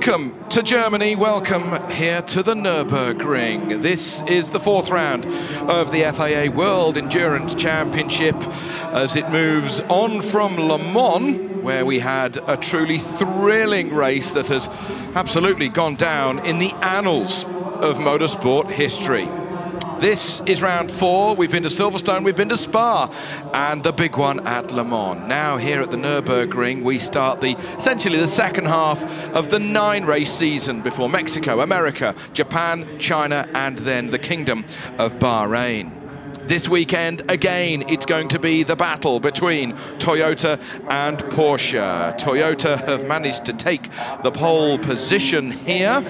Welcome to Germany, welcome here to the Nurburgring. This is the fourth round of the FIA World Endurance Championship as it moves on from Le Mans, where we had a truly thrilling race that has absolutely gone down in the annals of motorsport history. This is round 4. We've been to Silverstone, we've been to Spa, and the big one at Le Mans. Now here at the Nurburgring, we start essentially the second half of the 9-race season before Mexico, America, Japan, China, and then the Kingdom of Bahrain. This weekend, again, it's going to be the battle between Toyota and Porsche. Toyota have managed to take the pole position here,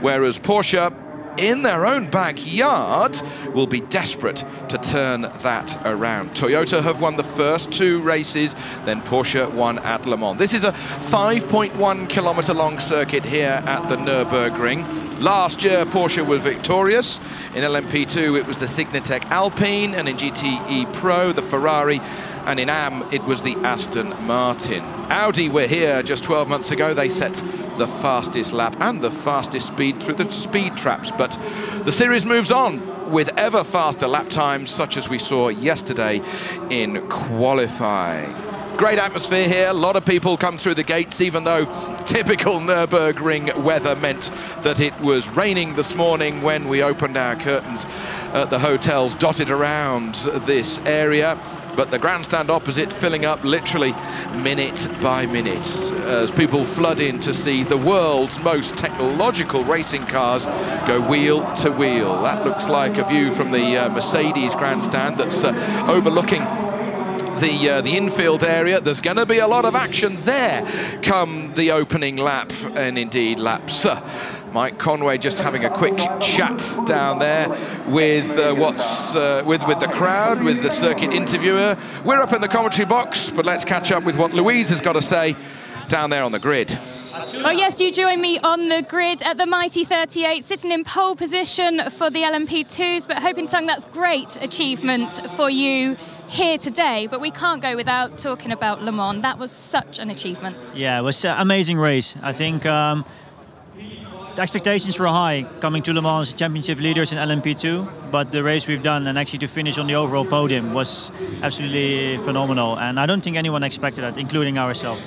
whereas Porsche, in their own backyard, will be desperate to turn that around. Toyota have won the first 2 races, then Porsche won at Le Mans. This is a 5.1 kilometer long circuit here at the Nürburgring. Last year, Porsche was victorious. In LMP2, it was the Signatec Alpine, and in GTE Pro, the Ferrari, and in AM, it was the Aston Martin. Audi were here just 12 months ago. They set the fastest lap and the fastest speed through the speed traps. But the series moves on with ever faster lap times, such as we saw yesterday in qualifying. Great atmosphere here. A lot of people come through the gates, even though typical Nürburgring weather meant that it was raining this morning when we opened our curtains at the hotels dotted around this area. But the grandstand opposite filling up literally minute by minute as people flood in to see the world's most technological racing cars go wheel to wheel. That looks like a view from the Mercedes grandstand that's overlooking the infield area. There's going to be a lot of action there come the opening lap, and indeed laps. Mike Conway just having a quick chat down there with with the crowd, with the circuit interviewer. We're up in the commentary box, but let's catch up with what Louise has got to say down there on the grid. Oh yes, you join me on the grid at the mighty 38, sitting in pole position for the LMP2s, but Hoping Tongue, that's great achievement for you here today, but we can't go without talking about Le Mans. That was such an achievement. Yeah, it was an amazing race. I think the expectations were high coming to Le Mans championship leaders in LMP2, but the race we've done and actually to finish on the overall podium was absolutely phenomenal, and I don't think anyone expected that, including ourselves.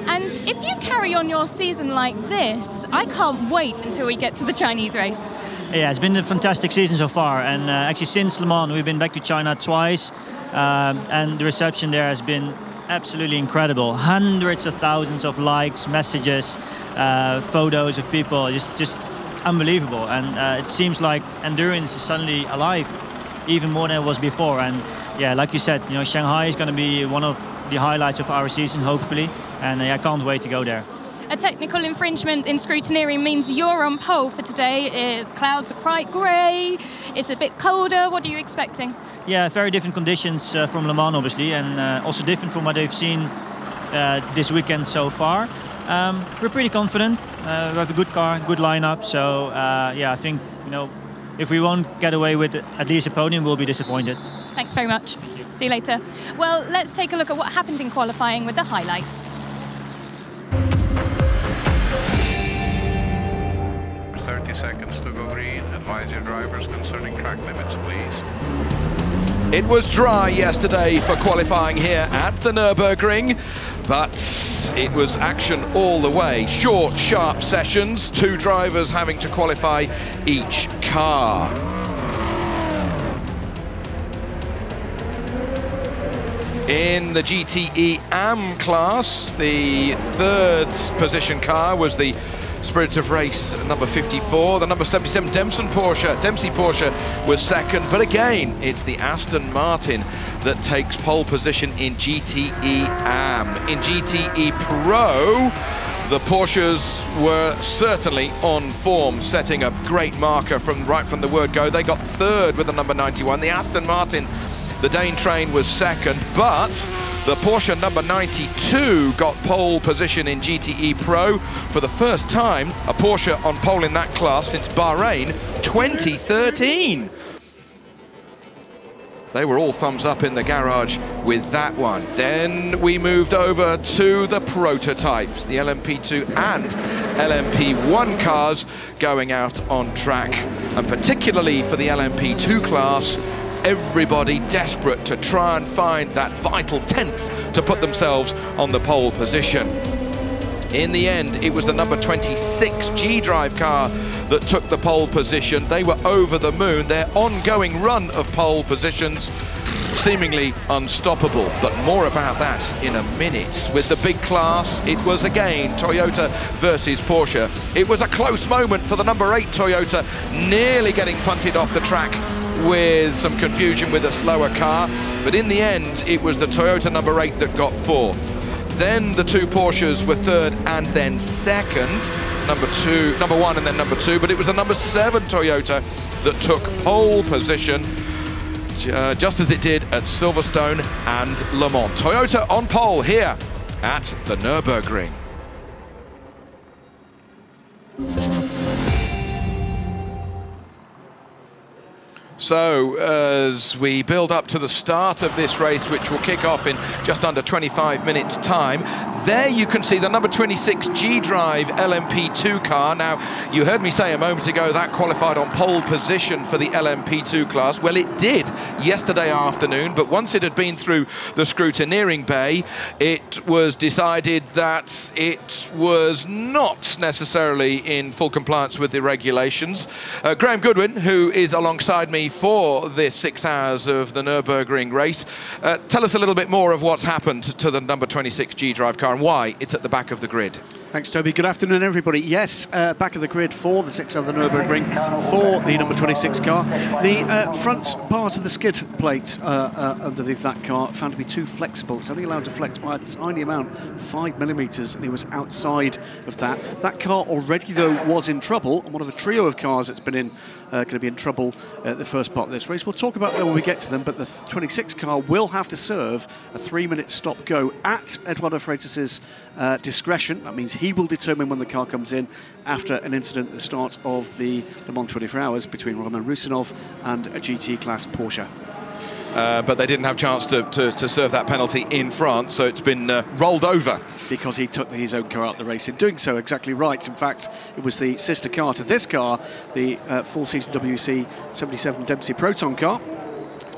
And if you carry on your season like this, I can't wait until we get to the Chinese race. Yeah, it's been a fantastic season so far, and actually since Le Mans we've been back to China twice, and the reception there has been absolutely incredible. Hundreds of thousands of likes, messages, photos of people, just unbelievable. And it seems like endurance is suddenly alive, even more than it was before. And yeah, like you said, you know, Shanghai is going to be one of the highlights of our season, hopefully, and I can't wait to go there. A technical infringement in scrutineering means you're on pole for today. Clouds are quite grey, it's a bit colder. What are you expecting? Yeah, very different conditions from Le Mans, obviously, and also different from what they've seen this weekend so far. We're pretty confident. We have a good car, good lineup. So yeah, I think, you know, if we won't get away with at least a podium, we'll be disappointed. Thanks very much. See you later. Well, let's take a look at what happened in qualifying with the highlights. 30 seconds to go green. Advise your drivers concerning track limits, please. It was dry yesterday for qualifying here at the Nürburgring, but it was action all the way. Short, sharp sessions, 2 drivers having to qualify each car. In the GTE AM class, the 3rd position car was the Spirit of Race number 54, the number 77 Dempsey Porsche was 2nd, but again it's the Aston Martin that takes pole position in GTE AM. In GTE Pro, the Porsches were certainly on form, setting a great marker right from the word go. They got 3rd with the number 91. The Aston Martin, the Dane train, was 2nd, but the Porsche number 92 got pole position in GTE Pro for the first time, a Porsche on pole in that class since Bahrain 2013. They were all thumbs up in the garage with that one. Then we moved over to the prototypes, the LMP2 and LMP1 cars going out on track. And particularly for the LMP2 class, everybody desperate to try and find that vital 10th to put themselves on the pole position. In the end, it was the number 26 G-Drive car that took the pole position. They were over the moon. Their ongoing run of pole positions seemingly unstoppable, but more about that in a minute. With the big class, it was again Toyota versus Porsche. It was a close moment for the number 8 Toyota, nearly getting punted off the track with some confusion with a slower car, but in the end, it was the Toyota number 8 that got 4th. Then the 2 Porsches were 3rd and then 2nd, number 1 and then number 2, but it was the number 7 Toyota that took pole position, just as it did at Silverstone and Le Mans. Toyota on pole here at the Nurburgring. So as we build up to the start of this race, which will kick off in just under 25 minutes time, there you can see the number 26 G-Drive LMP2 car. Now, you heard me say a moment ago that qualified on pole position for the LMP2 class. Well, it did yesterday afternoon, but once it had been through the scrutineering bay, it was decided that it was not necessarily in full compliance with the regulations. Graham Goodwin, who is alongside me for this 6 hours of the Nürburgring race. Tell us a little bit more of what's happened to the number 26 G-Drive car and why it's at the back of the grid. Thanks, Toby. Good afternoon, everybody. Yes, back of the grid for the 6 hour of the Nürburgring for the number 26 car. The front part of the skid plate underneath that car found to be too flexible. It's only allowed to flex by a tiny amount, 5 millimetres, and it was outside of that. That car already, though, was in trouble, and one of the trio of cars that's been in going to be in trouble at the first part of this race. We'll talk about them when we get to them, but the 26 car will have to serve a 3-minute stop-go at Eduardo Freitas's discretion. That means he will determine when the car comes in after an incident at the start of the Le Mans 24 Hours between Roman Rusinov and a GT class Porsche. But they didn't have a chance to serve that penalty in France, so it's been rolled over. Because he took his own car out the race. In doing so, exactly right. In fact, it was the sister car to this car, the full-season WEC 77 Dempsey Proton car.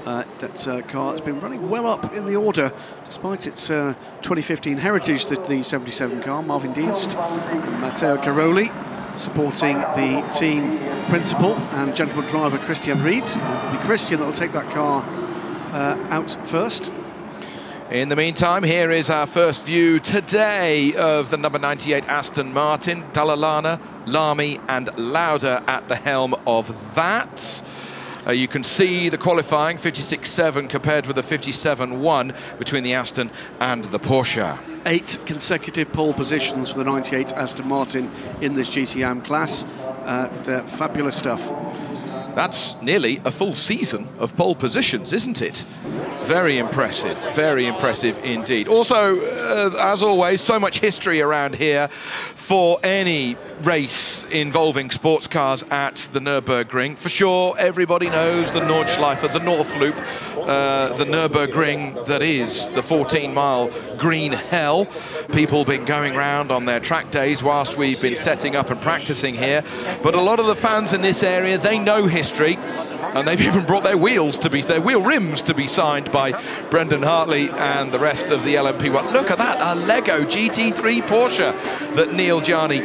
That car has been running well up in the order, despite its 2015 heritage, the 77 car. Marvin Dienst and Matteo Caroli supporting the team principal and gentleman driver Christian Ried. It'll be Christian that will take that car out first. In the meantime, here is our first view today of the number 98 Aston Martin. Dalalana, Lamy and Lauda at the helm of that. You can see the qualifying 56.7 compared with the 57.1 between the Aston and the Porsche. 8 consecutive pole positions for the 98 Aston Martin in this GTM class. Fabulous stuff. That's nearly a full season of pole positions, isn't it? Very impressive indeed. Also, as always, so much history around here for any race involving sports cars at the Nürburgring. For sure, everybody knows the Nordschleife, the North Loop, the Nürburgring that is the 14-mile green hell. People been going around on their track days whilst we've been setting up and practicing here. But a lot of the fans in this area, they know history. And they've even brought their their wheel rims to be signed by Brendan Hartley and the rest of the LMP1. Look at that, a Lego GT3 Porsche that Neil Gianni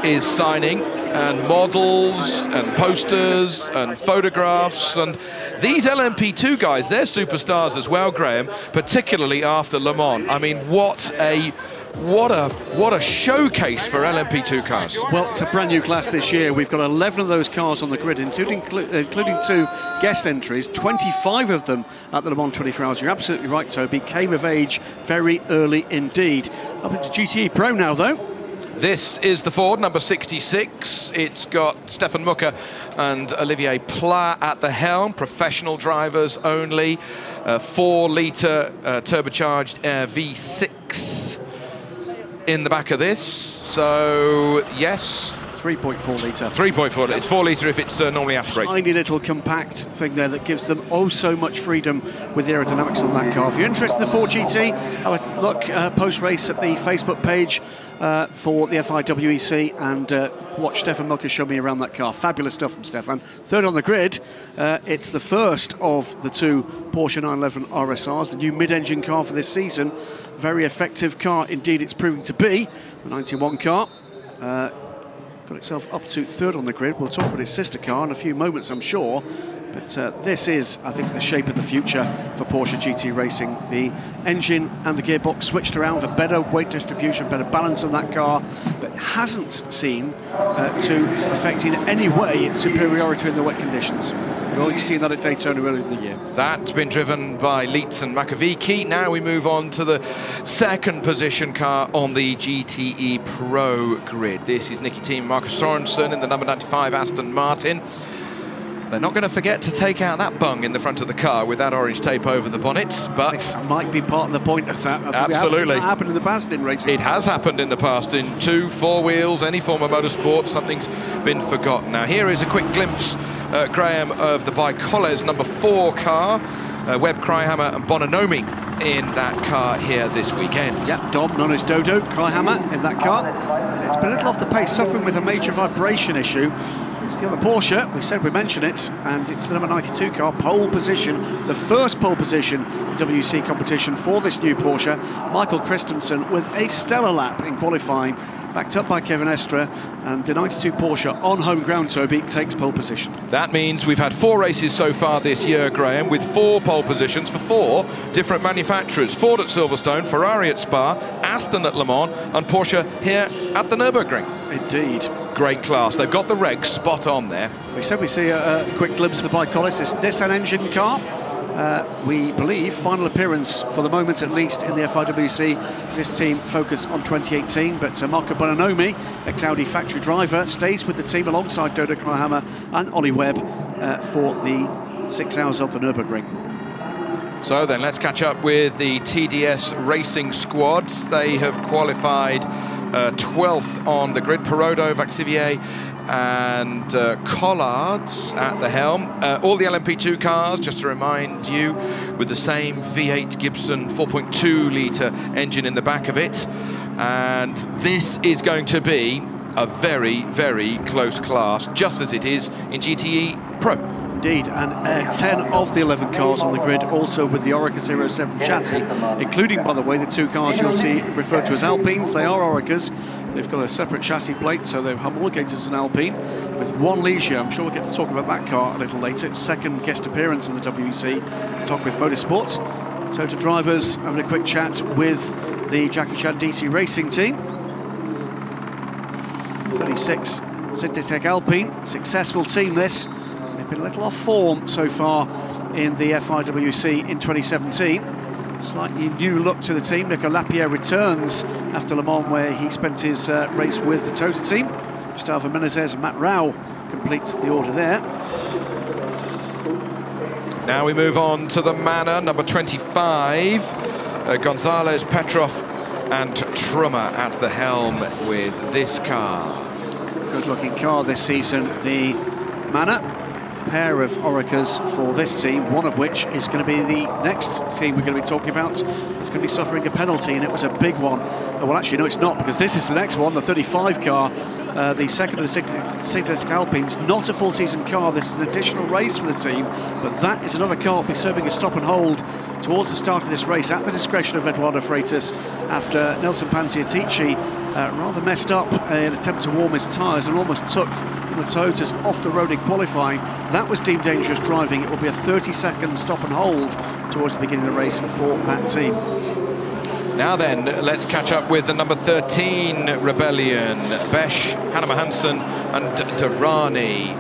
is signing, and models and posters and photographs. And these LMP2 guys, they're superstars as well, Graham, particularly after Le Mans. I mean, what a showcase for LMP2 cars. Well, it's a brand new class this year. We've got 11 of those cars on the grid, including 2 guest entries, 25 of them at the Le Mans 24 Hours. You're absolutely right, Toby. Came of age very early indeed. Up into GTE Pro now, though. This is the Ford, number 66. It's got Stefan Mucker and Olivier Pla at the helm, professional drivers only. 4-litre turbocharged V6 in the back of this. So, yes, 3.4 litre. 3.4, it's 4 litre if it's normally aspirated. Tiny little compact thing there that gives them oh so much freedom with the aerodynamics on that car. If you're interested in the Ford GT, have a look post-race at the Facebook page for the FI WEC and watch Stefan Milker show me around that car. Fabulous stuff from Stefan. Third on the grid, it's the first of the two Porsche 911 RSRs, the new mid-engine car for this season. Very effective car indeed it's proving to be. The 91 car got itself up to third on the grid. We'll talk about its sister car in a few moments, I'm sure. But this is, I think, the shape of the future for Porsche GT racing. The engine and the gearbox switched around for better weight distribution, better balance on that car, but hasn't seen to affect in any way its superiority in the wet conditions. We've already seen that at Daytona earlier in the year. That's been driven by Leitz and Makovici. Now we move on to the second position car on the GTE Pro grid. This is Nicky Team Marcus Sorensen in the number 95 Aston Martin. They're not going to forget to take out that bung in the front of the car with that orange tape over the bonnet, but that might be part of the point of that. Absolutely. It happened in the past in racing. It has happened in the past in 2, 4 wheels, any form of motorsport. Something's been forgotten. Now here is a quick glimpse, Graham, of the Bicoles number 4 car. Webb, Kryhammer and Bononomi in that car here this weekend. Yep, Dom, known as Dodo, Kryhammer in that car. It's been a little off the pace, suffering with a major vibration issue. It's the other Porsche, we said we'd mention it, and it's the number 92 car, pole position, the first pole position in WEC competition for this new Porsche. Michael Christensen with a stellar lap in qualifying, backed up by Kevin Estre, and the 92 Porsche on home ground, Toby, takes pole position. That means we've had 4 races so far this year, Graham, with 4 pole positions for 4 different manufacturers. Ford at Silverstone, Ferrari at Spa, Aston at Le Mans, and Porsche here at the Nurburgring. Indeed. Great class. They've got the regs spot on there. We said we see a quick glimpse of the Bicoles, this Nissan engine car. We believe final appearance for the moment at least in the FIWC. This team focus on 2018, but Marco Bononomi, ex-Audi factory driver, stays with the team alongside Dodo Kryhammer and Ollie Webb for the 6 hours of the Nürburgring. So then let's catch up with the TDS racing squads. They have qualified 12th on the grid. Perodo, Vaxivier and Collards at the helm. All the LMP2 cars, just to remind you, with the same V8 Gibson 4.2 litre engine in the back of it. And this is going to be a very, very close class, just as it is in GTE Pro. Indeed, and 10 of the 11 cars on the grid also with the Oreca 07 chassis, including, by the way, the 2 cars you'll see referred to as Alpines. They are Orecas. They've got a separate chassis plate, so they've homologated as an Alpine with 1 Ligia. I'm sure we'll get to talk about that car a little later. Its second guest appearance in the WEC, talk with Motorsport. Total Drivers having a quick chat with the Jackie Chan DC Racing team. 36 Synthetech Alpine, successful team this. They've been a little off form so far in the FIWC in 2017. Slightly new look to the team. Nico Lapierre returns after Le Mans, where he spent his race with the Total team. Gustavo Menezes and Matt Rao complete the order there. Now we move on to the Manor, number 25. Gonzalez, Petrov and Trummer at the helm with this car. Good-looking car this season, the Manor. Pair of Orecas for this team, one of which is going to be the next team we're going to be talking about. It's going to be suffering a penalty, and it was a big one. Well, actually, no, it's not, because this is the next one, the 35 car, the second of the Synthetech Alpines. Not a full season car. This is an additional race for the team, but that is another car will be serving a stop and hold towards the start of this race at the discretion of Eduardo Freitas after Nelson Panciatici rather messed up in an attempt to warm his tyres and almost took the Toyotas off the road in qualifying. That was deemed dangerous driving. It will be a 30-second stop and hold towards the beginning of the race for that team. Now then, let's catch up with the number 13 Rebellion, Besh, Hanema Hansen and Durrani.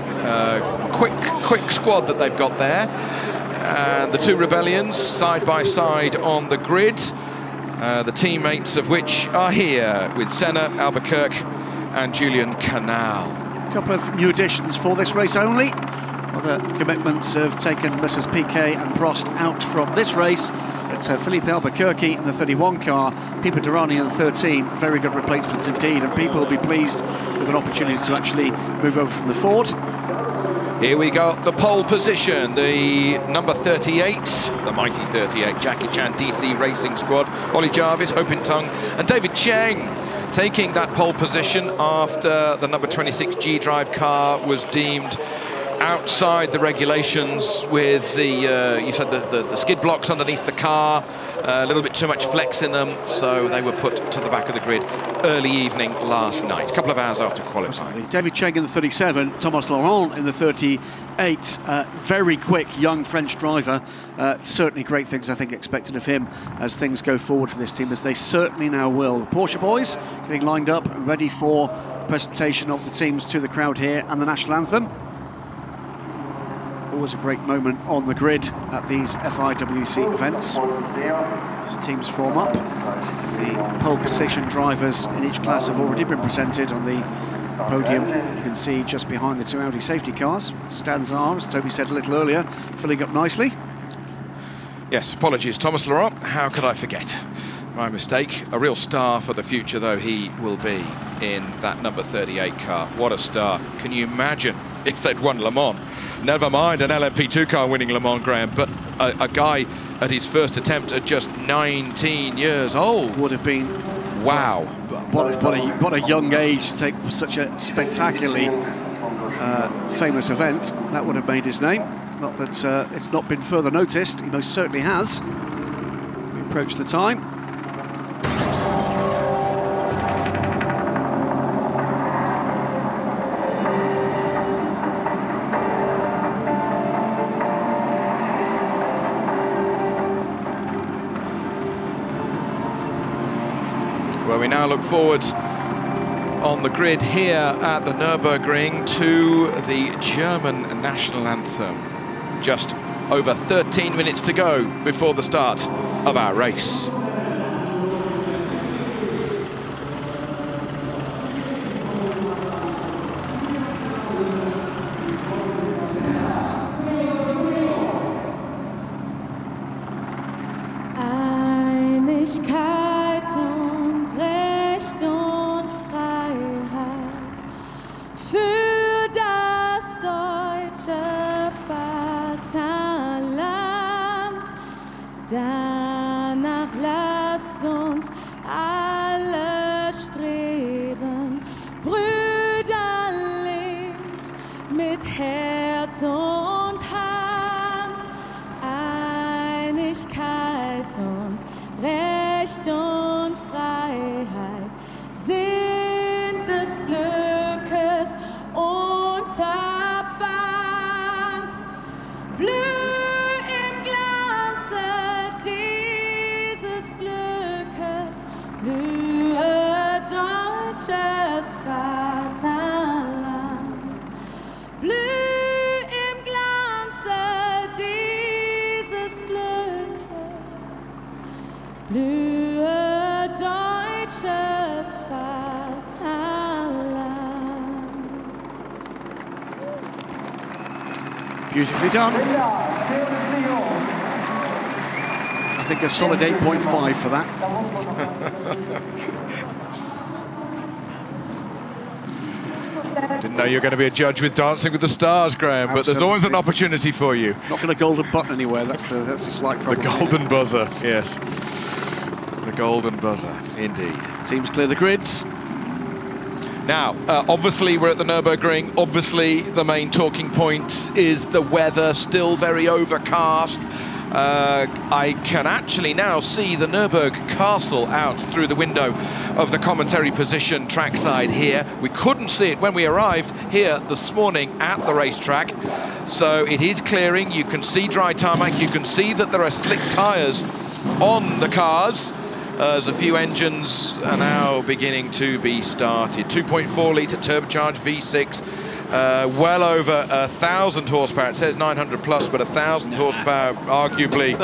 Quick squad that they've got there. And the 2 Rebellions side by side on the grid. The teammates of which are here with Senna, Albuquerque and Julian Canal. A couple of new additions for this race only. Other commitments have taken Messrs Piquet and Prost out from this race. But Felipe Albuquerque in the 31 car, Pipo Derani in the 13, very good replacements indeed, and people will be pleased with an opportunity to actually move over from the Ford. Here we got the pole position, the number 38, the mighty 38, Jackie Chan DC Racing Squad, Ollie Jarvis, Hopin Tung and David Cheng taking that pole position after the number 26 G-Drive car was deemed outside the regulations with the, you said the skid blocks underneath the car, a little bit too much flex in them, so they were put to the back of the grid early evening last night, a couple of hours after qualifying. David Cheng in the 37, Thomas Laurent in the 38, very quick young French driver, certainly great things I think expected of him as things go forward for this team, as they certainly now will. The Porsche boys getting lined up and ready for presentation of the teams to the crowd here and the national anthem. Always a great moment on the grid at these FIWC events as teams form up. The pole position drivers in each class have already been presented on the podium. You can see just behind the two Audi safety cars. Stands are, as Toby said a little earlier, filling up nicely. Yes, apologies, Thomas Laurent, how could I forget? My mistake. A real star for the future, though, he will be in that number 38 car. What a star. Can you imagine if they'd won Le Mans? Never mind an LMP2 car winning Le Mans, Graham, but a guy at his first attempt at just 19 years old. Would have been... Wow. What a young age to take such a spectacularly famous event. That would have made his name. Not that it's not been further noticed. He most certainly has. We approach the time. Well, we now look forward on the grid here at the Nurburgring to the German national anthem. Just over 13 minutes to go before the start of our race. Danach lasst uns alle streben, brüderlich mit Herz und Hand, Einigkeit und Recht und Freiheit sind des Glückes Unterpfand. Blühe deutsches Vaterland, blüh im Glanze dieses Glückes, blühe deutsches Vaterland. Beautifully done. I think a solid 8.5 for that. Didn't know you were going to be a judge with Dancing with the Stars, Graham, but there's always an opportunity for you. Not got a golden button anywhere, that's a slight problem. The golden buzzer, yes. The golden buzzer, indeed. Teams clear the grids. Now, obviously we're at the Nürburgring. Obviously the main talking point is the weather, still very overcast. I can actually now see the Nürburg Castle out through the window of the commentary position trackside here. We couldn't see it when we arrived here this morning at the racetrack. So it is clearing. You can see dry tarmac. You can see that there are slick tyres on the cars. As a few engines are now beginning to be started. 2.4 litre turbocharged V6. Well over 1,000 horsepower. It says 900 plus, but 1,000 horsepower, arguably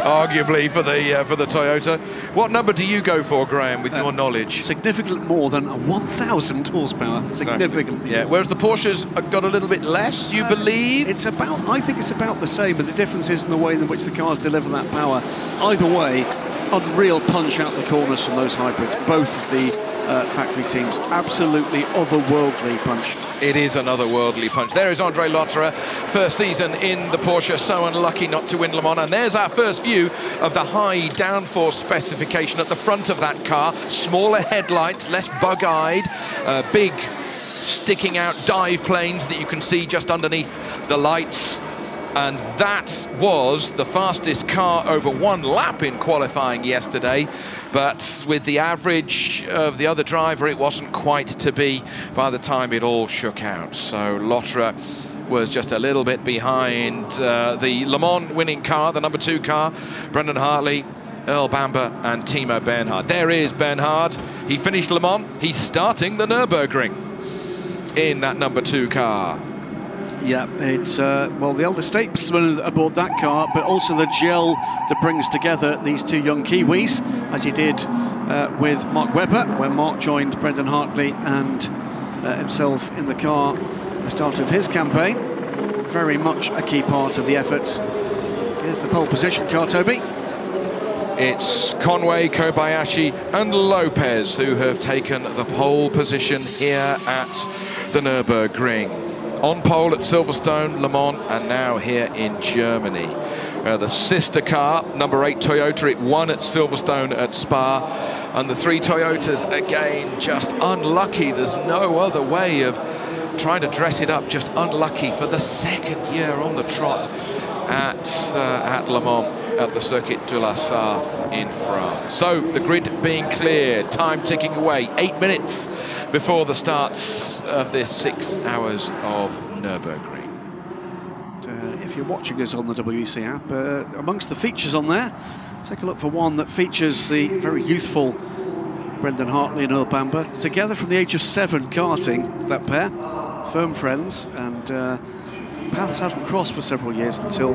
arguably for the Toyota. What number do you go for, Graham, with your knowledge? Significantly more than 1,000 horsepower. Significantly. Yeah. Whereas the Porsches have got a little bit less, you believe? I think it's about the same, but the difference is in the way in which the cars deliver that power. Either way, unreal punch out the corners from those hybrids. Both of the factory teams, absolutely otherworldly punch. It is another worldly punch. There is Andre Lotterer, first season in the Porsche, so unlucky not to win Le Mans. And there's our first view of the high downforce specification at the front of that car. Smaller headlights, less bug-eyed, big sticking out dive planes that you can see just underneath the lights. And that was the fastest car over 1 lap in qualifying yesterday. But with the average of the other driver, it wasn't quite to be by the time it all shook out. So Lotterer was just a little bit behind the Le Mans winning car, the number 2 car, Brendan Hartley, Earl Bamber and Timo Bernhard. There is Bernhard. He finished Le Mans. He's starting the Nurburgring in that number 2 car. Yeah, it's, well, the elder statesman aboard that car, but also the gel that brings together these 2 young Kiwis, as he did with Mark Webber, when Mark joined Brendan Hartley and himself in the car at the start of his campaign. Very much a key part of the effort. Here's the pole position car, Toby. It's Conway, Kobayashi and Lopez who have taken the pole position here at the Nürburgring. On pole at Silverstone, Le Mans, and now here in Germany. The sister car, number 8 Toyota, it won at Silverstone at Spa. And the 3 Toyotas, again, just unlucky. There's no other way of trying to dress it up. Just unlucky for the 2nd year on the trot at Le Mans, at the Circuit de la Sarthe in France. So the grid being cleared, time ticking away, 8 minutes before the start of this 6 hours of Nürburgring. If you're watching us on the WEC app, amongst the features on there, take a look for one that features the very youthful Brendan Hartley and Earl Bamber, together from the age of 7 karting, that pair, firm friends, and paths hadn't crossed for several years until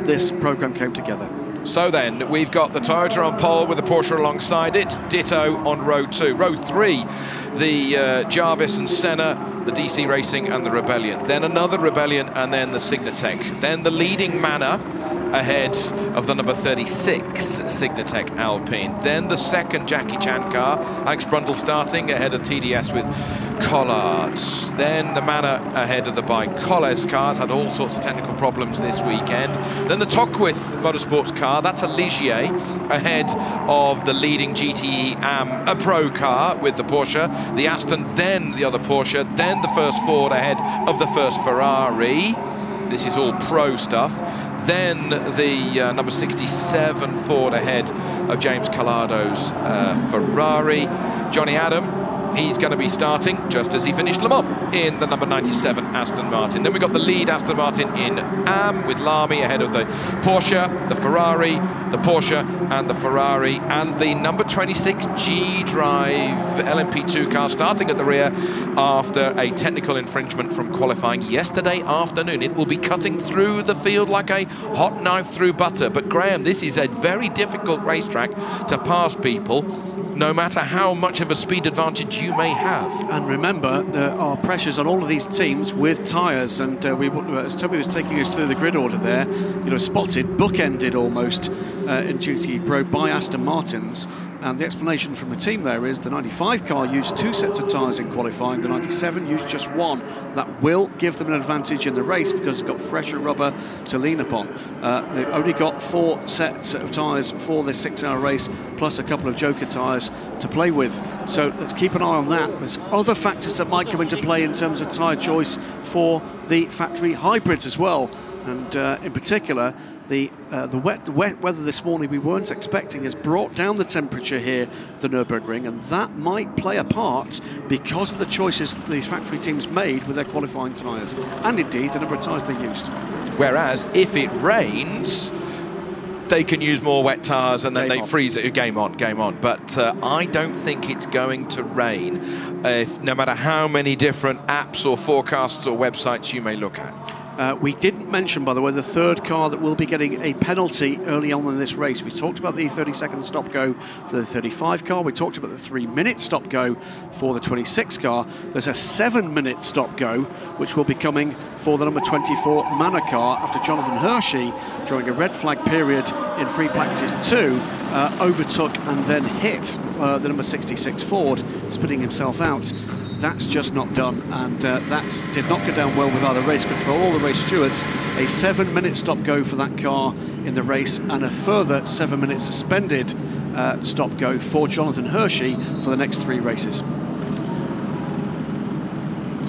this programme came together. So then, we've got the Toyota on pole with the Porsche alongside it, ditto on row 2. Row 3, the Jarvis and Senna, the DC Racing and the Rebellion. Then another Rebellion and then the Signatech. Then the leading Manor ahead of the number 36 Signatech Alpine. Then the second Jackie Chan car, Alex Brundle starting ahead of TDS with Collards. Then the Manor ahead of the Bike Colles cars, had all sorts of technical problems this weekend. Then the Tockwith Motorsports car, that's a Ligier, ahead of the leading GTE AM Pro car with the Porsche, the Aston, then the other Porsche, then the first Ford ahead of the first Ferrari. This is all pro stuff. Then the number 67 Ford ahead of James Callardo's Ferrari. Johnny Adam, he's going to be starting just as he finished Le Mans in the number 97 Aston Martin. Then we've got the lead Aston Martin in AM with Lamy ahead of the Porsche, the Ferrari, the Porsche and the Ferrari, and the number 26 G-Drive LMP2 car starting at the rear after a technical infringement from qualifying yesterday afternoon. It will be cutting through the field like a hot knife through butter. But Graham, this is a very difficult racetrack to pass people, no matter how much of a speed advantage you may have. And remember, there are pressures on all of these teams with tyres, and as Toby was taking us through the grid order there, spotted, bookended almost in GT Pro by Aston Martins. And the explanation from the team there is the 95 car used 2 sets of tyres in qualifying, the 97 used just 1. That will give them an advantage in the race because it's got fresher rubber to lean upon. They've only got 4 sets of tyres for this 6-hour race, plus a couple of joker tyres to play with. So let's keep an eye on that. There's other factors that might come into play in terms of tyre choice for the factory hybrids as well. And in particular, the wet weather this morning we weren't expecting has brought down the temperature here at the Nürburgring, and that might play a part because of the choices that these factory teams made with their qualifying tyres, and indeed the number of tyres they used. Whereas if it rains, they can use more wet tyres and then they freeze it. Game on. But I don't think it's going to rain, no matter how many different apps or forecasts or websites you may look at. We didn't mention, by the way, the third car that will be getting a penalty early on in this race. We talked about the 30-second stop-go for the 35 car. We talked about the 3-minute stop-go for the 26 car. There's a 7-minute stop-go, which will be coming for the number 24 Manor car after Jonathan Hershey, during a red flag period in free practice 2, overtook and then hit the number 66 Ford, spitting himself out. That's just not done, and that did not go down well with either race control or the race stewards. A 7-minute stop-go for that car in the race, and a further 7-minute suspended stop-go for Jonathan Hershey for the next 3 races.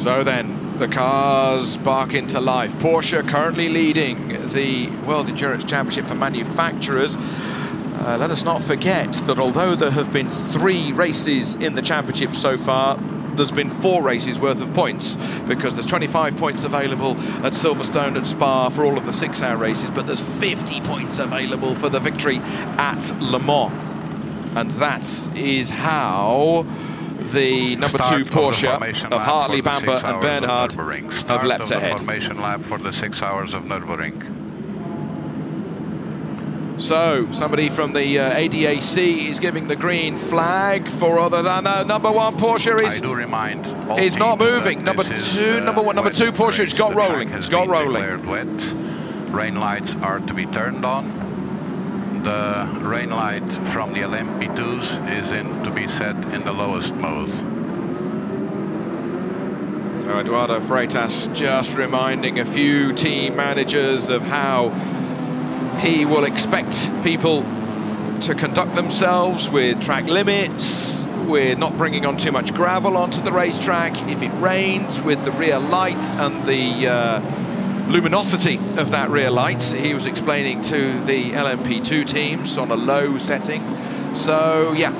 So then, the cars spark into life. Porsche currently leading the World Endurance Championship for manufacturers. Let us not forget that although there have been 3 races in the championship so far, there's been 4 races worth of points, because there's 25 points available at Silverstone, at Spa for all of the 6-hour races, but there's 50 points available for the victory at Le Mans. And that is how the number 2 Porsche of Hartley, Bamber and Bernhard have leapt ahead. Formation lap for the 6 hours of Nurburgring. So, somebody from the ADAC is giving the green flag for other than number 1 Porsche is not moving. Number 2 Porsche has got rolling. It's got rolling. Wet. Rain lights are to be turned on. The rain light from the LMP2s is to be set in the lowest mode. So Eduardo Freitas just reminding a few team managers of how he will expect people to conduct themselves with track limits, with not bringing on too much gravel onto the racetrack, if it rains, with the rear light and the luminosity of that rear light. He was explaining to the LMP2 teams on a low setting. So, yeah.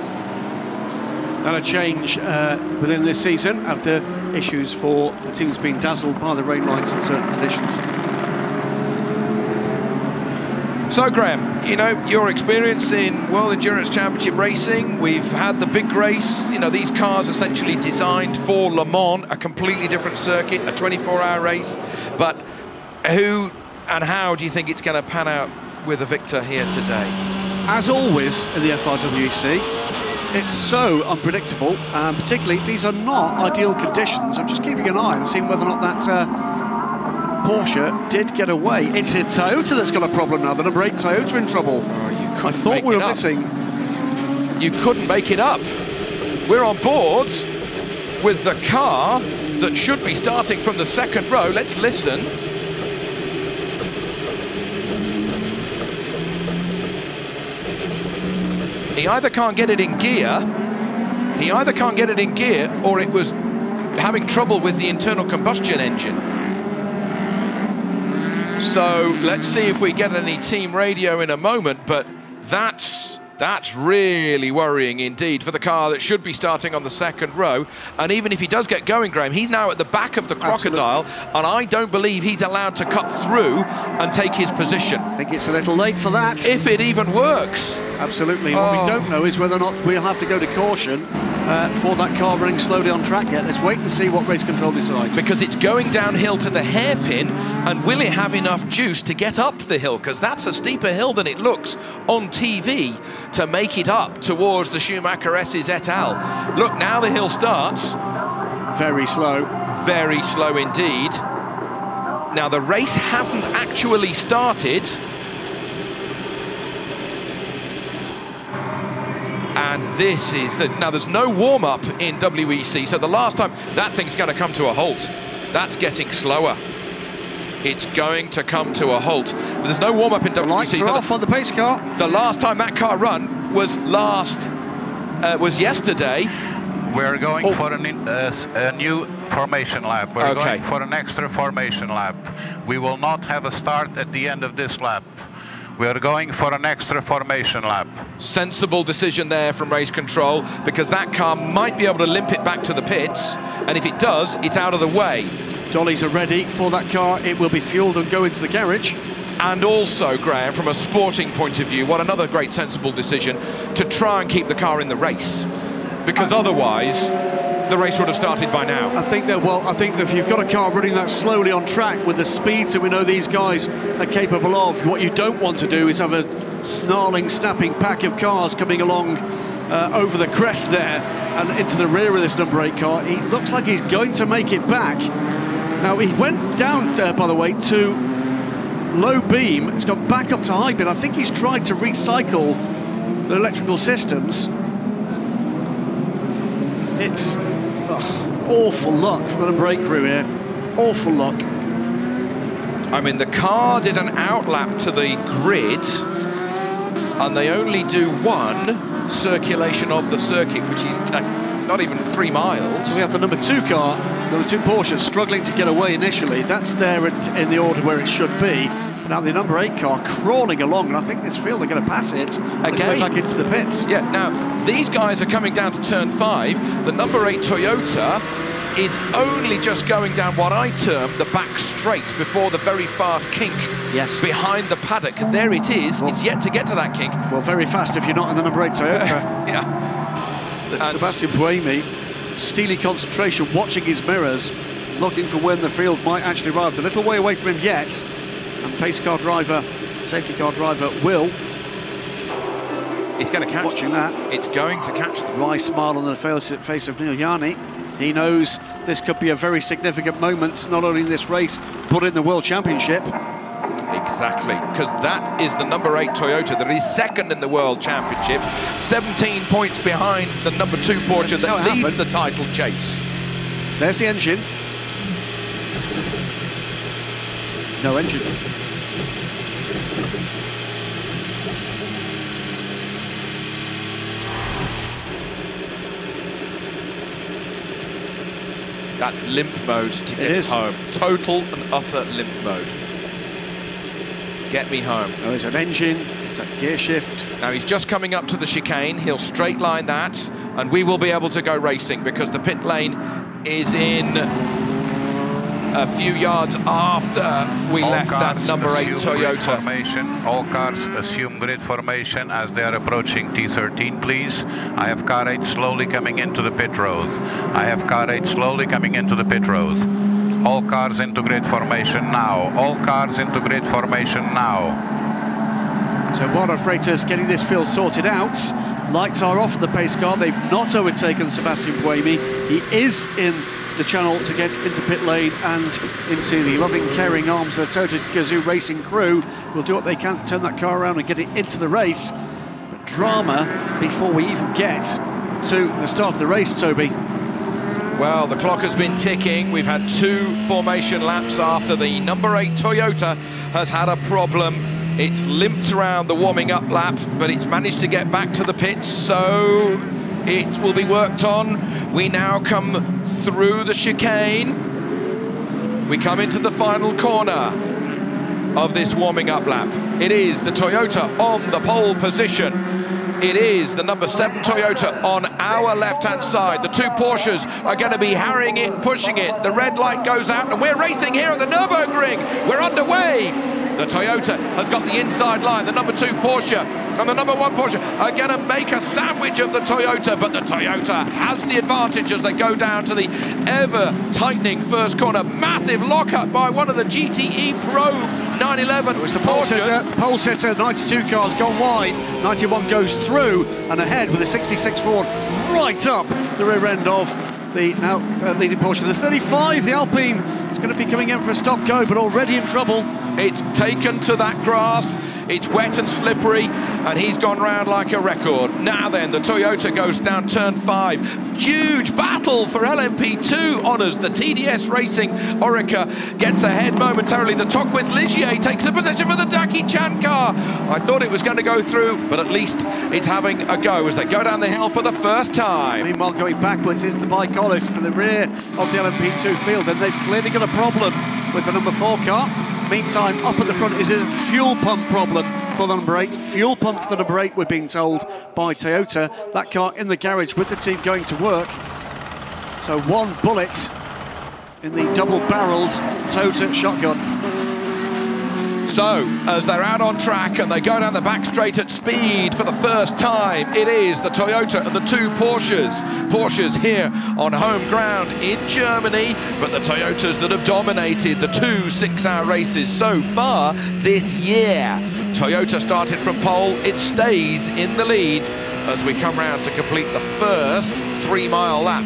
And a change within this season after issues for the teams being dazzled by the rain lights in certain conditions. So, Graham, you know, your experience in World Endurance Championship racing, we've had the big race, you know, these cars essentially designed for Le Mans, a completely different circuit, a 24-hour race, but who and how do you think it's going to pan out with a victor here today? As always in the FRWEC, it's so unpredictable, and particularly these are not ideal conditions. I'm just keeping an eye and seeing whether or not that Porsche did get away. It's a Toyota that's got a problem now. The number 8 Toyota in trouble. Oh, I thought we were missing. You couldn't make it up. We're on board with the car that should be starting from the 2nd row. Let's listen. He either can't get it in gear, or it was having trouble with the internal combustion engine. So let's see if we get any team radio in a moment, but that's really worrying indeed for the car that should be starting on the 2nd row. And even if he does get going, Graham, he's now at the back of the crocodile. Absolutely. And I don't believe he's allowed to cut through and take his position. I think it's a little late for that. If it even works. Absolutely. What we don't know is whether or not we'll have to go to caution for that car running slowly on track yet. Let's wait and see what race control decides. Because it's going downhill to the hairpin, and will it have enough juice to get up the hill? Because that's a steeper hill than it looks on TV to make it up towards the Schumacher S's et al. Look, now the hill starts. Very slow. Very slow indeed. Now the race hasn't actually started. And this is now there's no warm-up in WEC, so the last time that thing's going to come to a halt. That's getting slower. It's going to come to a halt. But there's no warm-up in WEC. The lights are off on the pace car. The last time that car run was yesterday. We're going for a new formation lap. We're going for an extra formation lap. We will not have a start at the end of this lap. We are going for an extra formation lap. Sensible decision there from race control, because that car might be able to limp it back to the pits, and if it does, it's out of the way. Dollies are ready for that car. It will be fueled and go into the garage. And also, Graham, from a sporting point of view, what another great sensible decision to try and keep the car in the race, because otherwise the race would have started by now. I think that if you've got a car running that slowly on track with the speeds that we know these guys are capable of, what you don't want to do is have a snarling, snapping pack of cars coming along over the crest there and into the rear of this number 8 car. He looks like he's going to make it back. Now, he went down, by the way, to low beam. It's gone back up to high beam. I think he's tried to recycle the electrical systems. It's awful luck for the number 8 crew here. Awful luck. I mean, the car did an outlap to the grid, and they only do one circulation of the circuit, which is not even 3 miles. So we have the number 2 car, number 2 Porsche, struggling to get away initially. That's there in the order where it should be. But now the number 8 car crawling along, and I think this field they're going to pass it again back into the pits. Yeah, now these guys are coming down to turn 5. The number 8 Toyota is only just going down what I term the back straight before the very fast kink. Yes. Behind the paddock. There it is. Well, it's yet to get to that kink. Well, very fast if you're not in the number 8 Toyota. Yeah. Sebastian Buemi, steely concentration, watching his mirrors, looking for when the field might actually arrive. A little way away from him yet. And pace car driver, safety car driver Will. It's going to catch watching that. It's going to catch them. Wry smile on the face of Neil Yarni. He knows this could be a very significant moment, not only in this race, but in the World Championship. Exactly, because that is the number 8 Toyota that is second in the World Championship, 17 points behind the number 2 Porsche that leads the title chase. There's the engine. No engine. That's limp mode to get home. Total and utter limp mode. Get me home. Oh, there's an engine, there's that gear shift. Now he's just coming up to the chicane. He'll straight line that, and we will be able to go racing because the pit lane is in a few yards after we left that number 8 Toyota. All cars assume grid formation as they are approaching T13, please. I have car 8 slowly coming into the pit road. I have car 8 slowly coming into the pit road. All cars into grid formation now. All cars into grid formation now. So Warner Freitas getting this field sorted out. Lights are off for the pace car. They've not overtaken Sebastian Buemi. He is in the channel to get into pit lane and into the loving, caring arms of the Toyota Gazoo racing crew. Will do what they can to turn that car around and get it into the race. But drama before we even get to the start of the race, Toby. Well, the clock has been ticking. We've had 2 formation laps after the number 8 Toyota has had a problem. It's limped around the warming up lap, but it's managed to get back to the pits, so it will be worked on. We now come through the chicane. We come into the final corner of this warming up lap. It is the Toyota on the pole position. It is the number 7 Toyota on our left-hand side. The 2 Porsches are going to be harrying it and pushing it. The red light goes out, and we're racing here at the Nurburgring. We're underway. The Toyota has got the inside line. The number 2 Porsche and the number 1 Porsche are going to make a sandwich of the Toyota, but the Toyota has the advantage as they go down to the ever-tightening first corner. Massive lock-up by one of the GTE Pro 911. It was the pole sitter, 92 cars gone wide, 91 goes through and ahead with a 66 Ford right up the rear end of the now leading Porsche. The 35, the Alpine, is going to be coming in for a stop-go, but already in trouble. It's taken to that grass, it's wet and slippery, and he's gone round like a record. Now then, the Toyota goes down turn 5. Huge battle for LMP2 honours. The TDS Racing Orica gets ahead momentarily. The Tocqueville Ligier takes the position for the Daki Chan car. I thought it was going to go through, but at least it's having a go as they go down the hill for the first time. Meanwhile, going backwards is the Bicolis to the rear of the LMP2 field, and they've clearly got a problem with the number 4 car. Meantime, up at the front is a fuel pump problem for the number 8. Fuel pump for the number 8, we're being told by Toyota. That car in the garage with the team going to work. So 1 bullet in the double-barrelled Toyota shotgun. So, as they're out on track and they go down the back straight at speed for the first time, it is the Toyota and the two Porsches. Porsches here on home ground in Germany, but the Toyotas that have dominated the 2 6-hour races so far this year. Toyota started from pole, it stays in the lead as we come round to complete the first 3-mile lap.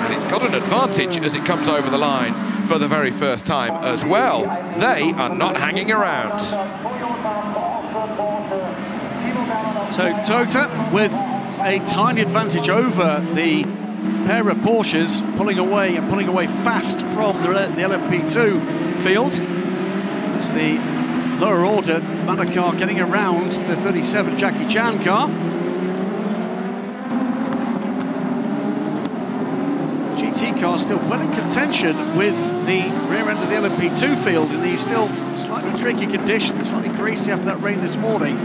And it's got an advantage as it comes over the line for the very first time as well. They are not hanging around. So Toyota with a tiny advantage over the pair of Porsches, pulling away fast from the LMP2 field. As the lower order Manor car getting around the 37 Jackie Chan car. GT car still well in contention with the rear end of the LMP2 field in these still slightly tricky conditions, slightly greasy after that rain this morning.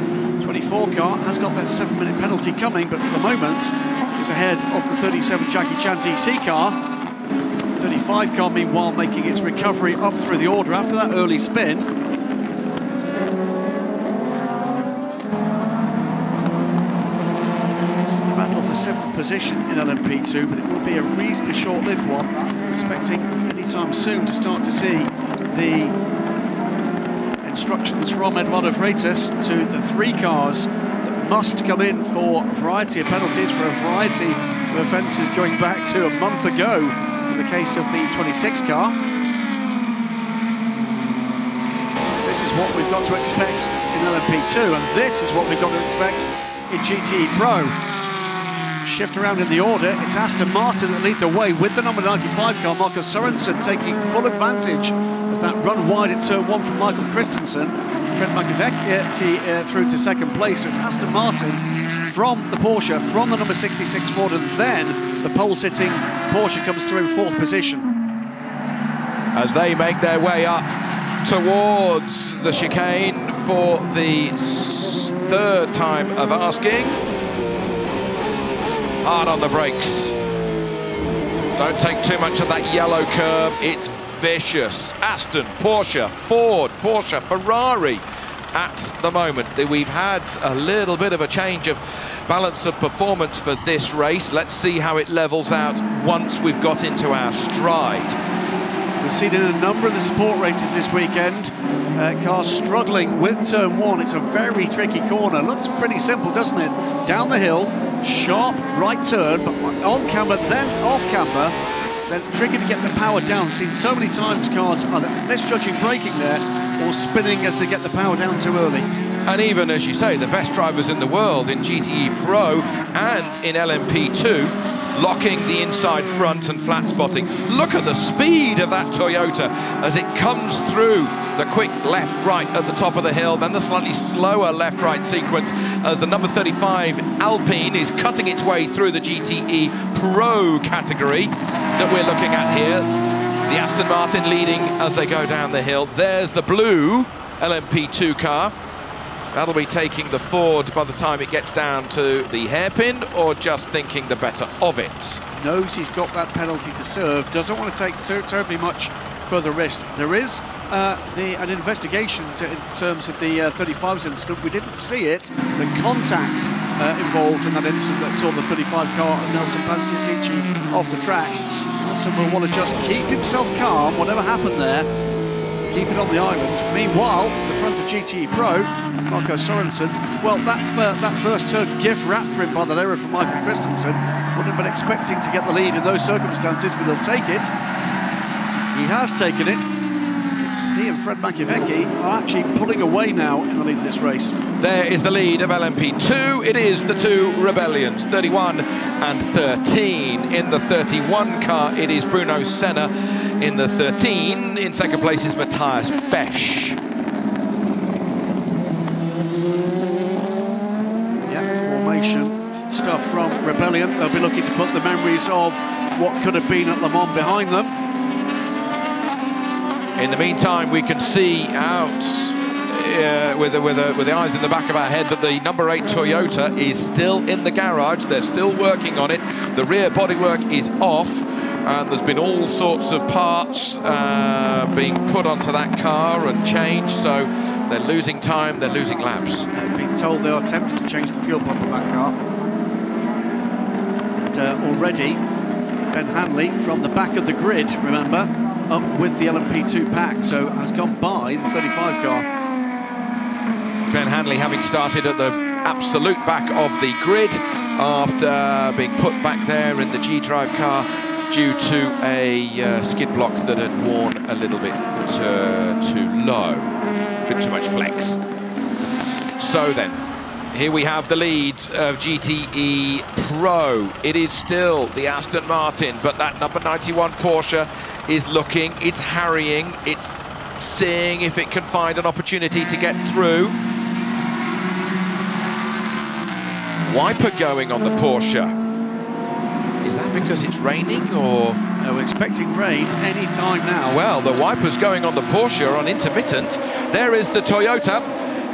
24 car has got that 7-minute penalty coming, but for the moment is ahead of the 37 Jackie Chan DC car. 35 car meanwhile making its recovery up through the order after that early spin. This is the battle for 7th position in LMP2, but it will be a reasonably short-lived one. Expecting anytime soon to start to see the instructions from Eduardo Freitas to the 3 cars that must come in for a variety of penalties, for a variety of offences going back to a month ago in the case of the 26 car. This is what we've got to expect in LMP2, and this is what we've got to expect in GTE Pro. Shift around in the order, it's Aston Martin that lead the way with the number 95 car, Marcus Sorensen, taking full advantage of that run wide at turn 1 from Michael Christensen. Fred Mackey through to second place, so it's Aston Martin from the Porsche, from the number 66 Ford, and then the pole-sitting Porsche comes through in 4th position. As they make their way up towards the chicane for the 3rd time of asking. Hard on the brakes. Don't take too much of that yellow curb. It's vicious. Aston, Porsche, Ford, Porsche, Ferrari at the moment. We've had a little bit of a change of balance of performance for this race. Let's see how it levels out once we've got into our stride. We've seen in a number of the support races this weekend, cars struggling with turn 1. It's a very tricky corner. Looks pretty simple, doesn't it? Down the hill, sharp right turn, but on camber, then off camber, then tricky to get the power down. Seen so many times cars either misjudging braking there or spinning as they get the power down too early. And even, as you say, the best drivers in the world in GTE Pro and in LMP2 locking the inside front and flat spotting. Look at the speed of that Toyota as it comes through the quick left-right at the top of the hill, then the slightly slower left-right sequence as the number 35 Alpine is cutting its way through the GTE Pro category that we're looking at here. The Aston Martin leading as they go down the hill. There's the blue LMP2 car. That'll be taking the Ford by the time it gets down to the hairpin, or just thinking the better of it. Knows he's got that penalty to serve, doesn't want to take terribly much further risk. There is an investigation in terms of the 35's incident. We didn't see it. The contact involved in that incident that saw the 35 car of Nelson Pansetici off the track. Nelson will want to just keep himself calm, whatever happened there. Keep it on the island. Meanwhile, the front of GTE Pro, Marco Sorensen, well, that first turn gift wrapped for him by that error from Michael Christensen. Wouldn't have been expecting to get the lead in those circumstances, but he'll take it. He has taken it. He and Fred Machiavecchi are actually pulling away now in the lead of this race. There is the lead of LMP2. It is the 2 Rebellions, 31 and 13. In the 31 car, it is Bruno Senna. In the 13, in second place is Matthias Besch. Yeah, formation stuff from Rebellion. They'll be looking to put the memories of what could have been at Le Mans behind them. In the meantime, we can see out with the eyes in the back of our head that the number 8 Toyota is still in the garage. They're still working on it. The rear bodywork is off. and there's been all sorts of parts being put onto that car and changed, so they're losing time, they're losing laps. Being told they are tempted to change the fuel pump on that car. And already Ben Hanley from the back of the grid, remember, up with the LMP2 pack, so has gone by the 35 car. Ben Hanley having started at the absolute back of the grid after being put back there in the G-Drive car due to a skid block that had worn a little bit too low, a bit too much flex. So then, here we have the leads of GTE Pro. It is still the Aston Martin, but that number 91 Porsche is looking, it's harrying, it's seeing if it can find an opportunity to get through. Wiper going on the Porsche. Is that because it's raining, or? No, we're expecting rain any time now. Well, the wiper's going on the Porsche on intermittent. There is the Toyota.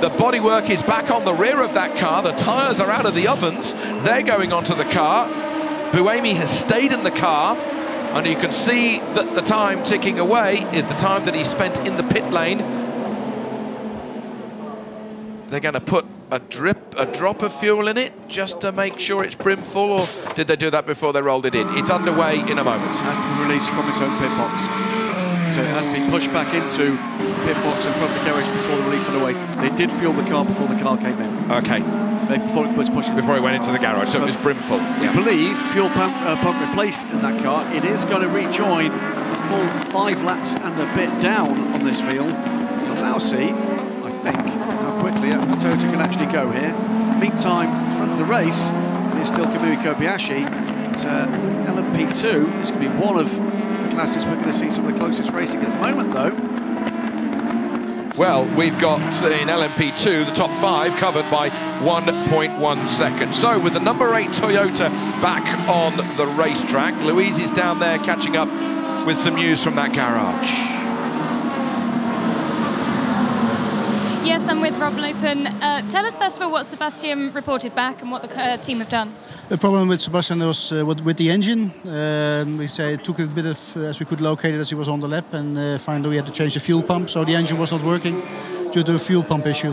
The bodywork is back on the rear of that car. The tyres are out of the ovens. They're going onto the car. Buemi has stayed in the car, and you can see that the time ticking away is the time that he spent in the pit lane. They're going to put a drop of fuel in it just to make sure it's brim full, or did they do that before they rolled it in? It's underway in a moment. It has to be released from its own pit box. So it has to be pushed back into the pit box in front of the garage before they release it away. They did fuel the car before the car came in. Okay. Before it was pushing. Before it went into the garage, so it was brim full. We believe fuel pump replaced in that car. It is going to rejoin a full 5 laps and a bit down on this field. You'll now see, I think, how quickly a Toyota can actually go here. Meantime, in front of the race, there's still Kamui Kobayashi. LMP2 is going to be one of the classes we're going to see some of the closest racing at the moment, though. Well, we've got in LMP2 the top 5 covered by 1.1 seconds. So with the number 8 Toyota back on the racetrack, Louise is down there catching up with some news from that garage. Yes, I'm with Rob Lupin. Tell us first of all what Sebastian reported back and what the team have done. The problem with Sebastian was with the engine. We say it took a bit of, as we could locate it as he was on the lap, and finally we had to change the fuel pump, so the engine was not working due to a fuel pump issue.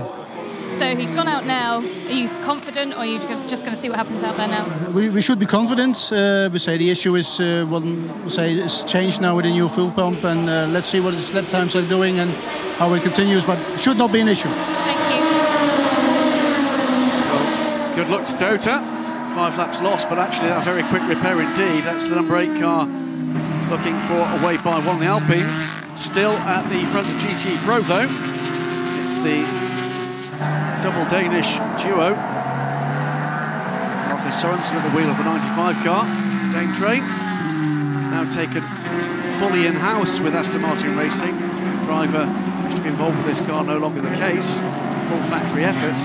So he's gone out now. Are you confident, or are you just going to see what happens out there now? We should be confident. We say the issue is is changed now with the new fuel pump, and let's see what his lap times are doing and how it continues, but it should not be an issue. Thank you. Well, good luck to Toyota. 5 laps lost, but actually a very quick repair indeed. That's the number 8 car looking for a way by one of the Alpines. Still at the front of GTE Pro though. It's the double Danish duo. Marcus Sorensen at the wheel of the 95 car. Dane Train now taken fully in-house with Aston Martin Racing. Driver used to be involved with this car, no longer the case. It's a full factory effort,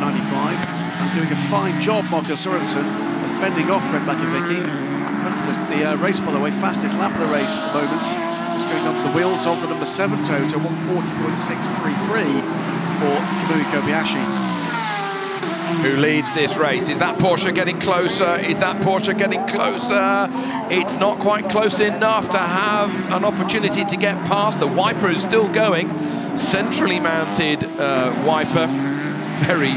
95. And doing a fine job, Marcus Sorensen, of fending off Fred Makovicky. In front of the race, by the way, fastest lap of the race at the moment. Just going onto the wheels of the number 7 Toyota, 140.633 for Kamui Kobayashi. Who leads this race? Is that Porsche getting closer? Is that Porsche getting closer? It's not quite close enough to have an opportunity to get past. The wiper is still going. Centrally mounted wiper. Very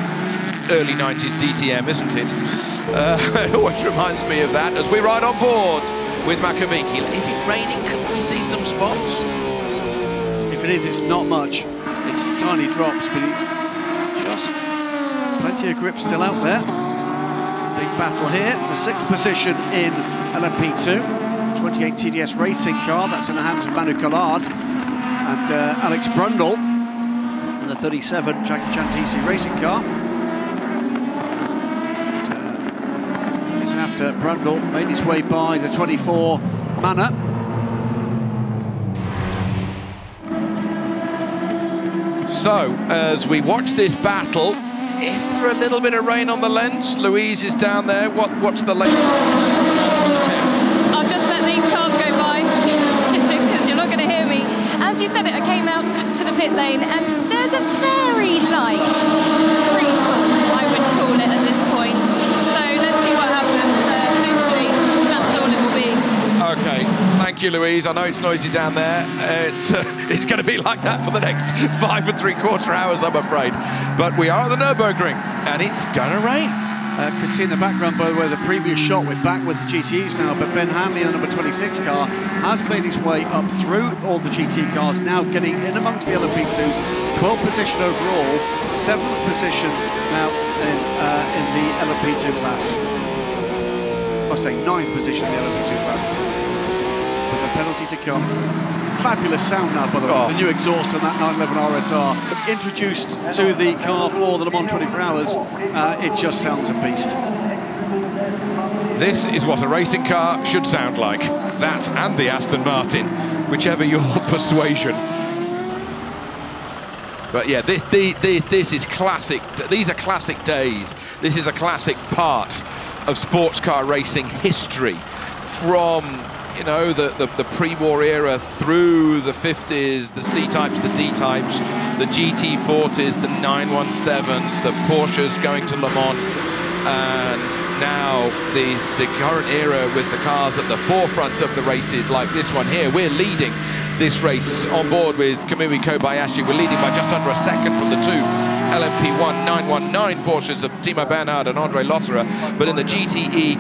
early 90s DTM, isn't it? It always reminds me of that as we ride on board with Makovicky. Is it raining? Can we see some spots? If it is, it's not much. It's tiny drops, but just plenty of grip still out there. Big battle here for 6th position in LMP2. 28 TDS racing car, that's in the hands of Manu Collard and Alex Brundle. And the 37 Jackie Chan TC racing car. After Brundle made his way by the 24 Manor. So, as we watch this battle, is there a little bit of rain on the lens? Louise is down there. What's the latest? I'll just let these cars go by because you're not going to hear me. As you said, I came out to the pit lane and there's a very light sprinkle, I would call it at this point. So let's see what happens. Hopefully that's all it will be. Okay. Thank you, Louise. I know it's noisy down there. It's going to be like that for the next 5 3/4 hours, I'm afraid. But we are at the Nurburgring, and it's going to rain. Could see in the background, by the way, the previous shot. We're back with the GTEs now, but Ben Hanley, the number 26 car, has made his way up through all the GT cars, now getting in amongst the LMP2s. 12th position overall, 7th position now in the LMP2 class. I say 9th position in the LMP2 class. With a penalty to come. Fabulous sound now, by the way, the new exhaust on that 911 RSR introduced to the car for the Le Mans 24 Hours. It just sounds a beast. This is what a racing car should sound like. That and the Aston Martin, whichever your persuasion. But yeah, this is classic. These are classic days. This is a classic part of sports car racing history, from the pre-war era through the 50s, the C-types, the D-types, the GT40s, the 917s, the Porsches going to Le Mans, and now the current era with the cars at the forefront of the races like this one here. We're leading this race on board with Kamui Kobayashi. We're leading by just under a second from the two LMP1 919 Porsches of Timo Bernhard and Andre Lotterer, but in the GTE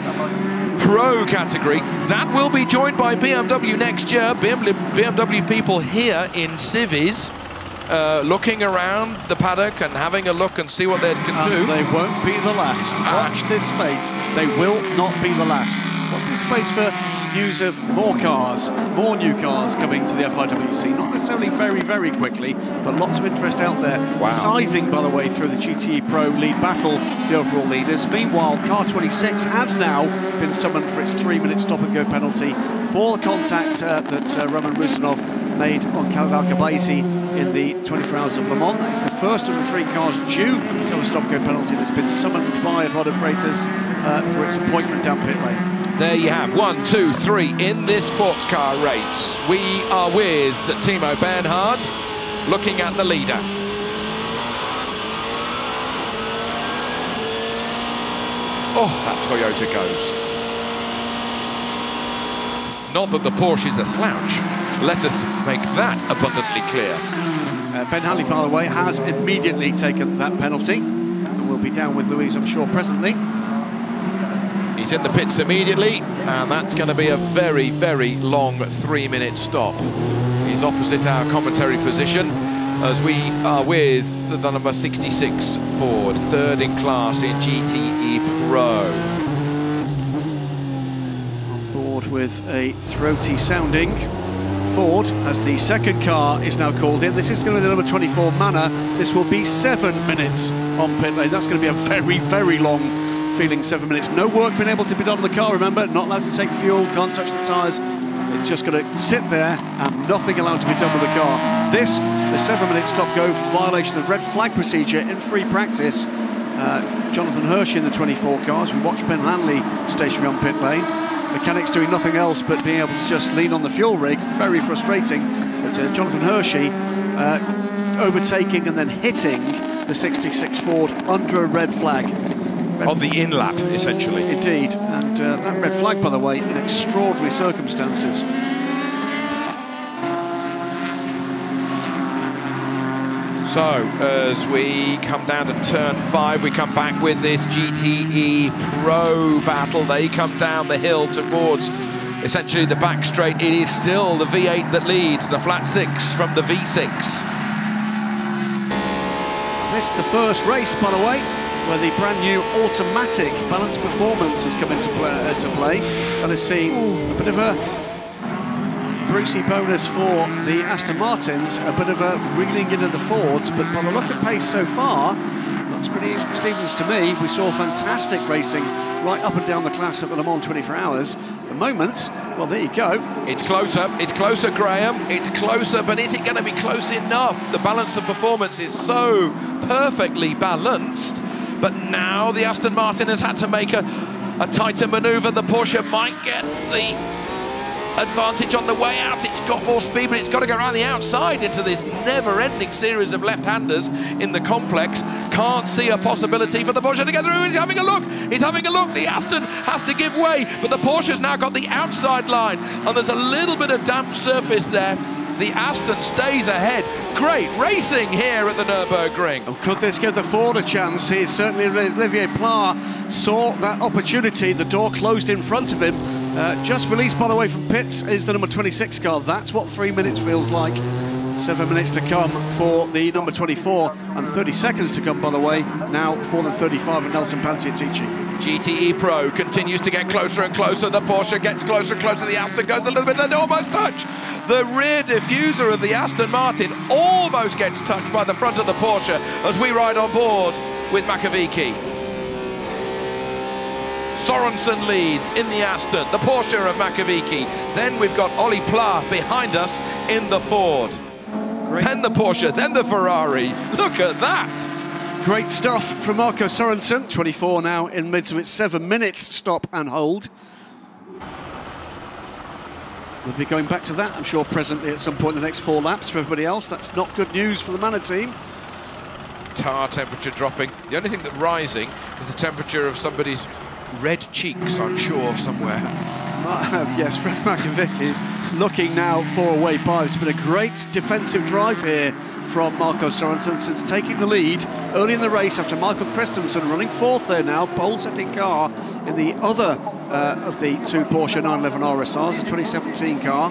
Pro category, that will be joined by BMW next year. BMW people here in civvies, looking around the paddock and having a look and see what they can do. They won't be the last. Watch this space. They will not be the last. Watch this space for news of more cars, more new cars coming to the FIWC. Not necessarily very, very quickly, but lots of interest out there. Wow. Scything, by the way, through the GTE Pro lead battle, the overall leaders. Meanwhile, car 26 has now been summoned for its 3-minute stop-and-go penalty for the contact that Roman Rusanov made on Khalid Al-Khabaisi in the 24 Hours of Le Mans. That is the first of the 3 cars due to have a stop-go penalty that's been summoned by Eduardo Freitas for its appointment down pit lane. There you have 1, 2, 3 in this sports car race. We are with Timo Bernhard looking at the leader. Oh, that Toyota goes. Not that the Porsche is a slouch. Let us make that abundantly clear. Ben Hanley, by the way, has immediately taken that penalty and will be down with Louise, I'm sure, presently. He's in the pits immediately, and that's going to be a very, very long 3-minute stop. He's opposite our commentary position as we are with the number 66 Ford, 3rd in class in GTE Pro. On board with a throaty sounding Ford as the second car is now called in. This is going to be the number 24 Manor. This will be 7 minutes on pit lane. That's going to be a very, very long feeling 7 minutes. No work been able to be done on the car, remember, not allowed to take fuel, can't touch the tyres. It's just going to sit there and nothing allowed to be done with the car. This, the 7-minute stop-go violation of red flag procedure in free practice. Jonathan Hershey in the 24 cars. We watched Ben Hanley stationary on pit lane. Mechanics doing nothing else but being able to just lean on the fuel rig. Very frustrating. But Jonathan Hershey overtaking and then hitting the 66 Ford under a red flag. On the in-lap, essentially. Indeed, and that red flag, by the way, in extraordinary circumstances. So, as we come down to turn 5, we come back with this GTE Pro battle. They come down the hill towards, essentially, the back straight. It is still the V8 that leads, the flat 6 from the V6. This the first race, by the way, where the brand new automatic balance performance has come into play and has seen a bit of a Brucey bonus for the Aston Martins, a bit of a reeling into the Fords, but by the look of pace so far, looks pretty Stevens to me. We saw fantastic racing right up and down the class at the Le Mans 24 Hours. The moment, well, there you go. It's closer, Graham, it's closer, but is it going to be close enough? The balance of performance is so perfectly balanced. But now the Aston Martin has had to make a tighter manoeuvre. The Porsche might get the advantage on the way out. It's got more speed, but it's got to go around the outside into this never-ending series of left-handers in the complex. Can't see a possibility for the Porsche to get through. He's having a look. He's having a look. The Aston has to give way, but the Porsche's now got the outside line, and there's a little bit of damp surface there. The Aston stays ahead. Great racing here at the Nurburgring. Oh, could this give the Ford a chance? Certainly Olivier Pla saw that opportunity. The door closed in front of him. Just released, by the way, from pits is the number 26 car. That's what 3 minutes feels like. 7 minutes to come for the number 24, and 30 seconds to come, by the way, now for the 35 of Nelson Panciatici. GTE Pro continues to get closer and closer. The Porsche gets closer and closer. The Aston goes a little bit, they almost touch. The rear diffuser of the Aston Martin almost gets touched by the front of the Porsche as we ride on board with Makovici. Sorensen leads in the Aston, the Porsche of Makovici. Then we've got Oli Pla behind us in the Ford. Then the Porsche, then the Ferrari. Look at that. Great stuff from Marco Sorensen. 24 now in midst of its 7 minutes stop and hold. We'll be going back to that, I'm sure, presently at some point in the next 4 laps for everybody else. That's not good news for the Manor team. Tar temperature dropping. The only thing that's rising is the temperature of somebody's red cheeks, I'm sure, somewhere. Yes, Fred Makovici looking now for a way by. It's been a great defensive drive here from Marco Sorensen since taking the lead early in the race after Michael Christensen running 4th there now, pole-setting car in the other of the 2 Porsche 911 RSRs, the 2017 car.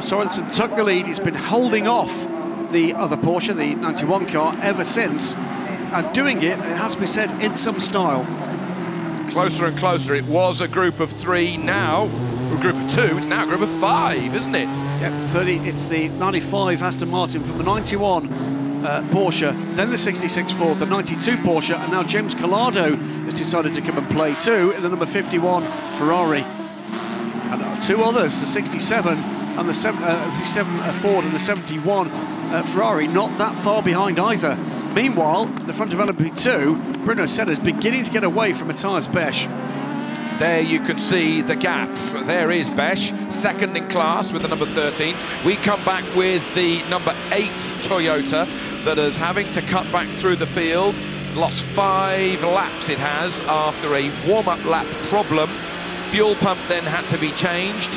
Sorensen took the lead. He's been holding off the other Porsche, the 91 car, ever since, and doing it has to be said, in some style. Closer and closer. It was a group of 3, now a group of 2. It's now a group of 5, isn't it? Yep, 30. It's the 95 Aston Martin from the 91 Porsche, then the 66 Ford, the 92 Porsche, and now James Collado has decided to come and play too in the number 51 Ferrari. And 2 others, the 67 and the 67 Ford and the 71 Ferrari, not that far behind either. Meanwhile, the front of LMP2, Bruno Senna's beginning to get away from Matthias Besch. There you can see the gap. There is Besch, second in class with the number 13. We come back with the number 8 Toyota that is having to cut back through the field. Lost 5 laps it has after a warm-up lap problem. Fuel pump then had to be changed.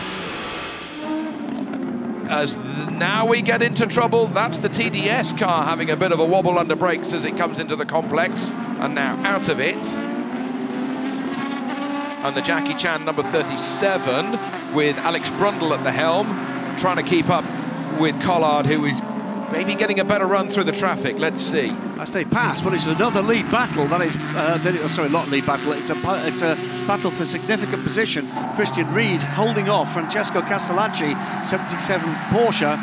As now we get into trouble. That's the TDS car having a bit of a wobble under brakes as it comes into the complex, and now out of it. And the Jackie Chan number 37 with Alex Brundle at the helm, trying to keep up with Collard, who is maybe getting a better run through the traffic. Let's see. As they pass, well, it's another lead battle. That is, sorry, not lead battle. It's a battle for significant position. Christian Reed holding off Francesco Castellacci, 77 Porsche,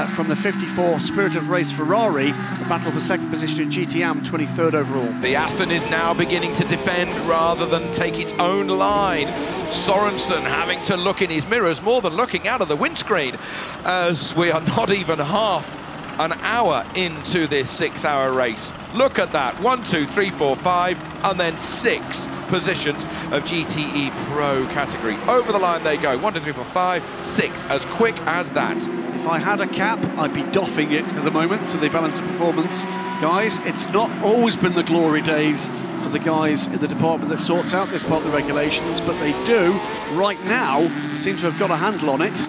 from the 54 Spirit of Race Ferrari. A battle for second position in GTM, 23rd overall. The Aston is now beginning to defend rather than take its own line. Sorensen having to look in his mirrors more than looking out of the windscreen, as we are not even half an hour into this 6-hour race. Look at that, 1, 2, 3, 4, 5, and then 6 positions of GTE Pro category. Over the line they go, 1, 2, 3, 4, 5, 6, as quick as that. If I had a cap, I'd be doffing it at the moment to the balance of performance. Guys, it's not always been the glory days for the guys in the department that sorts out this part of the regulations, but they do, right now, seem to have got a handle on it.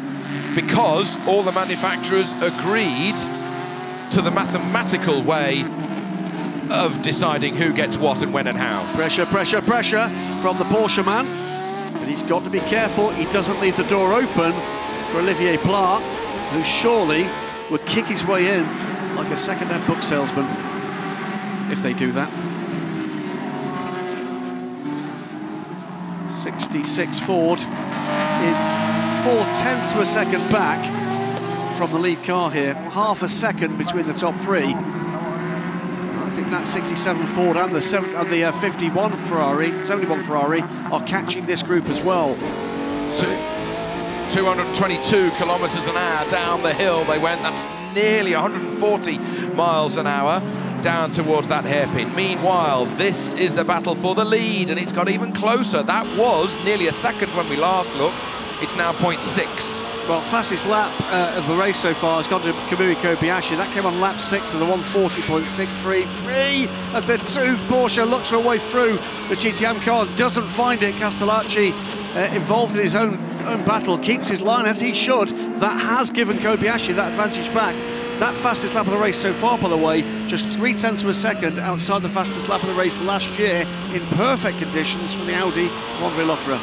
Because all the manufacturers agreed to the mathematical way of deciding who gets what and when and how. Pressure, pressure, pressure from the Porsche man. But he's got to be careful he doesn't leave the door open for Olivier Pla, who surely would kick his way in like a second-hand book salesman if they do that. 66 Ford is 4/10 of a second back from the lead car here, half a second between the top 3. I think that 67 Ford and the 51 Ferrari, 71 Ferrari are catching this group as well. So 222 kilometers an hour down the hill they went. That's nearly 140 miles an hour down towards that hairpin. Meanwhile, this is the battle for the lead, and it's got even closer. That was nearly a second when we last looked. It's now 0.6. Well, fastest lap of the race so far has gone to Kamui Kobayashi. That came on lap 6 of the 140.633. As the two Porsche looks her way through the GTM car, doesn't find it. Castellacci involved in his own battle, keeps his line as he should. That has given Kobayashi that advantage back. That fastest lap of the race so far, by the way, just 0.3 of a second outside the fastest lap of the race last year in perfect conditions for the Audi Vendée-Lotterer.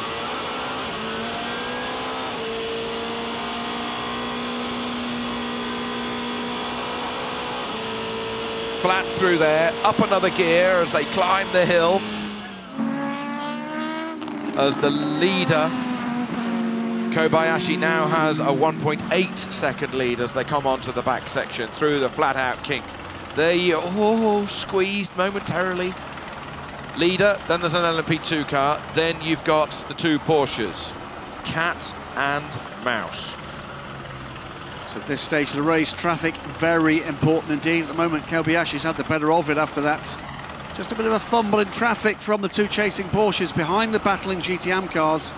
Flat through there, up another gear as they climb the hill. As the leader, Kobayashi now has a 1.8 second lead as they come onto the back section through the flat out kink. They squeezed momentarily. Leader, then there's an LMP2 car, then you've got the two Porsches, cat and mouse. So at this stage of the race, traffic very important indeed. At the moment, Kobayashi's had the better of it after that. Just a bit of a fumble in traffic from the two chasing Porsches behind the battling GTM cars.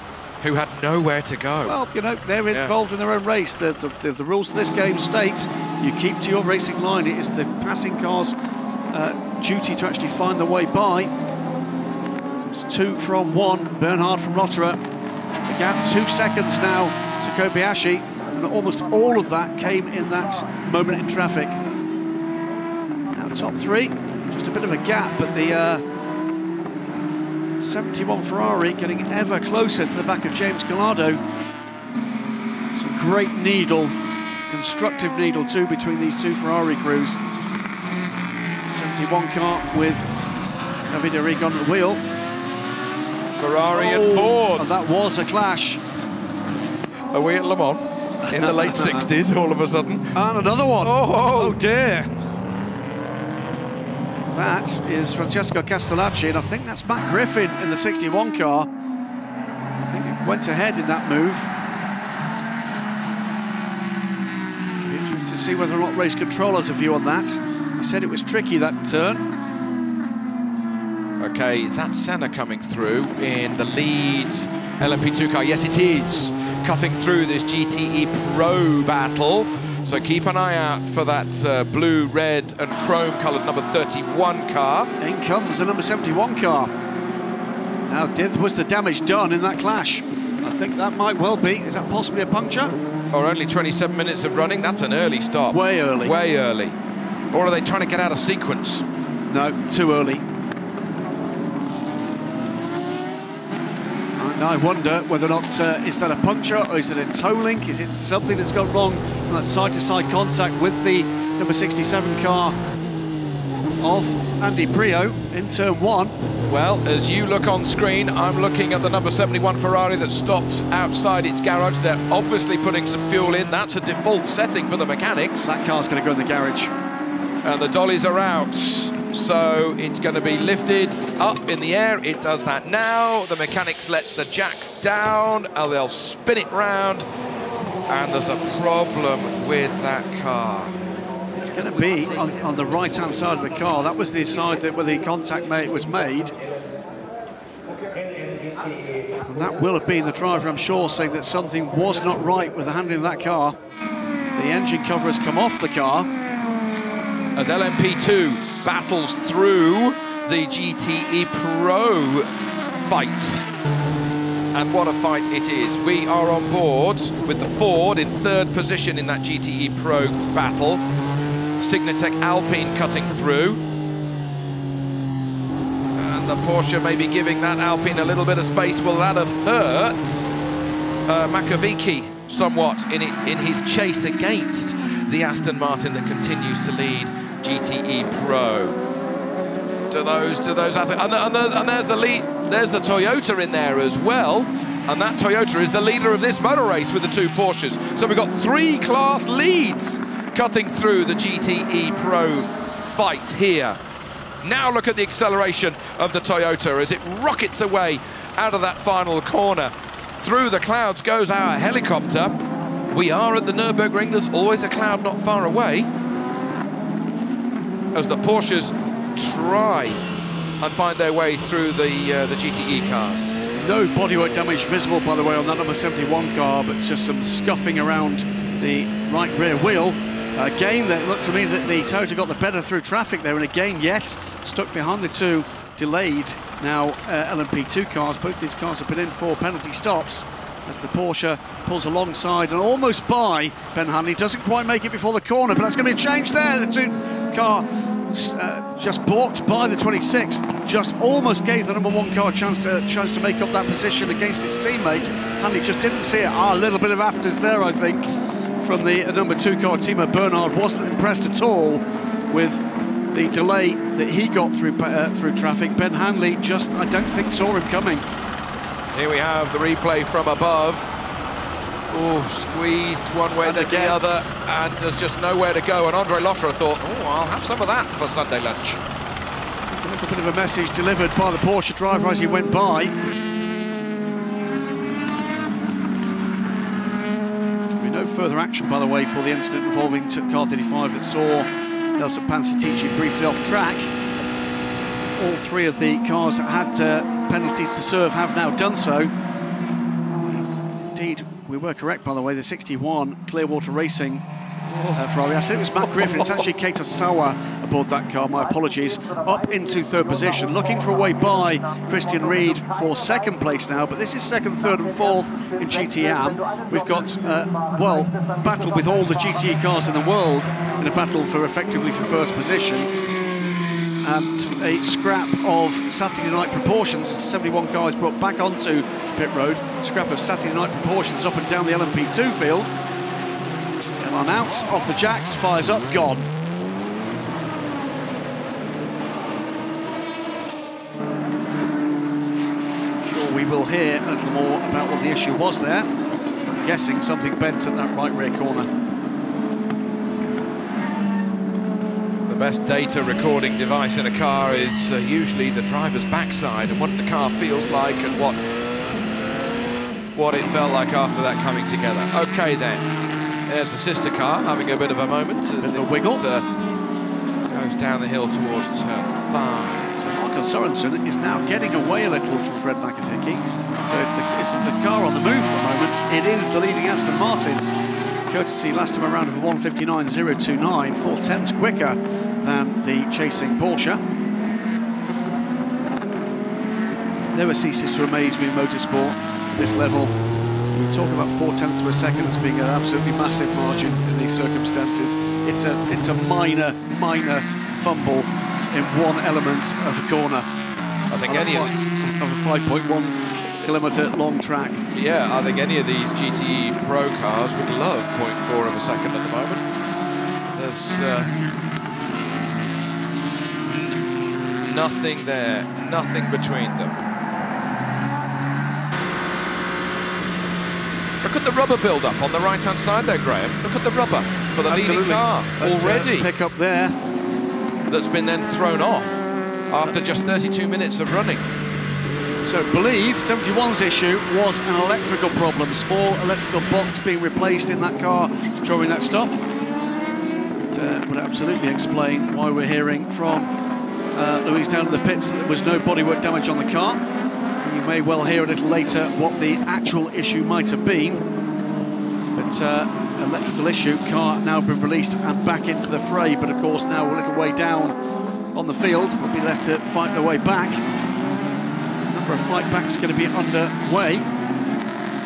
Who had nowhere to go. Well, you know, they're involved in their own race. The rules of this game state you keep to your racing line. It is the passing cars' duty to actually find the way by. It's 2 from 1, Bernhard from Lotterer. The gap 2 seconds now to Kobayashi. And almost all of that came in that moment in traffic. Now top 3, just a bit of a gap, but the 71 Ferrari getting ever closer to the back of James Calado. Some great needle, constructive needle too between these two Ferrari crews. 71 car with Davide Arrigo on the wheel. Ferrari and Ford. And that was a clash. Are we at Le Mans? In the late 60s, all of a sudden. And another one. Oh dear. That is Francesco Castellacci, and I think that's Matt Griffin in the 61 car. I think it went ahead in that move. Be interesting to see whether or not race control has a view on that. He said it was tricky, that turn. Okay, is that Senna coming through in the lead LMP2 car? Yes, it is. Cutting through this GTE Pro battle. So keep an eye out for that blue, red and chrome coloured number 31 car. In comes the number 71 car. Now, was the damage done in that clash? I think that might well be. Is that possibly a puncture? Or only 27 minutes of running? That's an early stop. Way early. Way early. Or are they trying to get out of sequence? No, too early. Now I wonder whether or not, is that a puncture or is it a toe link? Is it something that's gone wrong from that side-to-side contact with the number 67 car of Andy Prio in turn 1? Well, as you look on screen, I'm looking at the number 71 Ferrari that stops outside its garage. They're obviously putting some fuel in. That's a default setting for the mechanics. That car's going to go in the garage. And the dollies are out. So it's going to be lifted up in the air. It does that now. The mechanics let the jacks down, and they'll spin it round. And there's a problem with that car. It's going to be on the right-hand side of the car. That was the side that where the contact was made. And that will have been the driver, I'm sure, saying that something was not right with the handling of that car. The engine cover has come off the car. As LMP2 battles through the GTE Pro fight. And what a fight it is. We are on board with the Ford in 3rd position in that GTE Pro battle. Signatec Alpine cutting through. And the Porsche may be giving that Alpine a little bit of space. Will that have hurt Makovici somewhat in his chase against the Aston Martin that continues to lead GTE Pro? And there's the lead. There's the Toyota in there as well, and that Toyota is the leader of this motor race with the two Porsches. So we've got 3 class leads cutting through the GTE Pro fight here. Now look at the acceleration of the Toyota as it rockets away out of that final corner. Through the clouds goes our helicopter. We are at the Nurburgring. There's always a cloud not far away, as the Porsches try and find their way through the GTE cars. No bodywork damage visible, by the way, on that number 71 car, but just some scuffing around the right rear wheel. Again, it looked to me that the Toyota got the better through traffic there, and again, yes, stuck behind the two delayed now LMP2 cars. Both these cars have been in for penalty stops as the Porsche pulls alongside and almost by Ben Hanley. Doesn't quite make it before the corner, but that's going to be a change there. The two car just balked by the 26th, just almost gave the number 1 car a chance to make up that position against its teammate. Hanley just didn't see it. A little bit of afters there, I think, from the number 2 car. Timo Bernhard wasn't impressed at all with the delay that he got through traffic. Ben Hanley just, I don't think, saw him coming. Here we have the replay from above. Oh, squeezed one way then the other, and there's just nowhere to go. And Andre Lotterer thought, oh, I'll have some of that for Sunday lunch. A little bit of a message delivered by the Porsche driver as he went by. There'll be no further action, by the way, for the incident involving car 35 that saw Nelson Pansatici briefly off track. All 3 of the cars that had penalties to serve have now done so. Indeed, we were correct, by the way, the 61 Clearwater Racing Ferrari. I said it was Matt Griffin, it's actually Keita Sawa aboard that car, my apologies. Up into 3rd position, looking for a way by Christian Ried for 2nd place now, but this is 2nd, 3rd and 4th in GTM. We've got, well, battle with all the GTE cars in the world in a battle for effectively for 1st position. And a scrap of Saturday night proportions as the 71 car is brought back onto pit road. Scrap of Saturday night proportions up and down the LMP2 field. Come on out, off the jacks, fires up, gone. I'm sure we will hear a little more about what the issue was there. I'm guessing something bent at that right rear corner. The best data recording device in a car is usually the driver's backside and what the car feels like and what it felt like after that coming together. Okay then, there's the sister car having a bit of a moment. A bit of a wiggle. Goes down the hill towards turn 5. So Marco Sorensen is now getting away a little from Fred McAfee. So if the car on the move at the moment, it is the leading Aston Martin. Courtesy last time around of 1:59.029, 4/10 quicker than the chasing Porsche. Never ceases to amaze me in motorsport at this level. We talk about 4/10 of a second as being an absolutely massive margin in these circumstances. It's a minor fumble in one element of a corner. I think any of a 5.1 kilometre long track. Yeah, I think any of these GTE Pro cars would love 0.4 of a second at the moment. There's nothing there, nothing between them. Look at the rubber build-up on the right-hand side there, Graham. Look at the rubber for the leading car already. Pick up there. That's been then thrown off after just 32 minutes of running. So believe 71's issue was an electrical problem. Small electrical box being replaced in that car during that stop. Would absolutely explain why we're hearing from Louise down in the pits that there was no bodywork damage on the car. You may well hear a little later what the actual issue might have been. But electrical issue, car now been released and back into the fray. But of course now a little way down on the field, will be left to fight their way back. Of fight back's going to be underway,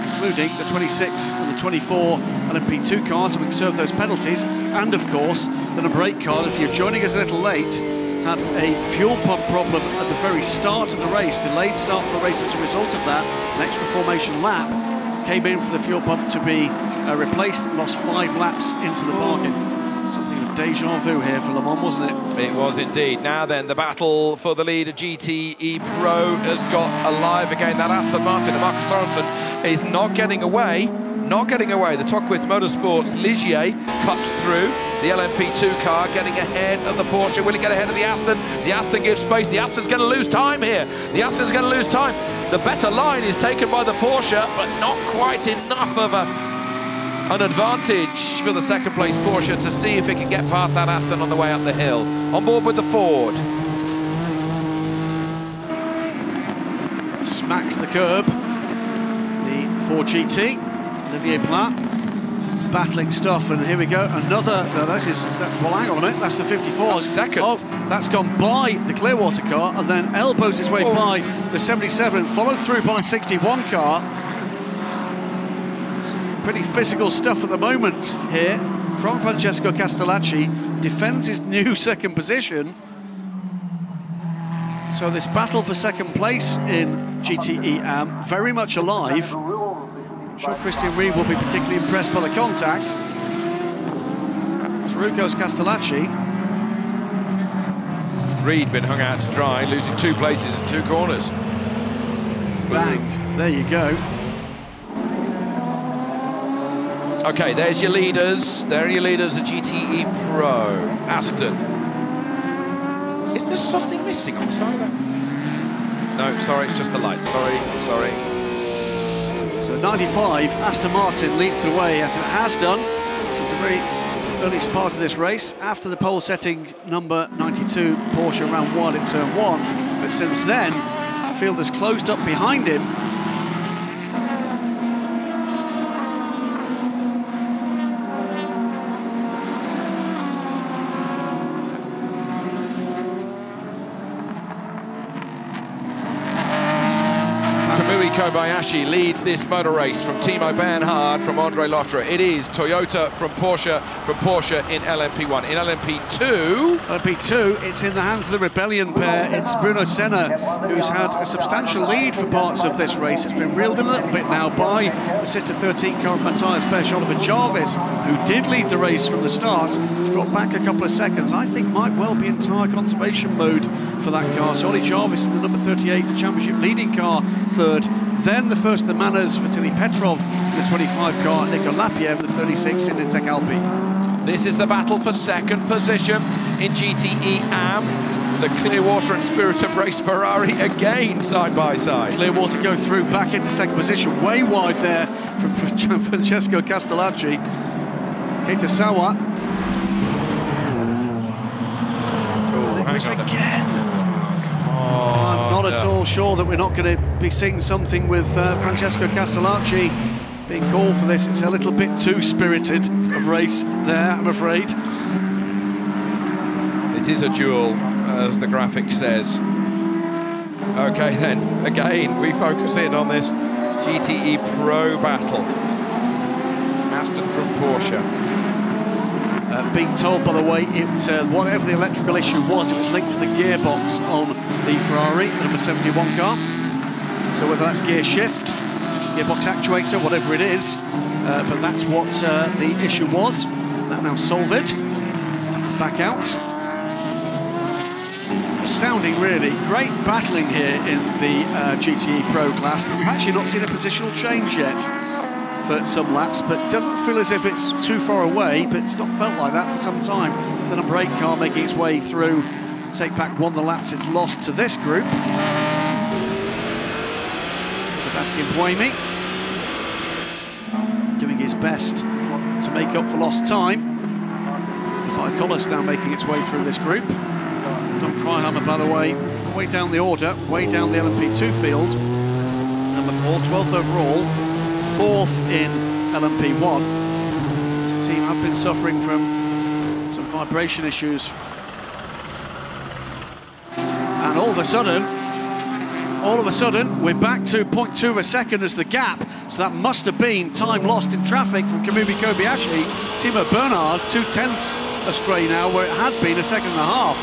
including the 26 and the 24 LMP2 cars having served those penalties, and of course the number 8 car, if you're joining us a little late, had a fuel pump problem at the very start of the race, delayed start for the race as a result of that. An extra formation lap came in for the fuel pump to be replaced, lost 5 laps into the bargain. Something of deja vu here for Le Mans, wasn't it? It was indeed. Now then, the battle for the lead of GTE Pro has got alive again. That Aston Martin of Marco Sorensen is not getting away. The Tocqueville Motorsports Ligier cuts through the LMP2 car, getting ahead of the Porsche. Will it get ahead of the Aston? The Aston gives space. The Aston's going to lose time here. The better line is taken by the Porsche, but not quite enough of an advantage for the 2nd place Porsche to see if it can get past that Aston on the way up the hill. On board with the Ford. max the curb. The 4GT, Olivier Plat, battling stuff, and here we go. Another, well, hang on a minute, that's the 54. Second. Oh, that's gone by the Clearwater car, and then elbows its way by the 77, followed through by the 61 car. Pretty physical stuff at the moment here from Francesco Castellacci. Defends his new second position. So this battle for second place in GTE AM very much alive. I'm sure Christian Reed will be particularly impressed by the contact. Through goes Castellacci. Reed been hung out to dry, losing 2 places and 2 corners. Bang, there you go. Okay, there's your leaders. There are your leaders at GTE Pro. Aston. Is there something missing on the side of that? No, sorry, it's just the light. Sorry. So 95, Aston Martin leads the way, as it has done since the very earliest part of this race. After the pole setting, number 92 Porsche ran wide in turn 1, but since then, the field has closed up behind him. Kobayashi leads this motor race from Timo Bernhard, from Andre Lotterer. It is Toyota from Porsche in LMP1. In LMP2, it's in the hands of the Rebellion pair. It's Bruno Senna, who's had a substantial lead for parts of this race. It's been reeled in a little bit now by the Sister 13 car, Matthias Besch. Oliver Jarvis, who did lead the race from the start, has dropped back a couple of seconds. I think might well be in tyre conservation mode for that car. So Ollie Jarvis in the number 38, the championship leading car, third. Then the first of the Manners, Vitaly Petrov, the 25 car, Nico Lapierre, the 36 in Tech Alpine. This is the battle for second position in GTE AM. The Clearwater and Spirit of Race Ferrari again side by side. Clearwater go through back into second position, way wide there from Francesco Castellacci. Keita Sawa. Again. I'm not at all sure that we're not going to be seeing something with Francesco Castellacci being called for this. It's a little bit too spirited of race there, I'm afraid. It is a duel, as the graphic says. Okay then, again, we focus in on this GTE Pro battle. Aston from Porsche. Being told, by the way, whatever the electrical issue was, it was linked to the gearbox on the Ferrari, the number 71 car. So whether that's gear shift, gearbox actuator, whatever it is, but that's what the issue was. That now solved it. Back out. Astounding, really. Great battling here in the GTE Pro class, but we've actually not seen a positional change yet for some laps, but it doesn't feel as if it's too far away, but it's not felt like that for some time. It's the number 8 car making its way through to take back one of the laps it's lost to this group. Sebastian Buemi doing his best to make up for lost time. The Bicollis now making its way through this group. Don Kraihammer, by the way down the order, way down the LMP2 field. Number 4, 12th overall. 4th in LMP1. The team have been suffering from some vibration issues. And all of a sudden, we're back to 0.2 of a second as the gap. So that must have been time lost in traffic from Kamui Kobayashi. Timo Bernhard, 2/10 astray now, where it had been a second and a half.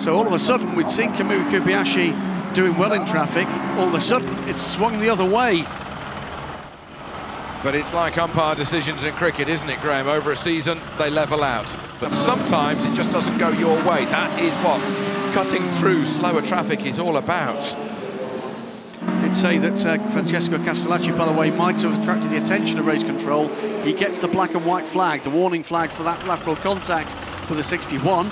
So all of a sudden, we'd seen Kamui Kobayashi doing well in traffic. All of a sudden, it's swung the other way. But it's like umpire decisions in cricket, isn't it, Graham? Over a season, they level out. But sometimes it just doesn't go your way. That is what cutting through slower traffic is all about. I'd say that Francesco Castellacci, by the way, might have attracted the attention of race control. He gets the black and white flag, the warning flag for that lateral contact with the 61.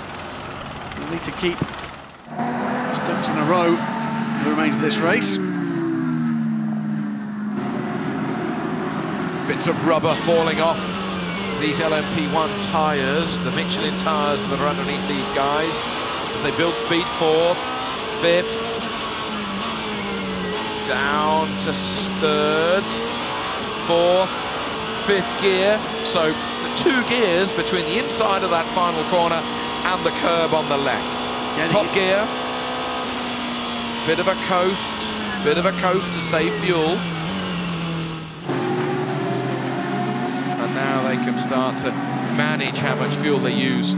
We'll need to keep his ducks in a row for the remainder of this race. Bits of rubber falling off these LMP1 tyres, the Michelin tyres that are underneath these guys, as they build speed. 4th, 5th. down to third, fourth, fifth gear. So the 2 gears between the inside of that final corner and the curb on the left. Top gear, bit of a coast to save fuel. And now they can start to manage how much fuel they use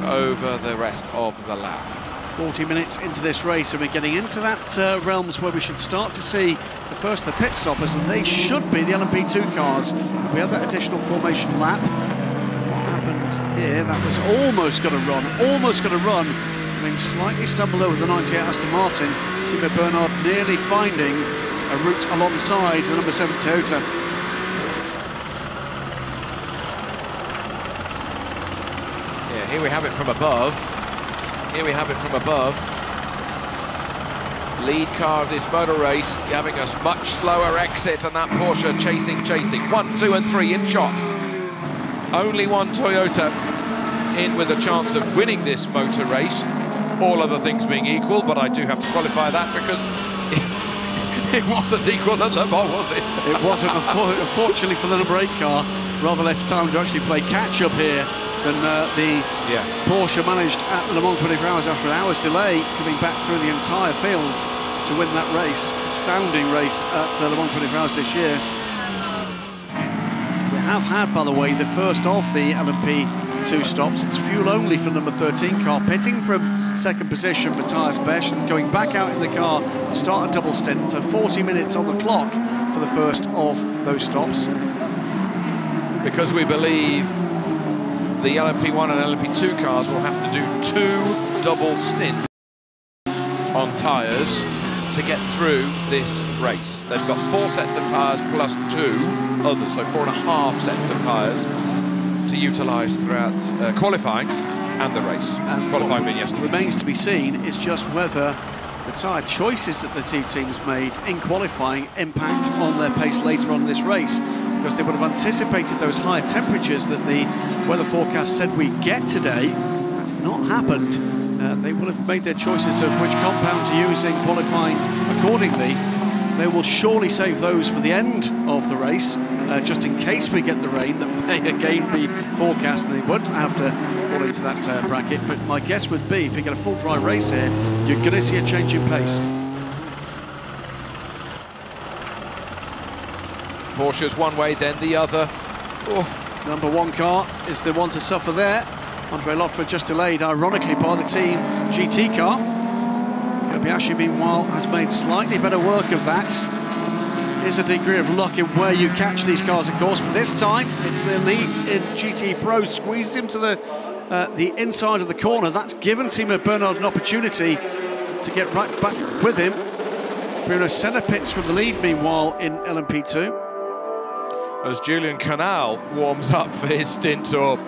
over the rest of the lap. 40 minutes into this race, and we're getting into that realms where we should start to see the first of the pit stoppers, and they should be the LMP2 cars. We had that additional formation lap. What happened here? That was almost going to run, having slightly stumbled over the 98 Aston Martin. Timo Bernhard nearly finding a route alongside the number 7 Toyota. Yeah, here we have it from above. Lead car of this motor race giving us much slower exit, and that Porsche chasing. 1, 2 and 3 in shot. Only one Toyota in with a chance of winning this motor race, all other things being equal, but I do have to qualify that because it wasn't equal at Le Mans, was it? It wasn't, unfortunately for the number 8 car. Rather less time to actually play catch-up here than the Porsche managed at Le Mans 24 Hours after an hour's delay, coming back through the entire field to win that race. Astounding race at the Le Mans 24 Hours this year. We have had, by the way, the first of the LMP2 stops. It's fuel only for number 13 car, pitting from second position Matthias Besch and going back out in the car to start a double stint. So 40 minutes on the clock for the first of those stops. Because we believe the LMP1 and LMP2 cars will have to do 2 double stints on tyres to get through this race. They've got 4 sets of tyres plus 2 others, so 4.5 sets of tyres to utilise throughout qualifying and the race. And qualifying being yesterday. Remains to be seen is just whether the tyre choices that the two teams made in qualifying impact on their pace later on in this race, because they would have anticipated those higher temperatures that the weather forecast said we'd get today. That's not happened. They will have made their choices of which compound to use in qualifying accordingly. They will surely save those for the end of the race, just in case we get the rain that may again be forecast, and they won't have to fall into that bracket. But my guess would be, if you get a full dry race here, you're going to see a change in pace. Porsche's one way, then the other. Oh, number 1 car is the one to suffer there. Andre Lotterer just delayed, ironically, by the team GT car. Kobayashi, meanwhile, has made slightly better work of that. There's a degree of luck in where you catch these cars, of course, but this time it's the lead in GT Pro, squeezes him to the inside of the corner. That's given Timo Bernhard an opportunity to get right back with him. Bruno Senna pits from the lead, meanwhile, in LMP2. As Julian Canal warms up for his stint, or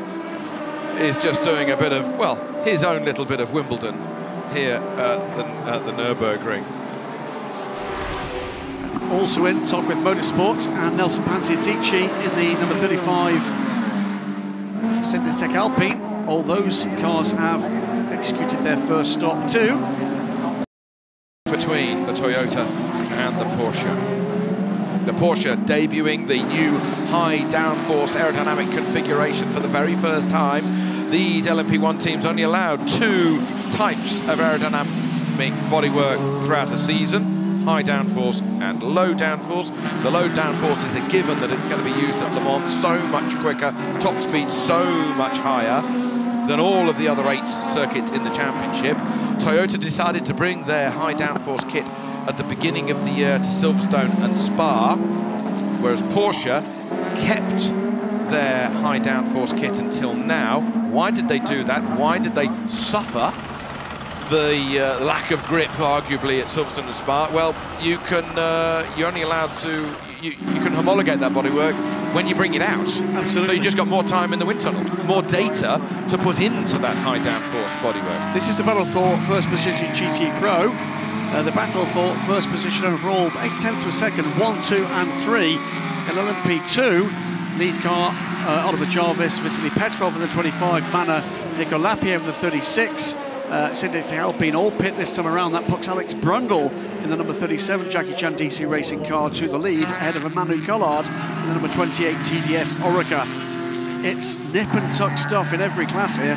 is just doing a bit of, well, his own little bit of Wimbledon here at the Nurburgring. Also in, Top with Motorsports and Nelson Panciatici in the number 35 Synditech Alpine. All those cars have executed their first stop too. Between the Toyota and the Porsche. The Porsche debuting the new high downforce aerodynamic configuration for the very first time. These LMP1 teams only allowed 2 types of aerodynamic bodywork throughout a season, high downforce and low downforce. The low downforce is a given that it's going to be used at Le Mans so much quicker, top speed so much higher than all of the other 8 circuits in the championship. Toyota decided to bring their high downforce kit at the beginning of the year to Silverstone and Spa, whereas Porsche kept their high downforce kit until now. Why did they do that? Why did they suffer the lack of grip, arguably, at Silverstone and Spa? Well, you're only allowed to, you can homologate that bodywork when you bring it out. Absolutely. So you just got more time in the wind tunnel, more data to put into that high downforce bodywork. This is the battle for first position GT Pro. The battle for first position overall, 8/10 of a second, 1, 2 and 3. In LMP2, lead car, Oliver Jarvis, Vitaly Petrov in the 25, Mana Nicolapiev in the 36, Syndicated Alpine all pit this time around. That puts Alex Brundle in the number 37 Jackie Chan DC Racing car to the lead, ahead of Manu Collard in the number 28 TDS Orica. It's nip and tuck stuff in every class here.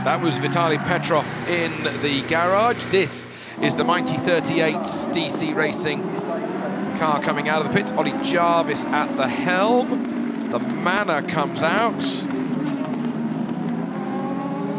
That was Vitaly Petrov in the garage. This is the Mighty 38 DC Racing car coming out of the pits. Ollie Jarvis at the helm. The Manor comes out.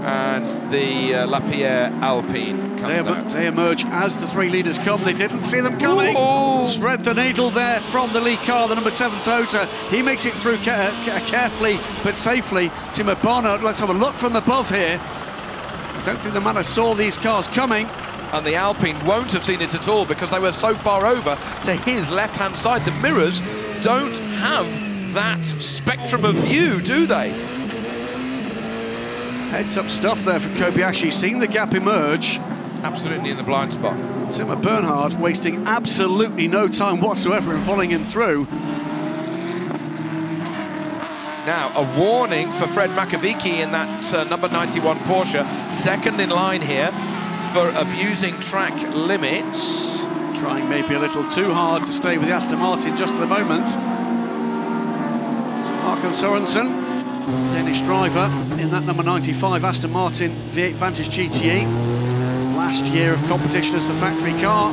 And the Lapierre Alpine comes out. They emerge as the three leaders come. They didn't see them coming. Ooh. Thread the needle there from the lead car, the number 7 Toyota. He makes it through carefully but safely. Timo Barnard, let's have a look from above here. I don't think the Manor saw these cars coming. And the Alpine won't have seen it at all because they were so far over to his left-hand side. The mirrors don't have that spectrum of view, do they? Heads-up stuff there from Kobayashi, seeing the gap emerge. Absolutely in the blind spot. Timo Bernhard wasting absolutely no time whatsoever in following him through. Now, a warning for Fred Makovici in that number 91 Porsche, second in line here for abusing track limits. Trying maybe a little too hard to stay with the Aston Martin just at the moment. Marco Sorensen, Danish driver in that number 95 Aston Martin V8 Vantage GTE. Last year of competition as the factory car,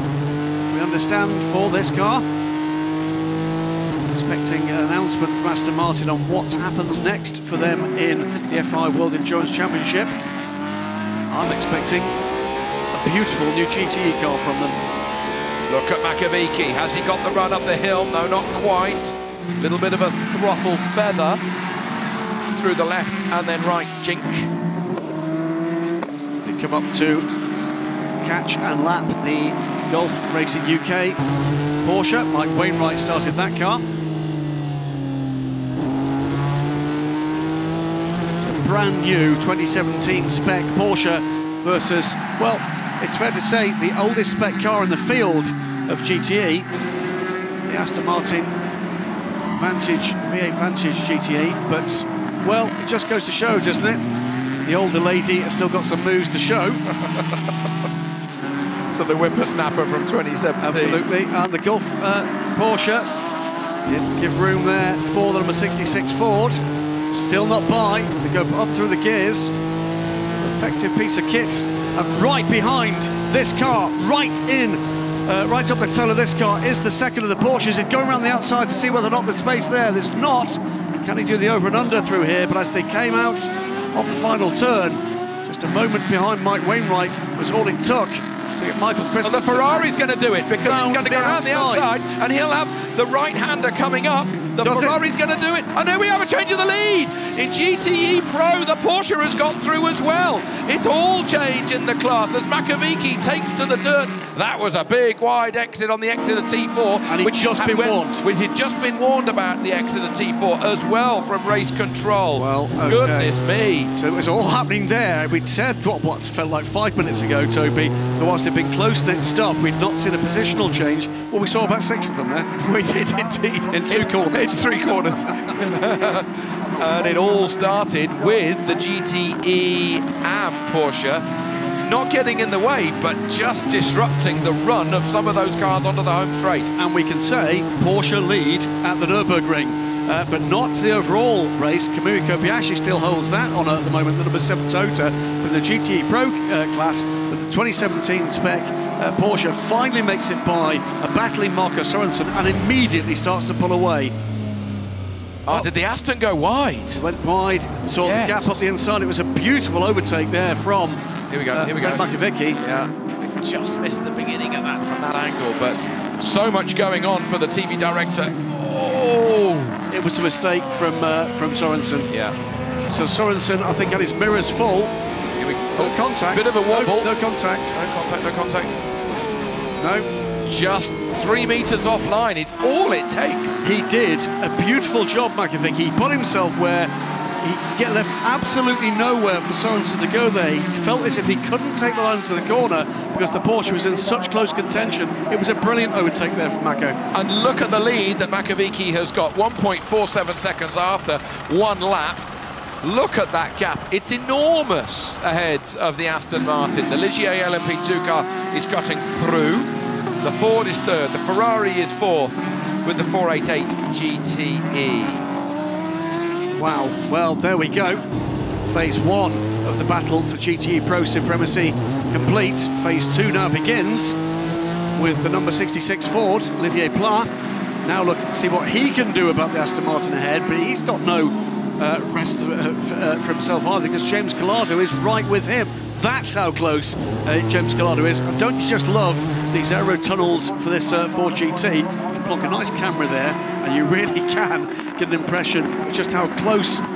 we understand, for this car. Expecting an announcement from Aston Martin on what happens next for them in the FI World Endurance Championship. I'm expecting a beautiful new GTE car from them. Look at Makovici. Has he got the run up the hill? No, not quite. Little bit of a throttle feather through the left and then right jink. They come up to catch and lap the Gulf Racing UK Porsche. Mike Wainwright started that car. It's a brand new 2017 spec Porsche versus, well, it's fair to say, the oldest spec car in the field of GTE, the Aston Martin Vantage, V8 Vantage GTE, but, well, it just goes to show, doesn't it? The older lady has still got some moves to show. To the whippersnapper from 2017. Absolutely, and the Gulf Porsche didn't give room there for the number 66 Ford. Still not by as they go up through the gears. Effective piece of kit, and right behind this car, right up the tail of this car is the second of the Porsches. It's going around the outside to see whether or not there's space there. There's not. Can he do the over and under through here? But as they came out off the final turn, just a moment behind Mike Wainwright was all it took to get Michael Christensen. Well, the Ferrari's going to do it because he's going to go around the outside and he'll have the right-hander coming up. The Ferrari's going to do it. And then we have a change of the lead. In GTE Pro, the Porsche has got through as well. It's all change in the class as Makovici takes to the turn. That was a big wide exit on the exit of T4. And he'd just been warned. Which he'd just been warned about the exit of T4 as well from race control. Well, okay. Goodness me. So it was all happening there. We'd said what felt like 5 minutes ago, Toby, that whilst it'd been close-knit stuff, we'd not seen a positional change. Well, we saw about 6 of them there. We did indeed. In 2 corners. In 3 corners. And it all started with the GTE AM Porsche not getting in the way, but just disrupting the run of some of those cars onto the home straight. And we can say Porsche lead at the Nurburgring, but not the overall race. Kamui Kobayashi still holds that on at the moment, the number 7 Toyota. But the GTE Pro class, with the 2017 spec, Porsche finally makes it by a battling Marco Sorensen and immediately starts to pull away. Oh, did the Aston go wide? Went wide, saw the gap up the inside. It was a beautiful overtake there from Fred Makovici. Yeah, it just missed the beginning of that from that angle, but so much going on for the TV director. Oh! It was a mistake from Sorensen. Yeah. So Sorensen, I think, had his mirrors full. Here we go. No contact. Bit of a wobble. No contact. No contact, no contact. No. Just 3 meters offline, it's all it takes. He did a beautiful job, Makovici. He put himself where he could get left absolutely nowhere for Sorensen to go there. He felt as if he couldn't take the line to the corner because the Porsche was in such close contention. It was a brilliant overtake there for Mako. And look at the lead that Makovici has got, 1.47 seconds after 1 lap. Look at that gap. It's enormous ahead of the Aston Martin. The Ligier LMP2 car is cutting through. The Ford is third. The Ferrari is fourth with the 488 GTE. Wow, well, there we go. Phase 1 of the battle for GTE Pro Supremacy complete. Phase 2 now begins with the number 66 Ford, Olivier Pla. Now look and see what he can do about the Aston Martin ahead, but he's got no rest for himself either, because James Collado is right with him. That's how close James Collado is. And don't you just love these aero tunnels for this Ford GT? You can plonk a nice camera there, and you really can get an impression of just how closely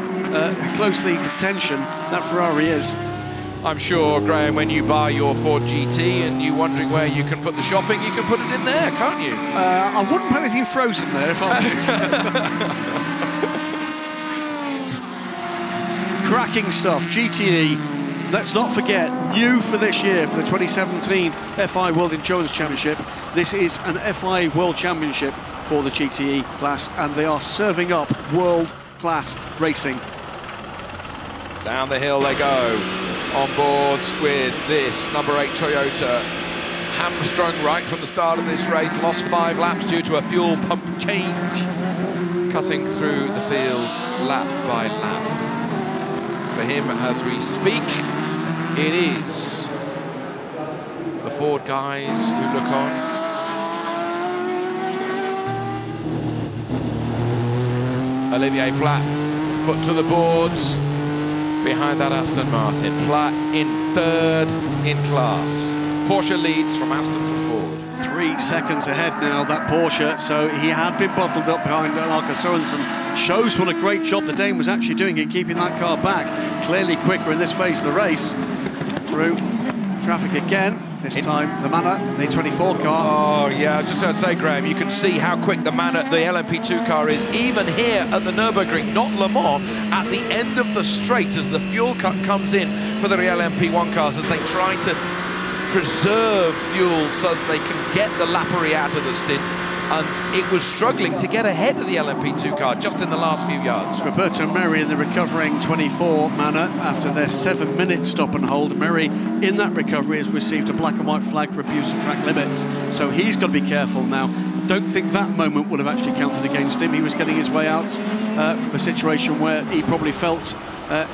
in contention that Ferrari is. I'm sure, Graham, when you buy your Ford GT and you're wondering where you can put the shopping, you can put it in there, can't you? I wouldn't put anything frozen there if I did. Cracking stuff. GTE, let's not forget, new for this year, for the 2017 FI World Endurance Championship. This is an FI World Championship for the GTE class, and they are serving up world-class racing. Down the hill they go, on board with this number 8 Toyota. Hamstrung right from the start of this race, lost 5 laps due to a fuel pump change. Cutting through the fields lap by lap. For him, as we speak, it is the Ford guys who look on. Olivier Pla, foot to the boards, behind that Aston Martin. Pla in third in class. Porsche leads from Aston from Ford. 3 seconds ahead now, that Porsche, so he had been bottled up behind Alka Sorensen. Shows what a great job the Dane was actually doing in keeping that car back. Clearly quicker in this phase of the race. Through traffic again, this time the Manor, the 24 car. Oh yeah, I was just going to say, Graham, you can see how quick the Manor, the LMP2 car is, even here at the Nurburgring, not Le Mans, at the end of the straight as the fuel cut comes in for the LMP1 cars as they try to preserve fuel so that they can get the lappery out of the stint. And it was struggling to get ahead of the LMP2 car just in the last few yards. Roberto Merri in the recovering 24 Manor after their 7-minute stop and hold. Merri in that recovery has received a black and white flag for abuse of track limits, so he's got to be careful now. Don't think that moment would have actually counted against him. He was getting his way out from a situation where he probably felt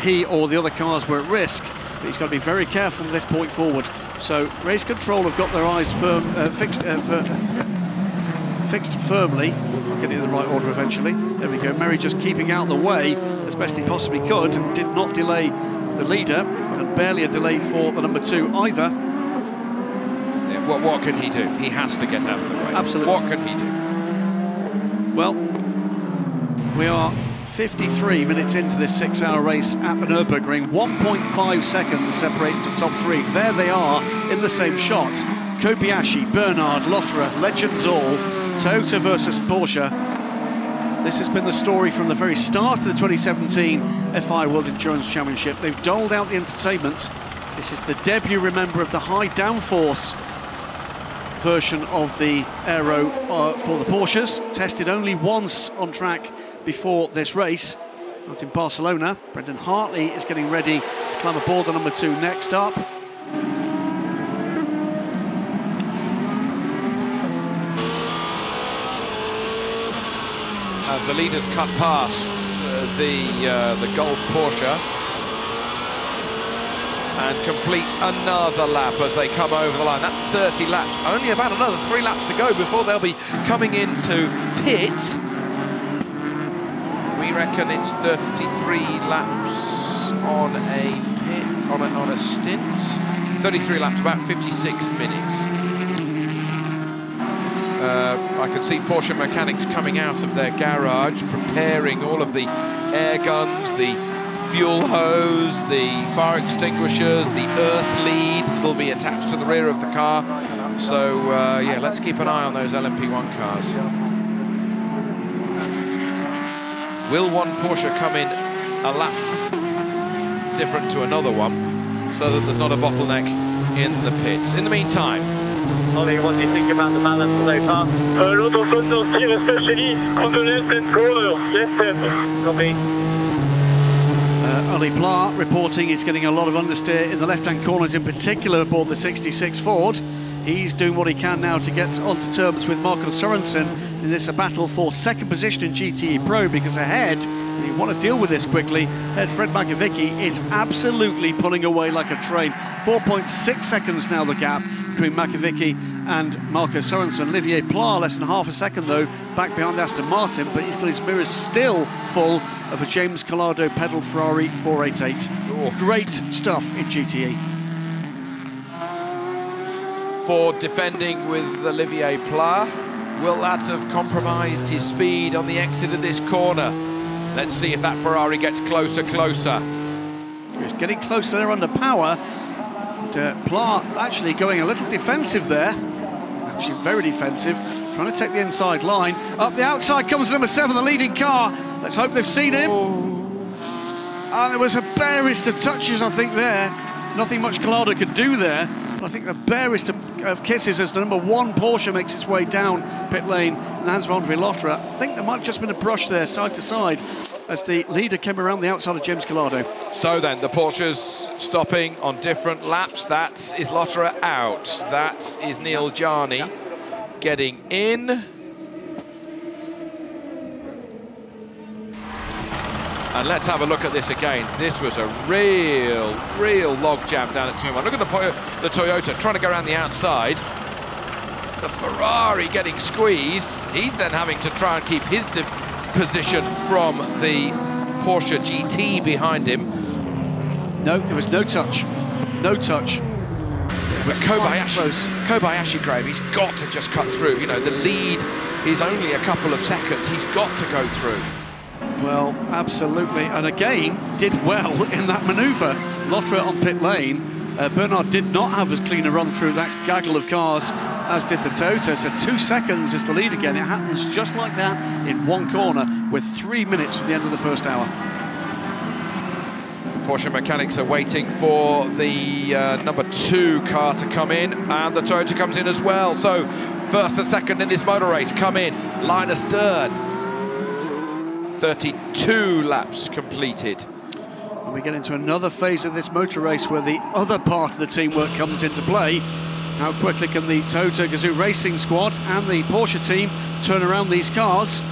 he or the other cars were at risk, but he's got to be very careful from this point forward. So race control have got their eyes fixed firmly. I'll get it in the right order eventually. There we go. Merri just keeping out the way as best he possibly could, and did not delay the leader, and barely a delay for the number 2 either. Yeah, what can he do? He has to get out of the way. Absolutely. What can he do? Well, we are 53 minutes into this 6-hour race at the Nürburgring. 1.5 seconds separate the top 3. There they are in the same shot. Kobayashi, Bernard, Lotterer, legends all. Toyota versus Porsche. This has been the story from the very start of the 2017 FI World Endurance Championship. They've doled out the entertainment. This is the debut, remember, of the high downforce version of the aero for the Porsches. Tested only once on track before this race, out in Barcelona. Brendan Hartley is getting ready to climb aboard the number 2 next up. As the leaders cut past the Golf Porsche and complete another lap as they come over the line. That's 30 laps. Only about another 3 laps to go before they'll be coming into pit. We reckon it's 33 laps on a stint. 33 laps, about 56 minutes. I can see Porsche mechanics coming out of their garage, preparing all of the air guns, the fuel hose, the fire extinguishers, the earth lead will be attached to the rear of the car. So, yeah, let's keep an eye on those LMP1 cars. Will one Porsche come in a lap different to another one so that there's not a bottleneck in the pits? In the meantime, Ollie, what do you think about the balance so far? L'autre zone aussi, especially on the left-hand corner. Yes, Seb. Copy. Oli Pla reporting he's getting a lot of understeer in the left-hand corners, in particular aboard the 66 Ford. He's doing what he can now to get onto terms with Marco Sorensen in this battle for second position in GTE Pro, because ahead, and you want to deal with this quickly, ahead Fred Makovic is absolutely pulling away like a train. 4.6 seconds now the gap between Makovic and Marco Sorensen. Olivier Pla less than half a second though back behind Aston Martin, but he's got his mirrors still full of a James Collado pedalled Ferrari 488. Ooh. Great stuff in GTE. Ford defending with Olivier Pla. Will that have compromised his speed on the exit of this corner? Let's see if that Ferrari gets closer. He's getting closer there under power. And, Pla actually going a little defensive there. Actually very defensive. Trying to take the inside line. Up the outside comes number 7, the leading car. Let's hope they've seen him. And there was a barest of touches, I think, there. Nothing much Collado could do there. I think the barest of kisses as the number 1 Porsche makes its way down pit lane in the hands of Andre Lotterer. I think there might have just been a brush there, side to side, as the leader came around the outside of James Collado. So then, the Porsches stopping on different laps. That is Lotterer out. That is Neil Jarni getting in. And let's have a look at this again. This was a real log jam down at Turn 1. Look at the Toyota trying to go around the outside. The Ferrari getting squeezed. He's then having to try and keep his position from the Porsche GT behind him. No, there was no touch. No touch. But Kobayashi, Graham, he's got to just cut through. You know, the lead is only a couple of seconds. He's got to go through. Well, absolutely, and again, did well in that manoeuvre. Lotterer on pit lane. Bernard did not have as clean a run through that gaggle of cars as did the Toyota, so 2 seconds is the lead again. It happens just like that in one corner with 3 minutes from the end of the first hour. Porsche mechanics are waiting for the number 2 car to come in, and the Toyota comes in as well. So first and second in this motor race come in, line astern. 32 laps completed. And we get into another phase of this motor race where the other part of the teamwork comes into play. How quickly can the Toyota Gazoo Racing Squad and the Porsche team turn around these cars?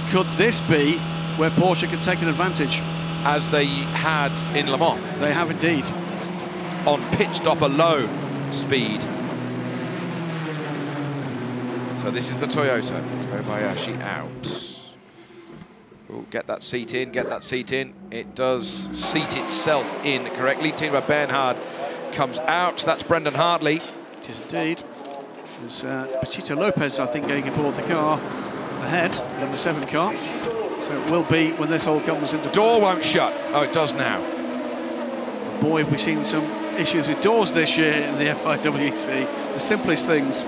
Could this be where Porsche can take an advantage? As they had in Le Mans. They have indeed. On pit stop alone, speed. So this is the Toyota. Kobayashi out. Ooh, get that seat in, get that seat in. It does seat itself in correctly. Timo Bernhard comes out. That's Brendan Hartley. It is indeed. There's Pachito Lopez, I think, going aboard the car ahead, number 7 car. So it will be when this all comes into... Door won't shut. Oh, it does now. Boy, have we seen some issues with doors this year in the FIWC. The simplest things.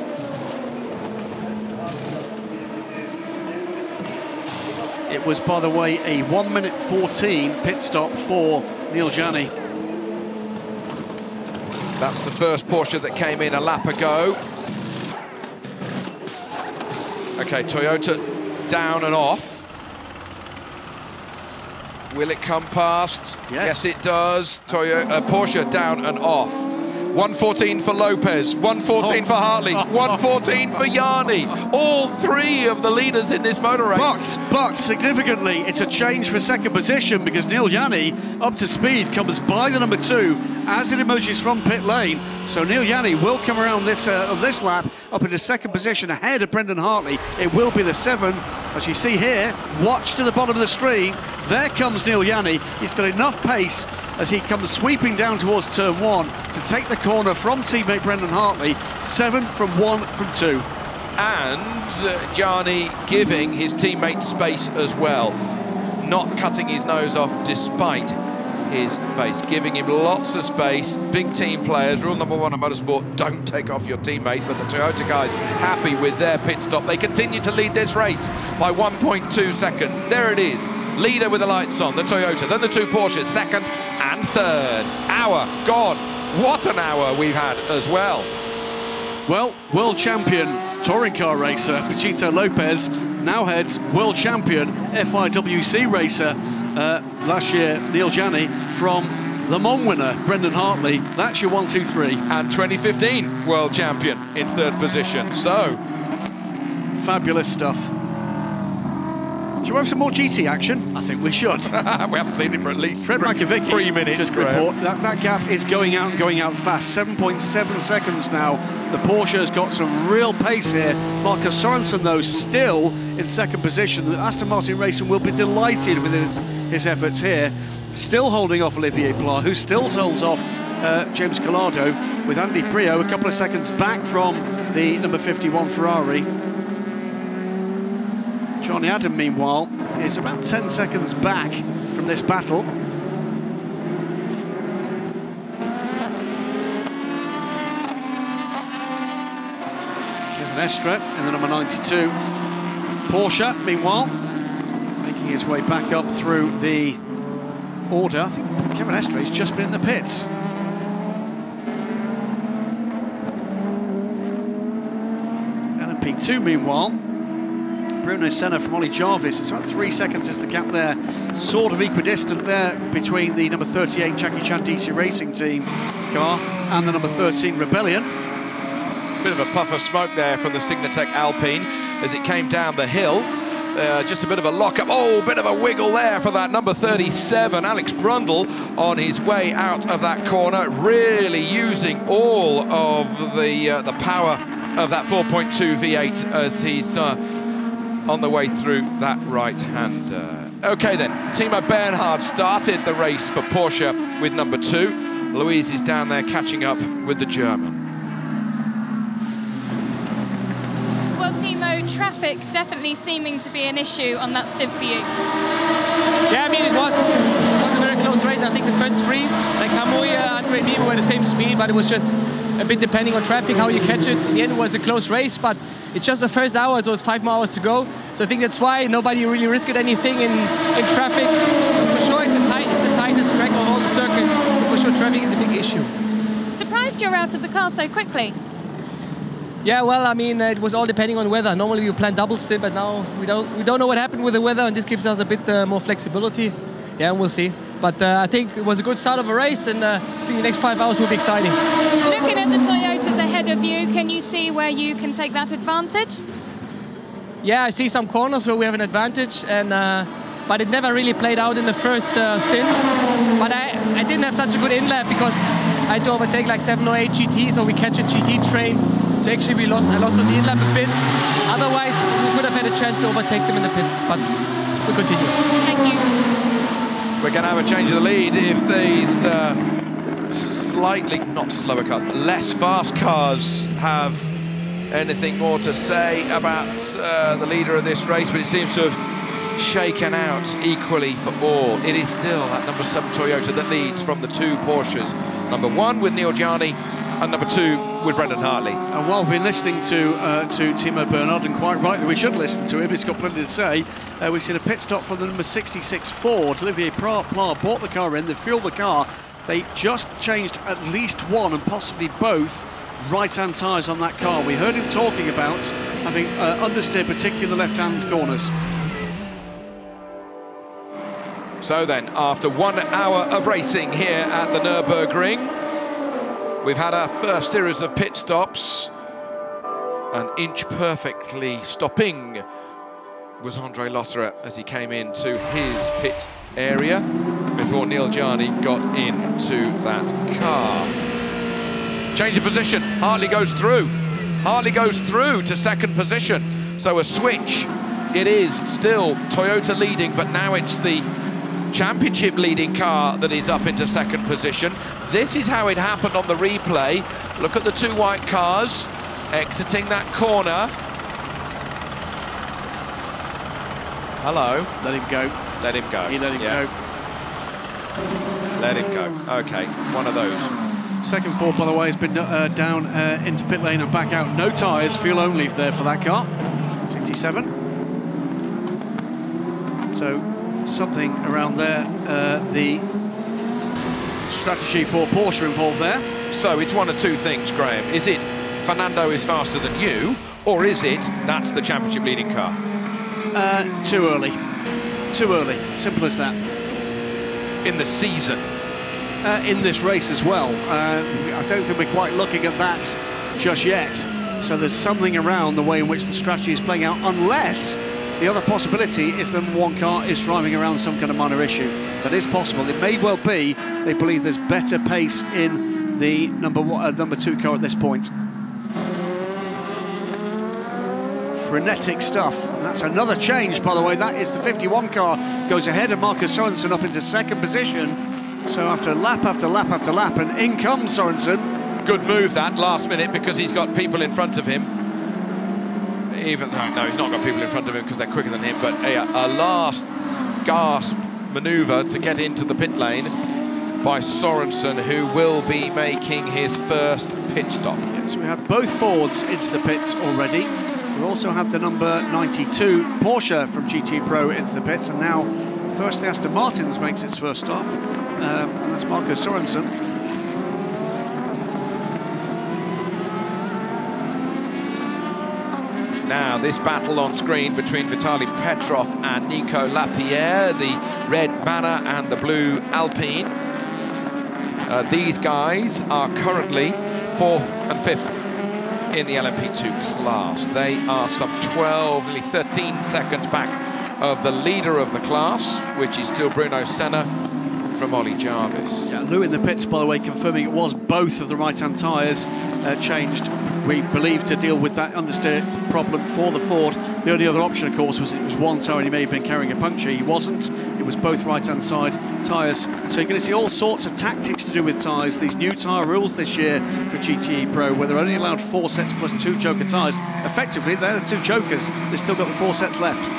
It was, by the way, a 1:14 pit stop for Neil Jarni. That's the first Porsche that came in a lap ago. Okay, Toyota down and off. Will it come past? Yes, it does. Porsche down and off. 1:14 for Lopez, 1:14 for Hartley, 1:14 for Jarni. All 3 of the leaders in this motor race. But significantly, it's a change for second position because Neil Jarni, up to speed, comes by the number 2 as it emerges from pit lane. So Neil Jarni will come around this lap up into second position ahead of Brendan Hartley. It will be the 7, as you see here. Watch to the bottom of the screen. There comes Neil Jarni. He's got enough pace as he comes sweeping down towards turn 1 to take the corner from teammate Brendan Hartley. 7 from 1 from 2. And Jarni giving his teammate space as well, not cutting his nose off despite his face, giving him lots of space. Big team players, rule number 1 of motorsport, don't take off your teammate. But the Toyota guys happy with their pit stop. They continue to lead this race by 1.2 seconds. There it is, leader with the lights on, the Toyota, then the 2 Porsches, 2nd and 3rd. Hour gone. What an hour we've had as well. Well, world champion touring car racer Pachito Lopez now heads world champion FIWC racer last year, Neil Janney, from Le Mans winner Brendan Hartley. That's your 1, 2, 3. And 2015 world champion in 3rd position. So fabulous stuff. Should we have some more GT action? I think we should. We haven't seen it for at least Fred Makovic, 3 minutes. Just report that gap is going out and going out fast. 7.7 seconds now. The Porsche has got some real pace here. Marcus Sorensen, though, still in 2nd position. The Aston Martin Racing will be delighted with his efforts here. Still holding off Olivier Pla, who still holds off James Collado, with Andy Prio a couple of seconds back from the number 51 Ferrari. Johnny Adam, meanwhile, is about 10 seconds back from this battle. Kevin Estre in the number 92. Porsche, meanwhile, making his way back up through the order. I think Kevin Estre's just been in the pits. LMP2, meanwhile, Bruno Senna from Ollie Jarvis. It's about 3 seconds is the gap there. Sort of equidistant there between the number 38 Jackie Chan DC Racing Team car and the number 13 Rebellion. Bit of a puff of smoke there from the Signatech Alpine as it came down the hill. Just a bit of a lock-up. Oh, bit of a wiggle there for that number 37, Alex Brundle, on his way out of that corner, really using all of the power of that 4.2 V8 as he's on the way through that right-hander. Okay then, Timo Bernhard started the race for Porsche with number 2. Louise is down there catching up with the German. Well, Timo, traffic definitely seeming to be an issue on that stint for you. Yeah, I mean, it was a very close race. I think the first 3, like Hamoya, Andre and me, were the same speed, but it was just a bit depending on traffic, how you catch it. In the end, it was a close race, but it's just the first hour, so it's 5 more hours to go. So I think that's why nobody really risked anything in traffic. For sure, it's the tightest track of all the circuit. So for sure, traffic is a big issue. Surprised you're out of the car so quickly. Yeah, well, I mean, it was all depending on weather. Normally we plan double stint, but now we don't know what happened with the weather, and this gives us a bit more flexibility. Yeah, and we'll see. But I think it was a good start of a race, and I think the next 5 hours will be exciting. Looking at the Toyotas ahead of you, can you see where you can take that advantage? Yeah, I see some corners where we have an advantage, and but it never really played out in the first stint. But I didn't have such a good in-lap because I had to overtake like 7 or 8 GTs, so we catch a GT train. So actually I lost on the in-lap a bit. Otherwise, we could have had a chance to overtake them in the pits, but we'll continue. Thank you. We're going to have a change of the lead if these slightly, not slower cars, less fast cars have anything more to say about the leader of this race, but it seems to have shaken out equally for all. It is still that number 7 Toyota that leads from the 2 Porsches. Number 1 with Neil Janney and number 2 with Brendan Hartley. And while we've been listening to Timo Bernhard, and quite rightly we should listen to him, he's got plenty to say, we've seen a pit stop from the number 66 Ford. Olivier Pla brought the car in, they fueled the car. They just changed at least one and possibly both right-hand tyres on that car. We heard him talking about having understeered particular left-hand corners. So then, after 1 hour of racing here at the Nurburgring, we've had our first series of pit stops. And inch perfectly stopping was Andre Lotterer as he came into his pit area before Neil Janney got into that car. Change of position, Hartley goes through. Hartley goes through to 2nd position. So a switch. It is still Toyota leading, but now it's the championship leading car that is up into 2nd position. This is how it happened on the replay. Look at the 2 white cars exiting that corner. Hello. Let him go. Let him go. He let him go. Let him go. Okay, one of those. 2nd Ford, by the way, has been down into pit lane and back out. No tyres, fuel only there for that car. 67. So something around there, the strategy for Porsche involved there. So it's one of 2 things, Graham. Is it Fernando is faster than you, or is it that's the championship leading car? Too early. Too early. Simple as that. in the season. In this race as well. I don't think we're quite looking at that just yet. So there's something around the way in which the strategy is playing out, unless the other possibility is that one car is driving around some kind of minor issue. That is possible. It may well be they believe there's better pace in the number 2 car at this point. Frenetic stuff. And that's another change, by the way. That is the 51 car goes ahead of Marcus Sorensen up into 2nd position. So after lap after lap after lap, and in comes Sorensen. Good move that last minute, because he's got people in front of him. Even though, no, he's not got people in front of him because they're quicker than him, but a last gasp manoeuvre to get into the pit lane by Sorensen, who will be making his first pit stop. So we had both Fords into the pits already. We also had the number 92 Porsche from GT Pro into the pits, and now first the Aston Martins makes its first stop, and that's Marcus Sorensen. Now this battle on screen between Vitaly Petrov and Nico Lapierre, the red Manor and the blue Alpine. These guys are currently 4th and 5th in the LMP2 class. They are some 12, nearly 13 seconds back of the leader of the class, which is still Bruno Senna from Ollie Jarvis. Yeah, Lou in the pits, by the way, confirming it was both of the right-hand tyres changed, we believe, to deal with that understeer problem for the Ford. The only other option, of course, was it was one tyre and he may have been carrying a puncture. He wasn't. It was both right-hand side tyres. So you're going to see all sorts of tactics to do with tyres. These new tyre rules this year for GTE Pro, where they're only allowed 4 sets plus 2 choker tyres. Effectively, they're the 2 chokers. They've still got the 4 sets left.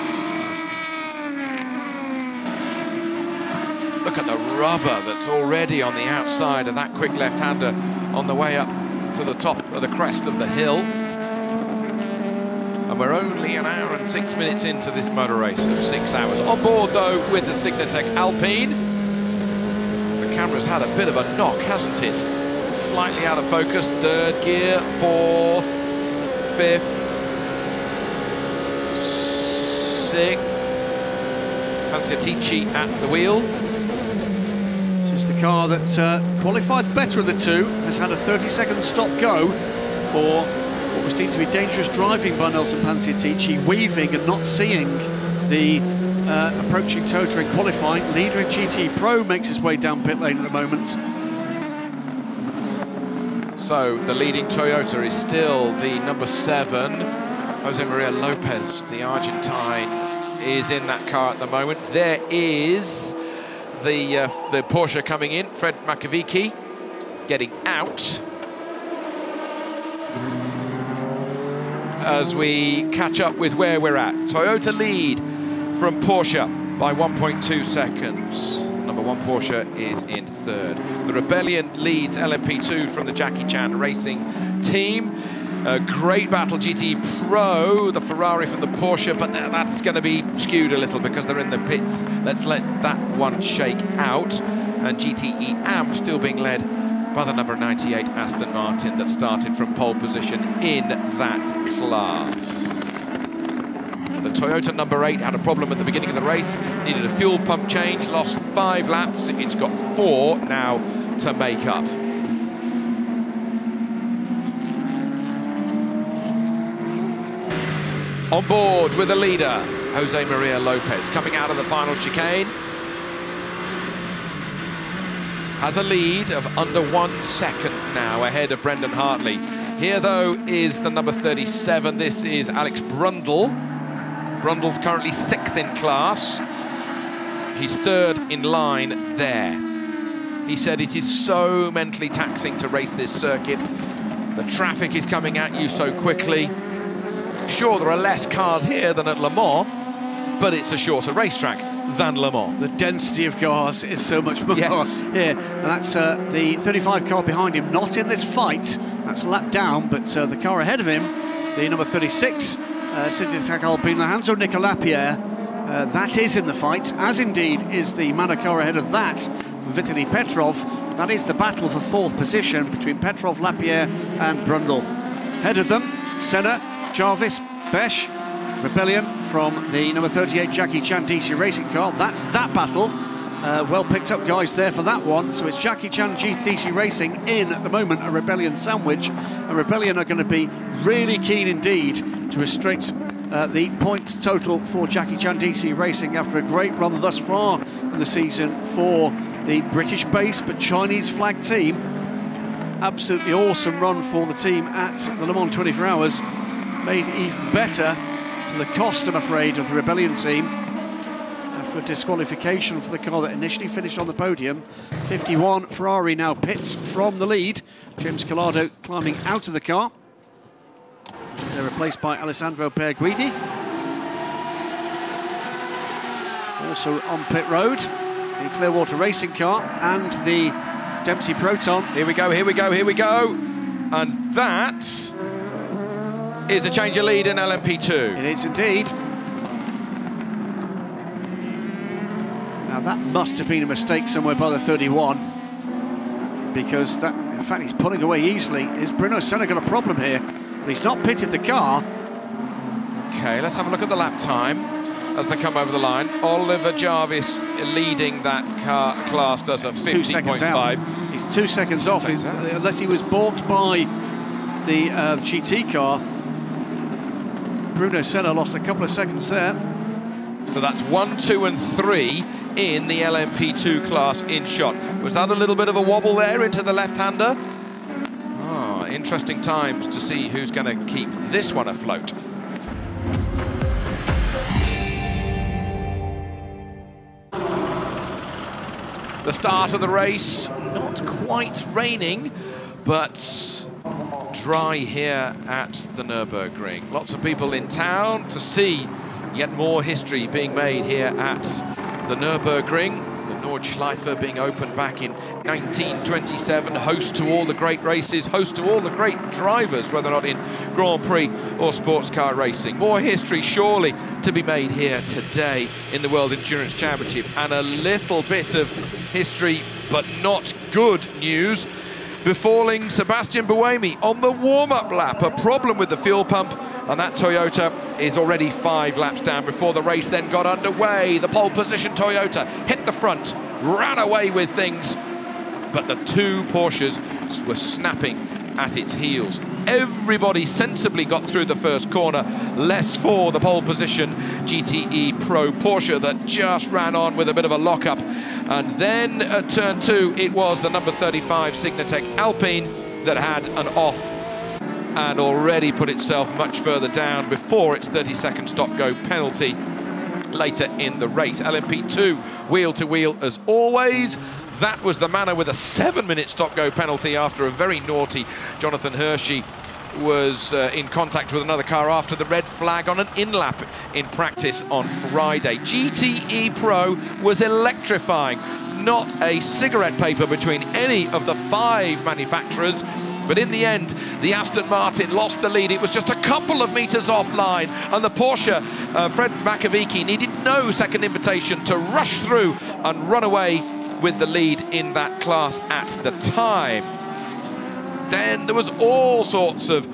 Look at the rubber that's already on the outside of that quick left-hander on the way up to the top of the crest of the hill. And we're only an hour and 6 minutes into this motor race of 6 hours. On board, though, with the Signatech Alpine. The camera's had a bit of a knock, hasn't it? Slightly out of focus. 3rd gear, 4th, 5th, 6th. Panciatici at the wheel. This is the car that qualified better of the two, has had a 30-second stop go for what was deemed to be dangerous driving by Nelson Panciatici, weaving and not seeing the approaching Toyota in qualifying. Leader in GT Pro makes his way down pit lane at the moment. So the leading Toyota is still the number 7, Jose Maria Lopez, the Argentine, is in that car at the moment. There is the Porsche coming in, Fred Makovici getting out. As we catch up with where we're at. Toyota lead from Porsche by 1.2 seconds. Number 1 Porsche is in 3rd. The Rebellion leads LMP2 from the Jackie Chan Racing team. A great battle, GT Pro, the Ferrari from the Porsche, but that's going to be skewed a little because they're in the pits. Let's let that one shake out. And GTE AM still being led by the number 98 Aston Martin that started from pole position in that class. The Toyota number 8 had a problem at the beginning of the race, needed a fuel pump change, lost 5 laps. It's got 4 now to make up. On board with the leader, Jose Maria Lopez, coming out of the final chicane. Has a lead of under 1 second now ahead of Brendan Hartley. Here, though, is the number 37. This is Alex Brundle. Brundle's currently 6th in class. He's 3rd in line there. He said it is so mentally taxing to race this circuit. The traffic is coming at you so quickly. Sure, there are less cars here than at Le Mans, but it's a shorter racetrack than Le Mans. The density of cars is so much more here. And that's the 35 car behind him, not in this fight. That's a lap down, but the car ahead of him, the number 36, Signatech Alpine, Hanzo Nico Lapierre, that is in the fight, as indeed is the Manor car ahead of that, Vitaly Petrov. That is the battle for 4th position between Petrov, Lapierre and Brundle. Ahead of them, Senna, Jarvis, Besh, Rebellion from the number 38 Jackie Chan DC racing car. That's that battle. Well picked up guys there for that one. So it's Jackie Chan DC Racing in at the moment, a Rebellion sandwich. And Rebellion are going to be really keen indeed to restrict the points total for Jackie Chan DC Racing after a great run thus far in the season for the British-based but Chinese flag team. Absolutely awesome run for the team at the Le Mans 24 Hours. Made even better to the cost, I'm afraid, of the Rebellion team after a disqualification for the car that initially finished on the podium. 51 Ferrari now pits from the lead. James Collado climbing out of the car. They're replaced by Alessandro Perguidi. Also on pit road, the Clearwater Racing car and the Dempsey Proton. Here we go, here we go, here we go. And that is a change of lead in LMP2. It is indeed. Now that must have been a mistake somewhere by the 31, because that, in fact, he's pulling away easily. Is Bruno Senna got a problem here? But he's not pitted the car. Okay, let's have a look at the lap time as they come over the line. Oliver Jarvis leading that car class does a 50.5. He's 2 seconds off, unless he was balked by the GT car. Bruno Senna lost a couple of seconds there. So that's 1, 2 and 3 in the LMP2 class in shot. Was that a little bit of a wobble there into the left-hander? Oh, interesting times to see who's going to keep this one afloat. The start of the race, not quite raining, but dry here at the Nurburgring. Lots of people in town to see yet more history being made here at the Nurburgring. The Nordschleife being opened back in 1927, host to all the great races, host to all the great drivers, whether or not in Grand Prix or sports car racing. More history surely to be made here today in the World Endurance Championship, and a little bit of history, but not good news, befalling Sebastian Buemi on the warm-up lap. A problem with the fuel pump, and that Toyota is already 5 laps down before the race then got underway. The pole position Toyota hit the front, ran away with things, but the 2 Porsches were snapping at its heels. Everybody sensibly got through the first corner, less for the pole position GTE Pro Porsche that just ran on with a bit of a lock-up. And then at turn 2, it was the number 35 Signatech Alpine that had an off and already put itself much further down before its 30-second stop-go penalty later in the race. LMP2 wheel-to-wheel as always. That was the manner with a 7-minute stop-go penalty after a very naughty Jonathan Hershey was in contact with another car after the red flag on an in-lap in practice on Friday. GTE Pro was electrifying. Not a cigarette paper between any of the 5 manufacturers. But in the end, the Aston Martin lost the lead. It was just a couple of meters offline, and the Porsche, Fred Makoviecki, needed no second invitation to rush through and run away with the lead in that class at the time. Then there was all sorts of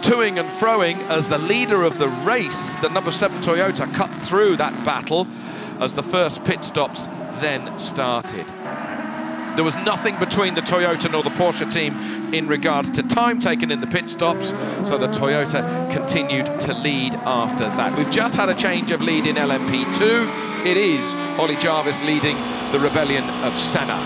toing and froing as the leader of the race, the number 7 Toyota, cut through that battle as the first pit stops then started. There was nothing between the Toyota nor the Porsche team in regards to time taken in the pit stops, so the Toyota continued to lead after that. We've just had a change of lead in LMP2. It is Ollie Jarvis leading the Rebellion of Senna.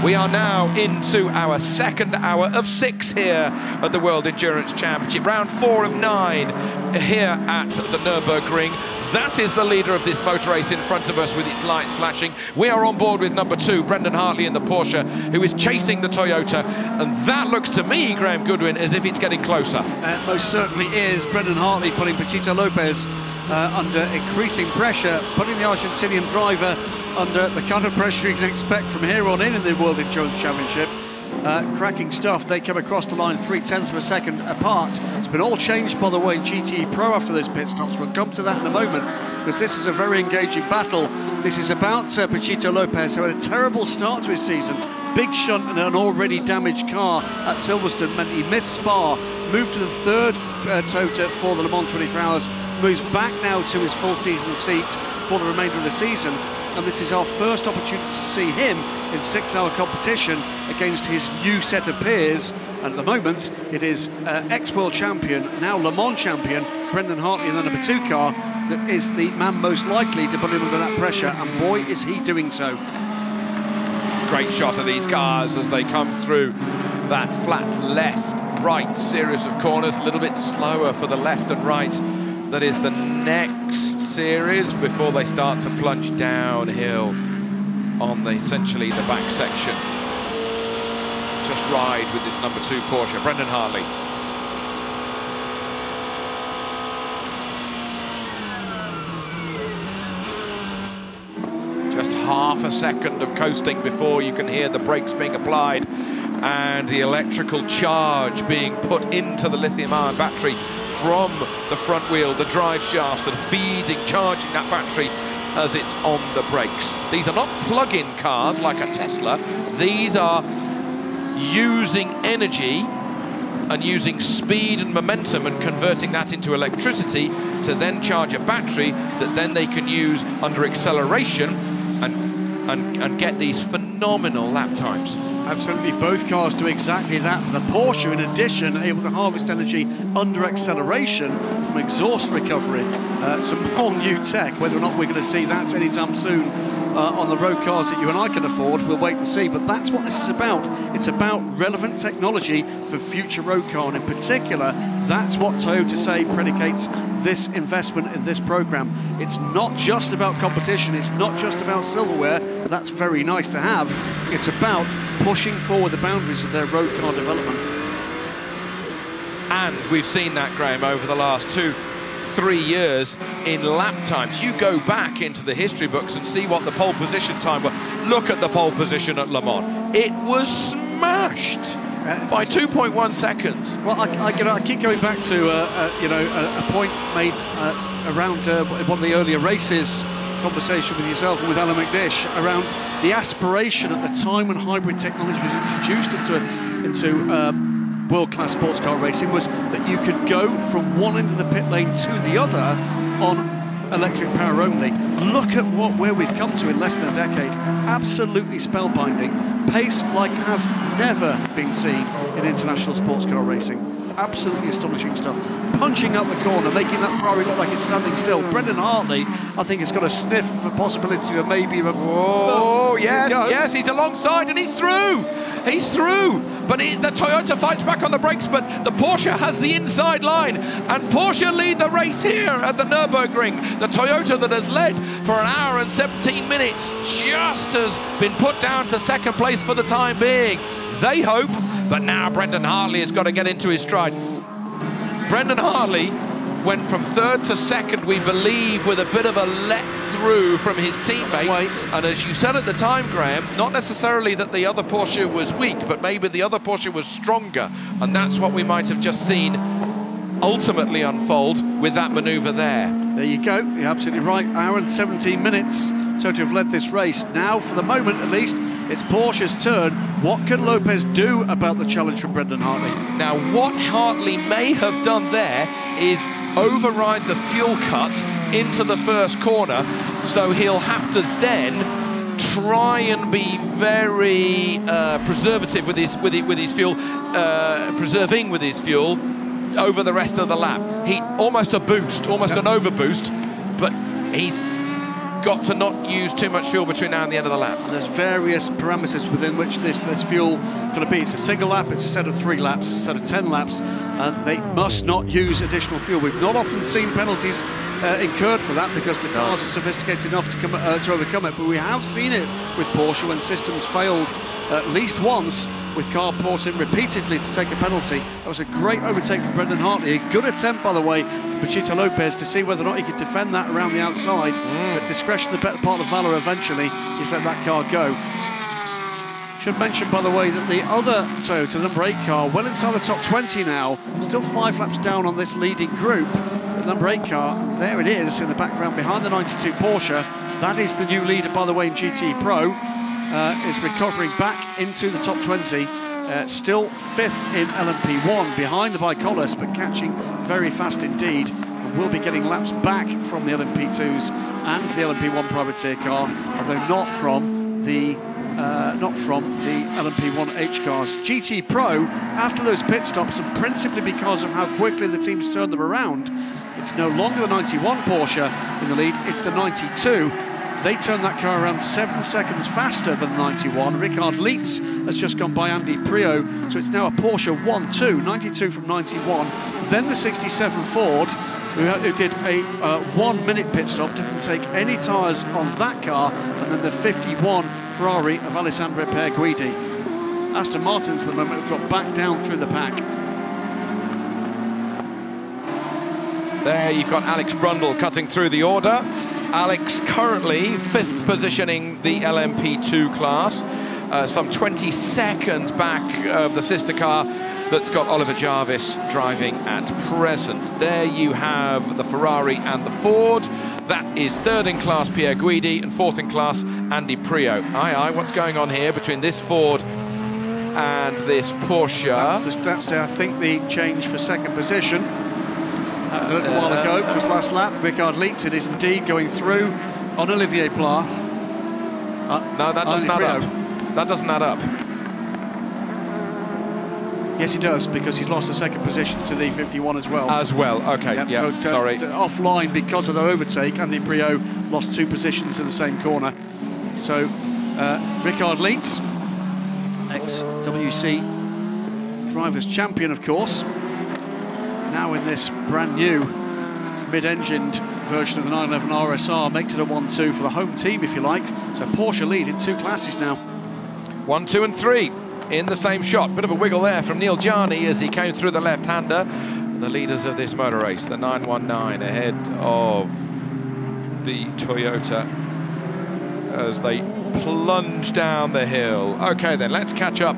We are now into our second hour of 6 here at the World Endurance Championship. Round 4 of 9 here at the Nürburgring. That is the leader of this motor race in front of us with its lights flashing. We are on board with number 2, Brendan Hartley in the Porsche, who is chasing the Toyota. And that looks to me, Graham Goodwin, as if it's getting closer. Most certainly is. Brendan Hartley putting Pachito Lopez under increasing pressure, putting the Argentinian driver under the kind of pressure you can expect from here on in the World Endurance Championship. Cracking stuff. They come across the line 0.3 of a second apart. It's been all changed, by the way, in GTE Pro after those pit stops. We'll come to that in a moment, because this is a very engaging battle. This is about Pachito Lopez, who had a terrible start to his season. Big shunt and an already damaged car at Silverstone meant he missed Spa, moved to the 3rd Toyota for the Le Mans 24 Hours, moves back now to his full season seats for the remainder of the season, and this is our first opportunity to see him in 6-hour competition against his new set of peers. And at the moment, it is ex-world champion, now Le Mans champion, Brendan Hartley in the number 2 car, that is the man most likely to put him under that pressure, and boy, is he doing so. Great shot of these cars as they come through that flat left-right series of corners, a little bit slower for the left and right. That is the next series before they start to plunge downhill on essentially the back section. Just ride with this number 2 Porsche, Brendan Hartley. Just half a second of coasting before you can hear the brakes being applied and the electrical charge being put into the lithium-ion battery from the front wheel, the drive shafts that are feeding, charging that battery as it's on the brakes. These are not plug-in cars like a Tesla. These are using energy and using speed and momentum and converting that into electricity to then charge a battery that then they can use under acceleration and get these phenomenal lap times. Absolutely, both cars do exactly that. The Porsche, in addition, able to harvest energy under acceleration from exhaust recovery. Some more new tech. Whether or not we're going to see that anytime soon on the road cars that you and I can afford, we'll wait and see. But that's what this is about. It's about relevant technology for future road car, and in particular, that's what Toyota say predicates this investment in this program. It's not just about competition, it's not just about silverware, but that's very nice to have. It's about pushing forward the boundaries of their road car development. And we've seen that, Graham, over the last 2-3 years in lap times. You go back into the history books and see what the pole position time was. Look at the pole position at Le Mans. It was smashed by 2.1 seconds. Well, I keep going back to a point made around one of the earlier races, conversation with yourself and with Alan McNish, around the aspiration at the time when hybrid technology was introduced into world-class sports car racing, was that you could go from one end of the pit lane to the other on electric power only. Look at where we've come to in less than a decade. Absolutely spellbinding. Pace like has never been seen in international sports car racing. Absolutely astonishing stuff. Punching up the corner, making that Ferrari look like it's standing still. Brendan Hartley, I think, has got a sniff of a possibility of maybe... Oh, yes, he's alongside and he's through. He's through. But the Toyota fights back on the brakes, but the Porsche has the inside line, and Porsche lead the race here at the Nurburgring. The Toyota that has led for an hour and 17 minutes just has been put down to second place for the time being. They hope, but now Brendan Hartley has got to get into his stride. Brendan Hartley went from third to second, we believe, with a bit of a let through from his teammate. And as you said at the time, Graham, not necessarily that the other Porsche was weak, but maybe the other Porsche was stronger. And that's what we might have just seen ultimately unfold with that manoeuvre there. There you go, you're absolutely right. Hour and 17 minutes to have led this race. Now, for the moment at least, it's Porsche's turn. What can Lopez do about the challenge from Brendan Hartley? Now, what Hartley may have done there is override the fuel cut into the first corner, so he'll have to then try and be very preservative with his fuel, preserving with his fuel over the rest of the lap. Almost a boost, almost an overboost, but he's got to not use too much fuel between now and the end of the lap. There's various parameters within which this fuel going to be. It's a single lap, it's a set of 3 laps, a set of 10 laps, and they must not use additional fuel. We've not often seen penalties incurred for that because the cars are sophisticated enough to overcome it, but we have seen it with Porsche when systems failed at least once, with car brought in repeatedly to take a penalty. That was a great overtake from Brendan Hartley. A good attempt, by the way, from Paquito Lopez to see whether or not he could defend that around the outside. But discretion, the better part of valour, eventually he's let that car go. Should mention, by the way, that the other Toyota, the number 8 car, well inside the top 20 now, still 5 laps down on this leading group. The number 8 car, there it is in the background behind the 92 Porsche. That is the new leader, by the way, in GT Pro. Is recovering back into the top 20, still 5th in LMP1 behind the Bicolis, but catching very fast indeed. And will be getting laps back from the LMP2s and the LMP1 privateer car, although not from the LMP1H cars. GT Pro, after those pit stops, and principally because of how quickly the teams turned them around, it's no longer the 91 Porsche in the lead, it's the 92. They turned that car around 7 seconds faster than the 91. Richard Lietz has just gone by Andy Prio, so it's now a Porsche 1-2, 92 from 91. Then the 67 Ford, who did a 1 minute pit stop, didn't take any tyres on that car, and then the 51 Ferrari of Alessandro Pierguidi. Aston Martins at the moment have dropped back down through the pack. There you've got Alex Brundle cutting through the order. Alex currently 5th positioning the LMP2 class, some 20 seconds back of the sister car that's got Oliver Jarvis driving at present. There you have the Ferrari and the Ford. That is 3rd in class Pierre Guidi and 4th in class Andy Prio. Aye, what's going on here between this Ford and this Porsche? That's I think, the change for 2nd position. A little while ago, just last lap, Richard Lietz, it is indeed going through on Olivier Pla. No, that doesn't add up. That doesn't add up. Yes, he does, because he's lost a 2nd position to the 51 as well. As well, okay, yeah, so, sorry. Offline because of the overtake, Andy Prio lost 2 positions in the same corner. So, Richard Lietz, ex-WEC Drivers' Champion, of course, now in this brand new mid-engined version of the 911 RSR, makes it a 1-2 for the home team, if you like. So Porsche lead in 2 classes now. 1, 2 and 3 in the same shot. Bit of a wiggle there from Neil Jarni as he came through the left-hander. The leaders of this motor race, the 919, ahead of the Toyota as they plunge down the hill. Okay then, let's catch up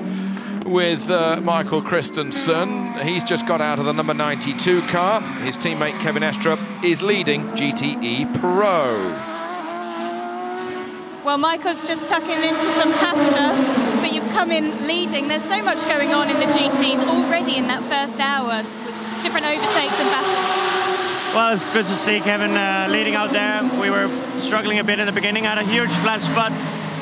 with Michael Christensen. He's just got out of the number 92 car. His teammate Kevin Estra is leading GTE Pro. Well, Michael's just tucking into some pasta, but you've come in leading. There's so much going on in the GTs already in that first hour, with different overtakes and battles. Well, it's good to see Kevin leading out there. We were struggling a bit in the beginning, had a huge flat spot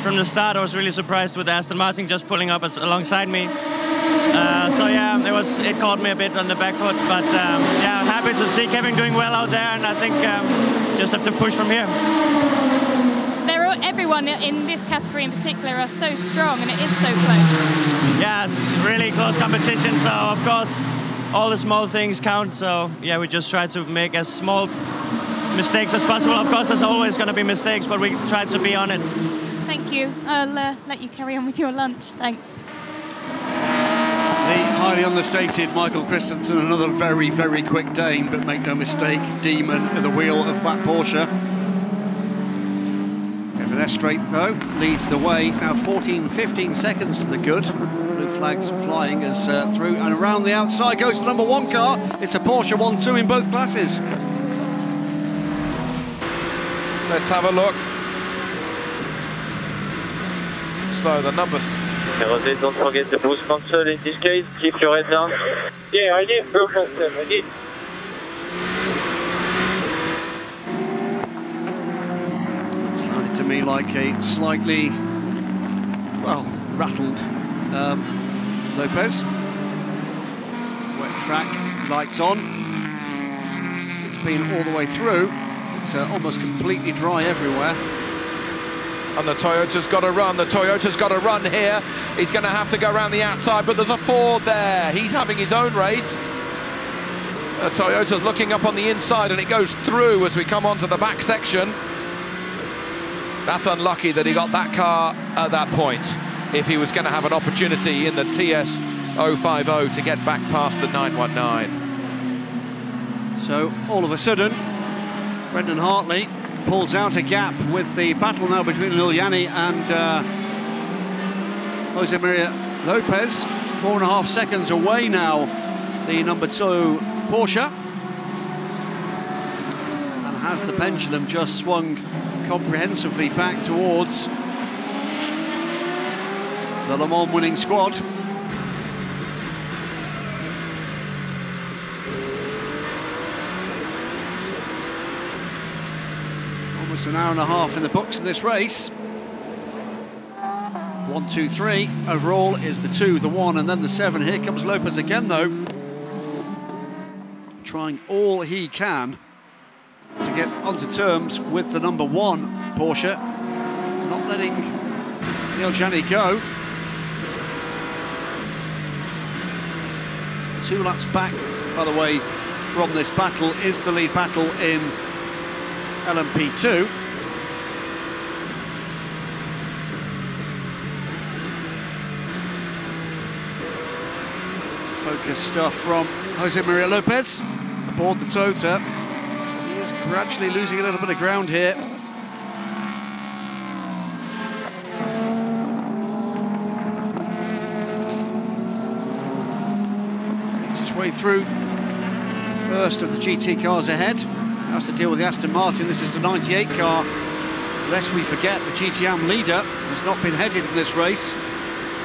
from the start. I was really surprised with Aston Martin just pulling up alongside me. So yeah, it caught me a bit on the back foot, but yeah, happy to see Kevin doing well out there, and I think just have to push from here. Everyone in this category in particular are so strong, and it is so close. Yeah, it's really close competition, so of course all the small things count. So yeah, we just try to make as small mistakes as possible. Of course there's always going to be mistakes, but we try to be on it. Thank you. I'll let you carry on with your lunch. Thanks. The highly understated Michael Christensen, another very, very quick Dane, but make no mistake, demon at the wheel of that Porsche. Kevin Estra, though, leads the way. Now 15 seconds to the good. Blue flags flying as through and around the outside goes the number 1 car. It's a Porsche 1-2 in both classes. Let's have a look. So the numbers. Rosé, don't forget the boost console in this case. Keep your head down. Yeah, I did. Blue console, I did. Sounded to me like a slightly, well, rattled Lopez. Wet track, lights on. It's been all the way through. It's almost completely dry everywhere. And the Toyota's got to run. The Toyota's got to run here. He's going to have to go around the outside, but there's a Ford there. He's having his own race. The Toyota's looking up on the inside, and it goes through as we come onto the back section. That's unlucky that he got that car at that point. If he was going to have an opportunity in the TS 050 to get back past the 919. So all of a sudden, Brendan Hartley pulls out a gap with the battle now between Liljani and Jose Maria Lopez. 4.5 seconds away now, the number 2 Porsche. And has the pendulum just swung comprehensively back towards the Le Mans winning squad. It's an hour and a half in the books of this race. 1, 2, 3. Overall is the 2, the 1, and then the 7. Here comes Lopez again, though. Trying all he can to get onto terms with the number 1 Porsche. Not letting Neil Janney go. 2 laps back, by the way, from this battle is the lead battle in LMP2. Focus stuff from Jose Maria Lopez aboard the Toyota. He is gradually losing a little bit of ground here. Makes his way through first of the GT cars ahead. Has to deal with the Aston Martin. This is the 98 car. Lest we forget, the GTM leader has not been headed in this race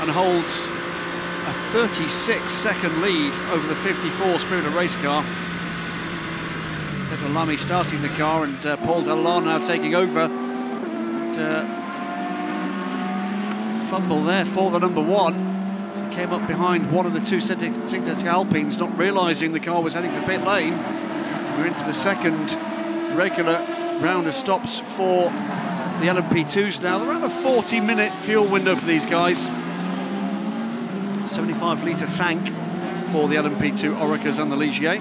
and holds a 36-second lead over the 54 Spirit of Race car. Pedro Lamy starting the car and Paul Dallar now taking over. And, fumble there for the number 1. So he came up behind one of the 2 Signature Alpines, not realising the car was heading for pit lane. We're into the second regular round of stops for the LMP2s now. Around a 40-minute fuel window for these guys. 75-litre tank for the LMP2 Oreca's and the Ligier.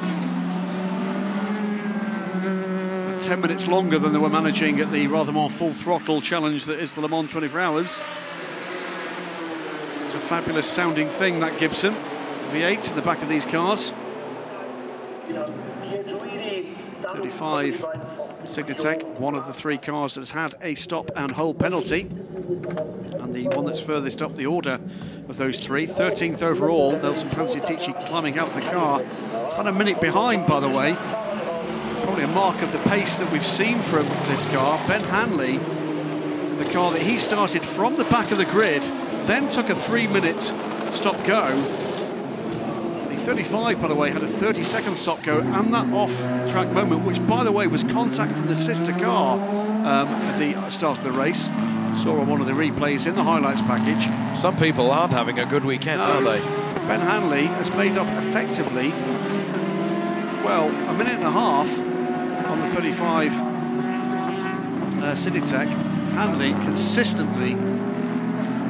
10 minutes longer than they were managing at the rather more full-throttle challenge that is the Le Mans 24 Hours. It's a fabulous sounding thing, that Gibson V8 in the back of these cars. 35 Signatech, one of the 3 cars that has had a stop and hold penalty, and the one that's furthest up the order of those 3. 13th overall, Nelson Pansetici climbing out of the car. About a minute behind, by the way. Probably a mark of the pace that we've seen from this car. Ben Hanley, the car that he started from the back of the grid, then took a 3-minute stop-go. The 35, by the way, had a 30-second stop-go and that off-track moment, which, by the way, was contact from the sister car at the start of the race. Saw on one of the replays in the highlights package. Some people aren't having a good weekend, are they? Ben Hanley has made up effectively, well, a minute and a half on the 35 Signatech. Hanley consistently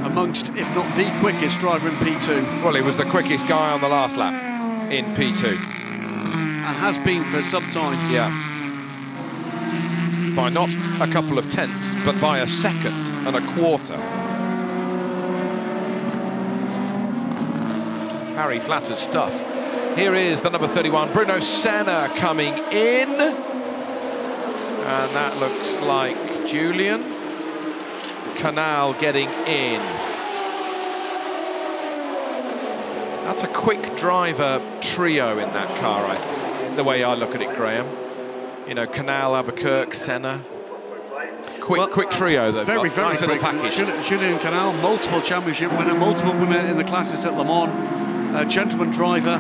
amongst, if not the quickest driver in P2. Well, he was the quickest guy on the last lap in P2. And has been for some time. Yeah. By not a couple of tenths, but by a second and a quarter. Harry Flatter's stuff. Here is the number 31, Bruno Senna, coming in. And that looks like Julian Canal getting in. That's a quick driver trio in that car, I think, the way I look at it, Graham. You know, Canal, Albuquerque, Senna. Quick trio, though. Very nice little package. Julian Canal, multiple championship winner, multiple winner in the classes at Le Mans, gentleman driver.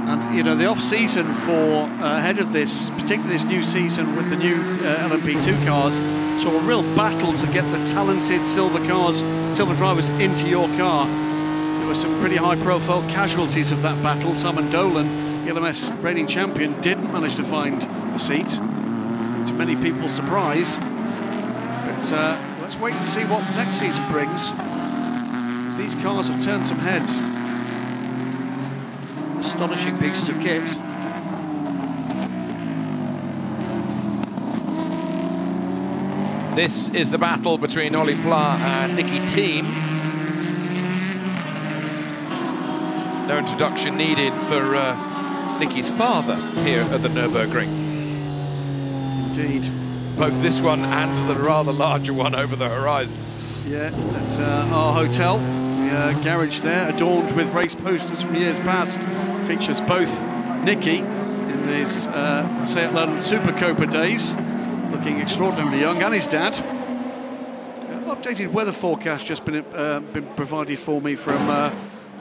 And, you know, the off-season for ahead of this, particularly this new season with the new LMP2 cars, saw a real battle to get the talented silver drivers into your car. There were some pretty high-profile casualties of that battle. Simon Dolan, the LMS reigning champion, didn't manage to find a seat, to many people's surprise. But let's wait and see what next season brings, as these cars have turned some heads. Astonishing pieces of kit. This is the battle between Oli Pla and Nicky Thiem. No introduction needed for Nicky's father here at the Nurburgring. Indeed. Both this one and the rather larger one over the horizon. Yeah, that's our hotel. The garage there, adorned with race posters from years past, features both Nicky in his Seat Leon Super Copa days, looking extraordinarily young, and his dad. Updated weather forecast just been provided for me from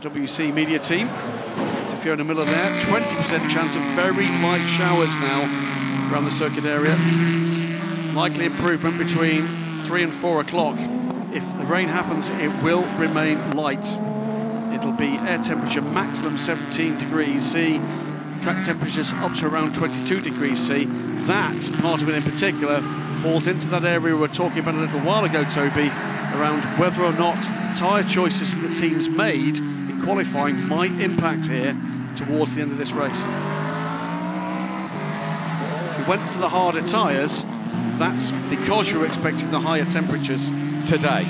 WEC media team. To Fiona Miller there, 20% chance of very light showers now around the circuit area. Likely improvement between 3 and 4 o'clock. If the rain happens, it will remain light. It'll be air temperature maximum 17 degrees C, track temperatures up to around 22 degrees C. That part of it in particular falls into that area we were talking about a little while ago, Toby, around whether or not the tyre choices that the teams made in qualifying might impact here towards the end of this race. If you went for the harder tyres, that's because you're expecting the higher temperatures today,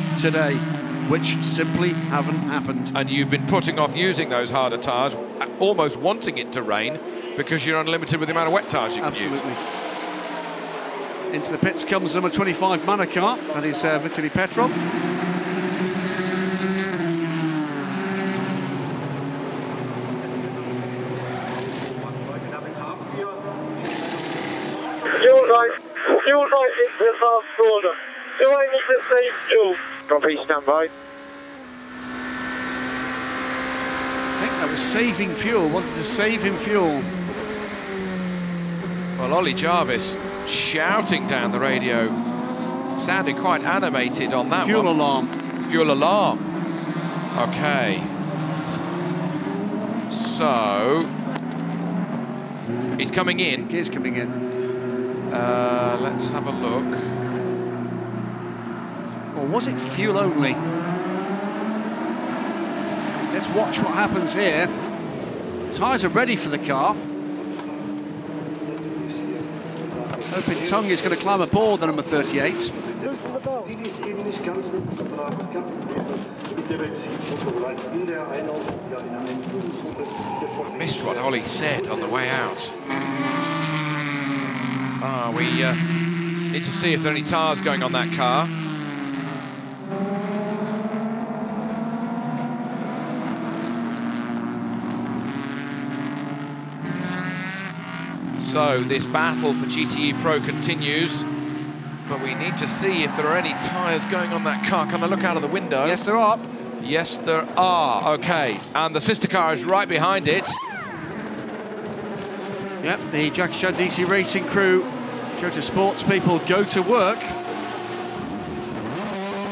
which simply haven't happened. And you've been putting off using those harder tyres, almost wanting it to rain, because you're unlimited with the amount of wet tyres you can use. Absolutely. Into the pits comes number 25 Manakar, that is Vitaly Petrov. Fuel drive is the fast shoulder. Do I need to save fuel? Copy, stand by. I think that was saving fuel, wanted to save him fuel. Well, Ollie Jarvis shouting down the radio, sounding quite animated on that Fuel one. alarm. Fuel alarm. Okay. So, he's coming in. He is coming in. Let's have a look. Or was it fuel only? Let's watch what happens here. Tyres are ready for the car. Hoping Tung is going to climb aboard the number 38. I missed what Ollie said on the way out. We need to see if there are any tyres going on that car. So this battle for GTE Pro continues, but we need to see if there are any tyres going on that car. Can I look out of the window? Yes, there are. Yes, there are. Okay, and the sister car is right behind it. Yep, the Jackie Chan DC Racing crew, Jota Sports people go to work.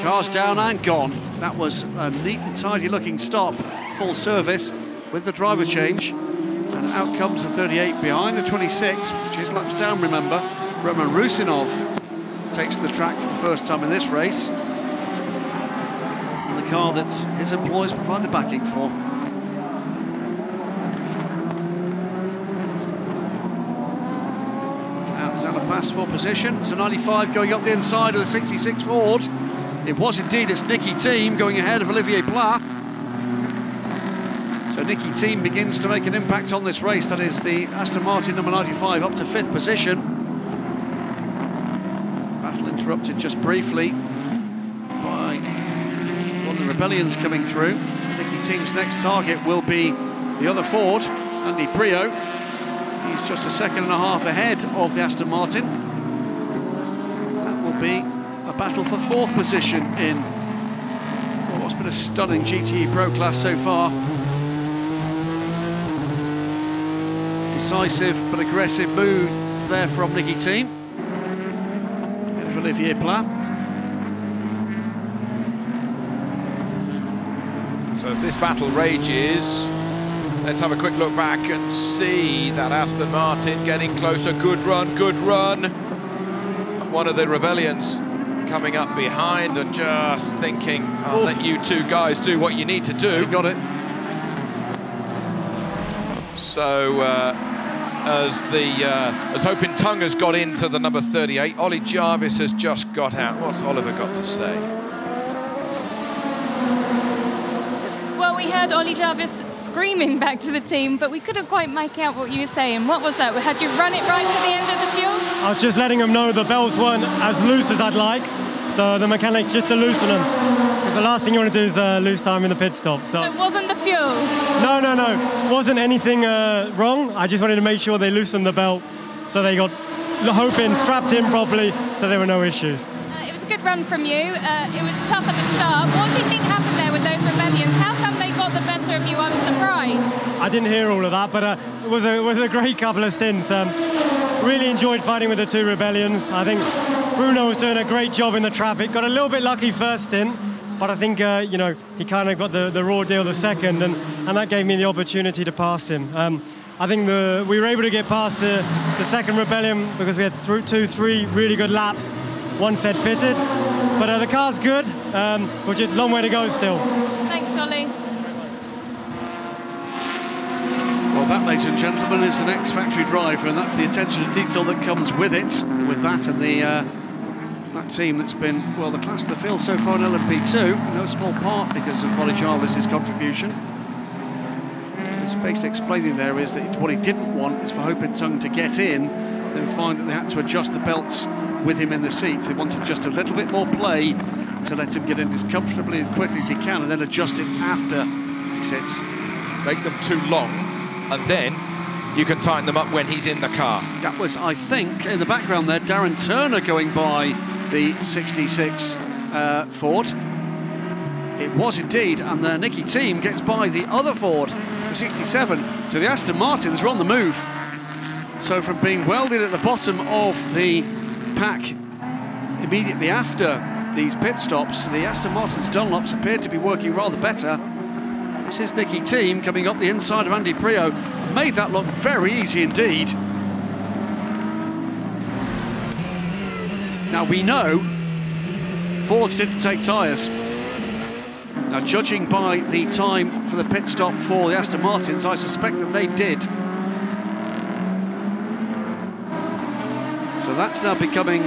Cars down and gone. That was a neat and tidy looking stop, full service with the driver change. And out comes the 38 behind the 26, which is laps down, remember. Roman Rusinov takes the track for the first time in this race. And the car that his employers provide the backing for. Alexander Pass for position. There's a 95 going up the inside of the 66 Ford. It was indeed its Nicky Team going ahead of Olivier Pla. So Nicky Team begins to make an impact on this race. That is the Aston Martin number 95 up to 5th position. Battle interrupted just briefly by one of the Rebellions coming through. Nicky Team's next target will be the other Ford, Andy Brio. He's just a second and a half ahead of the Aston Martin. That will be a battle for 4th position in what's been a stunning GTE Pro class so far. Decisive but aggressive move there from Nicky Team. And Olivier Pla. So as this battle rages, let's have a quick look back and see that Aston Martin getting closer. Good run, good run. One of the Rebellions coming up behind and just thinking, I'll let you two guys do what you need to do. You got it. So as Hoping Tung has got into the number 38, Ollie Jarvis has just got out. What's Oliver got to say? Well, we heard Ollie Jarvis screaming back to the team, but we couldn't quite make out what you were saying. What was that? Had you run it right to the end of the fuel? I was just letting them know the belts weren't as loose as I'd like, so the mechanic just to loosen them. Because the last thing you want to do is lose time in the pit stop. So it wasn't the fuel? No. Wasn't anything wrong. I just wanted to make sure they loosened the belt so they got the Hoping strapped in properly so there were no issues. It was a good run from you. It was tough at the start. What do you think happened there with those Rebellions? How come they got the better of you? I was surprised. I didn't hear all of that, but it was a great couple of stints. Really enjoyed fighting with the two Rebellions. I think Bruno was doing a great job in the traffic. Got a little bit lucky first stint, but I think you know, he kind of got the raw deal the second, and that gave me the opportunity to pass him. I think we were able to get past the second Rebellion because we had 2-3 really good laps. One set pitted, but the car's good, which is a long way to go still. Thanks, Ollie. Well, that, ladies and gentlemen, is an ex-factory driver, and that's the attention to detail that comes with it. With that and that team that's been, well, the class of the field so far in LMP2, in no small part because of Ollie Jarvis's contribution. What's basically explaining there is that what he didn't want is for Hope and Tongue to get in, then find that they had to adjust the belts with him in the seat. They wanted just a little bit more play to let him get in as comfortably and quickly as he can, and then adjust it after he sits. Make them too long, and then you can tighten them up when he's in the car. That was, I think, in the background there, Darren Turner going by the 66 Ford. It was indeed, and the Nicky team gets by the other Ford, the 67. So the Aston Martins are on the move. So from being welded at the bottom of the pack immediately after these pit stops, the Aston Martin's Dunlops appeared to be working rather better. This is Nicky team coming up the inside of Andy Prio. Made that look very easy indeed. Now we know Fords didn't take tyres. Now judging by the time for the pit stop for the Aston Martins, I suspect that they did. So that's now coming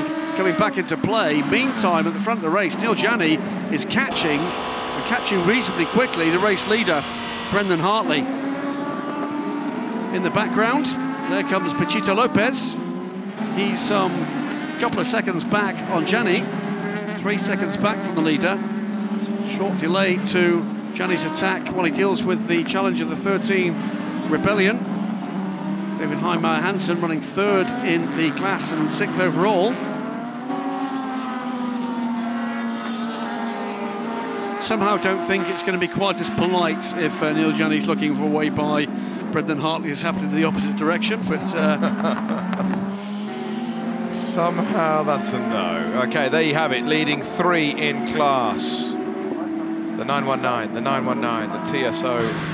back into play. Meantime, at the front of the race, Neil Janney is catching reasonably quickly the race leader, Brendan Hartley. In the background, there comes Pachito Lopez. He's a couple of seconds back on Janney, 3 seconds back from the leader. Short delay to Janney's attack while he deals with the challenge of the 13 Rebellion. David Heimeyer Hansen running third in the class and 6th overall. Somehow don't think it's going to be quite as polite if Neil Janney's looking for a way by Brendan Hartley has happened in the opposite direction, but somehow that's a no. Okay, there you have it, leading 3 in class. The 919, the 919, the TSO 50.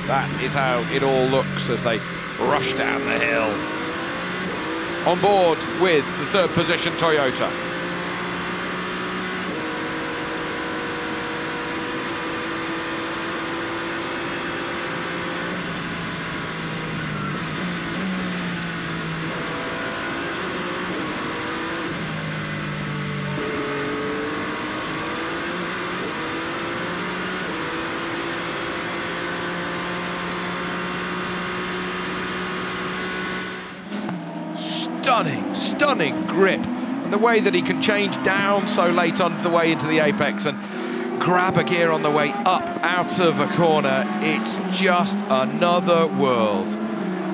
That is how it all looks as they rush down the hill. On board with the 3rd position Toyota. Stunning grip, and the way that he can change down so late on the way into the apex and grab a gear on the way up out of a corner, it's just another world.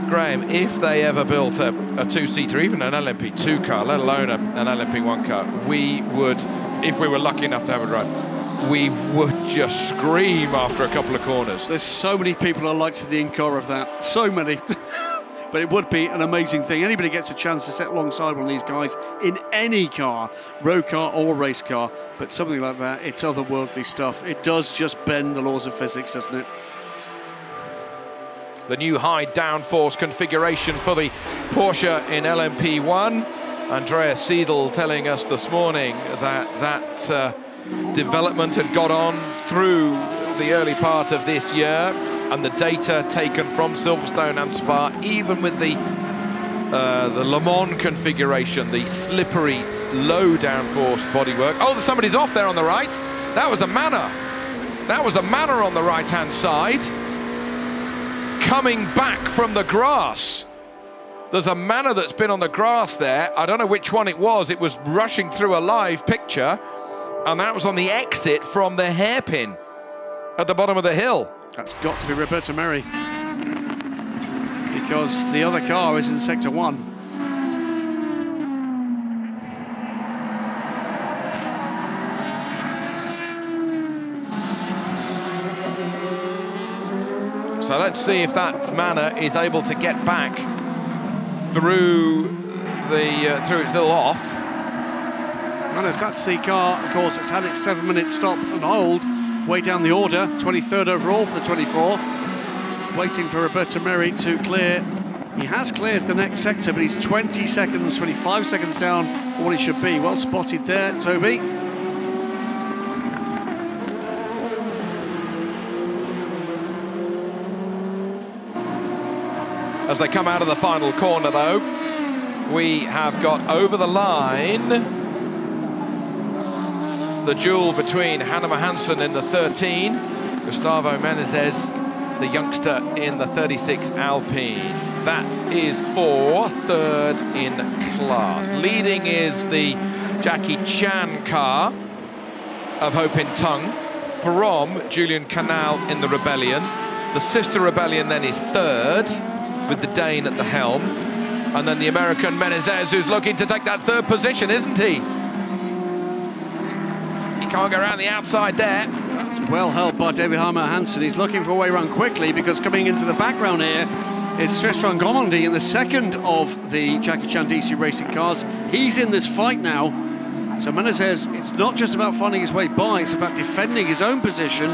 Graham, if they ever built a two-seater, even an LMP2 car, let alone an LMP1 car, we would, if we were lucky enough to have a drive, we would just scream after a couple of corners. There's so many people who like the in-car of that, so many. But it would be an amazing thing. Anybody gets a chance to sit alongside one of these guys in any car, road car or race car, but something like that, it's otherworldly stuff. It does just bend the laws of physics, doesn't it? The new high downforce configuration for the Porsche in LMP1. Andreas Seidel telling us this morning that development had got on through the early part of this year, and the data taken from Silverstone and Spa, even with the Le Mans configuration, the slippery, low downforce bodywork. Oh, somebody's off there on the right. That was a Manor. That was a Manor on the right-hand side, coming back from the grass. There's a Manor that's been on the grass there. I don't know which one it was. It was rushing through a live picture, and that was on the exit from the hairpin at the bottom of the hill. That's got to be Roberto Merri, because the other car is in Sector 1. So let's see if that Manor is able to get back through its little off. And if that's the car, of course, it's had its 7-minute stop and hold way down the order, 23rd overall for the 24. Waiting for Roberto Meri to clear. He has cleared the next sector, but he's 20 seconds, 25 seconds down from what he should be. Well spotted there, Toby. As they come out of the final corner, though, we have got over the line the duel between Hannemann Hansen in the 13, Gustavo Menezes, the youngster, in the 36 Alpine. That is for third in class. Leading is the Jackie Chan car of Ho Pin Tung from Julian Canal in the Rebellion. The sister Rebellion then is third, with the Dane at the helm. And then the American Menezes, who's looking to take that third position, isn't he? He can't go around the outside there. That's well held by David Heimer Hansen. He's looking for a way around quickly, because coming into the background here is Tristan Gomondi in the second of the Jackie Chan DC racing cars. He's in this fight now. So Menezes, it's not just about finding his way by, it's about defending his own position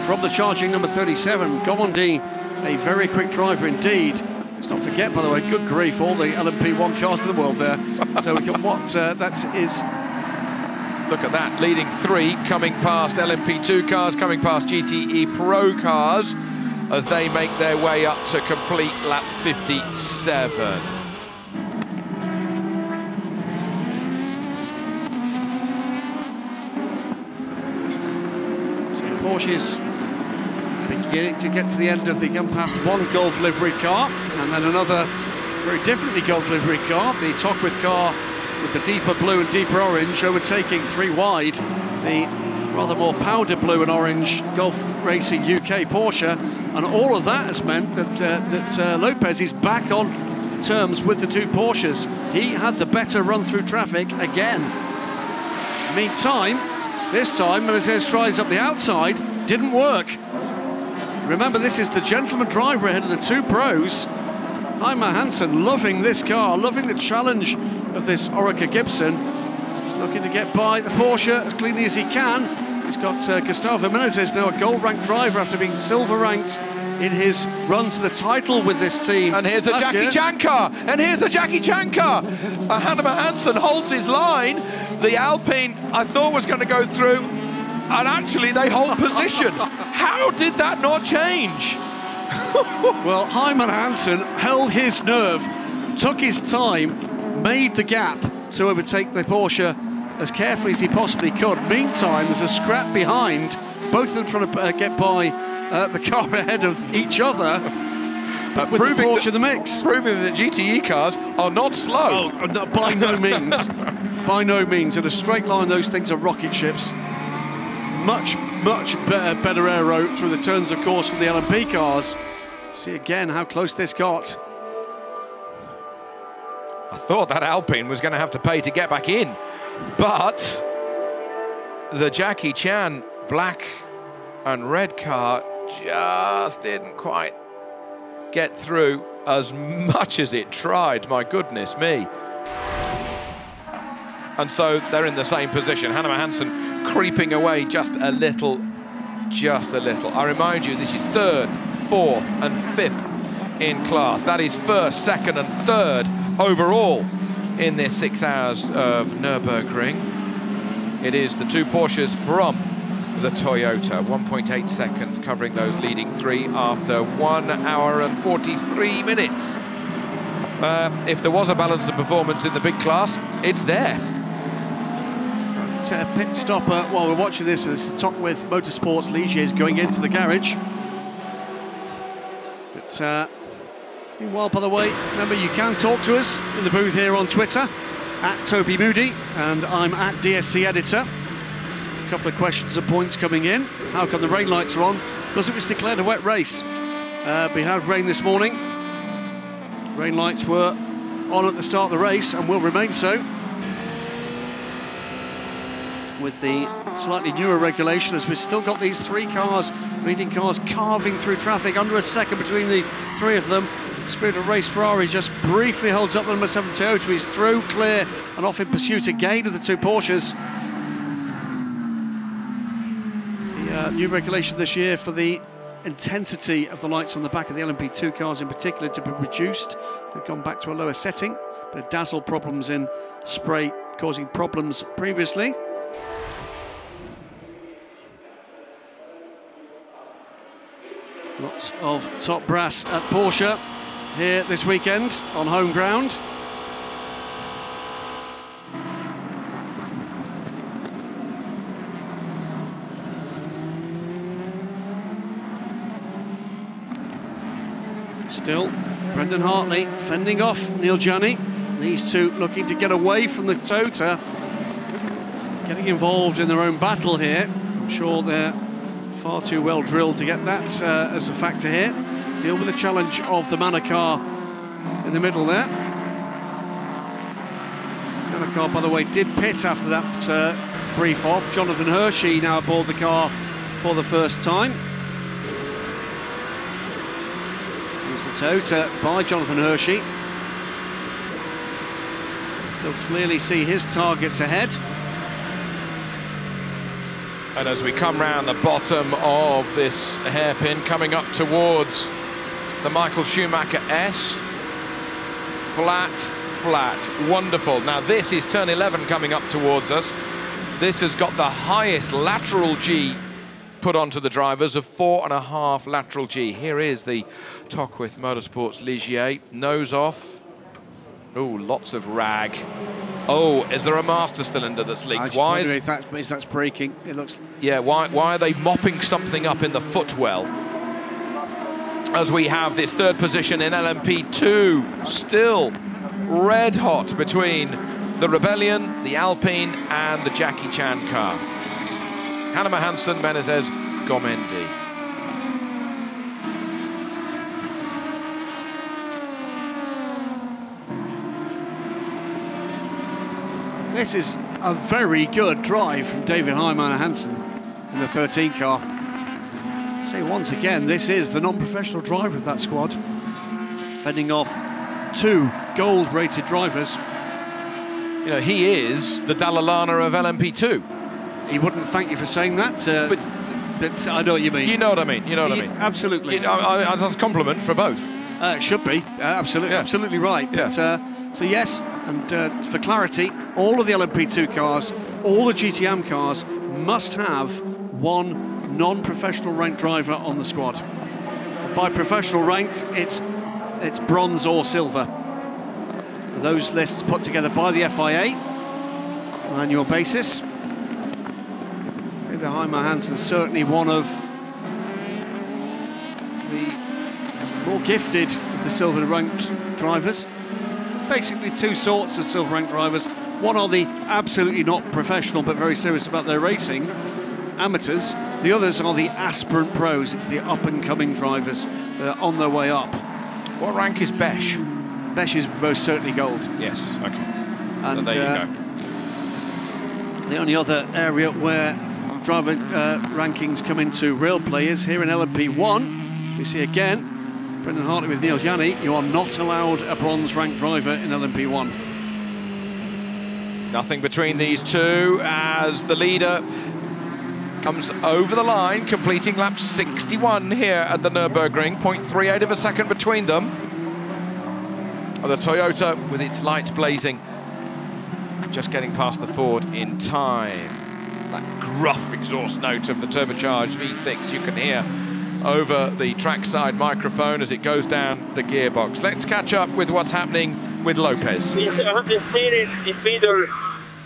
from the charging number 37. Gomondi, a very quick driver indeed. Let's not forget, by the way, good grief, all the LMP1 cars in the world there. So we can what that is. Look at that, leading three, coming past LMP2 cars, coming past GTE Pro cars, as they make their way up to complete lap 57. So Porsche's beginning to get to the end of the come past one Gulf livery car, and then another very differently Gulf livery car, the Tocqueville car with the deeper blue and deeper orange, overtaking three wide the rather more powder blue and orange Gulf Racing UK Porsche, and all of that has meant that Lopez is back on terms with the two Porsches. He had the better run through traffic again. Meantime, this time Menezes tries up the outside, didn't work. Remember, this is the gentleman driver ahead of the two pros. Heimer Hansen loving this car, loving the challenge of this Orica Gibson. He's looking to get by the Porsche as cleanly as he can. He's got Gustavo Menezes, now a gold-ranked driver after being silver-ranked in his run to the title with this team. And here's the Jackie Chan car, and here's the Jackie Chan car. Hannemann Hansen holds his line. The Alpine, I thought, was going to go through, and actually they hold position. How did that not change? Well, Heimer Hansen held his nerve, took his time, made the gap to overtake the Porsche as carefully as he possibly could. Meantime, there's a scrap behind, both of them trying to get by the car ahead of each other, but with the Porsche in the mix. Proving that GTE cars are not slow. Oh, no, by no means. By no means. In a straight line, those things are rocket ships. Much better aero through the turns, of course, for the LMP cars. See again how close this got. I thought that Alpine was going to have to pay to get back in, but the Jackie Chan black and red car just didn't quite get through as much as it tried, my goodness me. And so they're in the same position. Hannemann Hansen creeping away just a little. I remind you, this is third, fourth and fifth in class. That is first, second and third overall in this 6 hours of Nurburgring. It is the two Porsches from the Toyota, 1.8 seconds covering those leading three after 1 hour and 43 minutes. If there was a balance of performance in the big class, it's there. Pit stopper while we're watching this is the Tocqueville Motorsports Ligier is going into the garage. But meanwhile, by the way, remember you can talk to us in the booth here on Twitter at Toby Moody, and I'm at DSC Editor. A couple of questions and points coming in. How come the rain lights are on? Because it was declared a wet race. We had rain this morning. Rain lights were on at the start of the race and will remain so. With the slightly newer regulation, as we've still got these three cars, leading cars, carving through traffic, under a second between the three of them. Spirit of Race Ferrari just briefly holds up the number 7 Toyota. He's through, clear, and off in pursuit again of the two Porsches. The new regulation this year for the intensity of the lights on the back of the LMP2 cars in particular to be reduced. They've gone back to a lower setting, but dazzle problems in spray causing problems previously. Lots of top brass at Porsche here this weekend on home ground. Still, Brendan Hartley fending off Neil Janney. These two looking to get away from the Toyota, getting involved in their own battle here. I'm sure they're far too well drilled to get that as a factor here. Deal with the challenge of the Manor car in the middle there. Manor car, by the way, did pit after that brief off. Jonathan Hershey now aboard the car for the first time. Toyota by Jonathan Hershey. Still clearly see his targets ahead. And as we come round the bottom of this hairpin, coming up towards the Michael Schumacher S, flat, wonderful. Now this is turn 11 coming up towards us. This has got the highest lateral G put onto the drivers of 4.5 lateral G. Here is the Tocqueville Motorsports Ligier, nose off. Oh, lots of rag. Oh, is there a master cylinder that's leaked? Why is that's breaking? It looks. Yeah. Why are they mopping something up in the footwell? As we have this third position in LMP2, still red hot between the Rebellion, the Alpine, and the Jackie Chan car. Hanema Hansen, Menezes, Gomendi. This is a very good drive from David Heimann Hansen in the 13 car. So once again, this is the non-professional driver of that squad, fending off two gold-rated drivers. You know, he is the Dalai Lama of LMP2. He wouldn't thank you for saying that, but I know what you mean. You know what I mean, you know what I mean. Absolutely. That's a compliment for both. It should be, absolutely, yeah. Absolutely right. Yeah. But, so yes, and for clarity, all of the LMP2 cars, all the GTM cars must have one non-professional ranked driver on the squad. By professional ranked, it's bronze or silver. Those lists put together by the FIA on an annual basis. David Heimann Hansen certainly one of the more gifted of the silver ranked drivers. Basically two sorts of silver ranked drivers. One are the absolutely not professional but very serious about their racing, amateurs. The others are the aspirant pros. It's the up and coming drivers that are on their way up. What rank is Besh? Besh is most certainly gold. Yes, okay. And so there you go. The only other area where driver rankings come into real play is here in LMP1. We see again Brendan Hartley with Neil Janney. You are not allowed a bronze ranked driver in LMP1. Nothing between these two as the leader comes over the line, completing lap 61 here at the Nurburgring. 0.38 of a second between them. The Toyota with its lights blazing, just getting past the Ford in time. That gruff exhaust note of the turbocharged V6 you can hear over the trackside microphone as it goes down the gearbox. Let's catch up with what's happening with Lopez. It's on the steering in middle,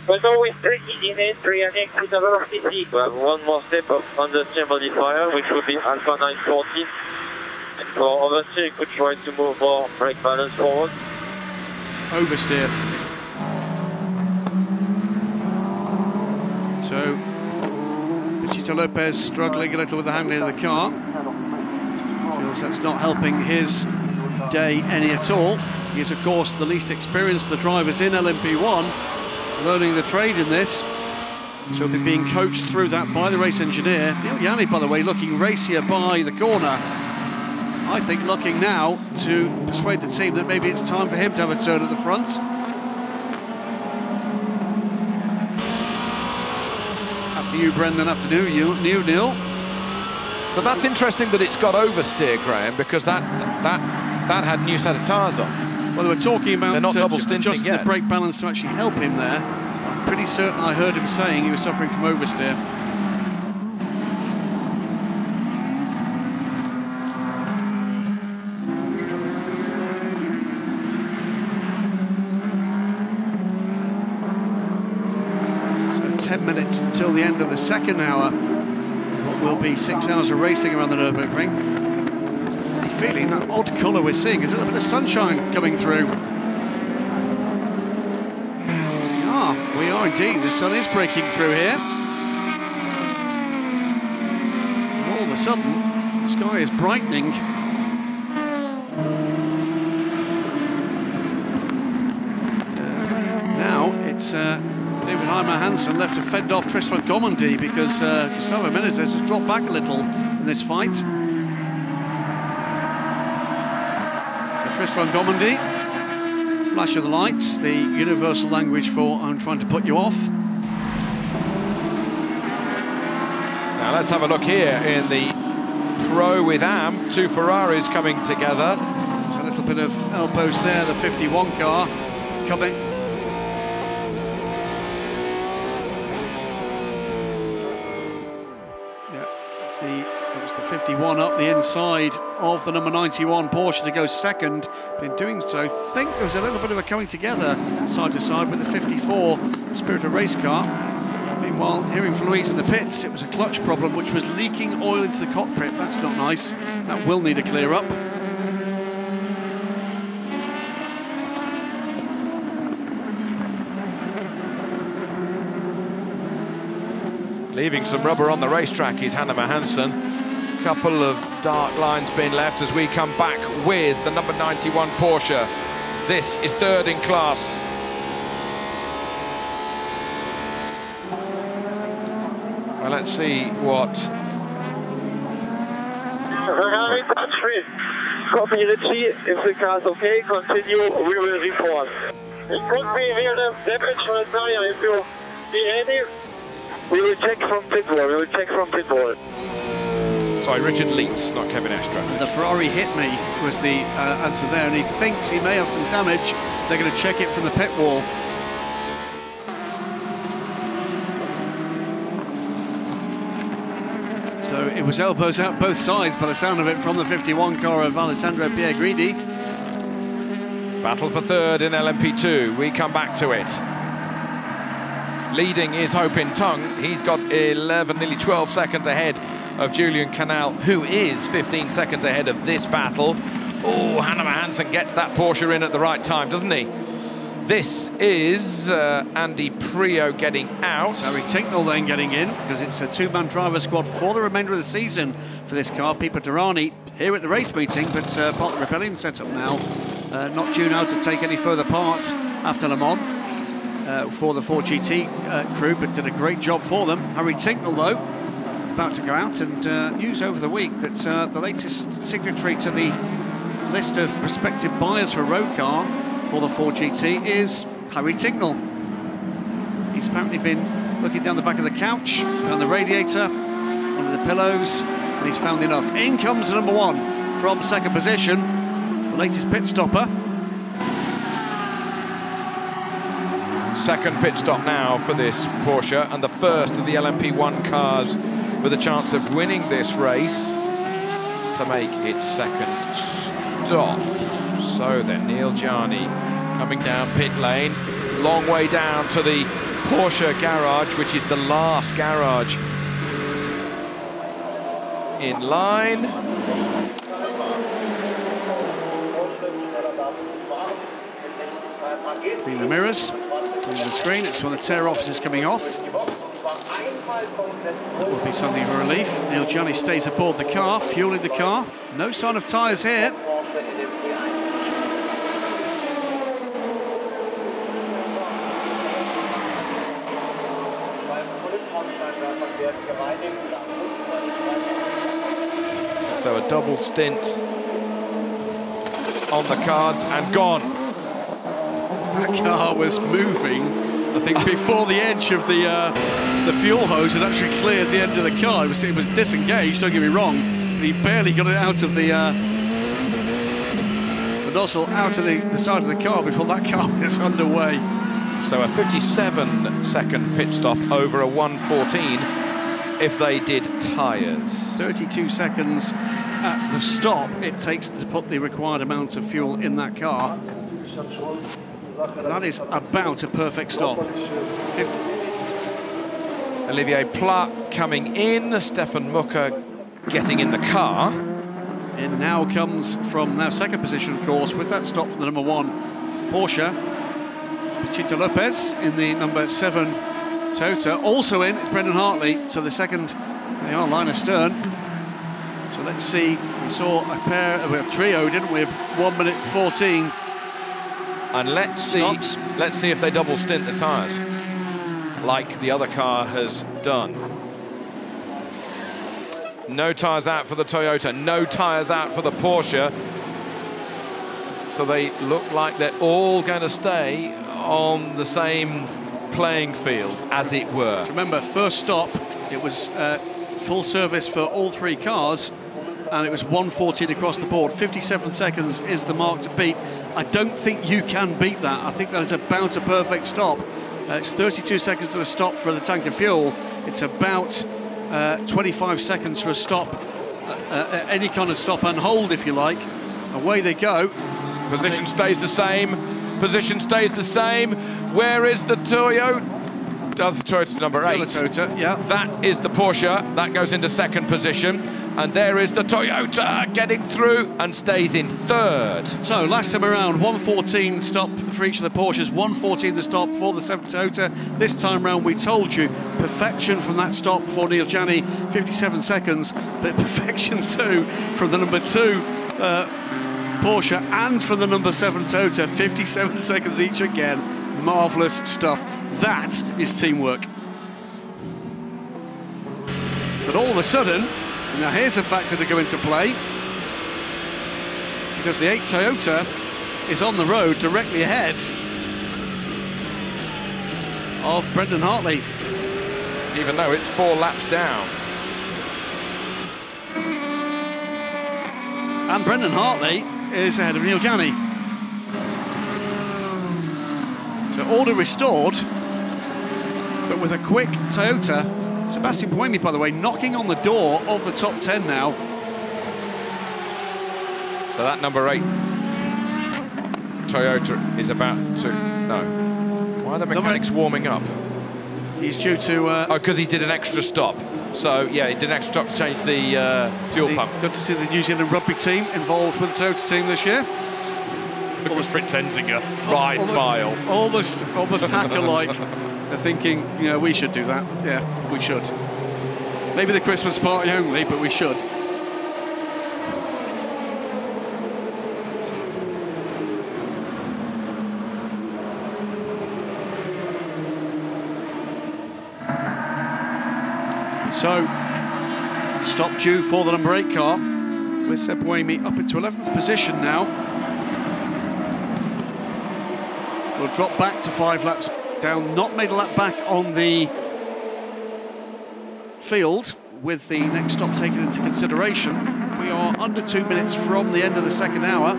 but always tricky in entry and exit a velocity. We have one more step on the steer modifier, which would be Alpha 940. And for oversteer, you could try to move more brake balance forward. Oversteer. So, Pachito Lopez struggling a little with the handling of the car. Feels that's not helping his day any at all. He is, of course, the least experienced of the drivers in LMP1, learning the trade in this. So he'll be being coached through that by the race engineer. Neil Janney, by the way, looking racier by the corner. I think looking now to persuade the team that maybe it's time for him to have a turn at the front. After you, Brendan, after you, Neil. So that's interesting that it's got oversteer, Graham, because that had new set of tyres on. Well, they were talking about adjusting the brake balance to actually help him there. I'm pretty certain I heard him saying he was suffering from oversteer. So 10 minutes until the end of the second hour. What will be 6 hours of racing around the Nurburgring. Feeling that odd colour we're seeing is a little bit of sunshine coming through. We are indeed. The sun is breaking through here. And all of a sudden, the sky is brightening. Now it's David Heimer-Hansen left to fend off Tristan Gomondy because Gustavo Menezes has dropped back a little in this fight. Tristan Gomondy, flash of the lights, the universal language for I'm trying to put you off. Now let's have a look here in the Pro with Am, two Ferraris coming together. There's a little bit of elbows there, the 51 car coming. Yeah, see, it was the 51 up the inside of the number 91 Porsche to go second, but in doing so, I think there was a little bit of a coming together side to side with the 54 Spirit of Race car. Meanwhile, hearing from Louise in the pits, it was a clutch problem which was leaking oil into the cockpit. That's not nice. That will need a clear up. Leaving some rubber on the racetrack is Heimer-Hansen. Couple of dark lines being left as we come back with the number 91 Porsche. This is third in class. Well, let's see what... Copy Richie, if the car's okay, continue, we will report. It could be here the damage from the tire. If you be ready, we will check from pit wall, Sorry, Richard Leeds, not Kevin Estra. And the Ferrari hit me was the answer there, and he thinks he may have some damage. They're going to check it from the pit wall. So it was elbows out both sides by the sound of it from the 51 car of Alessandro Pierguidi. Battle for third in LMP2, we come back to it. Leading is Ho-Pin Tung, he's got 11, nearly 12 seconds ahead of Julian Canal, who is 15 seconds ahead of this battle. Oh, Heimer-Hansen gets that Porsche in at the right time, doesn't he? This is Andy Prio getting out. Harry Tinknell then getting in, because it's a two-man driver squad for the remainder of the season for this car. Pipo Derani here at the race meeting, but part of the rebellion set up now. Not due now to take any further part after Le Mans for the 4GT crew, but did a great job for them. Harry Tinknell, though, about to go out, and news over the week that the latest signatory to the list of prospective buyers for a road car for the 4GT is Harry Tinknell. He's apparently been looking down the back of the couch, down the radiator, under the pillows, and he's found enough. In comes number one from second position, the latest pit stopper. Second pit stop now for this Porsche, and the first of the LMP1 cars with a chance of winning this race to make its second stop. So then, Neil Gianni coming down pit lane, long way down to the Porsche garage, which is the last garage in line. In the mirrors, in the screen, it's when the tear officers coming off. That will be something of a relief. Neil Gianni stays aboard the car, fueling the car. No sign of tyres here. So a double stint on the cards and gone. That car was moving, I think, before the edge of the fuel hose had actually cleared the end of the car. It was disengaged, don't get me wrong, but he barely got it out of the nozzle out of the side of the car before that car was underway. So a 57-second pit stop over a 1:14 if they did tyres. 32 seconds at the stop it takes to put the required amount of fuel in that car. That is about a perfect stop. Olivier Pla coming in, Stefan Mucker getting in the car. In now comes from now second position, of course, with that stop for the number 1 Porsche. Pachito Lopez in the number 7 Toyota. Also in is Brendan Hartley, so the second, they are line astern. So let's see, we saw a trio, didn't we, of 1 minute 14. And let's see if they double stint the tyres, like the other car has done. No tyres out for the Toyota, no tyres out for the Porsche. So they look like they're all going to stay on the same playing field, as it were. Remember, first stop, it was full service for all 3 cars, and it was 1:14 across the board. 57 seconds is the mark to beat. I don't think you can beat that. I think that is about a perfect stop. It's 32 seconds to the stop for the tank of fuel. It's about 25 seconds for a stop, any kind of stop and hold, if you like. Away they go. Position stays the same. Position stays the same. Where is the Toyota? That's the Toyota number 8. Toyota, yeah. That is the Porsche. That goes into second position. And there is the Toyota getting through and stays in third. So last time around, 1:14 stop for each of the Porsches, 1:14 the stop for the 7 Toyota. This time round, we told you, perfection from that stop for Neil Janney, 57 seconds, but perfection too from the number 2 Porsche and from the number 7 Toyota, 57 seconds each again. Marvellous stuff. That is teamwork. But all of a sudden, now here's a factor to go into play, because the 8 Toyota is on the road directly ahead of Brendan Hartley. Even though it's 4 laps down. And Brendan Hartley is ahead of Neil Janney. So order restored, but with a quick Toyota. Sebastian Buemi, by the way, knocking on the door of the top 10 now. So that number 8 Toyota is about to... No. Why are the mechanics warming up? He's due to... Oh, because he did an extra stop. So, yeah, he did an extra stop to change the fuel pump. Got to see the New Zealand rugby team involved with the Toyota team this year. Almost Fritz Enzinger. Wry smile. Almost hacker-like. They're thinking, you know, we should do that. Yeah, we should. Maybe the Christmas party only, but we should. So, stop due for the number 8 car, with Seb Buemi up into 11th position now. We'll drop back to 5 laps down, not made a lap back on the field with the next stop taken into consideration. We are under 2 minutes from the end of the second hour.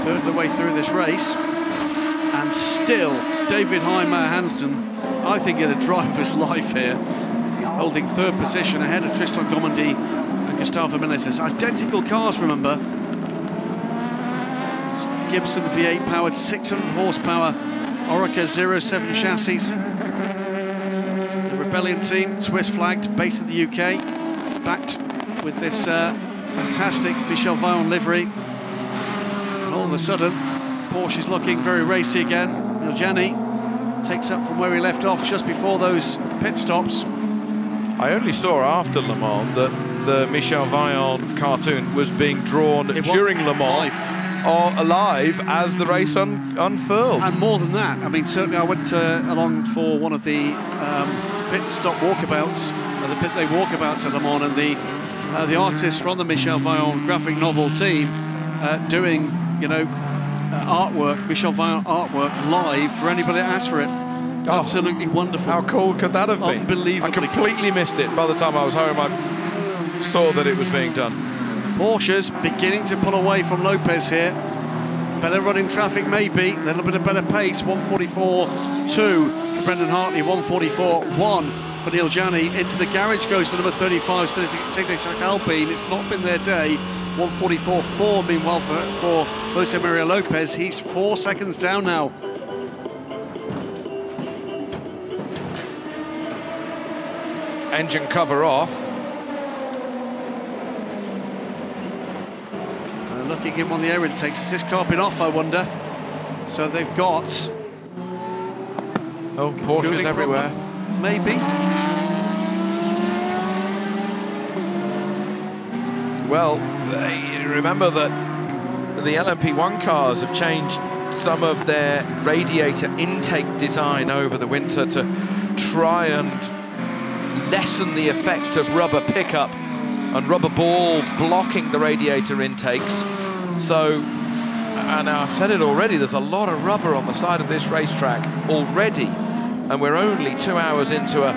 Third of the way through this race. And still, David Heimer Hansden, I think, in a driver's life here, holding third position ahead of Tristan Gomandy and Gustavo Menezes. Identical cars, remember. Gibson V8 powered 600 horsepower Orica 07 chassis. The Rebellion team, Swiss flagged, based in the UK, backed with this fantastic Michel Vaillant livery. And all of a sudden, Porsche is looking very racy again. Neil Janney takes up from where he left off just before those pit stops. I only saw after Le Mans that the Michel Vaillant cartoon was being drawn during Le Mans. Alive as the race unfurled. And more than that, I mean, certainly I went along for one of the pit stop walkabouts, the pit day walkabouts at Le Mans, and the artist from the Michel Vaillant graphic novel team doing, you know, artwork, Michel Vaillant artwork live for anybody that asks for it. Absolutely wonderful. How cool could that have been? Unbelievably. I completely missed it. By the time I was home, I saw that it was being done. Porsche's beginning to pull away from Lopez here. Better running traffic maybe, a little bit of better pace. 1:44.2 for Brendan Hartley, 1:44.1 for Neil Jani. Into the garage goes the number 35, Stanislav Alpine. It's not been their day. 1:44.4 meanwhile for Jose Maria Lopez. He's 4 seconds down now. Engine cover off. Looking him on the air intakes. Is this car been off, I wonder? So they've got... Oh, Porsches everywhere. Maybe. Well, remember that the LMP1 cars have changed some of their radiator intake design over the winter to try and lessen the effect of rubber pickup and rubber balls blocking the radiator intakes. So, and I've said it already, there's a lot of rubber on the side of this racetrack already, and we're only 2 hours into a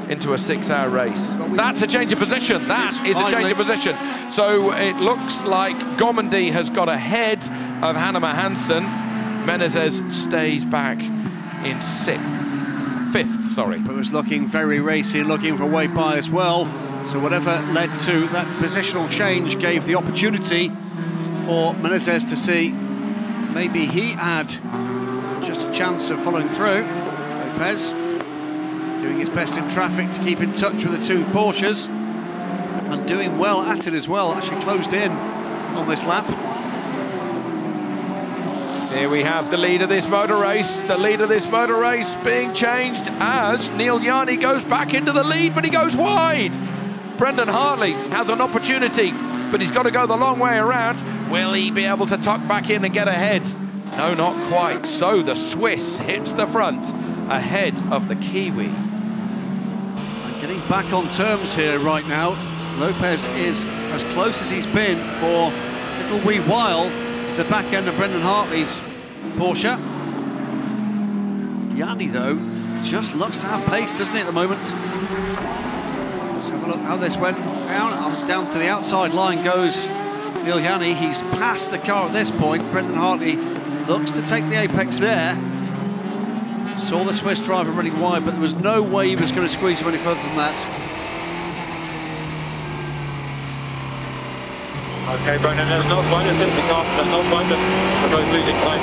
6-hour race. That's a change of position. That is a change of position. So it looks like Gomendy has got ahead of Hannemann Hansen. Menezes stays back in fifth. Sorry. But was looking very racy, looking for a way by as well. So whatever led to that positional change gave the opportunity for Menezes to see maybe he had just a chance of following through. Lopez doing his best in traffic to keep in touch with the two Porsches and doing well at it as well. Actually closed in on this lap. Here we have the lead of this motor race. The lead of this motor race being changed as Neil Jani goes back into the lead, but he goes wide. Brendan Hartley has an opportunity, but he's got to go the long way around. Will he be able to tuck back in and get ahead? No, not quite. So the Swiss hits the front ahead of the Kiwi. And getting back on terms here right now. Lopez is as close as he's been for a little wee while to the back end of Brendan Hartley's Porsche. Jani, though, just looks to have pace, doesn't he, at the moment? Let's have a look how this went down to the outside line goes Neil Jani. He's passed the car at this point. Brendan Hartley looks to take the apex there. Saw the Swiss driver running wide, but there was no way he was going to squeeze him any further than that. Okay, Brendan, there's no point in this car. There's no point in losing time.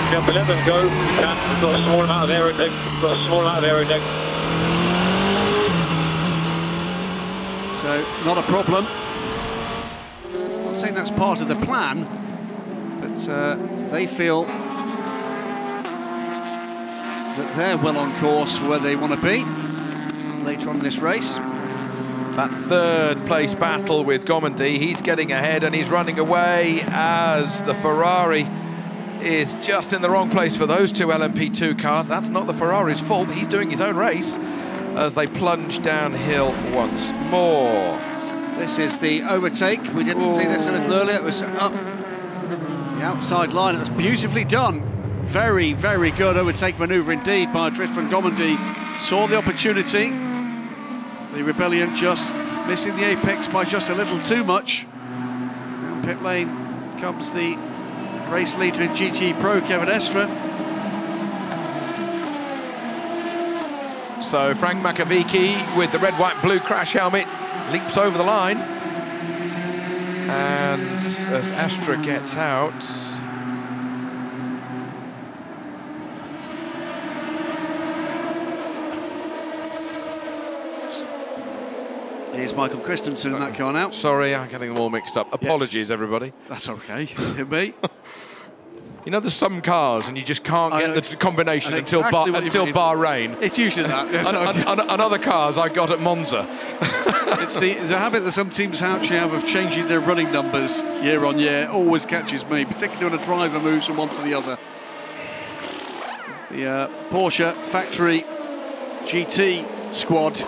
You have to let them go. You can. We've got a small amount of aero deck. We've got a small amount of aero deck. So, not a problem. I'm not saying that's part of the plan, but they feel that they're well on course for where they want to be later on in this race. That third place battle with Gomendy, he's getting ahead and he's running away as the Ferrari is just in the wrong place for those two LMP2 cars. That's not the Ferrari's fault. He's doing his own race as they plunge downhill once more. This is the overtake. We didn't see this a little earlier. It was up the outside line. It was beautifully done. Very, very good overtake manoeuvre indeed by Tristan Gomendy. Saw the opportunity. The Rebellion just missing the apex by just a little too much. Down pit lane comes the race leader in GT Pro, Kevin Estre. So Frank Makavicki with the red, white, blue crash helmet leaps over the line. And as Estre gets out, here's Michael Christensen in that car now. Sorry, I'm getting them all mixed up. Apologies, yes. Everybody. That's okay. Me. You know, there's some cars and you just can't get the combination until Bahrain. It's usually that. And other cars I got at Monza. It's the habit that some teams actually have of changing their running numbers year on year. Always catches me, particularly when a driver moves from one to the other. The Porsche factory GT squad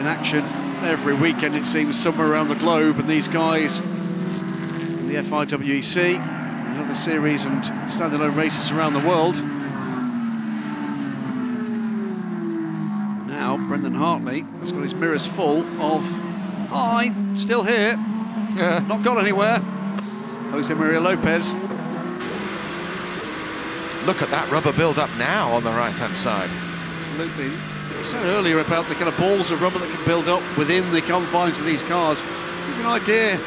in action every weekend, it seems, somewhere around the globe, and these guys the FIWEC, and other series and standalone races around the world. Now Brendan Hartley has got his mirrors full of, hi, still here, not gone anywhere. Jose Maria Lopez. Look at that rubber build-up now on the right-hand side. Absolutely. I said earlier about the kind of balls of rubber that can build up within the confines of these cars. Give you an idea,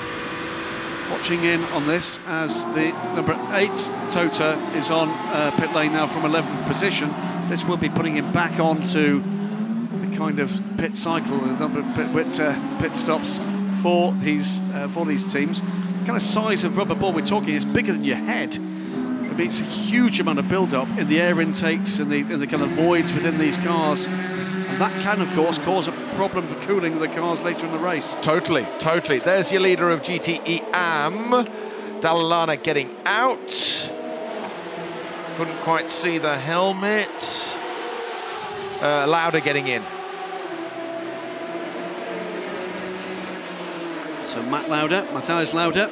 watching in on this, as the number 8 Tota is on pit lane now from 11th position. So this will be putting him back onto the kind of pit cycle, the number of pit stops for these teams. The kind of size of rubber ball we're talking is bigger than your head. It's a huge amount of build-up in the air intakes and the kind of voids within these cars. And that can, of course, cause a problem for cooling the cars later in the race. Totally, totally. There's your leader of GTE AM. Dallalana getting out. Couldn't quite see the helmet. Lauda getting in. So Matthias Lauda,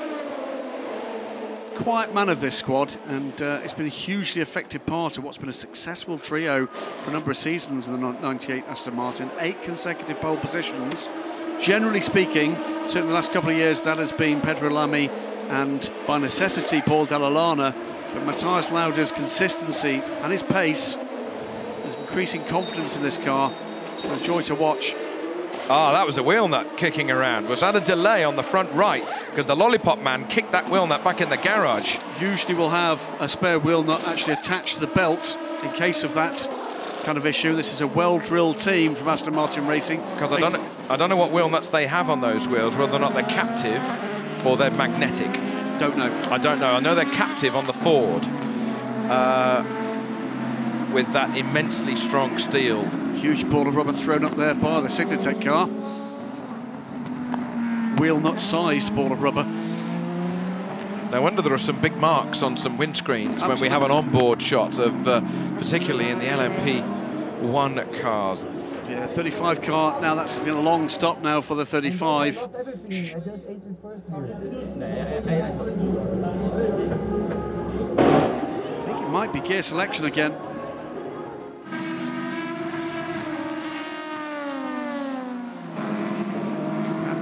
quiet man of this squad, and it's been a hugely effective part of what's been a successful trio for a number of seasons in the 98 Aston Martin. 8 consecutive pole positions. Generally speaking, certainly the last couple of years, that has been Pedro Lamy and, by necessity, Paul Dallalana. But Matthias Lauda's consistency and his pace, his increasing confidence in this car, it's a joy to watch. Ah, that was a wheel nut kicking around. Was that a delay on the front right? Because the Lollipop man kicked that wheel nut back in the garage. Usually we'll have a spare wheel nut actually attached to the belt in case of that kind of issue. This is a well-drilled team from Aston Martin Racing. Because I don't know what wheel nuts they have on those wheels, whether or not they're captive or they're magnetic. Don't know. I don't know. I know they're captive on the Ford with that immensely strong steel. Huge ball of rubber thrown up there by the Signatech car. Wheel nut-sized ball of rubber. No wonder there are some big marks on some windscreens. Absolutely. When we have an onboard shot of, particularly in the LMP1 cars. Yeah, 35 car. Now that's been a long stop now for the 35. I think it might be gear selection again.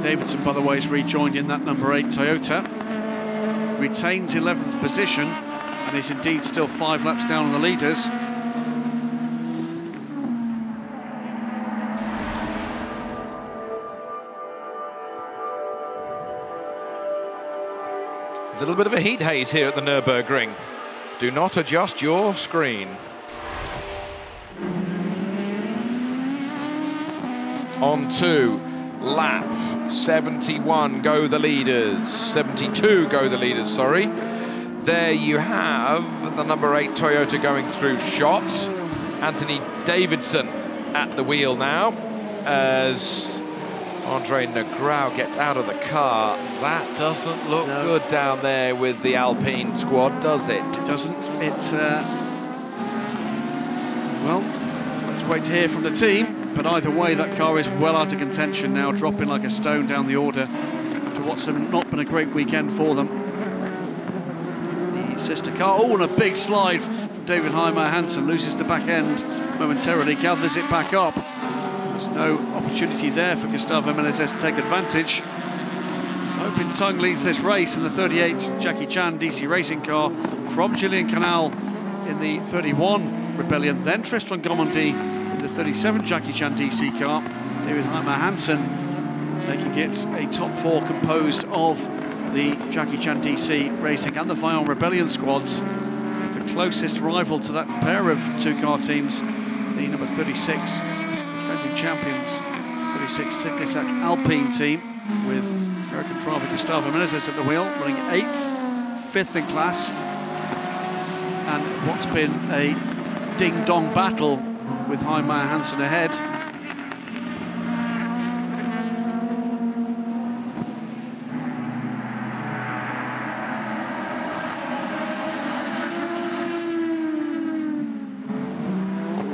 Davidson, by the way, is rejoined in that number 8 Toyota. Retains 11th position and is indeed still 5 laps down on the leaders. A little bit of a heat haze here at the Nurburgring. Do not adjust your screen. On to lap 71 go the leaders, 72 go the leaders, sorry. There you have the number 8 Toyota going through shot. Anthony Davidson at the wheel now as Andre Negrão gets out of the car. That doesn't look good down there with the Alpine squad, does it? It doesn't. It's, well, let's wait to hear from the team. But either way, that car is well out of contention now, dropping like a stone down the order after what's not been a great weekend for them. The sister car, oh, and a big slide from David Heimer Hansen, loses the back end momentarily, gathers it back up. There's no opportunity there for Gustavo Menezes to take advantage. Open Tongue leads this race in the 38 Jackie Chan DC racing car from Julien Canal in the 31 Rebellion, then Tristan Gomondi the 37 Jackie Chan DC car. David Heimer Hansen making it a top 4 composed of the Jackie Chan DC Racing and the Vaillant Rebellion squads. The closest rival to that pair of 2-car teams, the number 36 defending champions, 36 Signatech Alpine team with American driver Gustavo Menezes at the wheel, running 8th, 5th in class, and what's been a ding-dong battle with Heimer Hansen ahead.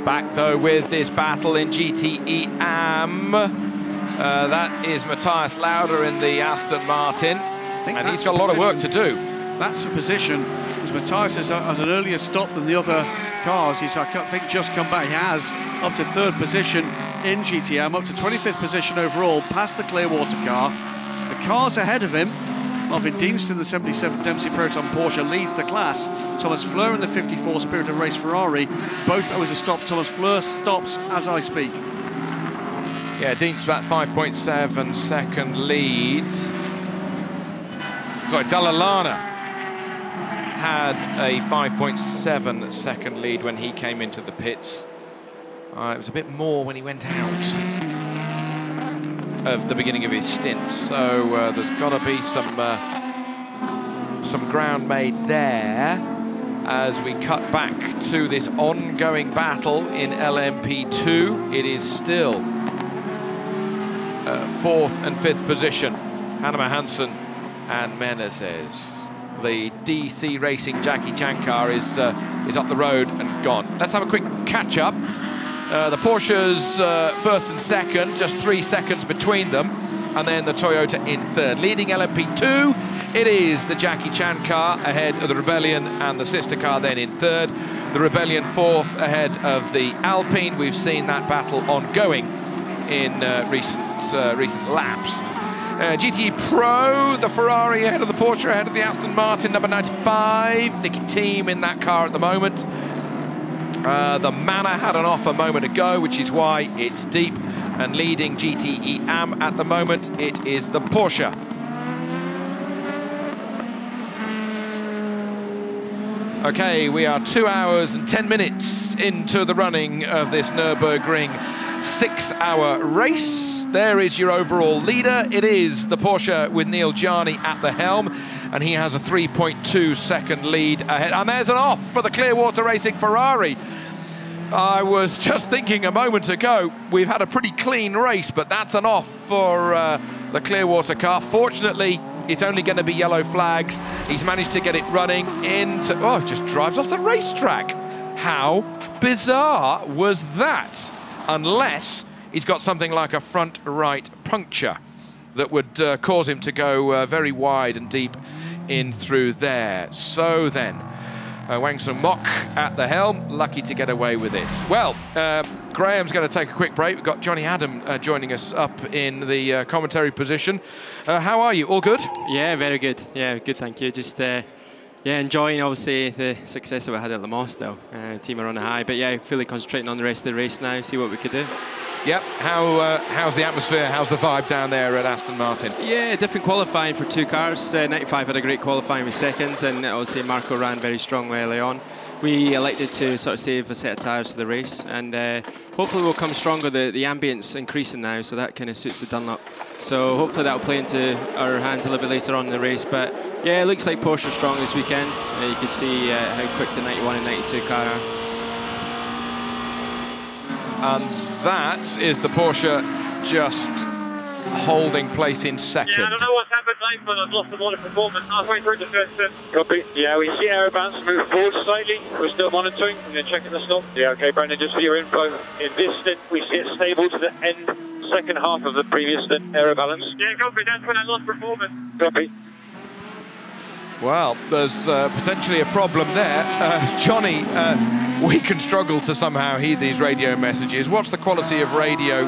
Back though with this battle in GTE AM. That is Matthias Lauda in the Aston Martin. And he's got a lot of work to do. That's the position. As Matthias is at an earlier stop than the other cars. He's, I think, just come back. He has up to 3rd position in GTM, up to 25th position overall, past the Clearwater car. The cars ahead of him. Marvin Deanston, the 77 Dempsey Proton Porsche, leads the class. Thomas Fleur in the 54 Spirit of Race Ferrari. Both owe us a stop. Thomas Fleur stops as I speak. Yeah, Dean's about 5.7 second leads. Sorry, Dallalana had a 5.7 second lead when he came into the pits. It was a bit more when he went out of the beginning of his stint. So there's got to be some ground made there as we cut back to this ongoing battle in LMP2. It is still 4th and 5th position. Hanneman Hansen and Menezes. The DC Racing Jackie Chan car is up the road and gone. Let's have a quick catch up. The Porsche's 1st and 2nd, just 3 seconds between them, and then the Toyota in 3rd. Leading LMP2, it is the Jackie Chan car ahead of the Rebellion and the sister car then in 3rd. The Rebellion 4th ahead of the Alpine. We've seen that battle ongoing in recent laps. GTE Pro, the Ferrari ahead of the Porsche, ahead of the Aston Martin, number 95. Nicky Team in that car at the moment. The Manor had an off a moment ago, which is why it's deep. And leading GTE Am at the moment, it is the Porsche. Okay, we are 2 hours and 10 minutes into the running of this Nurburgring 6-hour race. There is your overall leader. It is the Porsche with Neil Jarni at the helm, and he has a 3.2 second lead ahead. And there's an off for the Clearwater Racing Ferrari. I was just thinking a moment ago, we've had a pretty clean race, but that's an off for the Clearwater car. Fortunately, it's only going to be yellow flags. He's managed to get it running into... Oh, it just drives off the racetrack. How bizarre was that? Unless he's got something like a front right puncture that would cause him to go very wide and deep in through there. So then, Wang Sung Mok at the helm, lucky to get away with it. Well, Graham's going to take a quick break. We've got Johnny Adam joining us up in the commentary position. How are you? All good? Yeah, very good. Yeah, good, thank you. Just yeah, enjoying obviously the success that we had at Le Mans still. Team are on a high, but yeah, fully concentrating on the rest of the race now, see what we could do. Yep. How's the atmosphere? How's the vibe down there at Aston Martin? Yeah, different qualifying for 2 cars. 95 had a great qualifying with seconds, and obviously Marco ran very strongly early on. We elected to sort of save a set of tyres for the race, and hopefully we'll come stronger. The ambience increasing now, so that kind of suits the Dunlop. So hopefully that will play into our hands a little bit later on in the race. But yeah, it looks like Porsche are strong this weekend. You can see how quick the 91 and 92 car are. And that is the Porsche just holding place in second. Yeah, I don't know what's happened late, but I've lost a lot of performance halfway through the first turn. Copy. Yeah, we see aero bounce move forward slightly. We're still monitoring. We're checking the stop. Yeah, okay, Brandon, just for your info. In this stint, we see it stable to the end, second half of the previous stint, aero balance. Yeah, copy. That's when I lost performance. Copy. Well, there's potentially a problem there. Johnny, we can struggle to somehow hear these radio messages. What's the quality of radio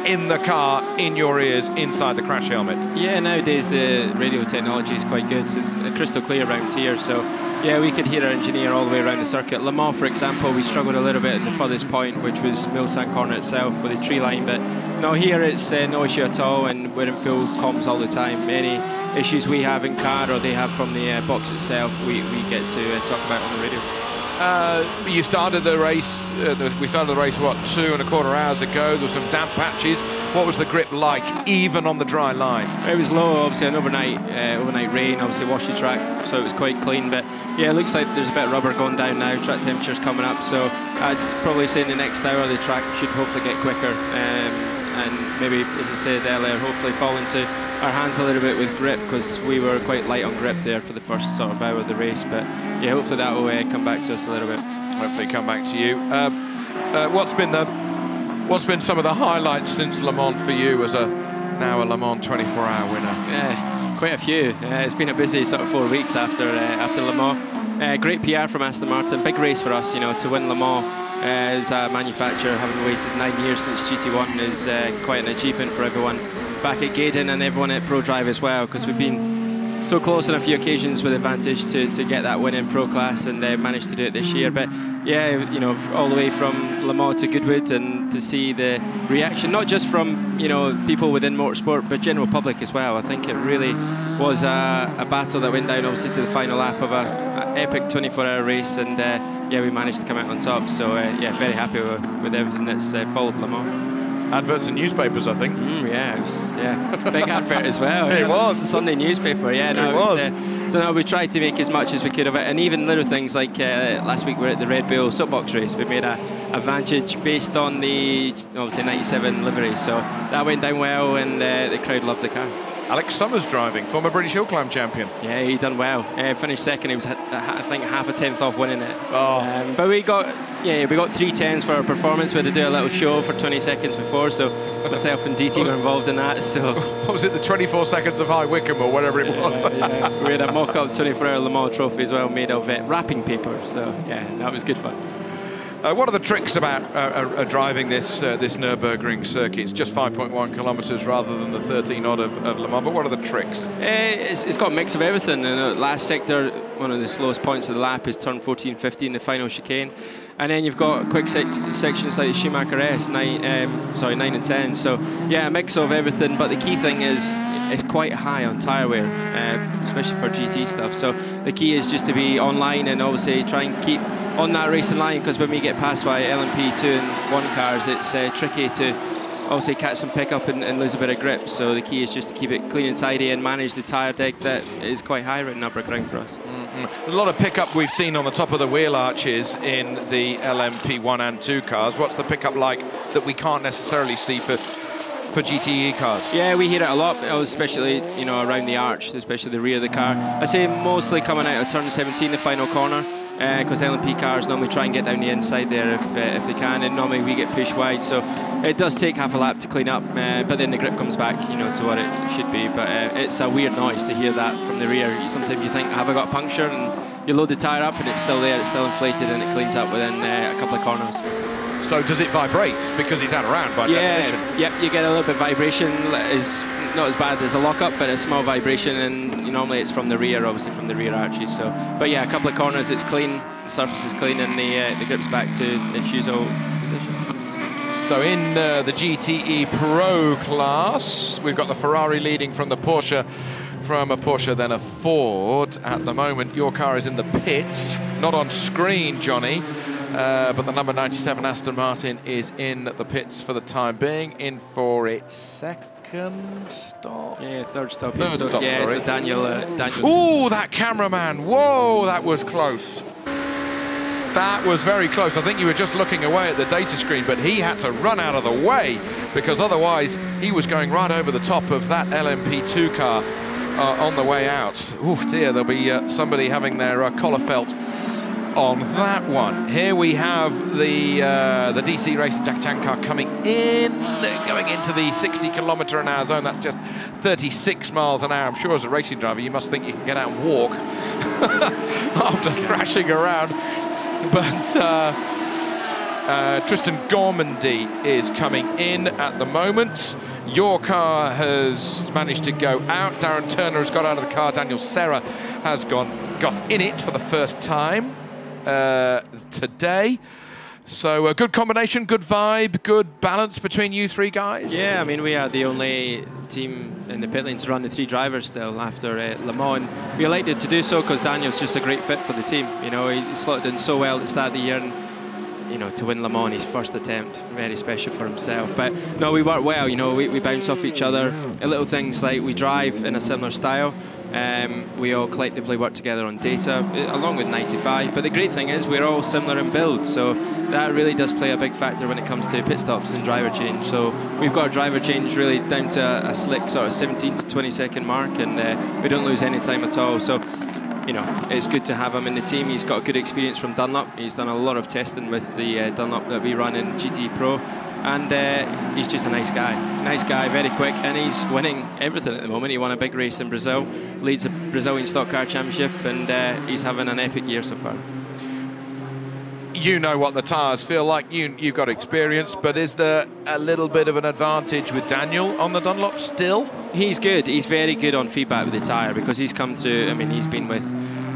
in the car, in your ears, inside the crash helmet? Yeah, nowadays the radio technology is quite good. It's crystal clear around here, so yeah, we could hear our engineer all the way around the circuit. Le Mans, for example, we struggled a little bit at the furthest point, which was Mulsanne Corner itself with the tree line, but no, here it's no issue at all, and we're in full comms all the time. Any issues we have in car or they have from the box itself, we get to talk about on the radio. You started the race, we started the race, what, 2.25 hours ago. There were some damp patches. What was the grip like, even on the dry line? It was low, obviously an overnight rain, obviously washed the track, so it was quite clean. But yeah, it looks like there's a bit of rubber going down now, track temperature's coming up, so I'd probably say in the next hour the track should hopefully get quicker. And maybe, as I said earlier, hopefully fall into our hands a little bit with grip, because we were quite light on grip there for the first sort of hour of the race. But yeah, hopefully that will come back to us a little bit. Hopefully come back to you. What's been some of the highlights since Le Mans for you as now a Le Mans 24-hour winner? Yeah, Quite a few. It's been a busy sort of 4 weeks after Le Mans. Great PR from Aston Martin. Big race for us, you know, to win Le Mans as a manufacturer, having waited 9 years since GT1 is quite an achievement for everyone back at Gaydon and everyone at ProDrive as well, because we've been so close on a few occasions with advantage to get that win in Pro Class, and managed to do it this year. But yeah, you know, all the way from Le Mans to Goodwood, and to see the reaction, not just from, you know, people within motorsport, but general public as well. I think it really was a battle that went down obviously to the final lap of an epic 24-hour race, and yeah, we managed to come out on top. So yeah, very happy with everything that's followed Le Mans. Adverts in newspapers, I think. Yeah, it was, yeah, big advert as well. It was. Sunday newspaper, yeah. No, it was. So no, we tried to make as much as we could of it, and even little things like last week we were at the Red Bull soapbox race. We made a Vantage based on the obviously 97 livery, so that went down well, and the crowd loved the car. Alex Summers driving, former British Hill Climb champion. Yeah, he done well. Finished second. He was, I think, half a tenth off winning it. Oh. But we got 3 10s for our performance. We had to do a little show for 20 seconds before, so myself and DT were involved in that. So what was it, the 24 seconds of High Wycombe or whatever it was? Yeah. We had a mock-up 24-hour Le Mans trophy as well, made of wrapping paper. So yeah, that was good fun. What are the tricks about driving this Nurburgring circuit? It's just 5.1 kilometres rather than the 13 odd of Le Mans, but what are the tricks? It's got a mix of everything. Last sector, one of the slowest points of the lap is turn 14, 15, the final chicane. And then you've got quick sections like the Schumacher S, 9 and 10. So yeah, a mix of everything, but the key thing is it's quite high on tyre wear, especially for GT stuff. So the key is just to be online and obviously try and keep on that racing line, because when we get past by LMP2 and 1 cars, it's tricky to obviously catch some pickup and lose a bit of grip. So the key is just to keep it clean and tidy and manage the tyre deck that is quite high right in Nurburgring for us. A lot of pickup we've seen on the top of the wheel arches in the LMP1 and 2 cars. What's the pickup like that we can't necessarily see for GTE cars? Yeah, we hear it a lot, especially, you know, around the arch, especially the rear of the car. I say mostly coming out of turn 17, the final corner, because LMP cars normally try and get down the inside there if they can, and normally we get pushed wide. So it does take half a lap to clean up, but then the grip comes back, you know, to what it should be. But it's a weird noise to hear that from the rear. Sometimes you think, have I got a puncture? And you load the tyre up and it's still there, it's still inflated, and it cleans up within a couple of corners. So does it vibrate because it's out around by definition? Yeah, you get a little bit of vibration. It's not as bad as a lockup, but a small vibration, and normally it's from the rear, obviously from the rear arches. So, but yeah, a couple of corners it's clean, the surface is clean, and the grip's back to its usual position. So in the GTE Pro class, we've got the Ferrari leading from the Porsche, from a Porsche then a Ford. At the moment, your car is in the pits, not on screen, Johnny. But the number 97 Aston Martin is in the pits for the time being, in for its second stop. Yeah, third stop. Third stop, yeah, sorry. So Daniel. Ooh, that cameraman! Whoa, that was close. That was very close. I think you were just looking away at the data screen, but he had to run out of the way, because otherwise he was going right over the top of that LMP2 car on the way out. Oh dear, there'll be somebody having their collar felt on that one. Here we have the DC Racing Jack Chan car coming in, going into the 60km/h zone. That's just 36 miles an hour. I'm sure as a racing driver you must think you can get out and walk after thrashing around. But Tristan Gormandy is coming in at the moment. Your car has managed to go out. Darren Turner has got out of the car. Daniel Serra has got in it for the first time today. So a good combination, good vibe, good balance between you three guys. Yeah, I mean, we are the only team in the pit lane to run the 3 drivers still after Le Mans. We elected to do so because Daniel's just a great fit for the team. You know, he slotted in so well at the start of the year, and you know, to win Le Mans, his first attempt, very special for himself. But no, we work well. You know, we bounce off each other. Little things like we drive in a similar style. We all collectively work together on data, along with 95. But the great thing is we're all similar in build, so that really does play a big factor when it comes to pit stops and driver change. So we've got a driver change really down to a slick sort of 17 to 20 second mark, and we don't lose any time at all. So, you know, it's good to have him in the team. He's got good experience from Dunlop. He's done a lot of testing with the Dunlop that we run in GT Pro. and he's just a nice guy, very quick, and he's winning everything at the moment. He won a big race in Brazil, leads the Brazilian Stock Car Championship, and he's having an epic year so far. You know what the tyres feel like, you've got experience, but is there a little bit of an advantage with Daniel on the Dunlop still? He's good, he's very good on feedback with the tyre, because he's come through, I mean, he's been with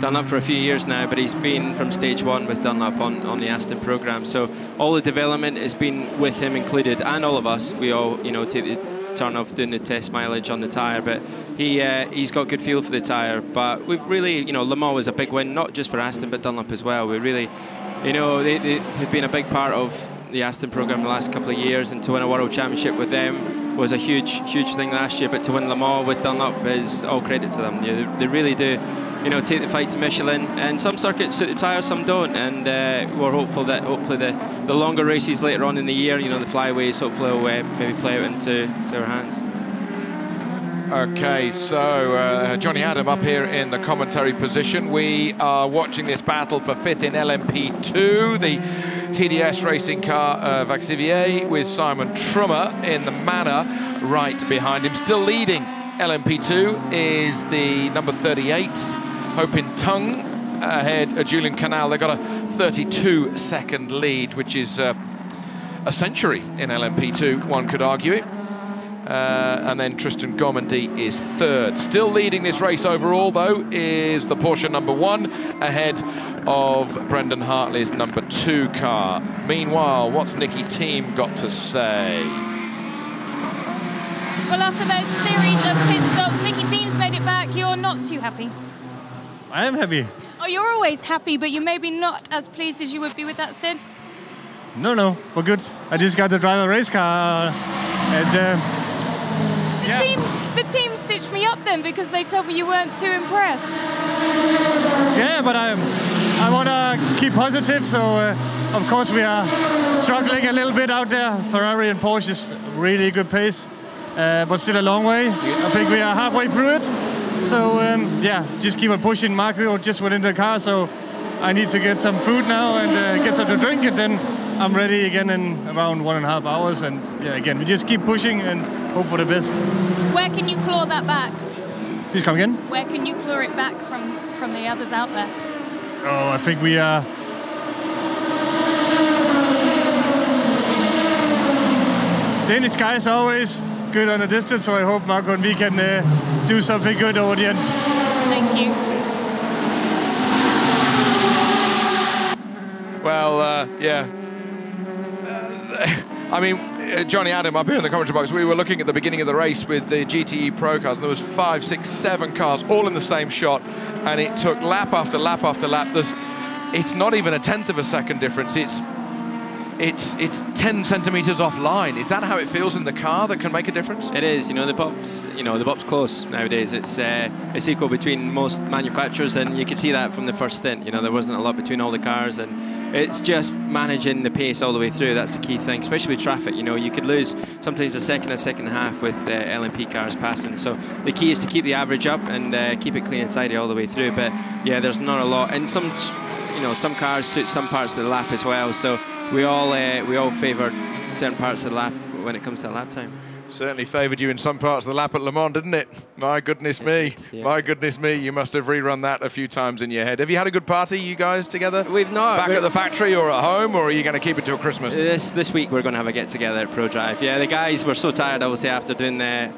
Dunlop for a few years now, but he's been from stage 1 with Dunlop on the Aston programme, so all the development has been with him included, and all of us. We all, you know, take the turn of doing the test mileage on the tyre, but he's got good feel for the tyre. But we've really, you know, Le Mans was a big win, not just for Aston, but Dunlop as well. We really, you know, they have been a big part of the Aston programme the last couple of years, and to win a World Championship with them was a huge thing last year, but to win Le Mans with Dunlop is all credit to them. They really do, you know, take the fight to Michelin, and some circuits suit the tyres, some don't, and we're hopeful that hopefully the longer races later on in the year, you know, the flyways, hopefully will maybe play out into our hands. Okay, so Johnny Adam up here in the commentary position. We are watching this battle for 5th in LMP2, the TDS racing car of Vaxivier, with Simon Trummer in the manor right behind him. Still leading LMP2 is the number 38, Hopin Tung, ahead of Julian Canal. They've got a 32-second lead, which is a century in LMP2, one could argue it. And then Tristan Gomendy is 3rd. Still leading this race overall, though, is the Porsche number 1, ahead of Brendan Hartley's number 2 car. Meanwhile, what's Nicky Thiem got to say? Well, after those series of pit stops, Nicky Thiem's made it back. You're not too happy. I am happy. Oh, you're always happy, but you're maybe not as pleased as you would be with that stint? No, we're good. I just got to drive a race car, and The team stitched me up then because they told me you weren't too impressed. Yeah, but I want to keep positive, so of course we are struggling a little bit out there. Ferrari and Porsche is really good pace, but still a long way. I think we are halfway through it. So yeah, just keep on pushing. Marco just went into the car, so I need to get some food now and get something to drink, and then I'm ready again in around 1.5 hours. And yeah, again, we just keep pushing and hope for the best. Where can you claw that back? Please come again? Where can you claw it back from the others out there? Oh, I think we are... Danish guys are always good on the distance, so I hope Marco and me can do something good over the end. Thank you. Well, yeah. I mean, Johnny Adam up here in the commentary box, we were looking at the beginning of the race with the GTE Pro cars, and there was 5, 6, 7 cars all in the same shot, and it took lap after lap after lap. It's not even a 1/10 of a second difference. It's 10 centimeters offline. Is that how it feels in the car that can make a difference? It is. You know, the bob's close nowadays. It's equal between most manufacturers, and you can see that from the first stint. You know, there wasn't a lot between all the cars, and it's just managing the pace all the way through. That's the key thing, especially with traffic. You know, you could lose sometimes a second and a half with LMP cars passing. So the key is to keep the average up and keep it clean and tidy all the way through. But yeah, there's not a lot, and some cars suit some parts of the lap as well. So we all favour certain parts of the lap when it comes to lap time. Certainly favoured you in some parts of the lap at Le Mans, didn't it? My goodness me. Yeah. My goodness me. You must have rerun that a few times in your head. Have you had a good party, you guys, together? We've not. Back at the factory or at home, or are you going to keep it till Christmas? This week we're going to have a get-together at Pro Drive. Yeah, the guys were so tired, I would say, after doing a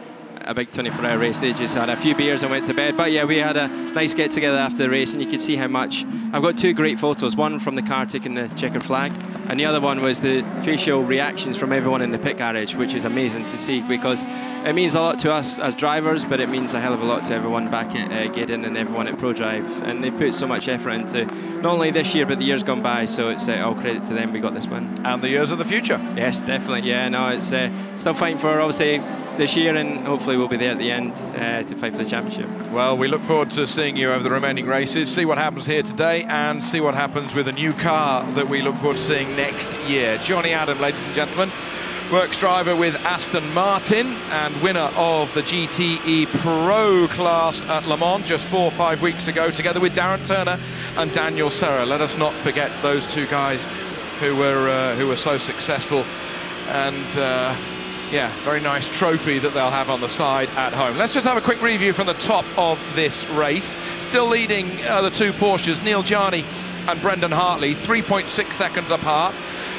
big 24-hour race. They just had a few beers and went to bed. But yeah, we had a nice get-together after the race, and you could see how much... I've got 2 great photos, one from the car taking the checkered flag, and the other one was the facial reactions from everyone in the pit garage, which is amazing to see, because it means a lot to us as drivers, but it means a hell of a lot to everyone back at Gaydon and everyone at Pro Drive. And they put so much effort into not only this year, but the years gone by, so it's all credit to them we got this win. And the years of the future. Yes, definitely. Yeah, no, it's still fighting for, obviously, this year, and hopefully we'll be there at the end to fight for the championship. Well, we look forward to seeing you over the remaining races, see what happens here today, and see what happens with a new car that we look forward to seeing next year. Johnny Adam, ladies and gentlemen, works driver with Aston Martin and winner of the GTE Pro class at Le Mans just 4 or 5 weeks ago, together with Darren Turner and Daniel Serra. Let us not forget those 2 guys who were so successful and yeah, very nice trophy that they'll have on the side at home. Let's just have a quick review from the top of this race. Still leading the two Porsches, Neil Jarney and Brendan Hartley, 3.6 seconds apart.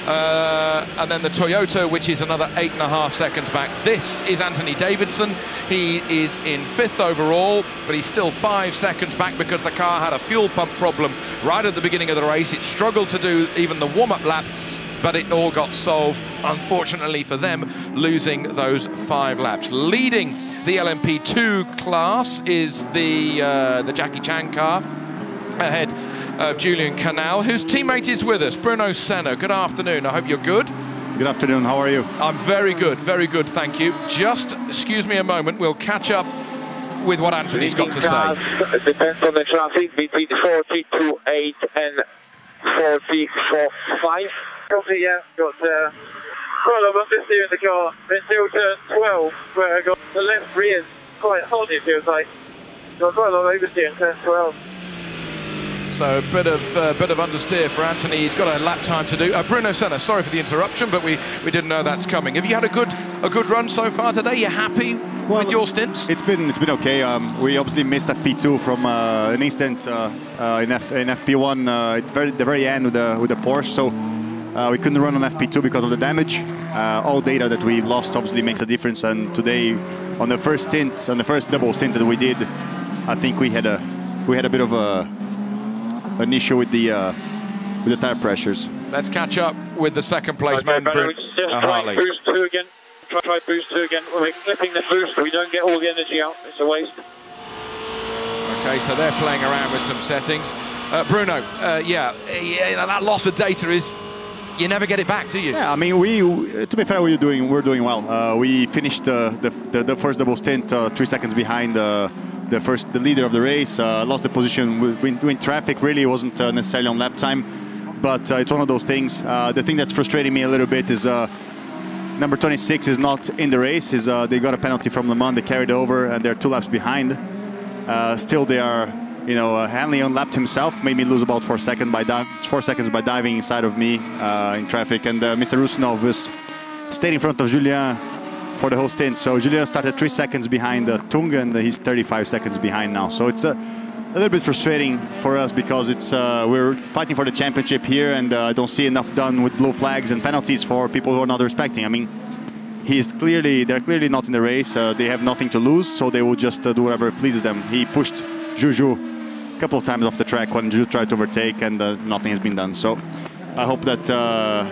And then the Toyota, which is another 8.5 seconds back. This is Anthony Davidson. He is in 5th overall, but he's still 5 seconds back because the car had a fuel pump problem right at the beginning of the race. It struggled to do even the warm-up lap, but it all got solved, unfortunately for them, losing those 5 laps. Leading the LMP2 class is the Jackie Chan car, ahead of Julian Canal, whose teammate is with us, Bruno Senna. Good afternoon, I hope you're good. Good afternoon, how are you? I'm very good, thank you. Just, excuse me a moment, we'll catch up with what Anthony's got to say. It depends on the traffic, between 40.28 and 40.45. Yeah, got quite a lot of understeer in the car until turn 12, where I got the left rear quite hot, it feels like. Got quite a lot of oversteer in turn 12. So a bit of understeer for Anthony. He's got a lap time to do. Bruno Senna, sorry for the interruption, but we didn't know that's coming. Have you had a good run so far today? You happy with your stints? It's been okay. We obviously missed FP2 from an incident in FP1 at the very end with the Porsche, so we couldn't run on FP2 because of the damage. All data that we lost obviously makes a difference, and today on the first stint, on the first double stint that we did, I think we had a bit of an issue with the tire pressures. Let's catch up with the second place man, Hartley. Boost 2 again. Try boost 2 again. We're clipping the boost, we don't get all the energy out. It's a waste. Okay, so they're playing around with some settings. Bruno, yeah, that loss of data is, you never get it back, do you? Yeah, I mean, to be fair, we're doing well. We finished the first double stint 3 seconds behind the leader of the race. Lost the position in traffic. Really wasn't necessarily on lap time, but it's one of those things. The thing that's frustrating me a little bit is number 26 is not in the race. They got a penalty from Le Mans. They carried over, and they're 2 laps behind. Still, they are, Hanley unlapped himself, made me lose about 4 seconds by diving inside of me in traffic, and Mr. Rusinov was stayed in front of Julien for the whole stint. So Julien started 3 seconds behind Tung, and he's 35 seconds behind now. So it's a little bit frustrating for us because it's we're fighting for the championship here, and I don't see enough done with blue flags and penalties for people who are not respecting. I mean, they're clearly not in the race. They have nothing to lose, so they will just do whatever pleases them. He pushed Juju a couple of times off the track when Juju tried to overtake, and nothing has been done. So I hope that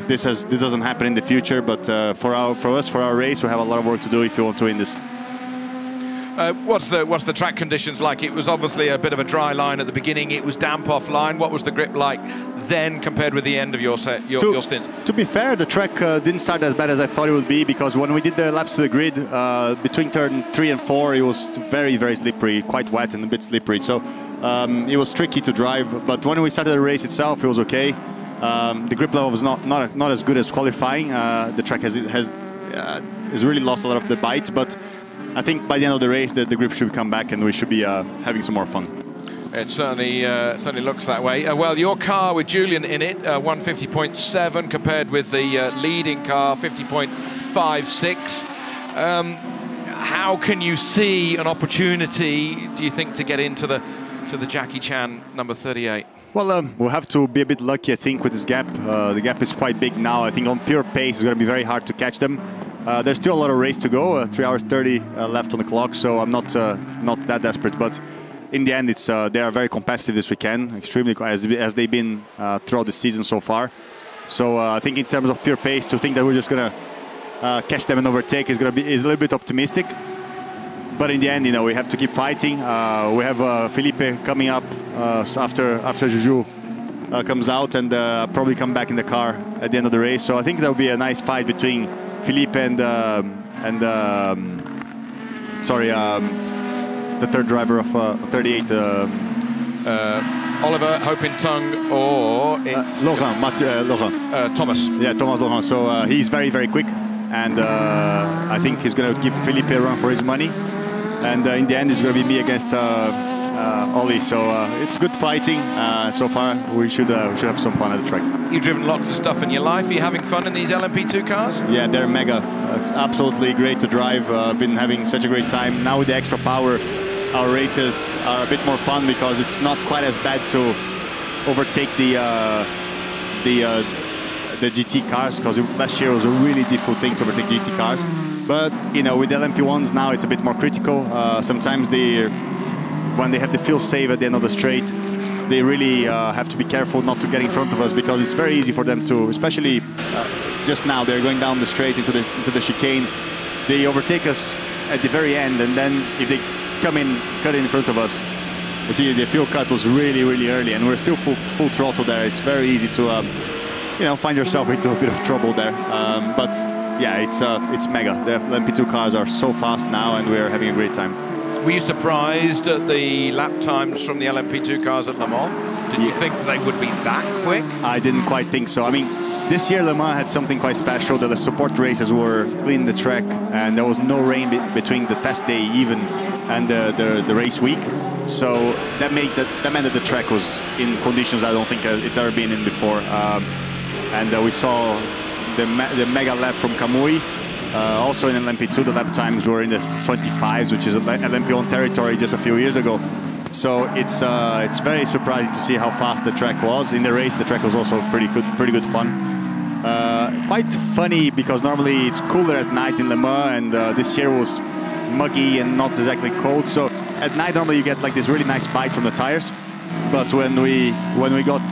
this doesn't happen in the future, but for our race, we have a lot of work to do if you want to win this. What's the track conditions like? It was obviously a bit of a dry line at the beginning. It was damp offline. What was the grip like then compared with the end of your stint? To be fair, the track didn't start as bad as I thought it would be, because when we did the laps to the grid, between turn 3 and 4, it was very, very slippery, quite wet and a bit slippery. So it was tricky to drive. But when we started the race itself, it was okay. The grip level was not as good as qualifying. The track has really lost a lot of the bite, but I think by the end of the race, the grip should come back, and we should be having some more fun. It certainly looks that way. Well, your car with Julian in it, 150.7 compared with the leading car, 50.56. How can you see an opportunity, do you think, to get into the Jackie Chan number 38? Well, we'll have to be a bit lucky, I think, with this gap. The gap is quite big now. I think on pure pace, it's going to be very hard to catch them. There's still a lot of race to go, 3 hours 30 left on the clock, so I'm not that desperate. But in the end, they are very competitive this weekend, extremely as they've been throughout the season so far. So I think in terms of pure pace, to think that we're just going to catch them and overtake is a little bit optimistic. But in the end, we have to keep fighting. We have Felipe coming up after Juju comes out, and probably come back in the car at the end of the race. So I think there will be a nice fight between Felipe and the third driver of 38. Oliver Hoping-Tung, or it's Laurent. Thomas. Yeah, Thomas Laurent. So he's very, very quick, and I think he's going to give Felipe a run for his money. And in the end, it's going to be me against Ollie. So it's good fighting so far. We should have some fun at the track. You've driven lots of stuff in your life. Are you having fun in these LMP2 cars? Yeah, they're mega. It's absolutely great to drive. Been having such a great time. Now with the extra power, our races are a bit more fun because it's not quite as bad to overtake the GT cars, because last year was a really difficult thing to overtake GT cars. But you know, with the LMP1s now, it's a bit more critical. Sometimes when they have the fuel save at the end of the straight, they really have to be careful not to get in front of us, because it's very easy for them to, especially just now, they're going down the straight into the chicane. They overtake us at the very end, and then if they come in, cut in front of us, you see the fuel cut was really, really early, and we're still full throttle there. It's very easy to, you know, find yourself into a bit of trouble there. But yeah, it's mega. The LMP2 cars are so fast now, and we're having a great time. Were you surprised at the lap times from the LMP2 cars at Le Mans? Did you think they would be that quick? I didn't quite think so. I mean, this year Le Mans had something quite special. The support races were clean the track, and there was no rain between the test day even and the race week. So that meant that the track was in conditions I don't think it's ever been in before. And we saw the mega lap from Kamui. Also in LMP2, the lap times were in the 25s, which is LMP1 territory just a few years ago. So it's very surprising to see how fast the track was. In the race, the track was also pretty good fun. Quite funny, because normally it's cooler at night in Le Mans, and this year was muggy and not exactly cold. So at night normally you get like this really nice bite from the tires. But when we got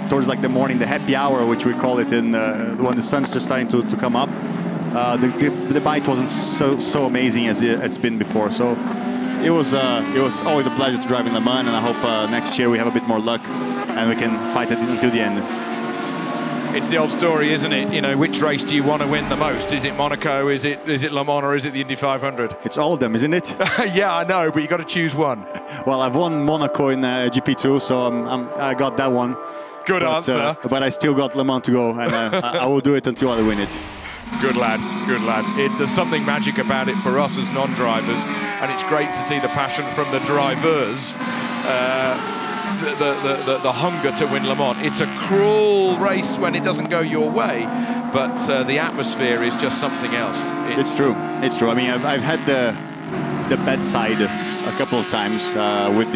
towards like the morning, the happy hour, which we call it, when the sun's just starting to come up, the bite wasn't so amazing as it's been before. So it was always a pleasure to drive in Le Mans, and I hope next year we have a bit more luck and we can fight it until the end. It's the old story, isn't it? You know, which race do you want to win the most? Is it Monaco? Is it Le Mans, or is it the Indy 500? It's all of them, isn't it? Yeah, I know, but you got to choose one. Well, I've won Monaco in GP2, so I got that one. Good answer. But I still got Le Mans to go, and I will do it until I win it. Good lad, good lad. There's something magic about it for us as non-drivers, and it's great to see the passion from the drivers, the hunger to win Le Mans. It's a cruel race when it doesn't go your way, but the atmosphere is just something else. It's true. It's true. I mean, I've had the bad side a couple of times with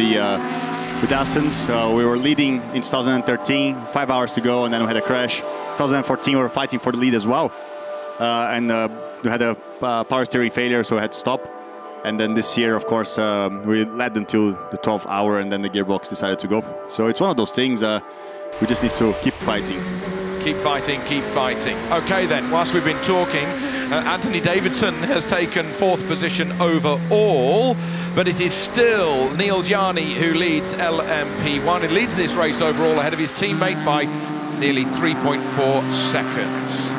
Astons. We were leading in 2013, 5 hours to go, and then we had a crash. 2014, we were fighting for the lead as well. And we had a power steering failure, so I had to stop. And then this year, of course, we led until the 12th hour, and then the gearbox decided to go. So it's one of those things, we just need to keep fighting. Keep fighting, keep fighting. Okay then, whilst we've been talking, Anthony Davidson has taken 4th position overall, but it is still Neil Gianni who leads LMP1. He leads this race overall ahead of his teammate by nearly 3.4 seconds.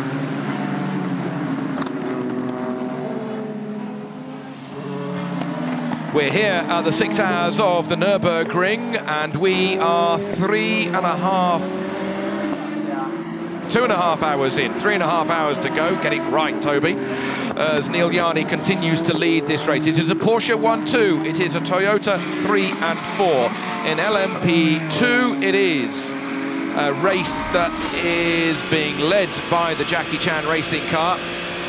We're here at the 6 hours of the Nurburgring, and we are 2.5 hours in. 3.5 hours to go. Get it right, Toby. As Neil Gianni continues to lead this race. It is a Porsche 1-2. It is a Toyota 3 and 4. In LMP2, it is a race that is being led by the Jackie Chan racing car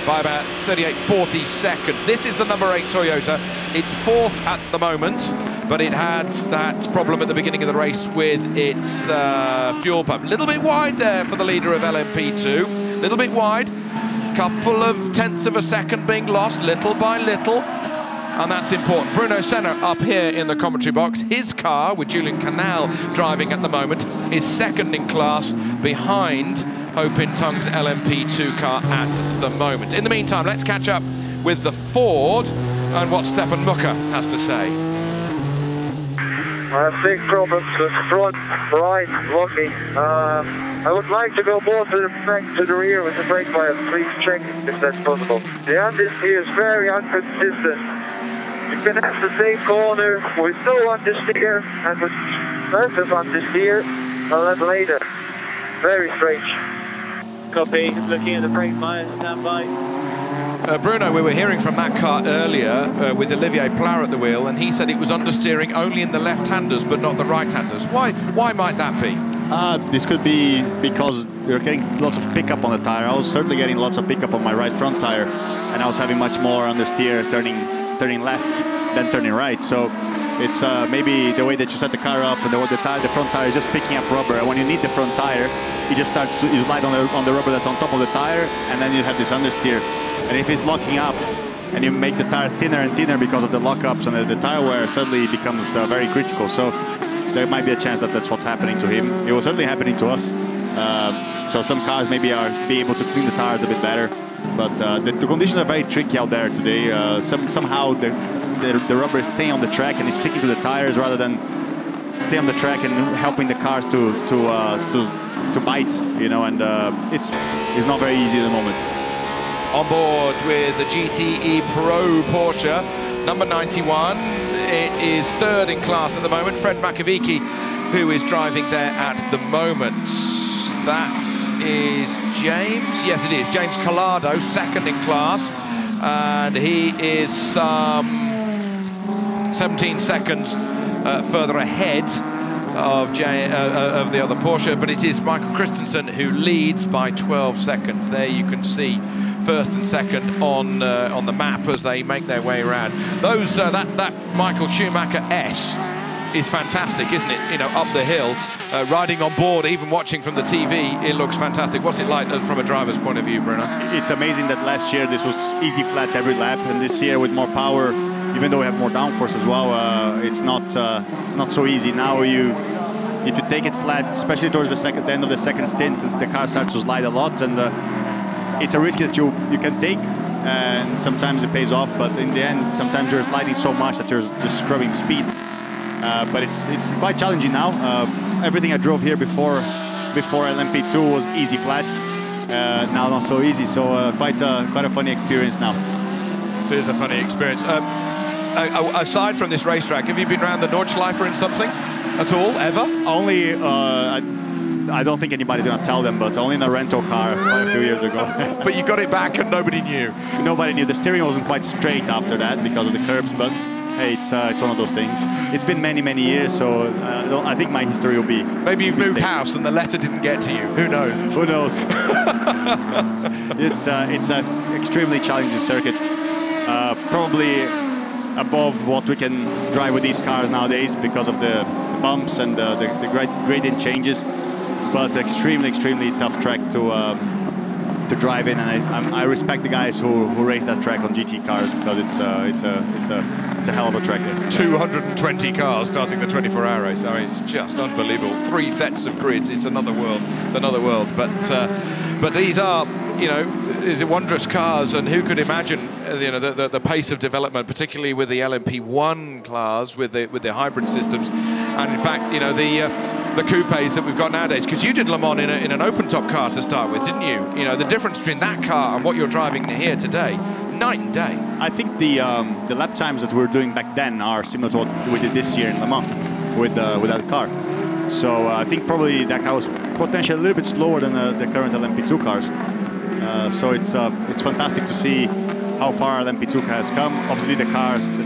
by about 38-40 seconds. This is the number 8 Toyota. It's 4th at the moment, but it had that problem at the beginning of the race with its fuel pump. A little bit wide there for the leader of LMP2. A little bit wide. Couple of tenths of a second being lost, little by little. And that's important. Bruno Senna up here in the commentary box. His car, with Julian Canal driving at the moment, is 2nd in class behind Ho Pin Tung's LMP2 car at the moment. In the meantime, let's catch up with the Ford and what Stefan Mucker has to say. Big problems with front, right, locking. I would like to go more to the back to the rear with the brake bias. Please check if that's possible. The understeer is very inconsistent. You can have the same corner with no understeer and with massive understeer a lot later. Very strange. Copy, looking at the brake bias, stand by. Bruno, we were hearing from that car earlier with Olivier Plour at the wheel, and he said it was understeering only in the left-handers but not the right-handers. Why might that be? This could be because you're getting lots of pickup on the tire. I was certainly getting lots of pickup on my right front tire, and I was having much more understeer turning left than turning right. So it's maybe the way that you set the car up, and the front tire is just picking up rubber. And when you need the front tire, you slide on the rubber that's on top of the tire, and then you have this understeer. And if it's locking up, and you make the tire thinner and thinner because of the lockups and the tire wear, suddenly it becomes very critical. So there might be a chance that that's what's happening to him. It was certainly happening to us. So some cars maybe are being able to clean the tires a bit better. But the conditions are very tricky out there today. Somehow the rubber is staying on the track and is sticking to the tires rather than stay on the track and helping the cars to bite, you know. And it's not very easy at the moment. On board with the GTE Pro Porsche, number 91. It is third in class at the moment. Fred Makoviecki, who is driving there at the moment. That is James. Yes, it is. James Collado, second in class. And he is 17 seconds further ahead of the other Porsche. But it is Michael Christensen who leads by 12 seconds. There you can see first and second on the map as they make their way around. Those that Michael Schumacher S is fantastic, isn't it? You know, up the hill, riding on board, even watching from the TV, it looks fantastic. What's it like from a driver's point of view, Bruno? It's amazing that last year this was easy flat every lap, and this year with more power, even though we have more downforce as well, it's not so easy. Now if you take it flat, especially towards the end of the second stint, the car starts to slide a lot, and it's a risk that you can take, and sometimes it pays off, but in the end, sometimes you're sliding so much that you're just scrubbing speed. But it's quite challenging now. Everything I drove here before LMP2 was easy flat. Now not so easy, so quite a funny experience now. It is a funny experience. Aside from this racetrack, have you been around the Nordschleife in something at all, ever? Only, I don't think anybody's going to tell them, but only in a rental car quite a few years ago. But you got it back and nobody knew? Nobody knew. The steering wasn't quite straight after that because of the curbs, but hey, it's one of those things. It's been many, many years, so I think my history will be... Maybe you've moved house and the letter didn't get to you. Who knows? Who knows? It's an extremely challenging circuit. Probably above what we can drive with these cars nowadays because of the bumps and the gradient changes. But extremely, extremely tough track to drive in, and I respect the guys who race that track on GT cars because it's a hell of a track. 220 cars starting the 24-hour race. I mean, it's just unbelievable. 3 sets of grids. It's another world. It's another world. But these are, you know, these are wondrous cars, and who could imagine, you know, the pace of development, particularly with the LMP1 cars, with the hybrid systems, and in fact, you know, the coupes that we've got nowadays, because you did Le Mans in an open-top car to start with, didn't you? You know, the difference between that car and what you're driving here today, night and day. I think the lap times that we were doing back then are similar to what we did this year in Le Mans with that car. So I think probably that car was potentially a little bit slower than the current LMP2 cars. So it's fantastic to see how far LMP2 has come. Obviously, the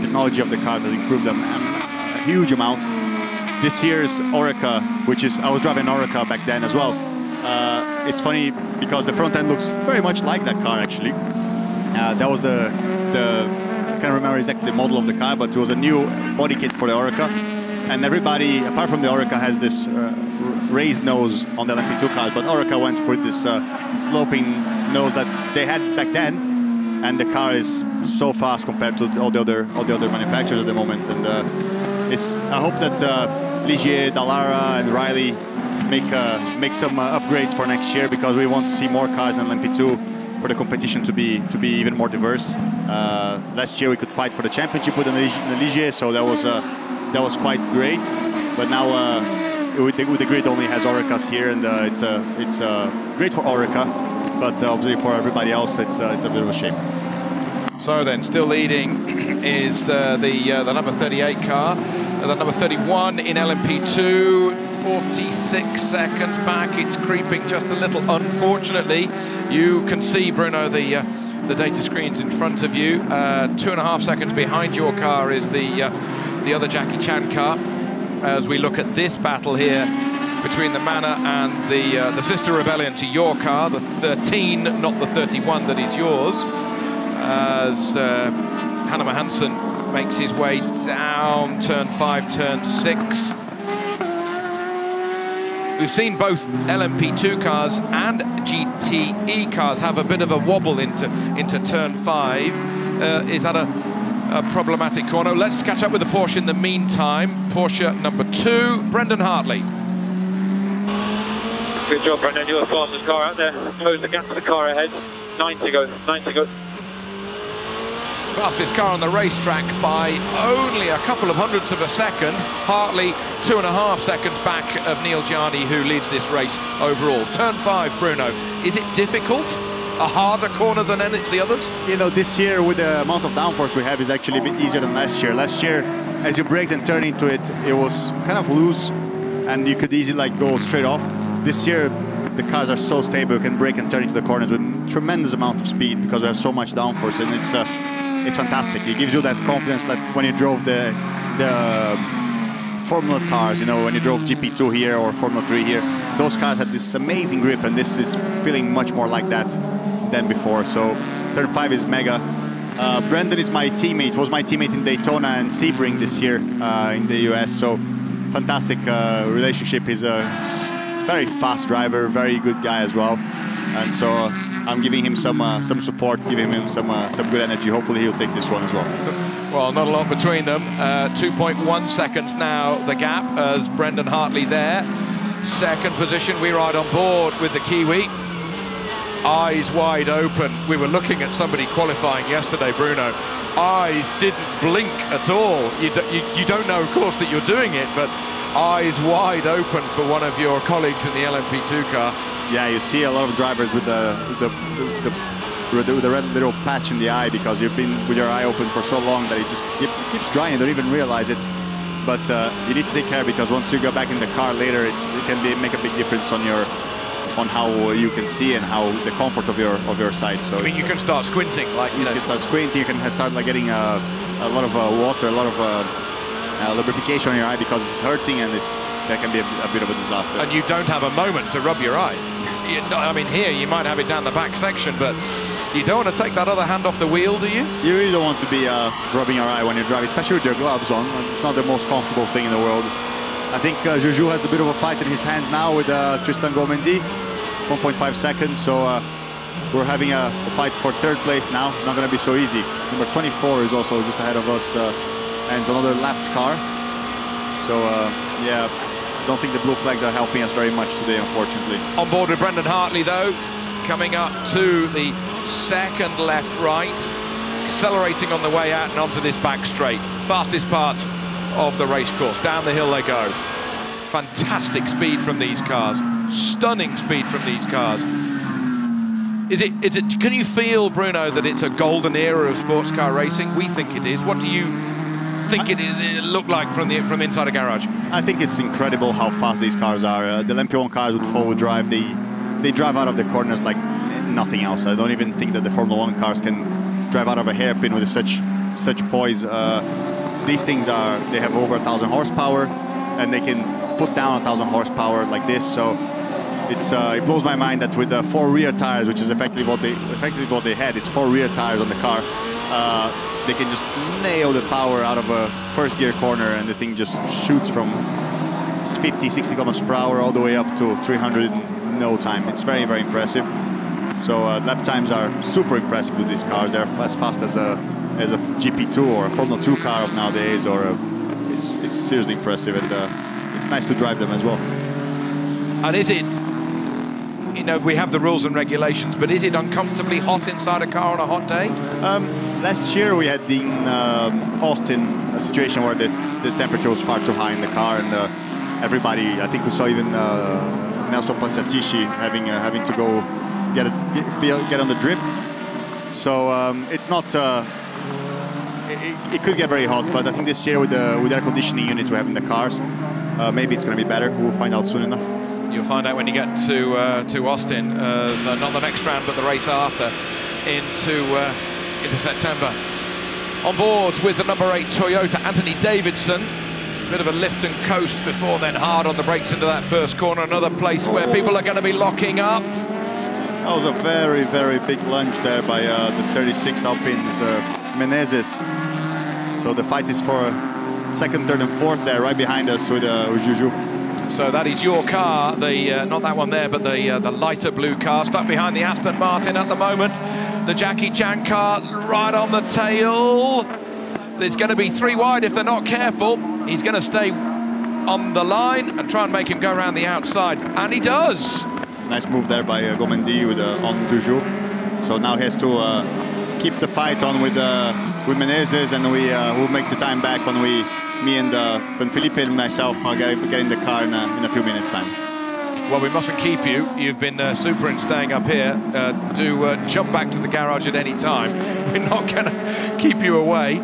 technology of the cars has improved them a huge amount. This year's Oreca, I was driving Oreca back then as well. It's funny because the front end looks very much like that car actually. That was I can't remember exactly the model of the car, but it was a new body kit for the Oreca. And everybody, apart from the Oreca, has this raised nose on the LMP2 cars, but Oreca went for this sloping nose that they had back then, and the car is so fast compared to all the other manufacturers at the moment. And I hope that Ligier, Dallara, and Riley make some upgrades for next year, because we want to see more cars than LMP2 for the competition to be even more diverse. Last year we could fight for the championship with the Ligier, so that was quite great. But now with the grid only has Orecas here, and it's great for Oreca, but obviously for everybody else it's a bit of a shame. So then, still leading is the number 38 car, the number 31 in LMP2, 46 seconds back. It's creeping just a little. Unfortunately, you can see, Bruno, the the data screens in front of you. 2.5 seconds behind your car is the other Jackie Chan car. As we look at this battle here between the Manor and the sister rebellion to your car, the 13, not the 31 that is yours, as Hanneman Hansen makes his way down turn 5, turn 6. We've seen both LMP2 cars and GTE cars have a bit of a wobble into turn 5. Is that a problematic corner? Let's catch up with the Porsche in the meantime. Porsche number 2, Brendan Hartley. Good job, Brendan. You're the fastest car out there. Close the gap to the car ahead. 9 to go. 9 to go. Fastest car on the racetrack by only a couple of hundredths of a second. Hartley 2.5 seconds back of Neil Gianni, who leads this race overall. Turn 5, Bruno. Is it difficult? A harder corner than any of the others? You know, this year with the amount of downforce we have is actually a bit easier than last year. Last year, as you braked and turned into it, it was kind of loose and you could easily like go straight off. This year, the cars are so stable, you can brake and turn into the corners with tremendous amount of speed because we have so much downforce, and it's fantastic. It gives you that confidence that when you drove the Formula cars, you know, when you drove GP2 here or Formula 3 here, those cars had this amazing grip, and this is feeling much more like that than before. So turn 5 is mega. Brendan is my teammate, was my teammate in Daytona and Sebring this year in the US, so fantastic relationship. He's a very fast driver, very good guy as well, and so I'm giving him some support, giving him some good energy. Hopefully he'll take this one as well. Well, not a lot between them. 2.1 seconds now, the gap, as Brendan Hartley there. Second position, we ride on board with the Kiwi. Eyes wide open. We were looking at somebody qualifying yesterday, Bruno. Eyes didn't blink at all. You don't know, of course, that you're doing it, but eyes wide open for one of your colleagues in the LMP2 car. Yeah, you see a lot of drivers with the red little patch in the eye because you've been with your eye open for so long that it just keeps drying. You don't even realize it. But you need to take care because once you go back in the car later, it can make a big difference on how you can see and how the comfort of your sight. So I mean, you can start squinting, like you can start squinting. You can start like getting a lot of water, a lot of lubrication on your eye because it's hurting, and that can be a bit of a disaster. And you don't have a moment to rub your eye. I mean, here you might have it down the back section, but you don't want to take that other hand off the wheel, do you? You really don't want to be rubbing your eye when you're driving, especially with your gloves on. It's not the most comfortable thing in the world. I think Juju has a bit of a fight in his hands now with Tristan Gomendi, 1.5 seconds. So we're having a fight for third place now. Not going to be so easy. Number 24 is also just ahead of us, and another lapped car. So yeah. Don't think the blue flags are helping us very much today, unfortunately. On board with Brendan Hartley, though, coming up to the second left-right, accelerating on the way out and onto this back straight. Fastest part of the race course. Down the hill they go. Fantastic speed from these cars. Stunning speed from these cars. Can you feel, Bruno, that it's a golden era of sports car racing? We think it is. What do you think it looked like from inside a garage? I think it's incredible how fast these cars are. The LMP1 cars with four-wheel drive, they drive out of the corners like nothing else. I don't even think that the Formula 1 cars can drive out of a hairpin with such poise. These things they have over 1,000 horsepower, and they can put down 1,000 horsepower like this. So it blows my mind that with the 4 rear tires, which is effectively what they had, it's 4 rear tires on the car. They can just nail the power out of a first gear corner, and the thing just shoots from 50, 60 kilometers per hour all the way up to 300 in no time. It's very, very impressive. So lap times are super impressive with these cars. They're as fast as a GP2 or a Formula 2 car of nowadays, or it's seriously impressive, and it's nice to drive them as well. And is it, you know, we have the rules and regulations, but is it uncomfortably hot inside a car on a hot day? Last year we had in Austin a situation where the temperature was far too high in the car, and everybody, I think we saw even Nelson Panzatici having to go get on the drip. So it's not. It could get very hot, but I think this year with the air conditioning unit we have in the cars, maybe it's going to be better. We'll find out soon enough. You'll find out when you get to Austin, not the next round, but the race after. into September. On board with the number 8 Toyota, Anthony Davidson. Bit of a lift and coast before then hard on the brakes into that first corner. Another place where people are going to be locking up. That was a very, very big lunge there by the 36 Alpines, Menezes. So the fight is for second, third and fourth there, right behind us with Juju. So that is your car, the not that one there, but the lighter blue car, stuck behind the Aston Martin at the moment. The Jackie Chan car right on the tail. There's going to be 3 wide if they're not careful. He's going to stay on the line and try and make him go around the outside, and he does. Nice move there by Gomendi with on Juju. So now he has to keep the fight on with Menezes, and we'll make the time back when me and Felipe and myself get in the car in a few minutes' time. Well, we mustn't keep you. You've been super in staying up here. Do jump back to the garage at any time. We're not going to keep you away.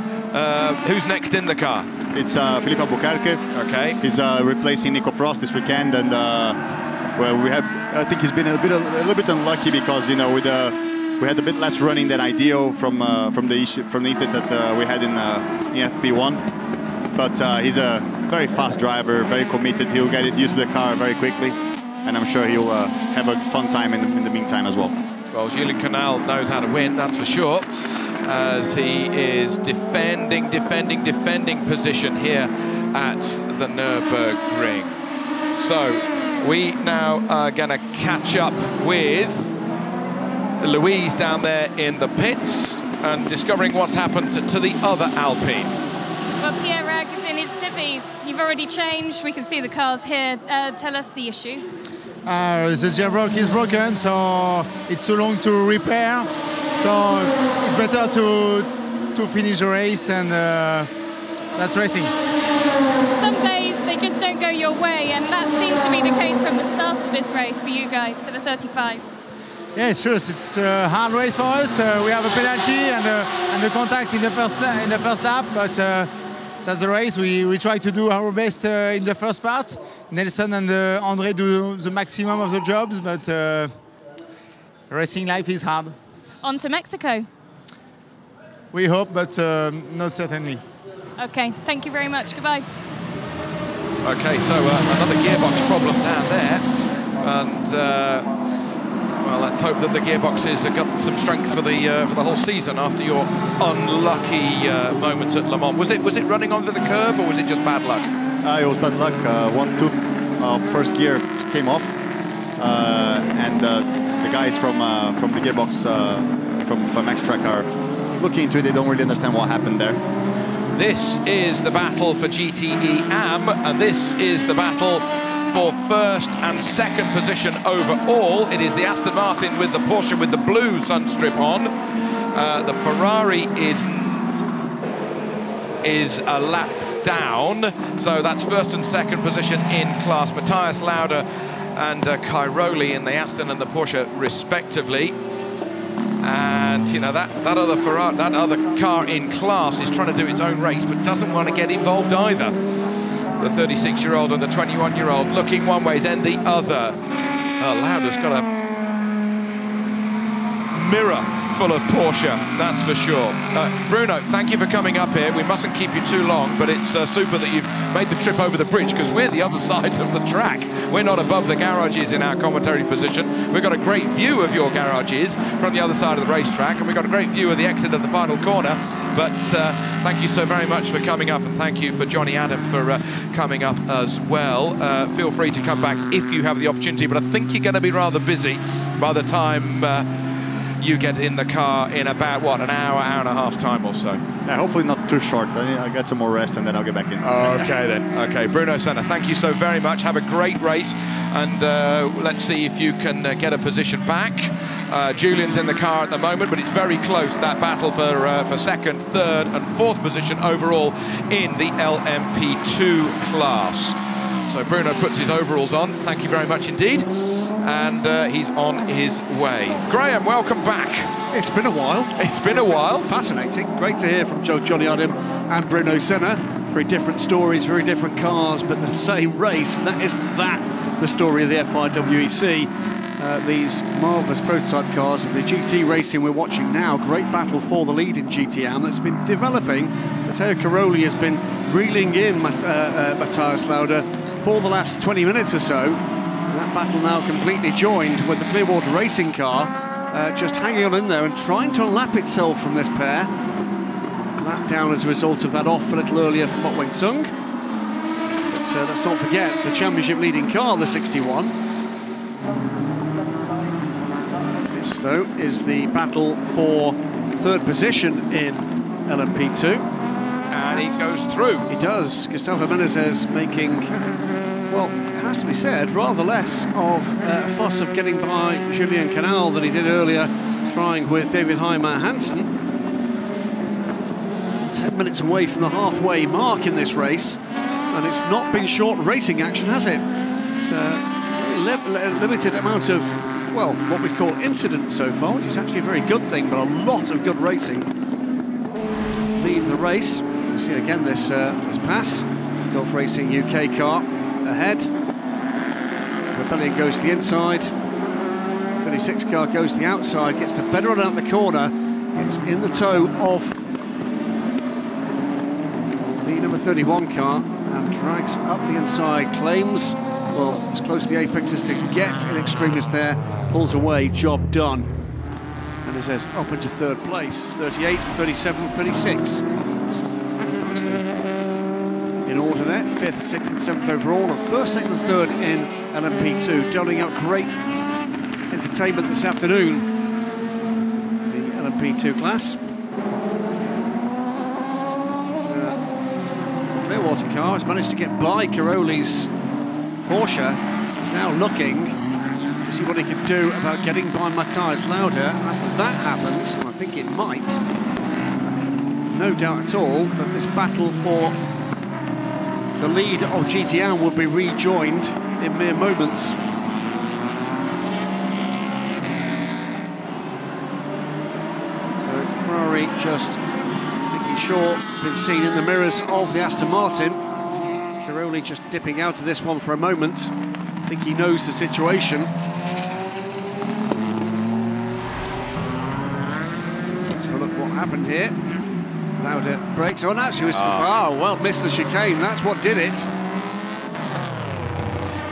Who's next in the car? It's Felipe Albuquerque. Okay. He's replacing Nico Prost this weekend, and well, I think he's been a little bit unlucky because we had a bit less running than ideal from the incident that we had in FP1. But he's a very fast driver, very committed. He'll get used to the car very quickly, and I'm sure he'll have a fun time in the meantime as well. Well, Julien Canal knows how to win, that's for sure, as he is defending position here at the Nurburgring. So we now are going to catch up with Louise down there in the pits and discovering what's happened to the other Alpine. Well, Pierre Rag is in his civvies. You've already changed. We can see the cars here. Tell us the issue. The gearbox is broken, so it's too long to repair. So it's better to finish the race, and that's racing. Some days they just don't go your way, and that seemed to be the case from the start of this race for you guys, for the 35. Yeah, sure. It's a hard race for us. We have a penalty and the contact in the first lap, but that's the race. We try to do our best in the first part. Nelson and André do the maximum of the jobs, but racing life is hard. On to Mexico. We hope, but not certainly. Okay, thank you very much. Goodbye. Okay, so another gearbox problem down there, and well, let's hope that the gearboxes have got some strength for the whole season after your unlucky moment at Le Mans. Was it running onto the curb, or was it just bad luck? It was bad luck. One tooth of first gear came off, and the guys from the gearbox from X-Track are looking into it. They don't really understand what happened there. This is the battle for GTE AM, and this is the battle for first and second position overall. It is the Aston Martin with the Porsche with the blue sunstrip on. The Ferrari is a lap down, so that's first and second position in class. Matthias Lauda and Cairoli in the Aston and the Porsche respectively. And you know that other Ferrari, that other car in class is trying to do its own race, but doesn't want to get involved either. The 36-year-old and the 21-year-old looking one way, then the other. Oh, Lauda's got a mirror full of Porsche, that's for sure. Bruno, thank you for coming up here. We mustn't keep you too long, but it's super that you've made the trip over the bridge, because we're the other side of the track. We're not above the garages in our commentary position. We've got a great view of your garages from the other side of the racetrack, and we've got a great view of the exit of the final corner. But thank you so very much for coming up, and thank you for Johnny Adam for coming up as well. Feel free to come back if you have the opportunity, but I think you're going to be rather busy by the time you get in the car in about, what, an hour and a half time or so? Yeah, hopefully not too short. I'll get some more rest and then I'll get back in. Okay then. Okay, Bruno Senna, thank you so very much. Have a great race, and let's see if you can get a position back. Julian's in the car at the moment, but it's very close, that battle for second, third and fourth position overall in the LMP2 class. So Bruno puts his overalls on. Thank you very much indeed. And he's on his way. Graham, welcome back. It's been a while. It's been a while. Fascinating. Great to hear from Johnny Adam and Bruno Senna. Very different stories, very different cars, but the same race. And that isn't the story of the FIWEC. these marvellous prototype cars. And the GT racing we're watching now, great battle for the lead in GTM that's been developing. Matteo Caroli has been reeling in Matthias Lauda for the last 20 minutes or so. And that battle now completely joined with the Clearwater Racing car just hanging on in there and trying to unlap itself from this pair. Lap down as a result of that off a little earlier from Mok Weng Sung. But let's not forget the championship leading car, the 61. This, though, is the battle for third position in LMP2. And he goes through. He does. Gustavo Menezes making, well, it has to be said, rather less of a fuss of getting by Julien Canal than he did earlier, trying with David Heimer Hansen. 10 minutes away from the halfway mark in this race, and it's not been short racing action, has it? It's a limited amount of, well, what we'd call incidents so far, which is actually a very good thing, but a lot of good racing. Leads the race. You see again this pass. Gulf Racing UK car ahead. Rebellion goes to the inside. 36 car goes to the outside, gets the better run out the corner, gets in the toe of the number 31 car and drags up the inside, claims, well, as close to the apex as to get in extremis there, pulls away, job done. And it says up into third place, 38, 37, 36. In order there, 5th, 6th and 7th overall, and 1st, 2nd and 3rd in LMP2. Doling out great entertainment this afternoon, the LMP2 class. Clearwater car has managed to get by Caroli's Porsche. He's now looking to see what he can do about getting by Matthias Lauda. After that happens, and I think it might, no doubt at all that this battle for the lead of GTM will be rejoined in mere moments. So Ferrari just making sure, been seen in the mirrors of the Aston Martin. Caroli just dipping out of this one for a moment. I think he knows the situation. Let's have a look what happened here. Lauda brakes. Oh, no, she was. Oh, well, missed the chicane. That's what did it.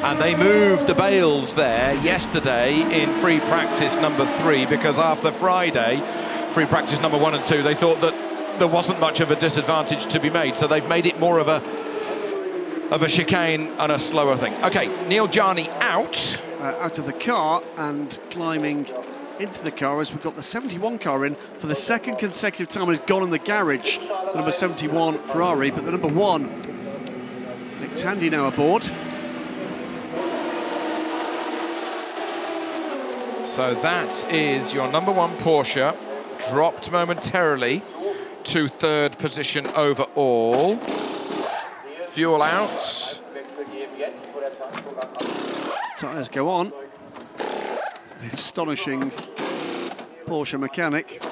And they moved the bails there yesterday in free practice number 3, because after Friday, free practice number 1 and 2, they thought that there wasn't much of a disadvantage to be made, so they've made it more of a chicane and a slower thing. Okay, Neil Jarni out. Out of the car and climbing into the car as we've got the 71 car in for the second consecutive time. It's gone in the garage, the number 71 Ferrari, but the number 1 Nick Tandy now aboard. So that is your number 1 Porsche, dropped momentarily to 3rd position overall. Fuel out. Tyres go on. The astonishing Porsche mechanic,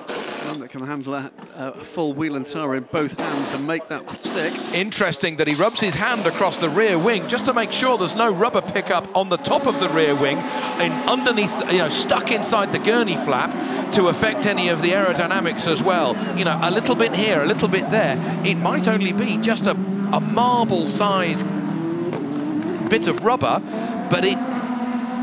one that can handle a full wheel and tyre in both hands and make that stick. Interesting that he rubs his hand across the rear wing just to make sure there's no rubber pickup on the top of the rear wing and underneath, you know, stuck inside the gurney flap to affect any of the aerodynamics as well. You know, a little bit here, a little bit there. It might only be just a marble-sized bit of rubber, but it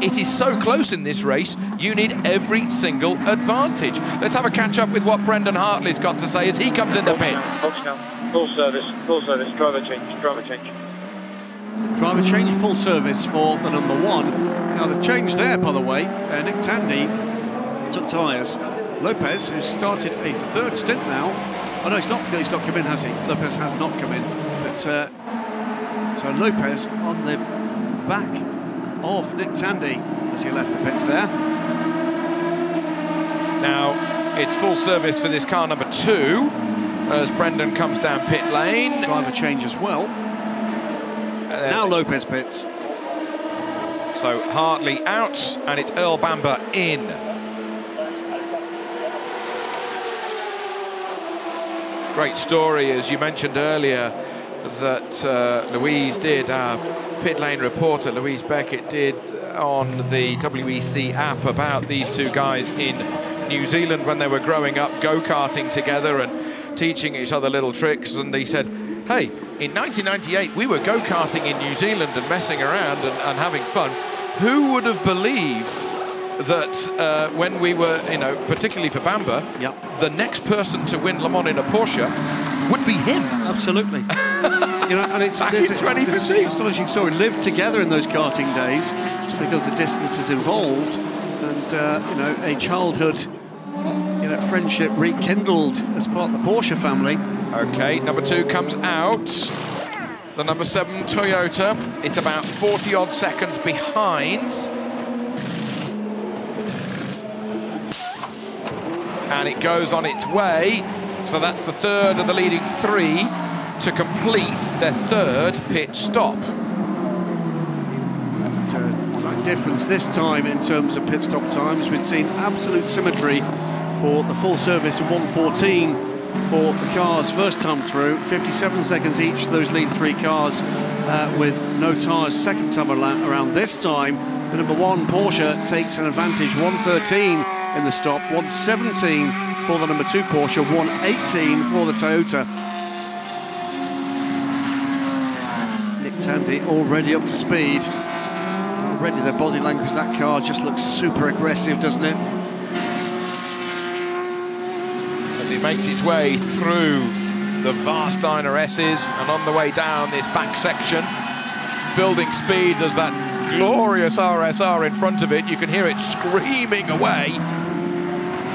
is so close in this race, you need every single advantage. Let's have a catch-up with what Brendan Hartley's got to say as he comes in the pits. Full service, driver change, driver change. Driver change, full service for the number 1. Now the change there, by the way, Nick Tandy took tyres. Lopez, who started a 3rd stint now. Oh no, he's not come in, has he? Lopez has not come in. But so Lopez on the back of Nick Tandy as he left the pits there. Now it's full service for this car number 2 as Brendan comes down pit lane. Driver change as well. Now Lopez pits. So Hartley out and it's Earl Bamber in. Great story, as you mentioned earlier, that Louise did, our pit lane reporter, Louise Beckett, did on the WEC app about these two guys in New Zealand when they were growing up, go-karting together and teaching each other little tricks, and he said, hey, in 1998 we were go-karting in New Zealand and messing around and having fun. Who would have believed that when we were, you know, particularly for Bamber, the next person to win Le Mans in a Porsche would be him. Absolutely. You know, and it's back in 2015. It's an astonishing story. Lived together in those karting days, so because the distance has evolved, and you know, a childhood, you know, friendship rekindled as part of the Porsche family. Okay, number 2 comes out. The number 7 Toyota. It's about 40 odd seconds behind. And it goes on its way. So that's the third of the leading 3 to complete their 3rd pit stop. And, slight difference this time in terms of pit stop times. We'd seen absolute symmetry for the full service of 1:14 for the cars first time through. 57 seconds each, those lead 3 cars with no tyres second time around. This time, the number 1 Porsche takes an advantage, 1:13 in the stop, 1:17 for the number 2 Porsche, 1:18 for the Toyota. Nick Tandy already up to speed. Already their body language, that car just looks super aggressive, doesn't it? As it makes its way through the Warsteiner S's and on the way down this back section, building speed as that glorious RSR in front of it. You can hear it screaming away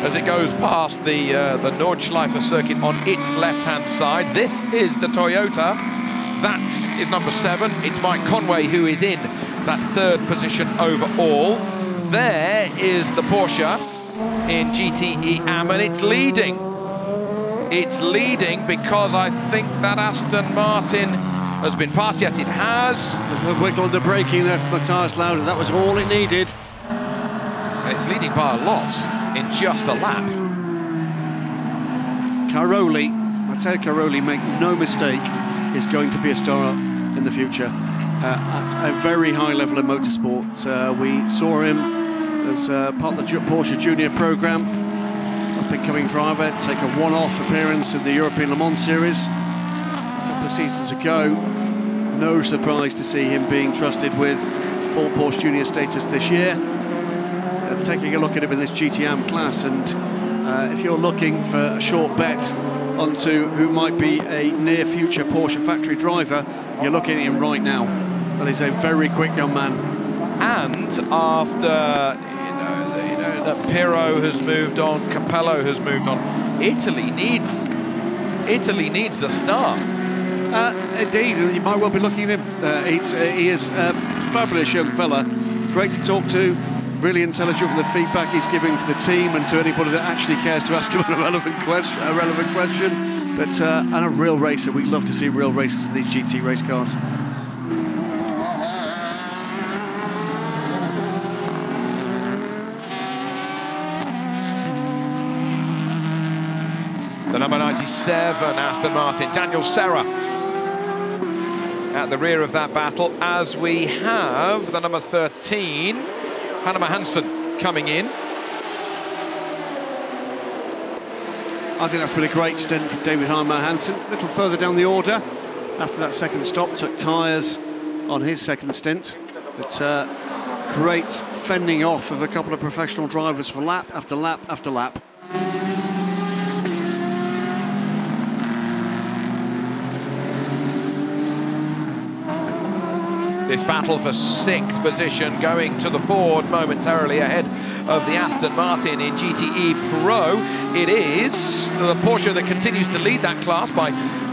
as it goes past the Nordschleife circuit on its left-hand side. This is the Toyota. That is number 7. It's Mike Conway who is in that 3rd position overall. There is the Porsche in GTE AM, and it's leading. It's leading because I think that Aston Martin has been passed. Yes, it has. The wiggle and the braking there from Matthias Lauda, that was all it needed. And it's leading by a lot in just a lap. Matteo Caroli, make no mistake, is going to be a star in the future at a very high level of motorsport. We saw him as part of the Porsche Junior program, up-and-coming driver, take a one-off appearance in the European Le Mans Series a couple of seasons ago. No surprise to see him being trusted with full Porsche Junior status this year. Taking a look at him in this GTM class, and if you're looking for a short bet onto who might be a near future Porsche factory driver, you're looking at him right now. That is a very quick young man. And after you know that Pirro has moved on, Capello has moved on, Italy needs a star. Indeed, you might well be looking at him. He is a fabulous young fella, great to talk to. Really intelligent with the feedback he's giving to the team and to anybody that actually cares to ask him a relevant question. But and a real racer. We love to see real racers in these GT race cars. The number 97 Aston Martin, Daniel Serra, at the rear of that battle, as we have the number 13. Hannemann Hansen coming in. I think that's been a great stint from David Hannemann Hansen. A little further down the order after that second stop, took tyres on his second stint. But great fending off of a couple of professional drivers for lap after lap after lap. This battle for 6th position going to the Ford momentarily ahead of the Aston Martin in GTE Pro. It is the Porsche that continues to lead that class by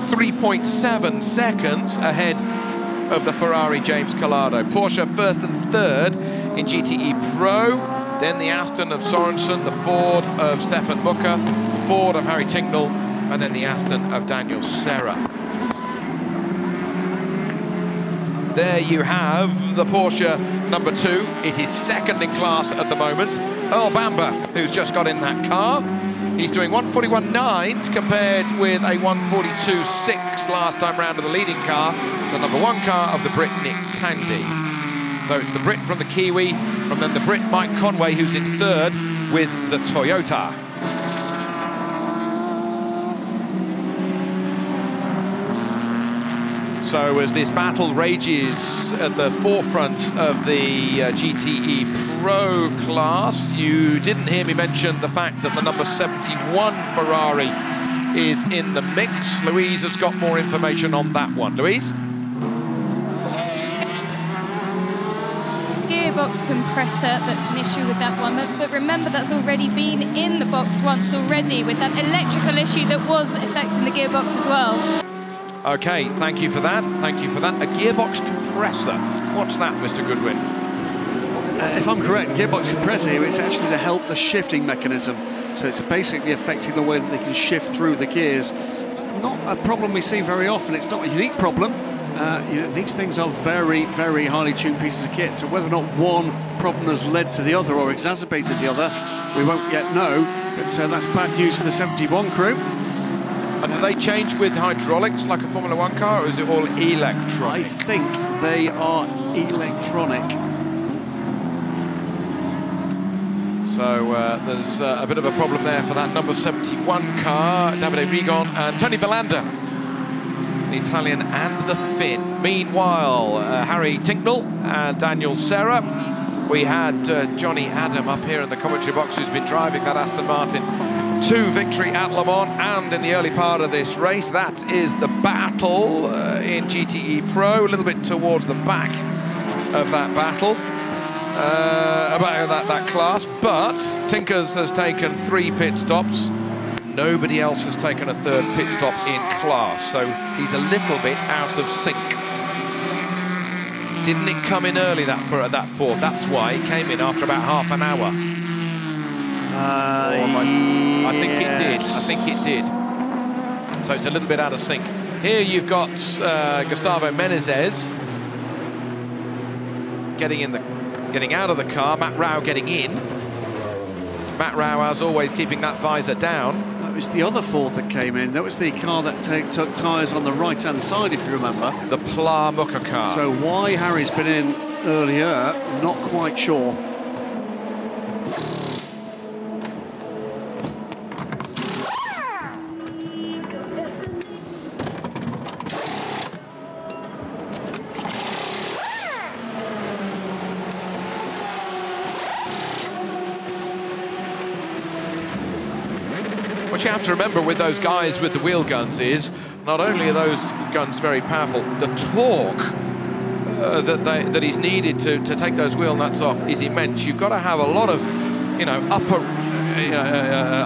3.7 seconds ahead of the Ferrari James Calado. Porsche 1st and 3rd in GTE Pro, then the Aston of Sorensen, the Ford of Stefan Mucker, the Ford of Harry Tingnell, and then the Aston of Daniel Serra. There you have the Porsche number 2. It is 2nd in class at the moment. Earl Bamber, who's just got in that car. He's doing 1:41.9 compared with a 1:42.6 last time round of the leading car, the number 1 car of the Brit Nick Tandy. So it's the Brit from the Kiwi, from then the Brit Mike Conway, who's in third with the Toyota. So as this battle rages at the forefront of the GTE Pro class, you didn't hear me mention the fact that the number 71 Ferrari is in the mix. Louise has got more information on that one. Louise? Gearbox compressor, that's an issue with that one, but remember that's already been in the box once already with that electrical issue that was affecting the gearbox as well. Okay, thank you for that. Thank you for that. A gearbox compressor. What's that, Mr. Goodwin? If I'm correct, gearbox compressor, it's actually to help the shifting mechanism. So it's basically affecting the way that they can shift through the gears. It's not a problem we see very often. It's not a unique problem. You know, these things are very, very highly tuned pieces of kit. So whether or not one problem has led to the other or exacerbated the other, we won't yet know. But that's bad news for the 71 crew. And do they change with hydraulics like a Formula One car, or is it all electronic? I think they are electronic. So there's a bit of a problem there for that number 71 car, Davide Rigon and Tony Villander, the Italian and the Finn. Meanwhile, Harry Tinknell and Daniel Serra. We had Johnny Adam up here in the commentary box, who's been driving that Aston Martin to victory at Le Mans and in the early part of this race. That is the battle in GTE Pro, a little bit towards the back of that battle, about that class, but Tinkers has taken 3 pit stops. Nobody else has taken a 3rd pit stop in class, so he's a little bit out of sync. Didn't it come in early that Ford? That's why it came in after about half an hour. I think it did. I think it did. So it's a little bit out of sync. Here you've got Gustavo Menezes getting out of the car. Matt Rao getting in. Matt Rao, as always, keeping that visor down. That was the other Ford that came in. That was the car that took tyres on the right-hand side, if you remember. The Pla Mucka car. So why Harry's been in earlier, not quite sure. What you have to remember with those guys with the wheel guns is, not only are those guns very powerful, the torque that is needed to take those wheel nuts off is immense. You've got to have a lot of, upper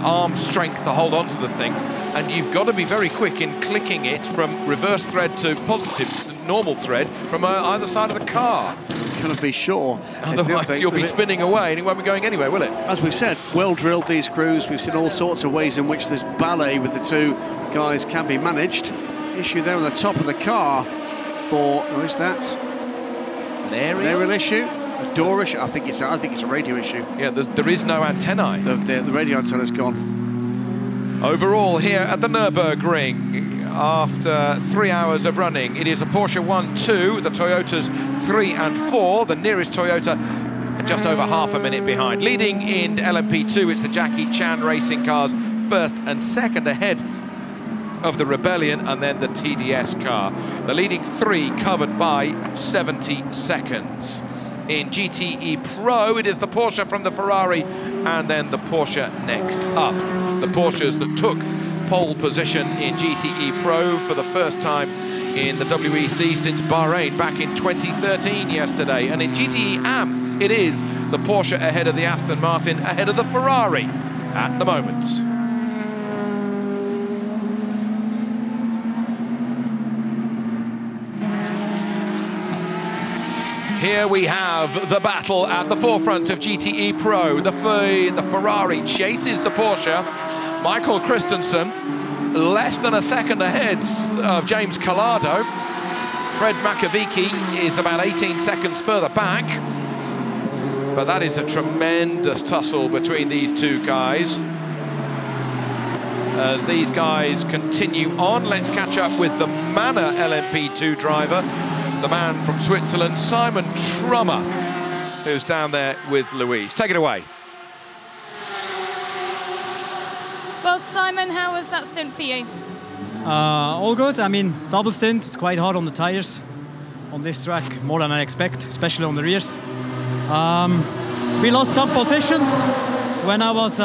arm strength to hold on to the thing, and you've got to be very quick in clicking it from reverse thread to positive, normal thread from either side of the car. Kind of be sure. Otherwise you'll be spinning away and it won't be going anywhere, will it? As we've said, well drilled these crews. We've seen all sorts of ways in which this ballet with the 2 guys can be managed. Issue there on the top of the car for, what is that? An aerial issue? A door issue? I think it's a radio issue. Yeah, there is no antennae. The radio antenna's gone. Overall here at the Nurburgring, after 3 hours of running, it is a Porsche 1-2, the Toyotas 3 and 4, the nearest Toyota just over half a minute behind. Leading in LMP2, it's the Jackie Chan racing cars, 1st and 2nd ahead of the Rebellion and then the TDS car. The leading 3 covered by 70 seconds. In GTE Pro, it is the Porsche from the Ferrari and then the Porsche next up. The Porsches that took pole position in GTE Pro for the first time in the WEC since Bahrain back in 2013 yesterday. And in GTE AM, it is the Porsche ahead of the Aston Martin, ahead of the Ferrari at the moment. Here we have the battle at the forefront of GTE Pro. The Ferrari chases the Porsche. Michael Christensen, less than a second ahead of James Collado. Fred Makovici is about 18 seconds further back. But that is a tremendous tussle between these 2 guys. As these guys continue on, let's catch up with the Manor LMP2 driver the man from Switzerland, Simon Trummer, who's down there with Louise. Take it away. Well, Simon, how was that stint for you? All good. I mean, double stint. It's quite hard on the tires on this track, more than I expect, especially on the rears. We lost some positions when I was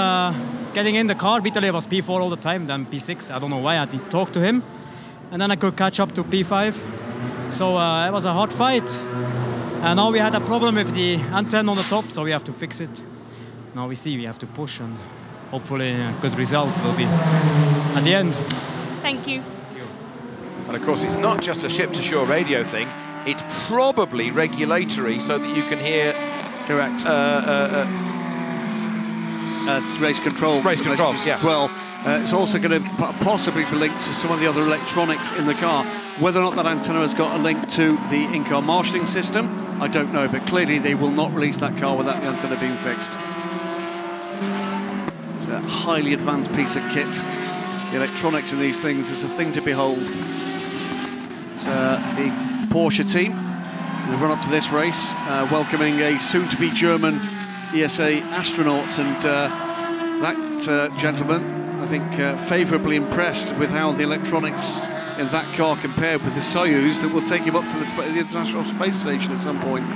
getting in the car. Vitaly was P4 all the time, then P6. I don't know why. I didn't talk to him. And then I could catch up to P5. So it was a hard fight. And now we had a problem with the antenna on the top, so we have to fix it. Now we see we have to push, and hopefully a good result will be at the end. Thank you. And of course, it's not just a ship-to-shore radio thing. It's probably regulatory, so that you can hear. Correct. Race control. Race controls, yeah. Well, it's also going to possibly be linked to some of the other electronics in the car. Whether or not that antenna has got a link to the in-car marshalling system, I don't know. But clearly, they will not release that car without the antenna being fixed. It's a highly advanced piece of kit. The electronics in these things is a thing to behold. It's the Porsche team in the run-up to this race, welcoming a soon-to-be German ESA astronaut, and that gentleman, I think, favourably impressed with how the electronics in that car compared with the Soyuz that will take him up to the International Space Station at some point.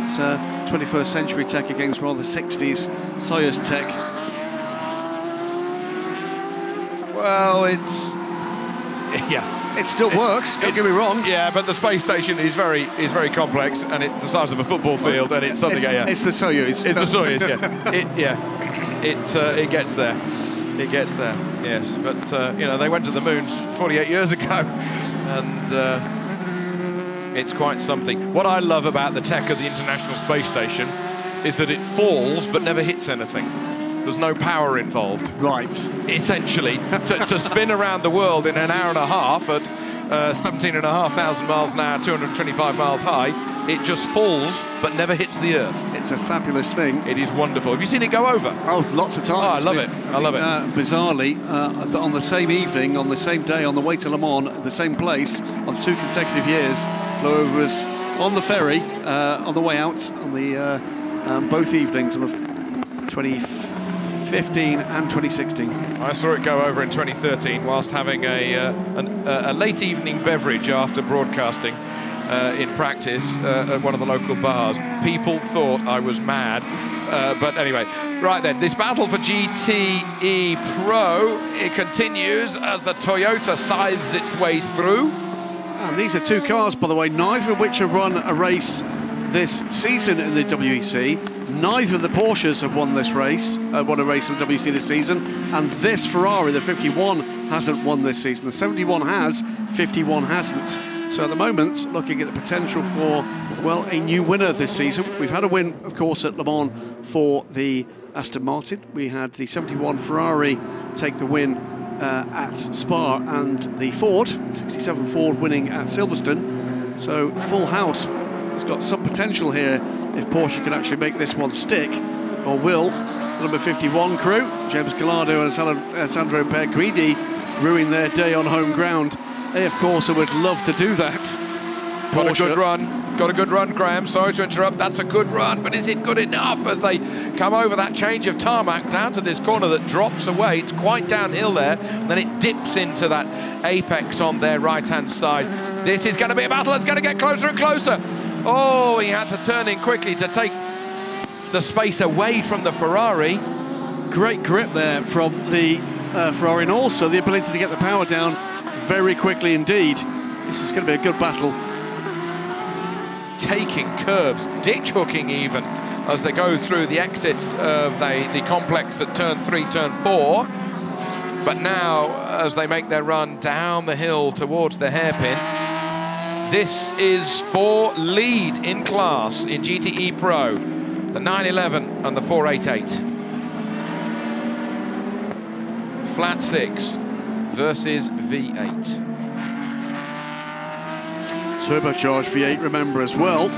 It's 21st century tech against rather 60s Soyuz tech. Well, it's... yeah. It still works, don't get me wrong. Yeah, but the space station is very complex, and it's the size of a football field, and it's something. It's the Soyuz. It's the Soyuz, yeah. It gets there. It gets there, yes. But, you know, they went to the moon 48 years ago, and it's quite something. What I love about the tech of the International Space Station is that it falls but never hits anything. There's no power involved. Right. Essentially, to spin around the world in an hour and a half at 17,500 miles an hour, 225 miles high, it just falls but never hits the Earth. It's a fabulous thing. It is wonderful. Have you seen it go over? Oh, lots of times. Oh, I love it. I love it. Bizarrely, on the same evening, on the same day, on the way to Le Mans, at the same place, on 2 consecutive years, flew over us on the ferry, on the way out, on the both evenings, on the 2015 and 2016. I saw it go over in 2013 whilst having a late evening beverage after broadcasting in practice at one of the local bars. People thought I was mad, but anyway. Right then, this battle for GTE Pro, it continues as the Toyota scythes its way through. And these are two cars, by the way, neither of which have run a race this season in the WEC. Neither of the Porsches have won this race, won a race in the WEC this season, and this Ferrari, the 51, hasn't won this season. The 71 has, 51 hasn't. So at the moment, looking at the potential for, well, a new winner this season. We've had a win, of course, at Le Mans for the Aston Martin. We had the 71 Ferrari take the win at Spa, and the Ford, 67 Ford, winning at Silverstone. So full house. It's got some potential here if Porsche can actually make this one stick, or will the number 51 crew, James Gallardo and Sandro Perguidi, ruin their day on home ground. They, of course, would love to do that. Got a good run. Got a good run, Graham. Sorry to interrupt. That's a good run, but is it good enough as they come over that change of tarmac down to this corner that drops away? It's quite downhill there, and then it dips into that apex on their right-hand side. This is going to be a battle. It's going to get closer and closer. Oh, he had to turn in quickly to take the space away from the Ferrari. Great grip there from the Ferrari, and also the ability to get the power down very quickly indeed. This is going to be a good battle. Taking curbs, ditch hooking even, as they go through the exits of the complex at turn 3, turn 4. But now, as they make their run down the hill towards the hairpin, this is for lead in class in GTE Pro, the 911 and the 488. Flat 6 versus V8. Turbocharged V8, remember, as well.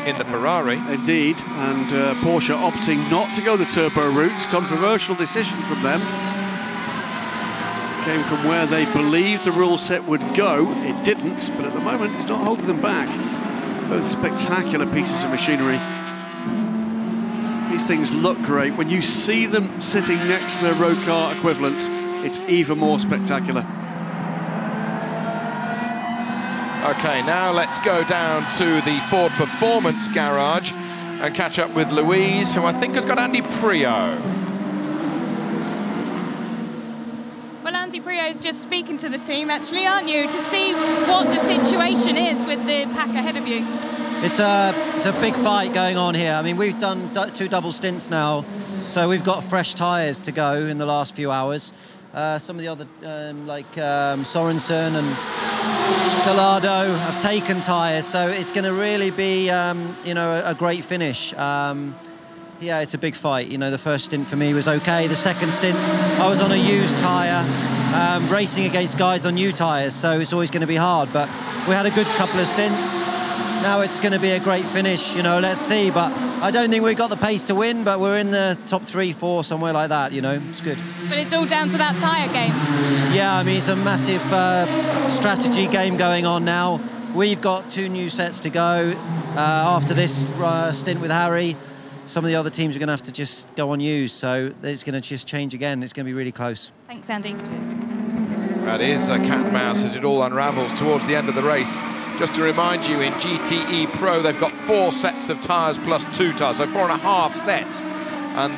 In the Ferrari. Indeed, and Porsche opting not to go the turbo route. Controversial decision from them. Came from where they believed the rule set would go. It didn't, but at the moment it's not holding them back. Both spectacular pieces of machinery. These things look great. When you see them sitting next to their road car equivalents, it's even more spectacular. Okay, now let's go down to the Ford Performance Garage and catch up with Louise, who I think has got Andy Prio. Well, Andy Prio's just speaking to the team, actually, aren't you, to see what the situation is with the pack ahead of you? It's a big fight going on here. I mean, we've done 2 double stints now, so we've got fresh tyres to go in the last few hours. Some of the other, like Sorensen and Gallardo, have taken tyres, so it's going to really be, you know, a great finish. Yeah, it's a big fight. You know, the first stint for me was okay. The second stint, I was on a used tyre, racing against guys on new tyres, so it's always going to be hard. But we had a good couple of stints. Now it's going to be a great finish, you know, let's see. But I don't think we've got the pace to win, but we're in the top 3, 4, somewhere like that, you know, it's good. But it's all down to that tyre game. Yeah, I mean, it's a massive strategy game going on now. We've got 2 new sets to go. After this stint with Harry, some of the other teams are going to have to just go on used, so it's going to just change again. It's going to be really close. Thanks, Andy. That is a cat and mouse as it all unravels towards the end of the race. Just to remind you, in GTE Pro, they've got 4 sets of tyres plus 2 tyres, so 4.5 sets. And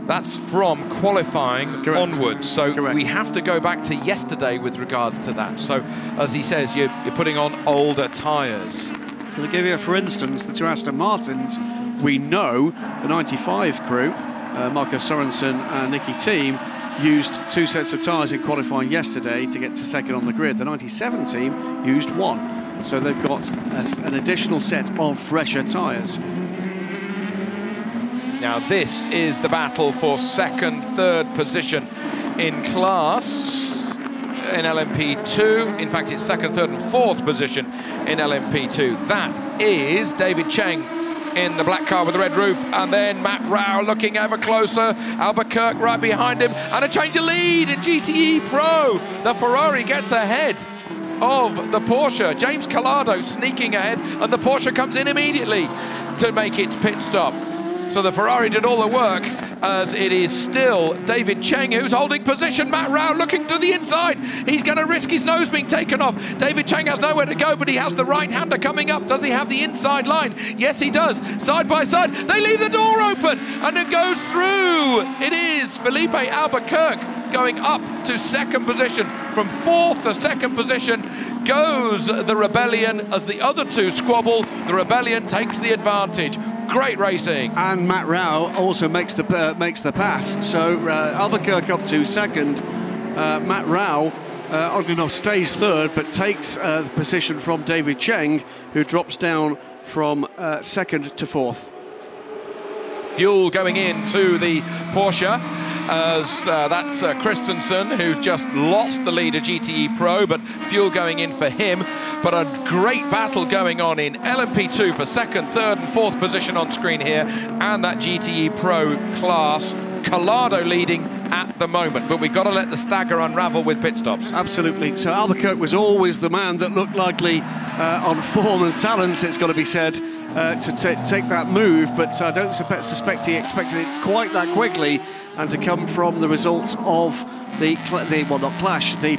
that's from qualifying onwards. So we have to go back to yesterday with regards to that. So, as he says, you're putting on older tyres. So to give you, for instance, the 2 Aston Martins, we know the 95 crew, Marco Sorensen and Nicky Team, used 2 sets of tyres in qualifying yesterday to get to second on the grid. The 97 team used 1. So they've got an additional set of fresher tyres. Now this is the battle for 2nd, 3rd position in class in LMP2. In fact, it's 2nd, 3rd and 4th position in LMP2. That is David Cheng in the black car with the red roof, and then Matt Rao looking ever closer, Albuquerque right behind him, and a change of lead in GTE Pro. The Ferrari gets ahead of the Porsche. James Calado sneaking ahead, and the Porsche comes in immediately to make its pit stop. So the Ferrari did all the work, as it is still David Cheng who's holding position. Matt Rao looking to the inside. He's going to risk his nose being taken off. David Cheng has nowhere to go, but he has the right-hander coming up. Does he have the inside line? Yes, he does. Side by side. They leave the door open, and it goes through. It is Felipe Albuquerque going up to 2nd position. From 4th to 2nd position goes the Rebellion. As the other 2 squabble, the Rebellion takes the advantage. Great racing. And Matt Rao also makes the pass. So Albuquerque up to 2nd. Matt Rao, oddly enough, stays 3rd, but takes the position from David Cheng, who drops down from 2nd to 4th. Fuel going into the Porsche, as that's Christensen, who's just lost the lead of GTE Pro, but fuel going in for him. But a great battle going on in LMP2 for 2nd, 3rd and 4th position on screen here, and that GTE Pro class. Collado leading at the moment, but we've got to let the stagger unravel with pit stops. Absolutely. So Albuquerque was always the man that looked likely on form and talent, it's got to be said, to take that move, but I don't suspect he expected it quite that quickly, and to come from the results of the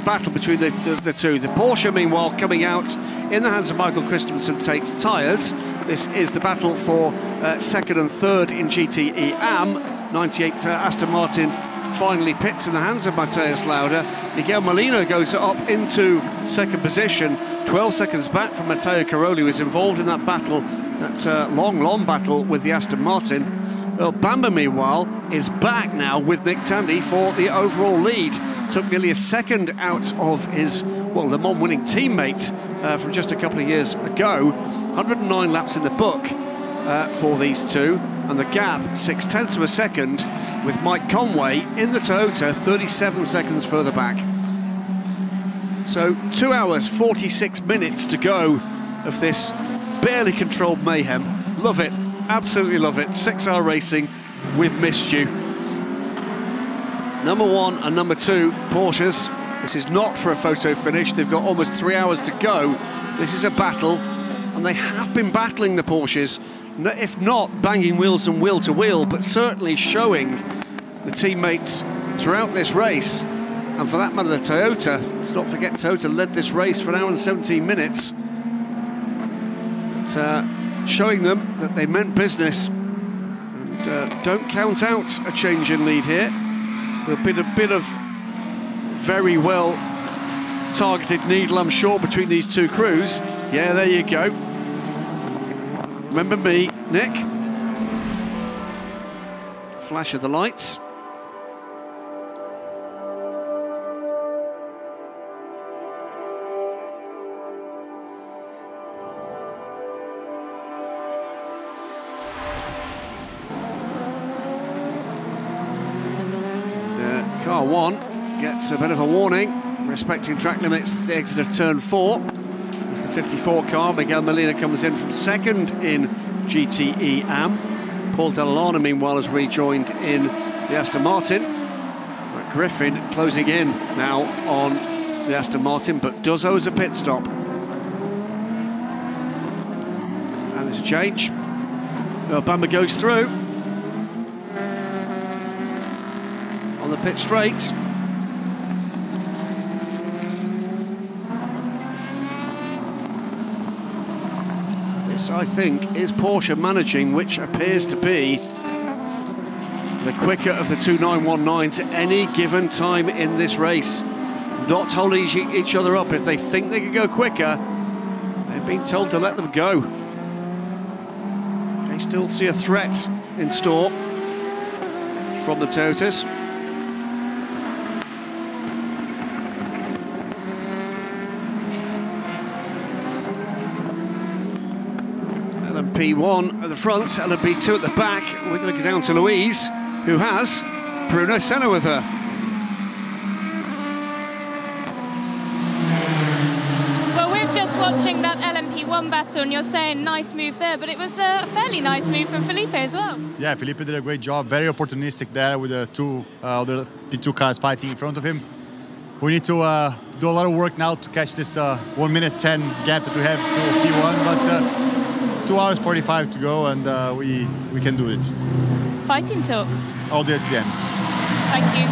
battle between the 2. The Porsche, meanwhile, coming out in the hands of Michael Christensen, takes tyres. This is the battle for 2nd and 3rd in GTE AM. 98 Aston Martin finally pits in the hands of Mateus Lauda. Miguel Molina goes up into 2nd position, 12 seconds back from Matteo Caroli, who is involved in that battle, that long battle with the Aston Martin. Well, Bamba, meanwhile, is back now with Nick Tandy for the overall lead. Took nearly a second out of his, well, Le Mans winning teammate from just a couple of years ago. 109 laps in the book for these 2, and the gap 0.6 of a second, with Mike Conway in the Toyota 37 seconds further back. So 2 hours 46 minutes to go of this barely controlled mayhem. Love it, absolutely love it. 6-hour racing with missed you. Number 1 and number 2 Porsches This is not for a photo finish. They've got almost 3 hours to go. This is a battle, and they have been battling the Porsches, if not banging wheels and wheel to wheel, but certainly showing the teammates throughout this race. And for that matter, the Toyota, let's not forget Toyota led this race for an hour and 17 minutes. But, showing them that they meant business. And don't count out a change in lead here. There'll be a bit of very well targeted needle, I'm sure, between these two crews. Yeah, there you go. Remember me, Nick? Flash of the lights. Car 1 gets a bit of a warning, respecting track limits at the exit of turn 4. As the 54 car, Miguel Molina, comes in from second in GTE AM. Paul Dell'Anna, meanwhile, has rejoined in the Aston Martin. Matt Griffin closing in now on the Aston Martin, but does owe us a pit stop. And there's a change. Bamber goes through. On the pit straight. This, I think, is Porsche managing, which appears to be the quicker of the two 919s at any given time in this race. Not holding each other up. If they think they can go quicker, they've been told to let them go. They still see a threat in store from the Toyotas. LMP1 at the front, LMP2 at the back. We're going to go down to Louise, who has Bruno Senna with her. Well, we're just watching that LMP1 battle, and you're saying nice move there, but it was a fairly nice move from Felipe as well. Yeah, Felipe did a great job, very opportunistic there with the two other P2 cars fighting in front of him. We need to do a lot of work now to catch this 1 minute 10 gap that we have to P1, but 2 hours 45 to go, and we can do it. Fighting talk. All the way to the end. Thank you.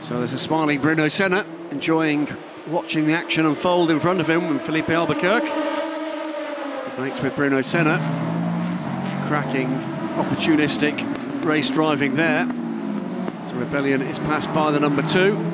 So there's a smiling Bruno Senna, enjoying watching the action unfold in front of him with Felipe Albuquerque. Good mates with Bruno Senna. Cracking, opportunistic race driving there. So Rebellion is passed by the number 2.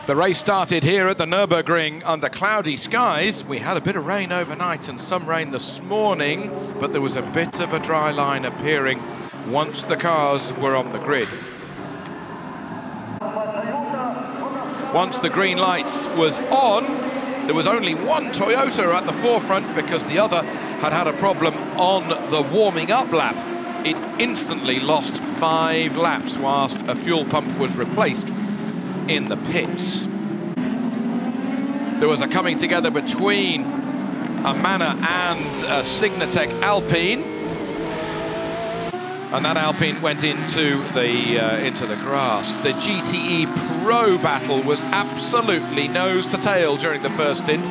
The race started here at the Nurburgring under cloudy skies. We had a bit of rain overnight and some rain this morning, but there was a bit of a dry line appearing once the cars were on the grid. Once the green light was on, there was only one Toyota at the forefront because the other had had a problem on the warming up lap. It instantly lost 5 laps whilst a fuel pump was replaced in the pits. There was a coming together between a Manor and a Signatech Alpine, and that Alpine went into the grass. The GTE Pro battle was absolutely nose to tail during the first stint.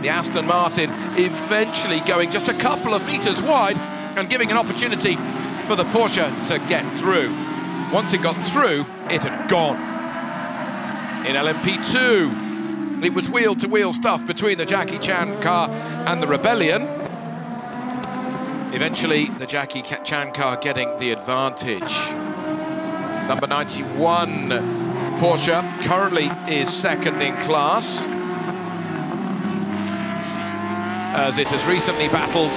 The Aston Martin eventually going just a couple of meters wide and giving an opportunity for the Porsche to get through. Once it got through, it had gone. In LMP2, it was wheel-to-wheel stuff between the Jackie Chan car and the Rebellion. Eventually, the Jackie Chan car getting the advantage. Number 91 Porsche currently is second in class, as it has recently battled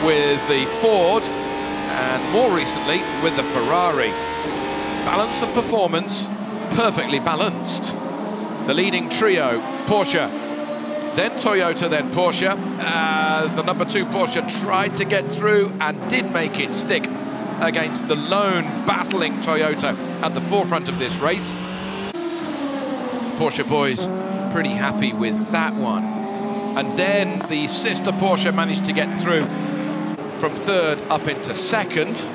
with the Ford and more recently with the Ferrari. Balance of performance, perfectly balanced. The leading trio, Porsche, then Toyota, then Porsche, as the number 2 Porsche tried to get through and did make it stick against the lone battling Toyota at the forefront of this race. Porsche boys pretty happy with that one. And then the sister Porsche managed to get through from third up into second,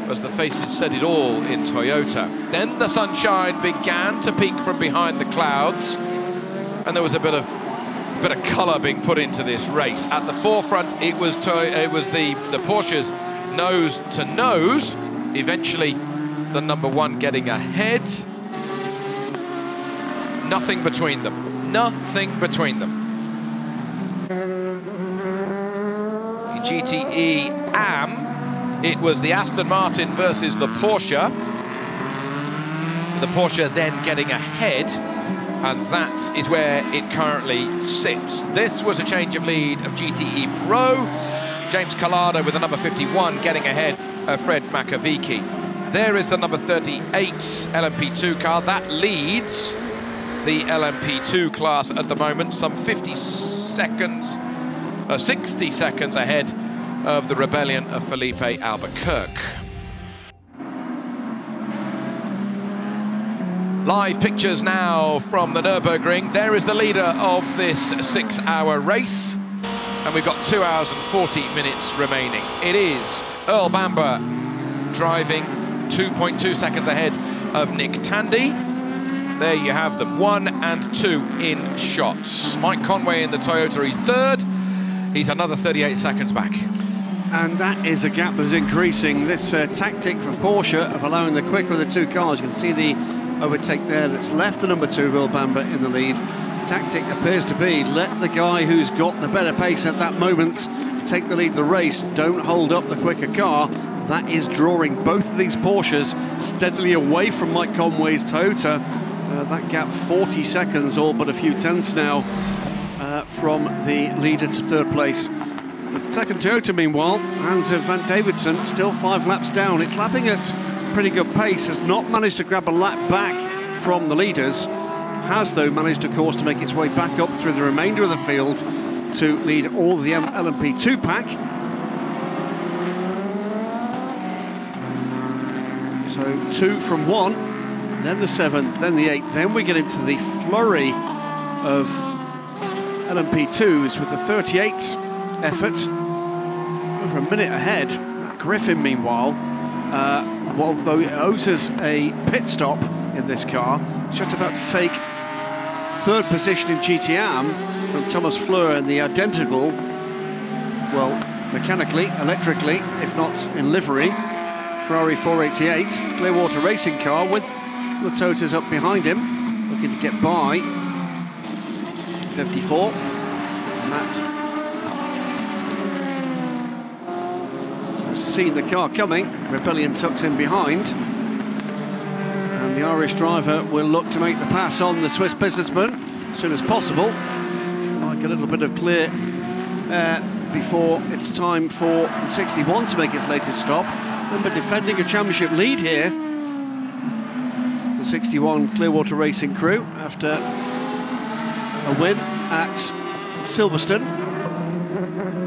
as the faces said it all in Toyota. Then the sunshine began to peek from behind the clouds, and there was a bit of colour being put into this race. At the forefront, it was the Porsches nose to nose. Eventually, the number one getting ahead. Nothing between them. Nothing between them. In GTE AM, it was the Aston Martin versus the Porsche. The Porsche then getting ahead, and that is where it currently sits. This was a change of lead of GTE Pro. James Collado with the number 51 getting ahead of Fred Makovici. There is the number 38 LMP2 car. That leads the LMP2 class at the moment, some 60 seconds ahead of the Rebellion of Felipe Albuquerque. Live pictures now from the Nurburgring. There is the leader of this 6-hour race, and we've got 2 hours and 40 minutes remaining. It is Earl Bamber driving 2.2 seconds ahead of Nick Tandy. There you have them, 1 and 2 in shots. Mike Conway in the Toyota, he's third. He's another 38 seconds back. And that is a gap that's increasing. This tactic for Porsche of allowing the quicker of the two cars, you can see the overtake there that's left the number 2, Earl Bamber, in the lead. The tactic appears to be, let the guy who's got the better pace at that moment take the lead of the race. Don't hold up the quicker car. That is drawing both of these Porsches steadily away from Mike Conway's Toyota. That gap 40 seconds, all but a few tenths now from the leader to third place. The second Toyota, meanwhile, Hans van Davidson, still 5 laps down. It's lapping at pretty good pace, has not managed to grab a lap back from the leaders. Has, though, managed, of course, to make its way back up through the remainder of the field to lead all the LMP2 pack. So 2 from 1, then the 7th, then the 8th. Then we get into the flurry of LMP2s with the 38 effort. Over a minute ahead. Griffin, meanwhile, although it owes us a pit stop in this car, just about to take third position in GTM from Thomas Fleur in the identical, well, mechanically, electrically, if not in livery, Ferrari 488 Clearwater racing car, with the Toyotas up behind him, looking to get by 54. Matt has seen the car coming. Rebellion tucks in behind, and the Irish driver will look to make the pass on the Swiss businessman as soon as possible. Like a little bit of clear air before it's time for the 61 to make its latest stop. Remember, defending a championship lead here, the 61 Clearwater Racing crew, after a win at Silverstone.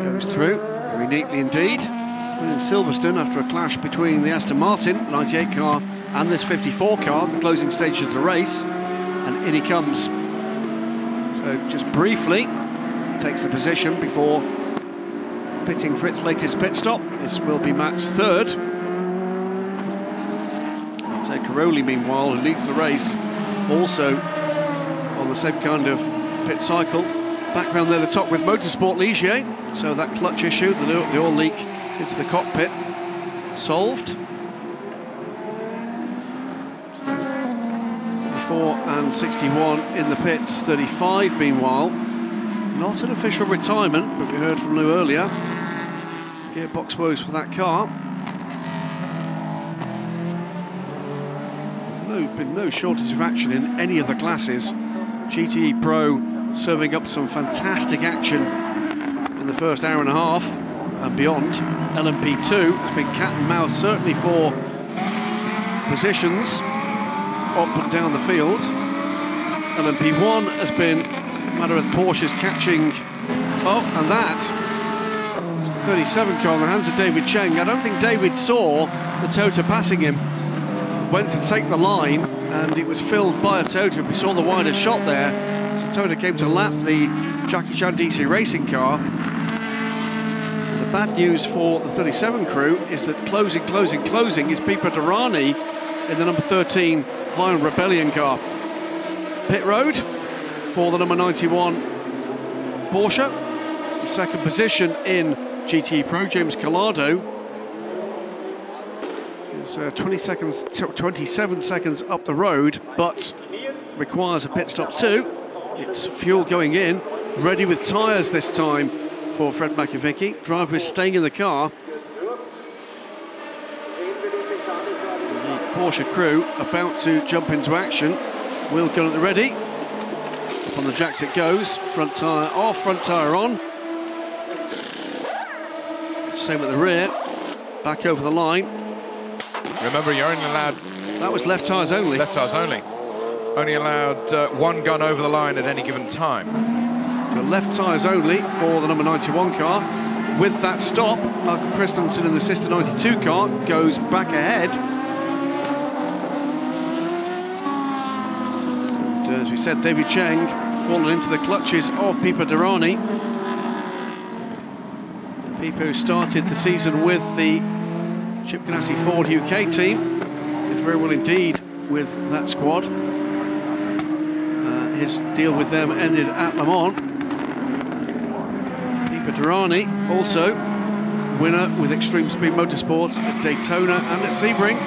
Goes through very neatly indeed. In Silverstone, after a clash between the Aston Martin 98 car and this 54 car, the closing stages of the race, and in he comes. So just briefly takes the position before pitting for its latest pit stop. This will be Matt's third. Ted Caroli, meanwhile, who leads the race, also on the same kind of pit cycle. Background there, the top with Motorsport Ligier, so that clutch issue, the oil leak into the cockpit, solved. 34 and 61 in the pits. 35, meanwhile, not an official retirement, but we heard from Lou earlier. Gearbox woes for that car. Been no shortage of action in any of the classes. GTE Pro serving up some fantastic action in the first hour and a half and beyond. LMP2 has been cat and mouse, certainly for positions up and down the field. LMP1 has been a matter of Porsches catching. Oh, and that is the 37 car in the hands of David Cheng. I don't think David saw the Tota passing him. Went to take the line, and it was filled by a Tota. We saw the wider shot there. So Tota came to lap the Jackie Chan DC racing car. The bad news for the 37 crew is that closing is Pipo Derani in the number 13 Violent Rebellion car. Pit road for the number 91 Porsche. Second position in GT Pro, James Collado. Is 27 seconds up the road, but requires a pit stop too. It's fuel going in, ready with tyres this time for Fred Makovicky. Driver is staying in the car. The Porsche crew about to jump into action. Wheel gun at the ready. Up on the jacks it goes. Front tyre off, front tyre on. Same at the rear. Back over the line. Remember, you're only allowed... That was left tyres only. Left tyres only. Only allowed one gun over the line at any given time. So left tyres only for the number 91 car. With that stop, Malcolm Christensen in the sister 92 car goes back ahead. And as we said, David Cheng fallen into the clutches of Pipo Derani. Pipo started the season with the Chip Ganassi Ford UK team. Did very well indeed with that squad. His deal with them ended at Le Mans. Pipo Derani also winner with Extreme Speed Motorsports at Daytona and at Sebring.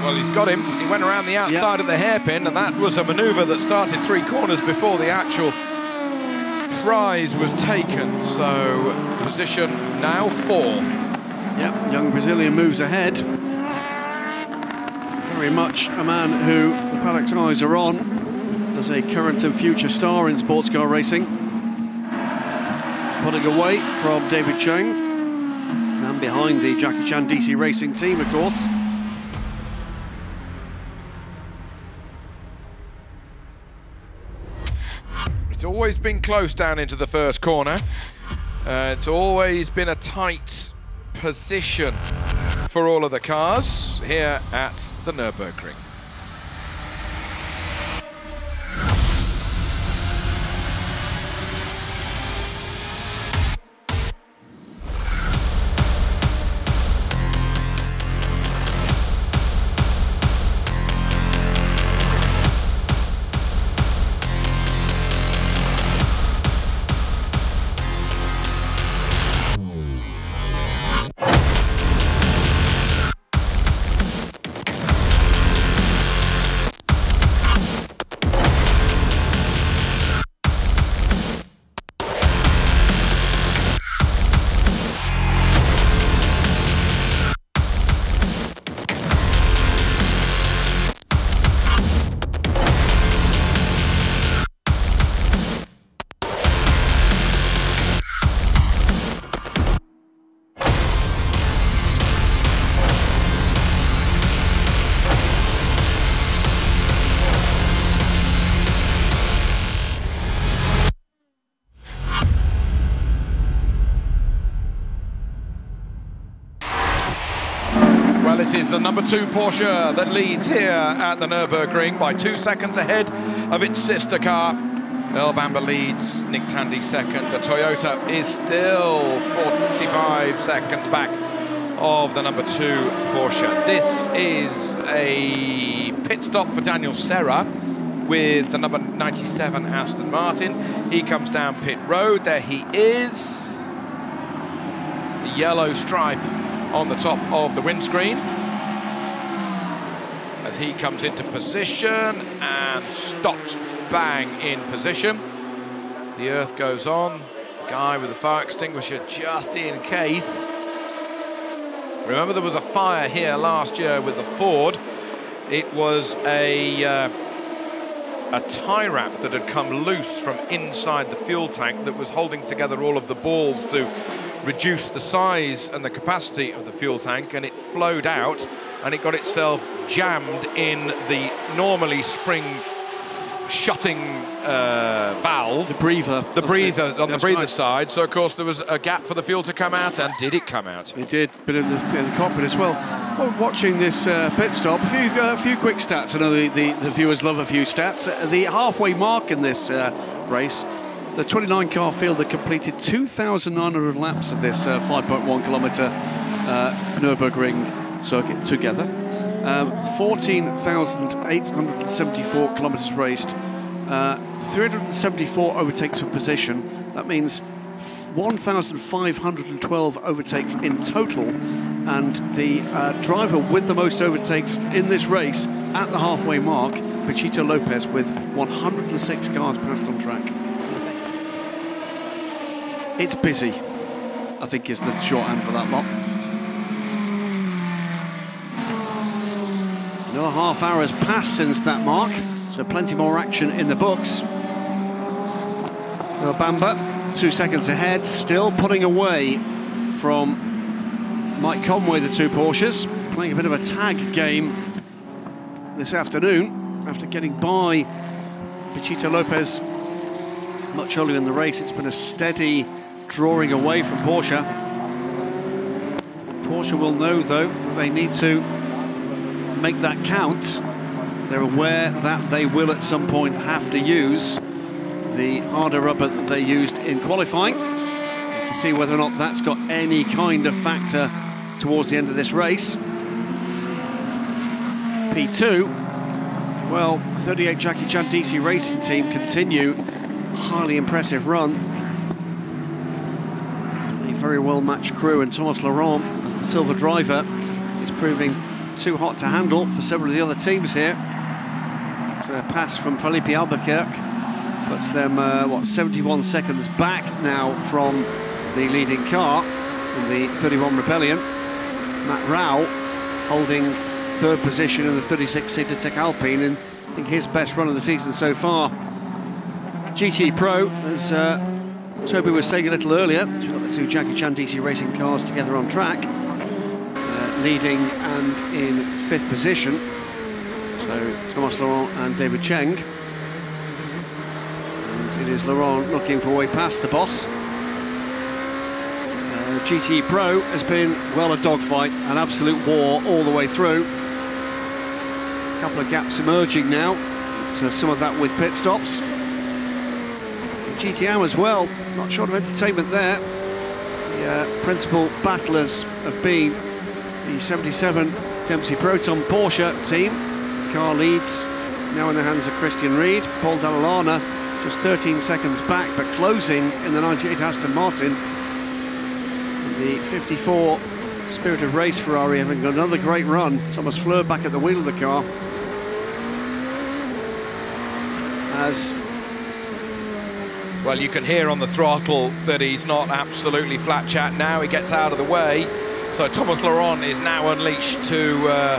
Well, he's got him. He went around the outside of the hairpin, and that was a manoeuvre that started 3 corners before the actual prize was taken. So position now 4th. Yep, young Brazilian moves ahead. Very much a man who the paddock's eyes are on as a current and future star in sports car racing. Pulling away from David Cheng, and behind the Jackie Chan DC Racing team, of course. It's always been close down into the first corner. It's always been a tight position for all of the cars here at the Nurburgring. Well, it is the number 2 Porsche that leads here at the Nürburgring by 2 seconds ahead of its sister car. Earl Bamber leads, Nick Tandy second. The Toyota is still 45 seconds back of the number 2 Porsche. This is a pit stop for Daniel Serra with the number 97 Aston Martin. He comes down pit road. There he is. The yellow stripe on the top of the windscreen as he comes into position and stops bang in position. The earth goes on. The guy with the fire extinguisher just in case. Remember, there was a fire here last year with the Ford. It was a tie wrap that had come loose from inside the fuel tank that was holding together all of the balls to reduce the size and the capacity of the fuel tank, and it flowed out and it got itself jammed in the normally spring shutting valve. The breather. The breather on the breather right. side. So, of course, there was a gap for the fuel to come out, and did it come out? It did, but in the cockpit as well. Well, watching this pit stop, a few quick stats. I know the viewers love a few stats. The halfway mark in this race, the 29 car field had completed 2,900 laps of this 5.1 kilometre Nurburgring circuit together. 14,874 kilometres raced, 374 overtakes for position. That means 1,512 overtakes in total, and the driver with the most overtakes in this race at the halfway mark, Pechito Lopez, with 106 cars passed on track. It's busy, I think, is the shorthand for that lot. Another half hour has passed since that mark, so plenty more action in the books. Bamba, 2 seconds ahead, still putting away from Mike Conway, the two Porsches, playing a bit of a tag game this afternoon after getting by Pechito Lopez much earlier in the race. It's been a steady drawing away from Porsche. Porsche will know, though, that they need to make that count. They're aware that they will at some point have to use the harder rubber that they used in qualifying, to see whether or not that's got any kind of factor towards the end of this race. P2, well, 38 Jackie Chan DC Racing Team continue a highly impressive run. A very well matched crew, and Thomas Laurent as the silver driver is proving too hot to handle for several of the other teams here. It's a pass from Felipe Albuquerque, puts them 71 seconds back now from the leading car in the 31 Rebellion. Matt Rao holding third position in the 36-seater Tech Alpine, and I think his best run of the season so far. GT Pro, as Toby was saying a little earlier, we've got the two Jackie Chan DC Racing cars together on track, leading and in 5th position. So Thomas Laurent and David Cheng. And it is Laurent looking for a way past the boss. GT Pro has been, well, a dogfight, an absolute war all the way through. A couple of gaps emerging now, so some of that with pit stops. GTM as well, not short of entertainment there. The principal battlers have been the 77 Dempsey Proton Porsche team. The car leads now in the hands of Christian Reed. Paul Dall'Anna just 13 seconds back, but closing in the 98 Aston Martin. The 54 Spirit of Race Ferrari having got another great run. Thomas Fleur back at the wheel of the car. As well, you can hear on the throttle that he's not absolutely flat chat now. He gets out of the way. So Thomas Laurent is now unleashed to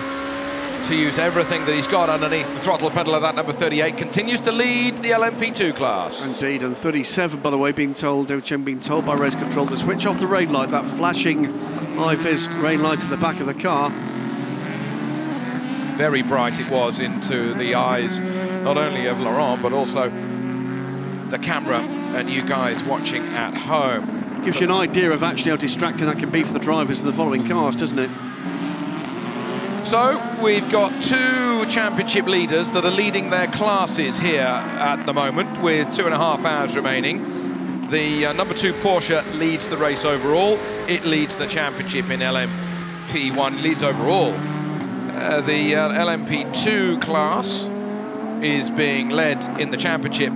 use everything that he's got underneath the throttle pedal of that number 38. Continues to lead the LMP2 class. Indeed, and 37, by the way, being told, David Chen being told by race control to switch off the rain light, that flashing high-vis rain light at the back of the car. Very bright it was into the eyes, not only of Laurent, but also the camera and you guys watching at home. Gives you an idea of actually how distracting that can be for the drivers in the following cars, doesn't it? So we've got two championship leaders that are leading their classes here at the moment with 2.5 hours remaining. The number 2 Porsche leads the race overall. It leads the championship in LMP1, leads overall. The LMP2 class is being led in the championship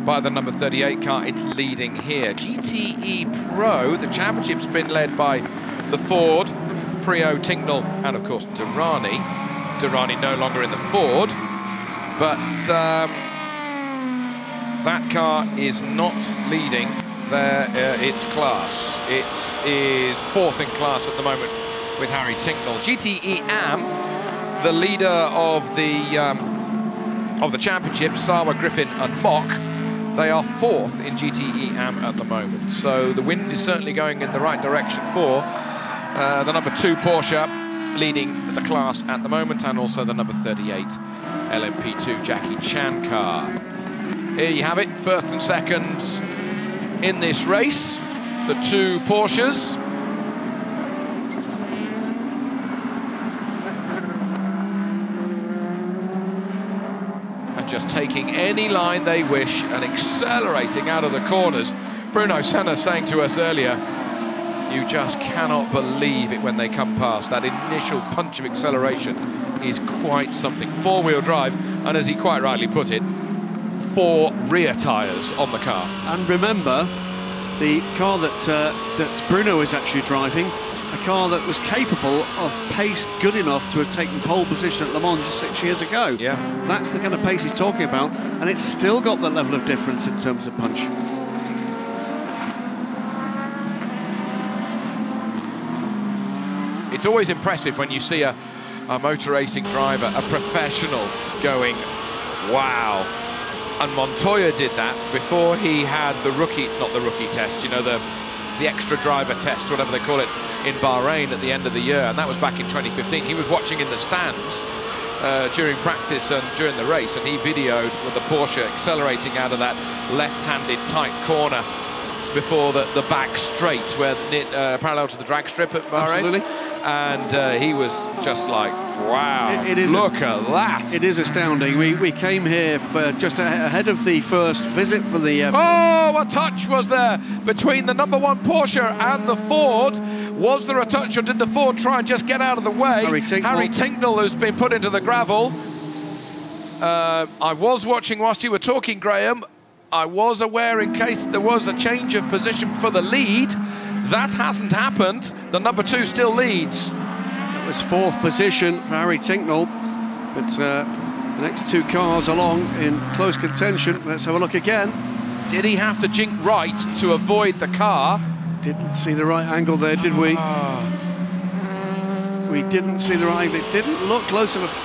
by the number 38 car. It's leading here. GTE Pro, the championship's been led by the Ford, Prio, Tinknell, and of course Durrani. Durrani no longer in the Ford, but that car is not leading its class. It is 4th in class at the moment with Harry Tinknell. GTE Am, the leader of the championship, Sawa, Griffin, and Mock, they are 4th in GTE Am at the moment. So the wind is certainly going in the right direction for the number 2 Porsche leading the class at the moment, and also the number 38 LMP2 Jackie Chan car. Here you have it, first and seconds in this race. The two Porsches. And just taking any line they wish and accelerating out of the corners. Bruno Senna saying to us earlier, you just cannot believe it when they come past. That initial punch of acceleration is quite something. Four-wheel drive, and as he quite rightly put it, 4 rear tyres on the car. And remember, the car that Bruno is actually driving, a car that was capable of pace good enough to have taken pole position at Le Mans just 6 years ago. Yeah. That's the kind of pace he's talking about, and it's still got that level of difference in terms of punch. It's always impressive when you see a motor racing driver, a professional, going, wow. And Montoya did that before he had the rookie, not the rookie test, you know, the extra driver test, whatever they call it, in Bahrain at the end of the year, and that was back in 2015. He was watching in the stands during practice and during the race, and he videoed with the Porsche accelerating out of that left-handed tight corner before the back straight, where parallel to the drag strip at Bahrain. Absolutely. And he was just like, wow, look at that. It is astounding. We came here for just ahead of the first visit for the... Oh, a touch was there between the #1 Porsche and the Ford. Was there a touch, or did the Ford try and just get out of the way? Harry Tincknell has been put into the gravel. I was watching whilst you were talking, Graham. I was aware in case there was a change of position for the lead. That hasn't happened. The #2 still leads. It was 4th position for Harry Tincknell, but the next 2 cars along in close contention. Let's have a look again. Did he have to jink right to avoid the car? Didn't see the right angle there, did we? We didn't see the right angle. It didn't look close enough.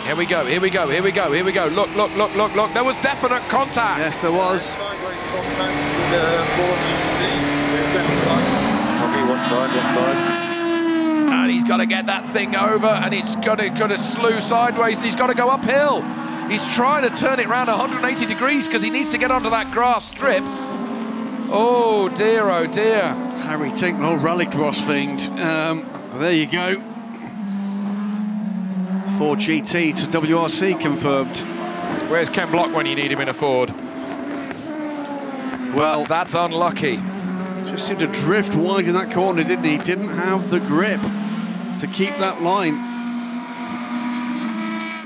Here we go, here we go, here we go, here we go. Look, look, look, look, look. There was definite contact. Yes, there was. And he's got to get that thing over, and it's got to slew sideways, and he's got to go uphill. He's trying to turn it around 180 degrees because he needs to get onto that grass strip. Oh dear, oh dear. Harry Tincknell, rallycross fiend. There you go. Ford GT to WRC confirmed. Where's Ken Block when you need him in a Ford? Well, that's unlucky. Just seemed to drift wide in that corner, didn't he? Didn't have the grip to keep that line.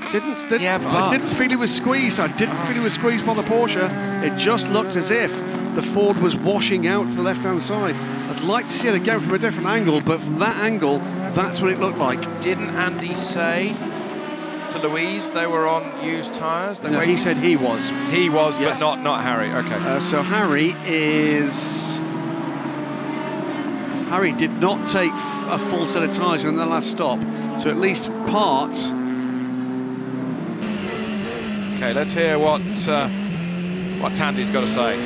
I didn't feel he was squeezed. I didn't feel he was squeezed by the Porsche. It just looked as if the Ford was washing out to the left-hand side. I'd like to see it again from a different angle, but from that angle, that's what it looked like. Didn't Andy say to Louise they were on used tyres? No, he said he was. He was, yes. but not Harry. Okay. So Harry did not take a full set of tyres in the last stop, so at least parts. Okay, let's hear what Tandy's got to say.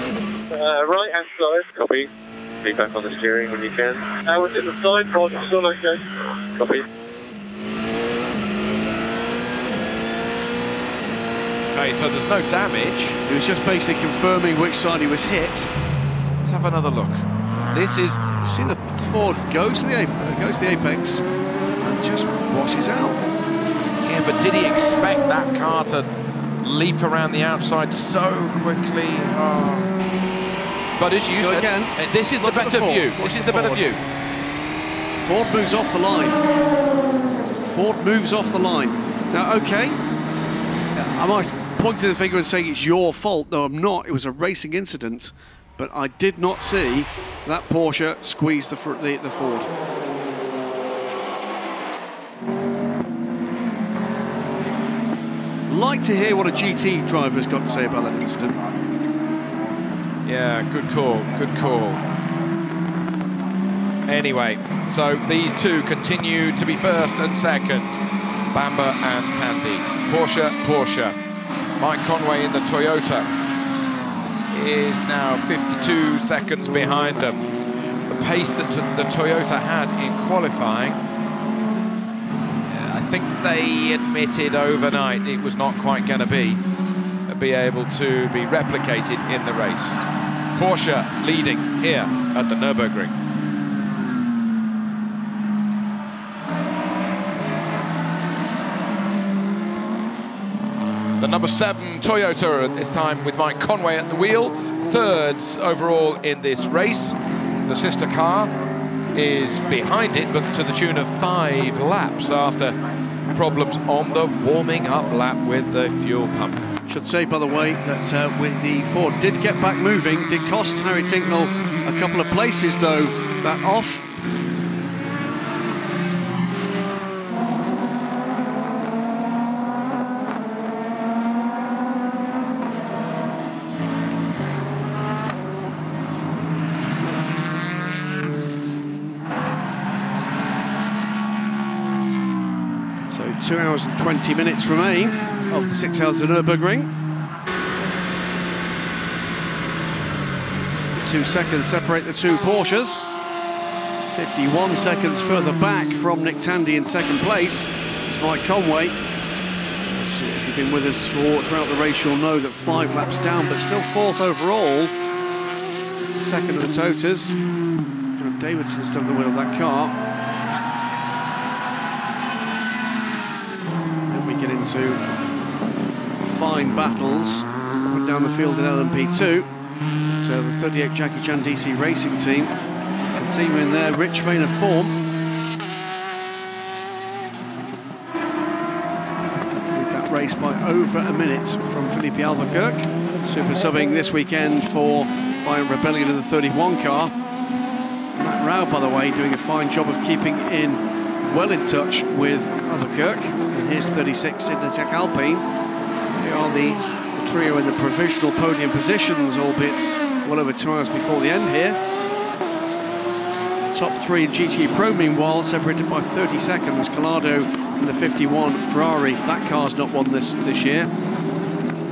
Right hand side, copy. Be back on the steering when you can. What's in the side, front, still okay. Copy. Okay, so there's no damage. He was just basically confirming which side he was hit. Let's have another look. This is... You see the Ford goes to the apex and just washes out. Yeah, but did he expect that car to leap around the outside so quickly? Oh. But as you said, this is the better view. This is the better view. Ford moves off the line. Ford moves off the line. Now, okay, I might point to the finger and say it's your fault. No, I'm not. It was a racing incident. But I did not see that Porsche squeeze the Ford. Like to hear what a GT driver has got to say about that incident. Yeah, good call, good call. Anyway, so these two continue to be first and second. Bamber and Tandy. Porsche. Mike Conway in the Toyota is now 52 seconds behind them. The pace that the Toyota had in qualifying, I think they admitted overnight it was not quite going to be be able to be replicated in the race. Porsche leading here at the Nurburgring. The number 7 Toyota at this time with Mike Conway at the wheel, thirds overall in this race. The sister car is behind it, but to the tune of 5 laps after problems on the warming up lap with the fuel pump. Should say, by the way, that with the Ford did get back moving, did cost Harry Tinknell a couple of places though, that off. So 2 hours and 20 minutes remain of the 6 hours of Nurburgring. 2 seconds separate the two Porsches. 51 seconds further back from Nick Tandy in second place. It's Mike Conway. If you've been with us throughout the race, you'll know that 5 laps down, but still 4th overall. It's the second of the Totas. John Davidson's still at the wheel of that car. Then we get into fine battles up and down the field in LMP2. So the 38 Jackie Chan DC Racing team continuing their rich vein of form. With that race by over a minute from Felipe Albuquerque. Super subbing this weekend for Violent Rebellion in the 31 car. Matt Rao, by the way, doing a fine job of keeping well in touch with Albuquerque in his 36 Signatek Alpine. They are the trio in the provisional podium positions, albeit well over 2 hours before the end here. Top 3 in GTE Pro, meanwhile, separated by 30 seconds. Collado in the 51 Ferrari. That car's not won this year.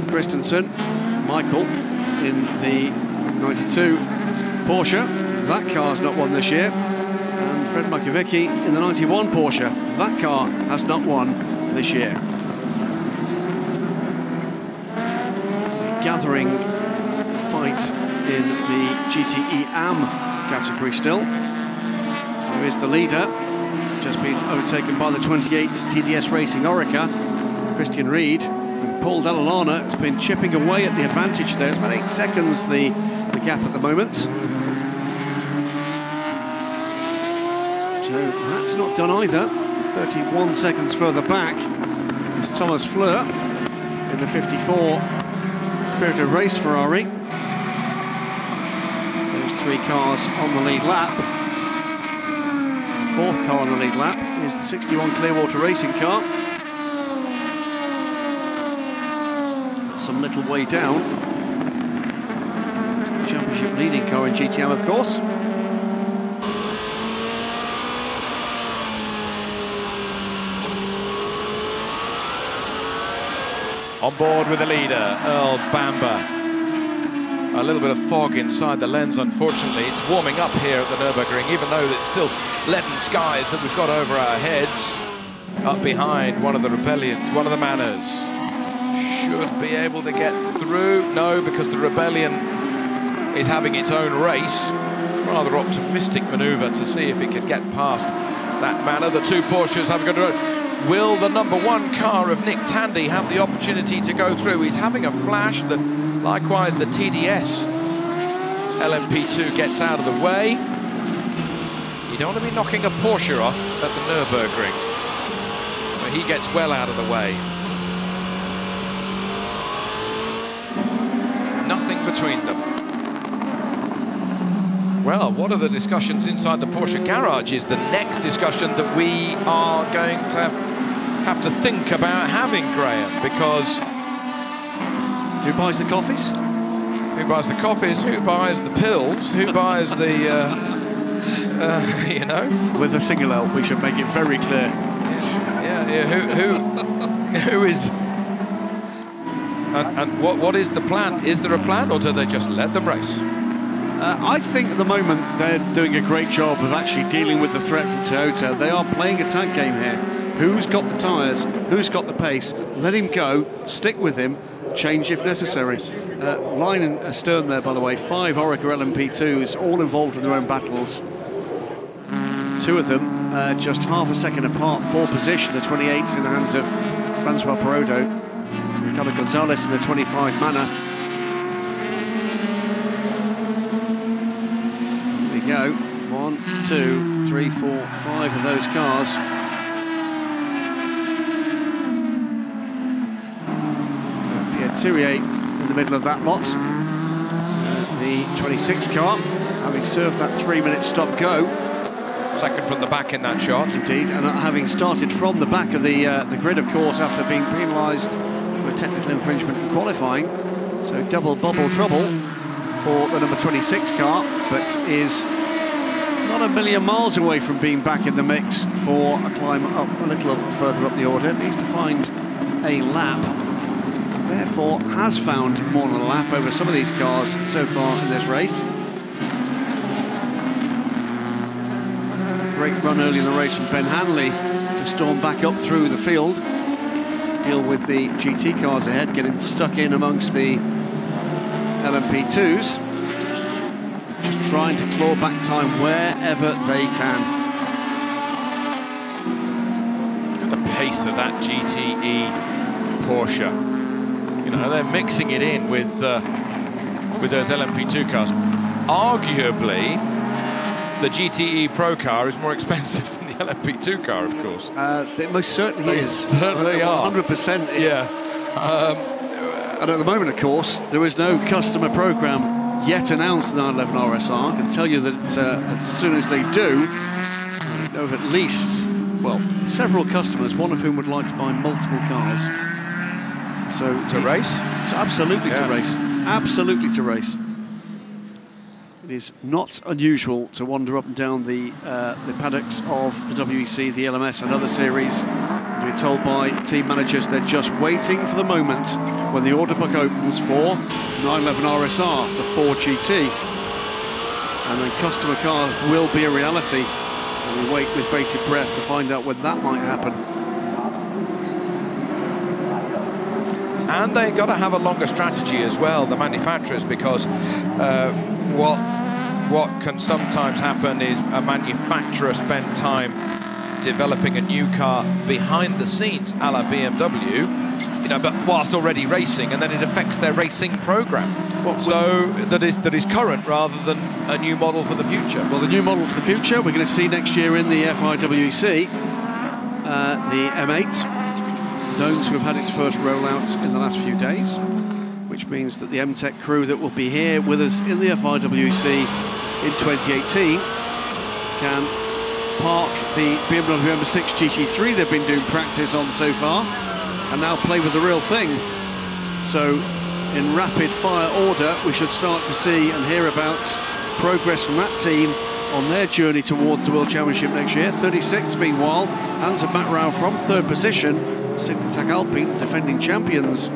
Christensen, Michael in the 92 Porsche. That car's not won this year. And Fred Makoviecki in the 91 Porsche. That car has not won this year. Gathering fight in the GTE AM category still. There is the leader, just been overtaken by the 28 TDS Racing Orica, Christian Reed. And Paul Dall'Anna has been chipping away at the advantage there. It's about 8 seconds the gap at the moment. So that's not done either. 31 seconds further back is Thomas Fleur in the 54 Spirited Race Ferrari. Those 3 cars on the lead lap. The 4th car on the lead lap is the 61 Clearwater Racing car. Some little way down. It's the championship leading car in GTM, of course. On board with the leader, Earl Bamber. A little bit of fog inside the lens, unfortunately. It's warming up here at the Nürburgring, even though it's still leaden skies that we've got over our heads. Up behind, one of the Rebellions, one of the Manners. Should be able to get through. No, because the Rebellion is having its own race. Rather optimistic manoeuvre to see if it could get past that Manor. The 2 Porsches have a good road. Will the number 1 car of Nick Tandy have the opportunity to go through? He's having a flash. Likewise, the TDS LMP2 gets out of the way. You don't want to be knocking a Porsche off at the Nürburgring. So he gets well out of the way. Nothing between them. Well, what are the discussions inside the Porsche garage is the next discussion that we are going to have to think about having, Graham, because... Who buys the coffees? Who buys the coffees? Who buys the pills? Who buys the, you know? With a single L, we should make it very clear. Yeah, who is... And what is the plan? Is there a plan, or do they just let them race? I think at the moment they're doing a great job of actually dealing with the threat from Toyota. They are playing a tag game here. Who's got the tyres? Who's got the pace? Let him go, stick with him, change if necessary. Line and astern there, by the way, 5 Orica LMP2s, all involved in their own battles. 2 of them just half a second apart for position. The 28's in the hands of Francois Perodo. Ricardo Gonzalez in the 25 Manor. Here we go. 1, 2, 3, 4, 5 of those cars. Pierre Thirier in the middle of that lot. The 26 car, having served that 3-minute stop-go. Second from the back in that shot. Indeed, and having started from the back of the grid, of course, after being penalised for a technical infringement in qualifying. So double bubble trouble for the number 26 car, but is not a million miles away from being back in the mix for a climb up a little further up the order. It needs to find a lap. Therefore, has found more than a lap over some of these cars so far in this race. Great run early in the race from Ben Hanley to storm back up through the field, deal with the GT cars ahead, getting stuck in amongst the LMP2s, just trying to claw back time wherever they can. Look at the pace of that GTE Porsche. You know, they're mixing it in with those LMP2 cars. Arguably, the GTE Pro car is more expensive than the LMP2 car, of course. It most certainly is. Certainly are. 100% is. Yeah. And at the moment, of course, there is no customer program yet announced in the 911 RSR. I can tell you that as soon as they do, I know of at least, well, several customers, one of whom would like to buy multiple cars. So to race? So absolutely to race. Absolutely to race. It is not unusual to wander up and down the paddocks of the WEC, the LMS and other series. And we're told by team managers they're just waiting for the moment when the order book opens for 911 RSR, the 4 GT. And then customer cars will be a reality. And we wait with bated breath to find out when that might happen. And they've got to have a longer strategy as well, the manufacturers, because what can sometimes happen is a manufacturer spend time developing a new car behind the scenes, a la BMW, you know, but whilst already racing, and then it affects their racing program. So that is current rather than a new model for the future. Well, the new model for the future we're going to see next year in the FIWC, the M8, known to have had its first rollouts in the last few days, which means that the M-Tech crew that will be here with us in the FIWC in 2018 can park the BMW M6 GT3 they've been doing practice on so far and now play with the real thing. So in rapid fire order we should start to see and hear about progress from that team on their journey towards the World Championship next year. 36 meanwhile, Hans and Matt Rao from 3rd position, Signatak Alpine, defending champions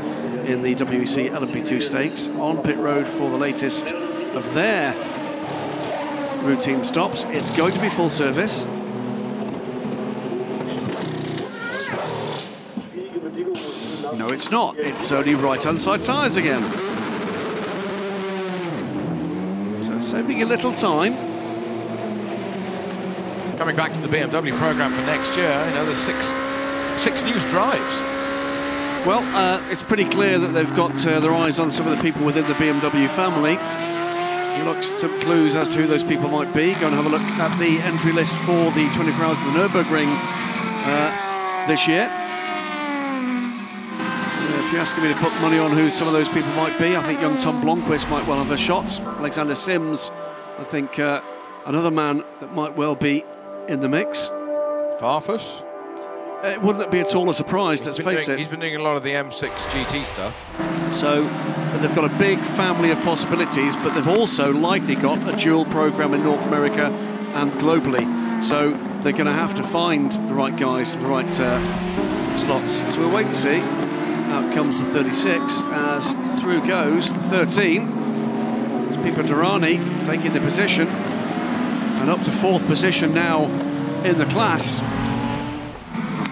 in the WEC LMP2 stakes, on pit road for the latest of their routine stops. It's going to be full service. No, it's not. It's only right-hand side tyres again. So saving a little time. Coming back to the BMW program for next year, you know, there's six new drives. Well, it's pretty clear that they've got their eyes on some of the people within the BMW family. You look some clues as to who those people might be. Go and have a look at the entry list for the 24 Hours of the Nurburgring this year. If you're asking me to put money on who some of those people might be, I think young Tom Blomqvist might well have a shot. Alexander Sims, I think another man that might well be in the mix. Farfus? Wouldn't it be at all a surprise, let's face it. He's been doing a lot of the M6 GT stuff. So, but they've got a big family of possibilities, but they've also likely got a dual program in North America and globally. So they're going to have to find the right guys, the right slots. So we'll wait and see. Out comes the 36, as through goes the 13. It's Pipo Derani taking the position, and up to 4th position now in the class.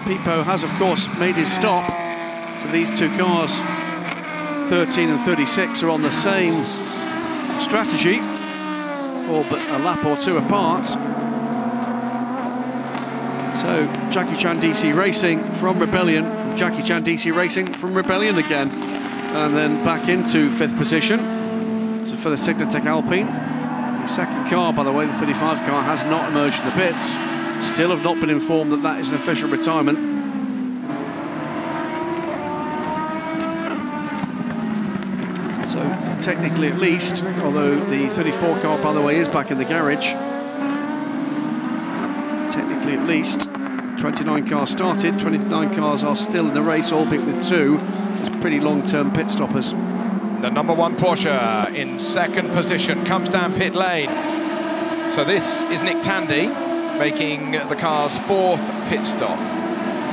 Pipo has, of course, made his stop to these two cars 13 and 36 are on the same strategy, all but a lap or two apart. So Jackie Chan DC Racing from Rebellion, from Jackie Chan DC Racing from Rebellion again, and then back into 5th position. So for the Signatech Alpine, the second car, by the way, the 35 car, has not emerged from the pits. Still have not been informed that that is an official retirement. So technically at least, although the 34 car, by the way, is back in the garage, technically at least, 29 cars started, 29 cars are still in the race, albeit with 2 as pretty long-term pit stoppers. The number 1 Porsche in 2nd position comes down pit lane. So this is Nick Tandy making the car's 4th pit stop.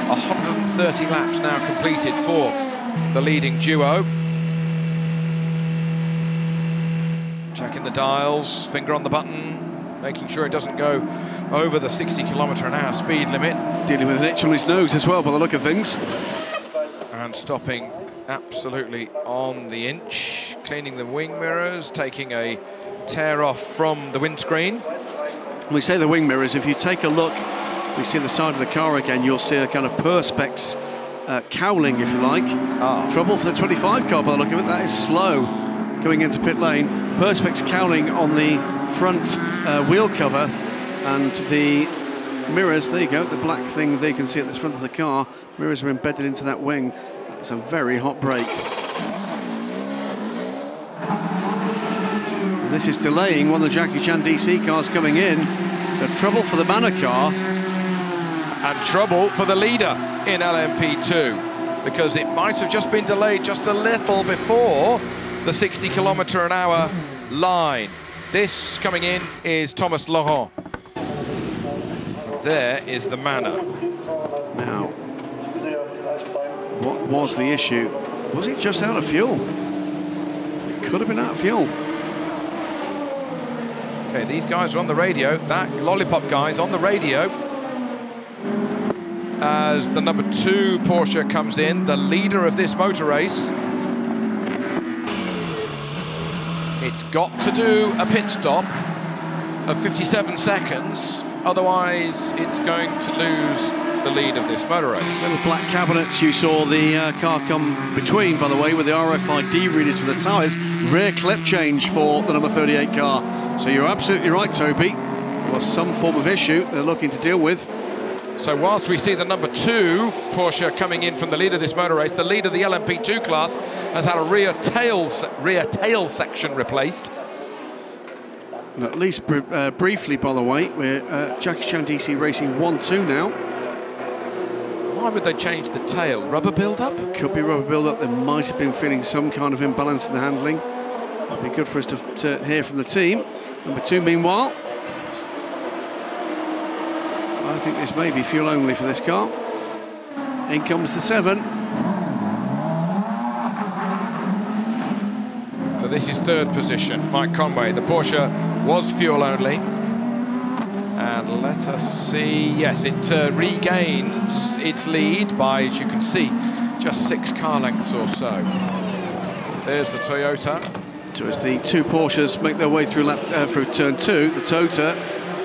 130 laps now completed for the leading duo. Checking the dials, finger on the button, making sure it doesn't go over the 60 km/h speed limit. Dealing with an itch on his nose as well, by the look of things. And stopping absolutely on the inch, cleaning the wing mirrors, taking a tear off from the windscreen. We say the wing mirrors, if you take a look, we see the side of the car again, you'll see a kind of Perspex cowling, if you like. Trouble for the 25 car, by the look of it, that is slow going into pit lane. Perspex cowling on the front wheel cover, and the mirrors, there you go, the black thing there you can see at the front of the car, mirrors are embedded into that wing. It's a very hot break. And this is delaying one of the Jackie Chan DC cars coming in. So trouble for the Manor car. And trouble for the leader in LMP2, because it might have just been delayed just a little before the 60 km/h line. This coming in is Thomas Laurent. There is the Manor. Now, what was the issue? Was it just out of fuel? It could have been out of fuel. Okay, these guys are on the radio. That Lollipop guy's on the radio. As the number 2 Porsche comes in, the leader of this motor race. It's got to do a pit stop of 57 seconds, otherwise it's going to lose the lead of this motor race. Little black cabinets you saw the car come between, by the way, with the RFID readers for the tyres. Rear clip change for the number 38 car. So you're absolutely right, Toby. There was some form of issue they're looking to deal with. So whilst we see the number 2 Porsche coming in from the lead of this motor race, the lead of the LMP2 class has had a rear tail section replaced. And at least briefly, by the way, we're Jackie Chan DC Racing 1-2 now. Why would they change the tail? Rubber build-up? Could be rubber build-up. They might have been feeling some kind of imbalance in the handling. It'd be good for us to hear from the team. Number 2, meanwhile. I think this may be fuel only for this car. In comes the 7. So this is 3rd position, Mike Conway. The Porsche was fuel only. And let us see, yes, it regains its lead by, as you can see, just 6 car lengths or so. There's the Toyota. So as the 2 Porsches make their way through turn 2, the Toyota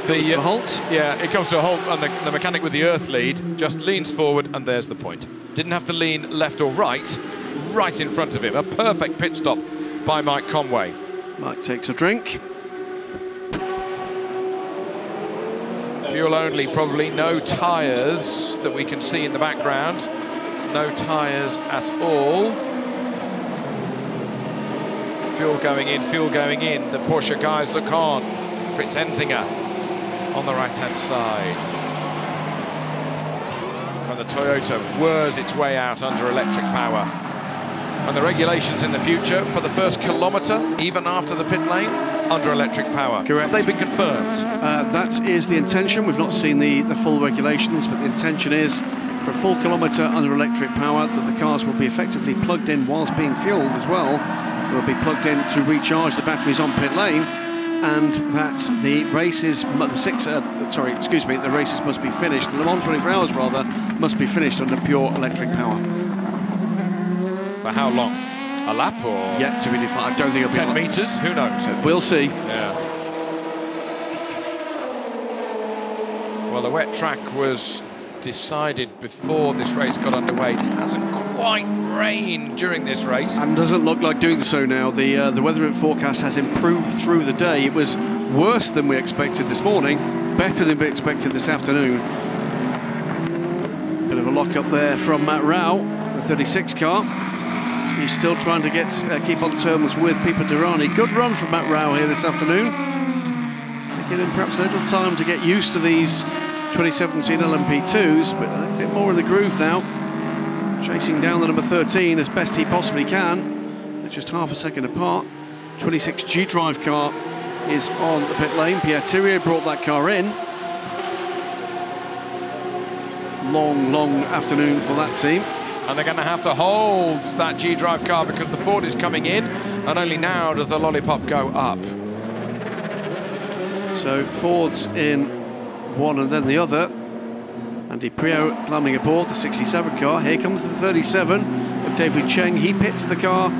comes to a halt. Yeah, it comes to a halt, and the mechanic with the earth lead just leans forward, and there's the point. Didn't have to lean left or right, right in front of him. A perfect pit stop by Mike Conway. Mike takes a drink. Fuel only, probably. No tyres that we can see in the background. No tyres at all. Fuel going in, fuel going in. The Porsche guys look on. Fritz Enzinger on the right-hand side. And the Toyota whirs its way out under electric power. And the regulations in the future for the first kilometre, even after the pit lane, under electric power. Correct. They've been confirmed. That is the intention. We've not seen the full regulations, but the intention is for a full kilometre under electric power that the cars will be effectively plugged in whilst being fuelled as well. So they'll be plugged in to recharge the batteries on pit lane, and that the races, the races must be finished. The Le Mans 24 Hours rather must be finished under pure electric power. For how long? A lap or? Yet to be defined. I don't think it'll be 10 metres? Who knows? We'll see. Yeah. Well, the wet track was decided before this race got underway. It hasn't quite rained during this race. And doesn't look like doing so now. The weather forecast has improved through the day. It was worse than we expected this morning, better than we expected this afternoon. Bit of a lock up there from Matt Rao, the 36 car. He's still trying to keep on terms with Pipo Derani. Good run from Matt Rao here this afternoon. Taking him perhaps a little time to get used to these 2017 LMP2s, but a bit more in the groove now. Chasing down the number 13 as best he possibly can. They're just half a second apart. 26 G-Drive car is on the pit lane. Pierre Thirier brought that car in. Long afternoon for that team. And they're going to have to hold that G-Drive car because the Ford is coming in, and only now does the lollipop go up. So Ford's in one and then the other. Andy Priaulx climbing aboard the 67 car. Here comes the 37 of David Cheng. He pits the car.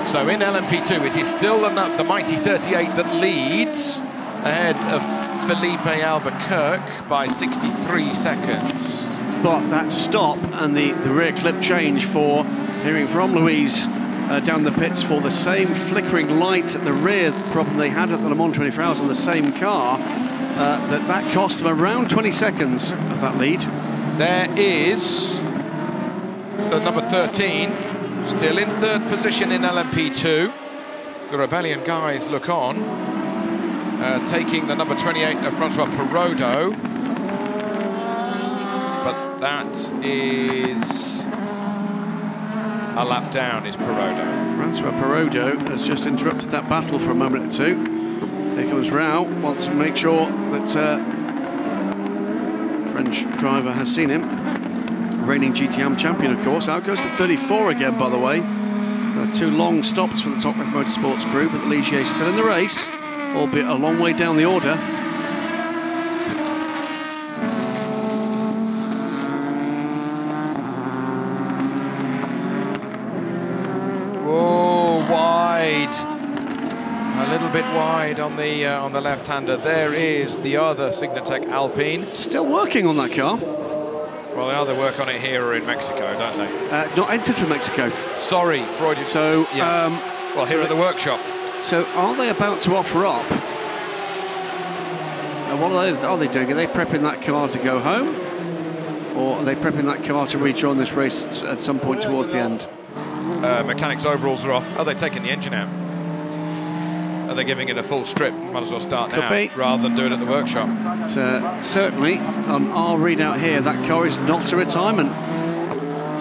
So in LMP2, it is still the mighty 38 that leads, ahead of Felipe Albuquerque by 63 seconds. But that stop and the rear clip change for hearing from Louise down the pits for the same flickering lights at the rear problem they had at the Le Mans 24 Hours on the same car, that cost them around 20 seconds of that lead. There is the number 13, still in third position in LMP2. The Rebellion guys look on, taking the number 28 of Francois Perrodo. But that is a lap down, is Perrodo. Francois Perrodo has just interrupted that battle for a moment or two. Here comes Rao, wants to make sure that the French driver has seen him. Reigning GTM champion, of course. Out goes the 34 again, by the way. So two long stops for the Top With Motorsports crew, but the Ligier still in the race, albeit a long way down the order. A little bit wide on the left-hander. There is the other Signatech Alpine. Still working on that car. Well, they either work on it here or in Mexico, don't they? Not entered for Mexico. Sorry, Freudian. So, yeah. Well, here at the workshop. So, are they about to offer up? What are they doing? Are they prepping that car to go home? Or are they prepping that car to rejoin this race at some point towards the end? Mechanics overalls are off. Are they taking the engine out? Are they giving it a full strip? Might as well start now rather than do it at the workshop. Certainly, our readout here, that car is not a retirement.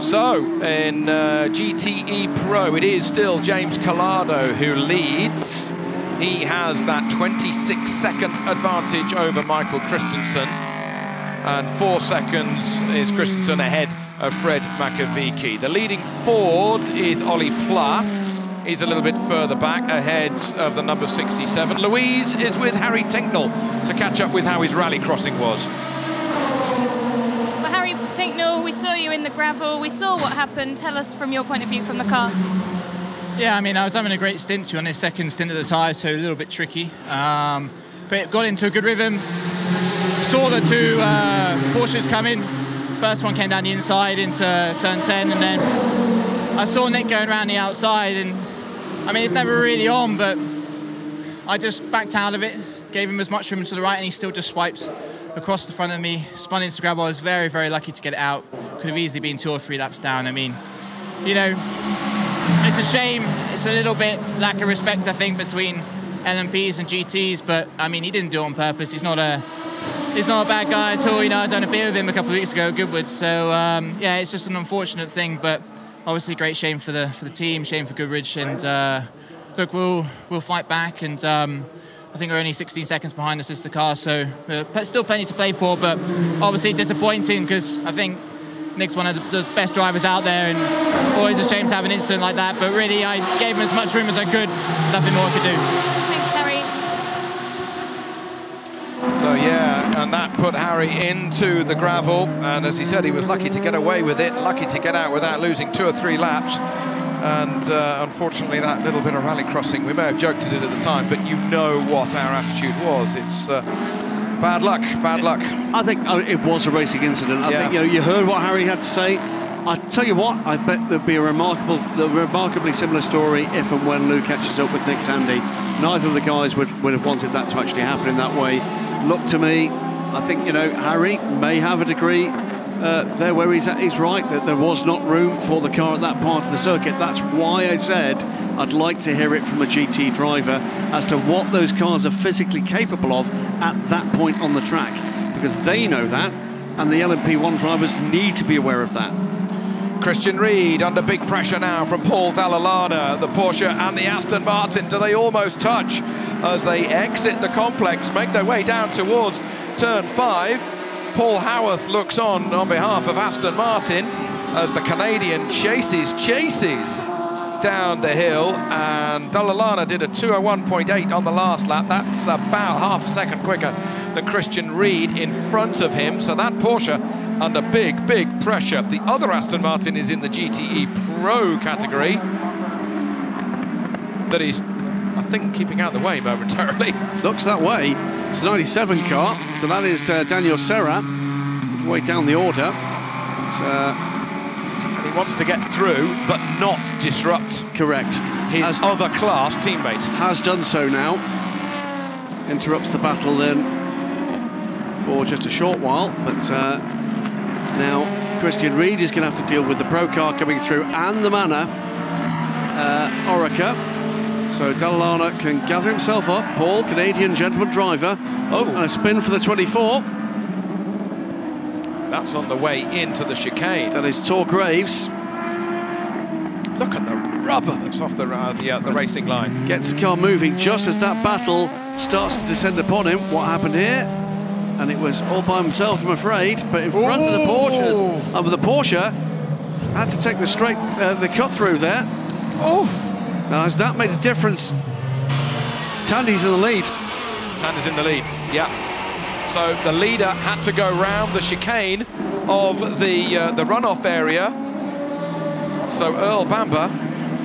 So, in GTE Pro, it is still James Collado who leads. He has that 26-second advantage over Michael Christensen. And 4 seconds is Christensen ahead of Fred Makovici. The leading Ford is Ollie Plath. He's a little bit further back, ahead of the number 67. Louise is with Harry Tinknell to catch up with how his rally crossing was. Well, Harry Tinknell, we saw you in the gravel. We saw what happened. Tell us from your point of view from the car. Yeah, I mean, I was having a great stint on his second stint at the tyres, so a little bit tricky. But got into a good rhythm. Saw the two Porsches coming. First one came down the inside into turn 10, and then I saw Nick going around the outside, and I mean, it's never really on, but I just backed out of it, gave him as much room to the right, and he still just swiped across the front of me, spun into the gravel. I was very, very lucky to get it out. Could have easily been 2 or 3 laps down. I mean, you know, it's a shame. It's a little bit lack of respect, I think, between LMPs and GTs, but I mean, he didn't do it on purpose. He's not a bad guy at all. You know, I was on a beer with him a couple of weeks ago at Goodwood, so yeah, it's just an unfortunate thing, but obviously great shame for the team, shame for Goodrich, and look, we'll fight back, and I think we're only 16 seconds behind the sister car, so still plenty to play for, but obviously disappointing because I think Nick's one of the best drivers out there, and always a shame to have an incident like that, but really I gave him as much room as I could, nothing more I could do. Thanks, Harry. So yeah, And that put Harry into the gravel, and as he said, he was lucky to get away with it, lucky to get out without losing 2 or 3 laps. And unfortunately, that little bit of rally crossing, we may have joked at it at the time, but you know what our attitude was. It's bad luck, bad luck. I think it was a racing incident. I think you heard what Harry had to say. I tell you what, I bet there'd be a remarkably similar story if and when Lou catches up with Nick Tandy. Neither of the guys would have wanted that to actually happen in that way. Look, to me, I think, you know, Harry may have a degree there where he's right, that there was not room for the car at that part of the circuit. That's why I said I'd like to hear it from a GT driver as to what those cars are physically capable of at that point on the track, because they know that, and the LMP1 drivers need to be aware of that. Christian Reed under big pressure now from Paul Dall'Alana, the Porsche and the Aston Martin. Do they almost touch as they exit the complex, make their way down towards turn 5? Paul Howarth looks on behalf of Aston Martin as the Canadian chases down the hill, and Dall'Alana did a 2:01.8 on the last lap. That's about half a second quicker than Christian Reed in front of him, so that Porsche under big pressure. The other Aston Martin is in the GTE Pro category that he's, I think, keeping out of the way momentarily. Looks that way. It's a 97 car, so that is Daniel Serra, way down the order. And he wants to get through, but not disrupt. Correct. His other class teammate. Has done so now. Interrupts the battle then for just a short while, but now Christian Reed is going to have to deal with the Pro car coming through and the Manor Orica. So Dall'Alana can gather himself up. Paul, Canadian gentleman driver. Oh, and a spin for the 24. That's on the way into the chicane. That is Tor Graves. Look at the rubber that's off the racing line. Gets the car moving just as that battle starts to descend upon him. What happened here? And it was all by himself, I'm afraid, but in front of the Porsches. The Porsche had to take the straight, the cut through there. Now, has that made a difference? Tandy's in the lead. Tandy's in the lead, yeah. So the leader had to go round the chicane of the runoff area. So Earl Bamber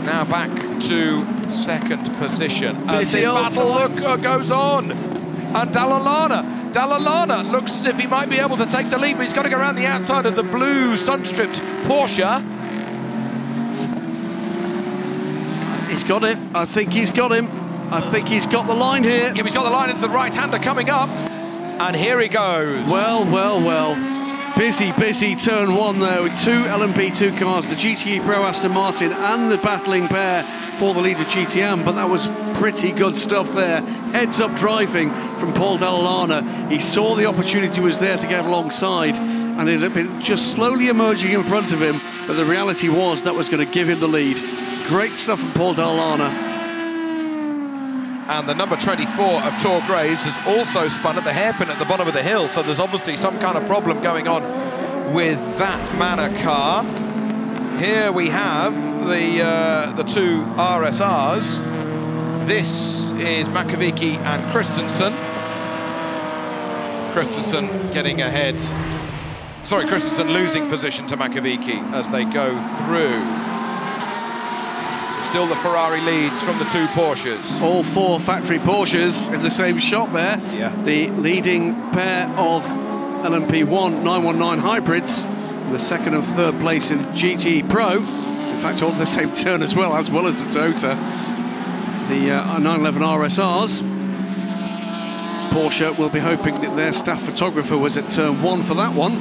now back to second position. As the battle goes on. And Dall'Alana looks as if he might be able to take the lead, but he's got to go around the outside of the blue sun-stripped Porsche. He's got it. I think he's got him. I think he's got the line here. Yeah, he's got the line into the right-hander coming up. And here he goes. Well. Busy turn 1 there with 2 LMP2 cars, the GTE Pro Aston Martin and the battling pair for the lead of GTM, but that was pretty good stuff there. Heads-up driving from Paul Dall'Alana. He saw the opportunity was there to get alongside, and it had been just slowly emerging in front of him, but the reality was that was going to give him the lead. Great stuff from Paul Dall'Alana. And the number 24 of Tor Graves has also spun at the hairpin at the bottom of the hill, so there's obviously some kind of problem going on with that Manor car. Here we have the 2 RSRs. This is Makovici and Christensen. Christensen getting ahead. Sorry, Christensen losing position to Makovici as they go through. Still the Ferrari leads from the 2 Porsches. All 4 factory Porsches in the same shot there. Yeah. The leading pair of LMP1 919 hybrids, the 2nd and 3rd place in GT Pro. In fact, all in the same turn as well as the Toyota. The 911 RSRs. Porsche will be hoping that their staff photographer was at turn 1 for that one.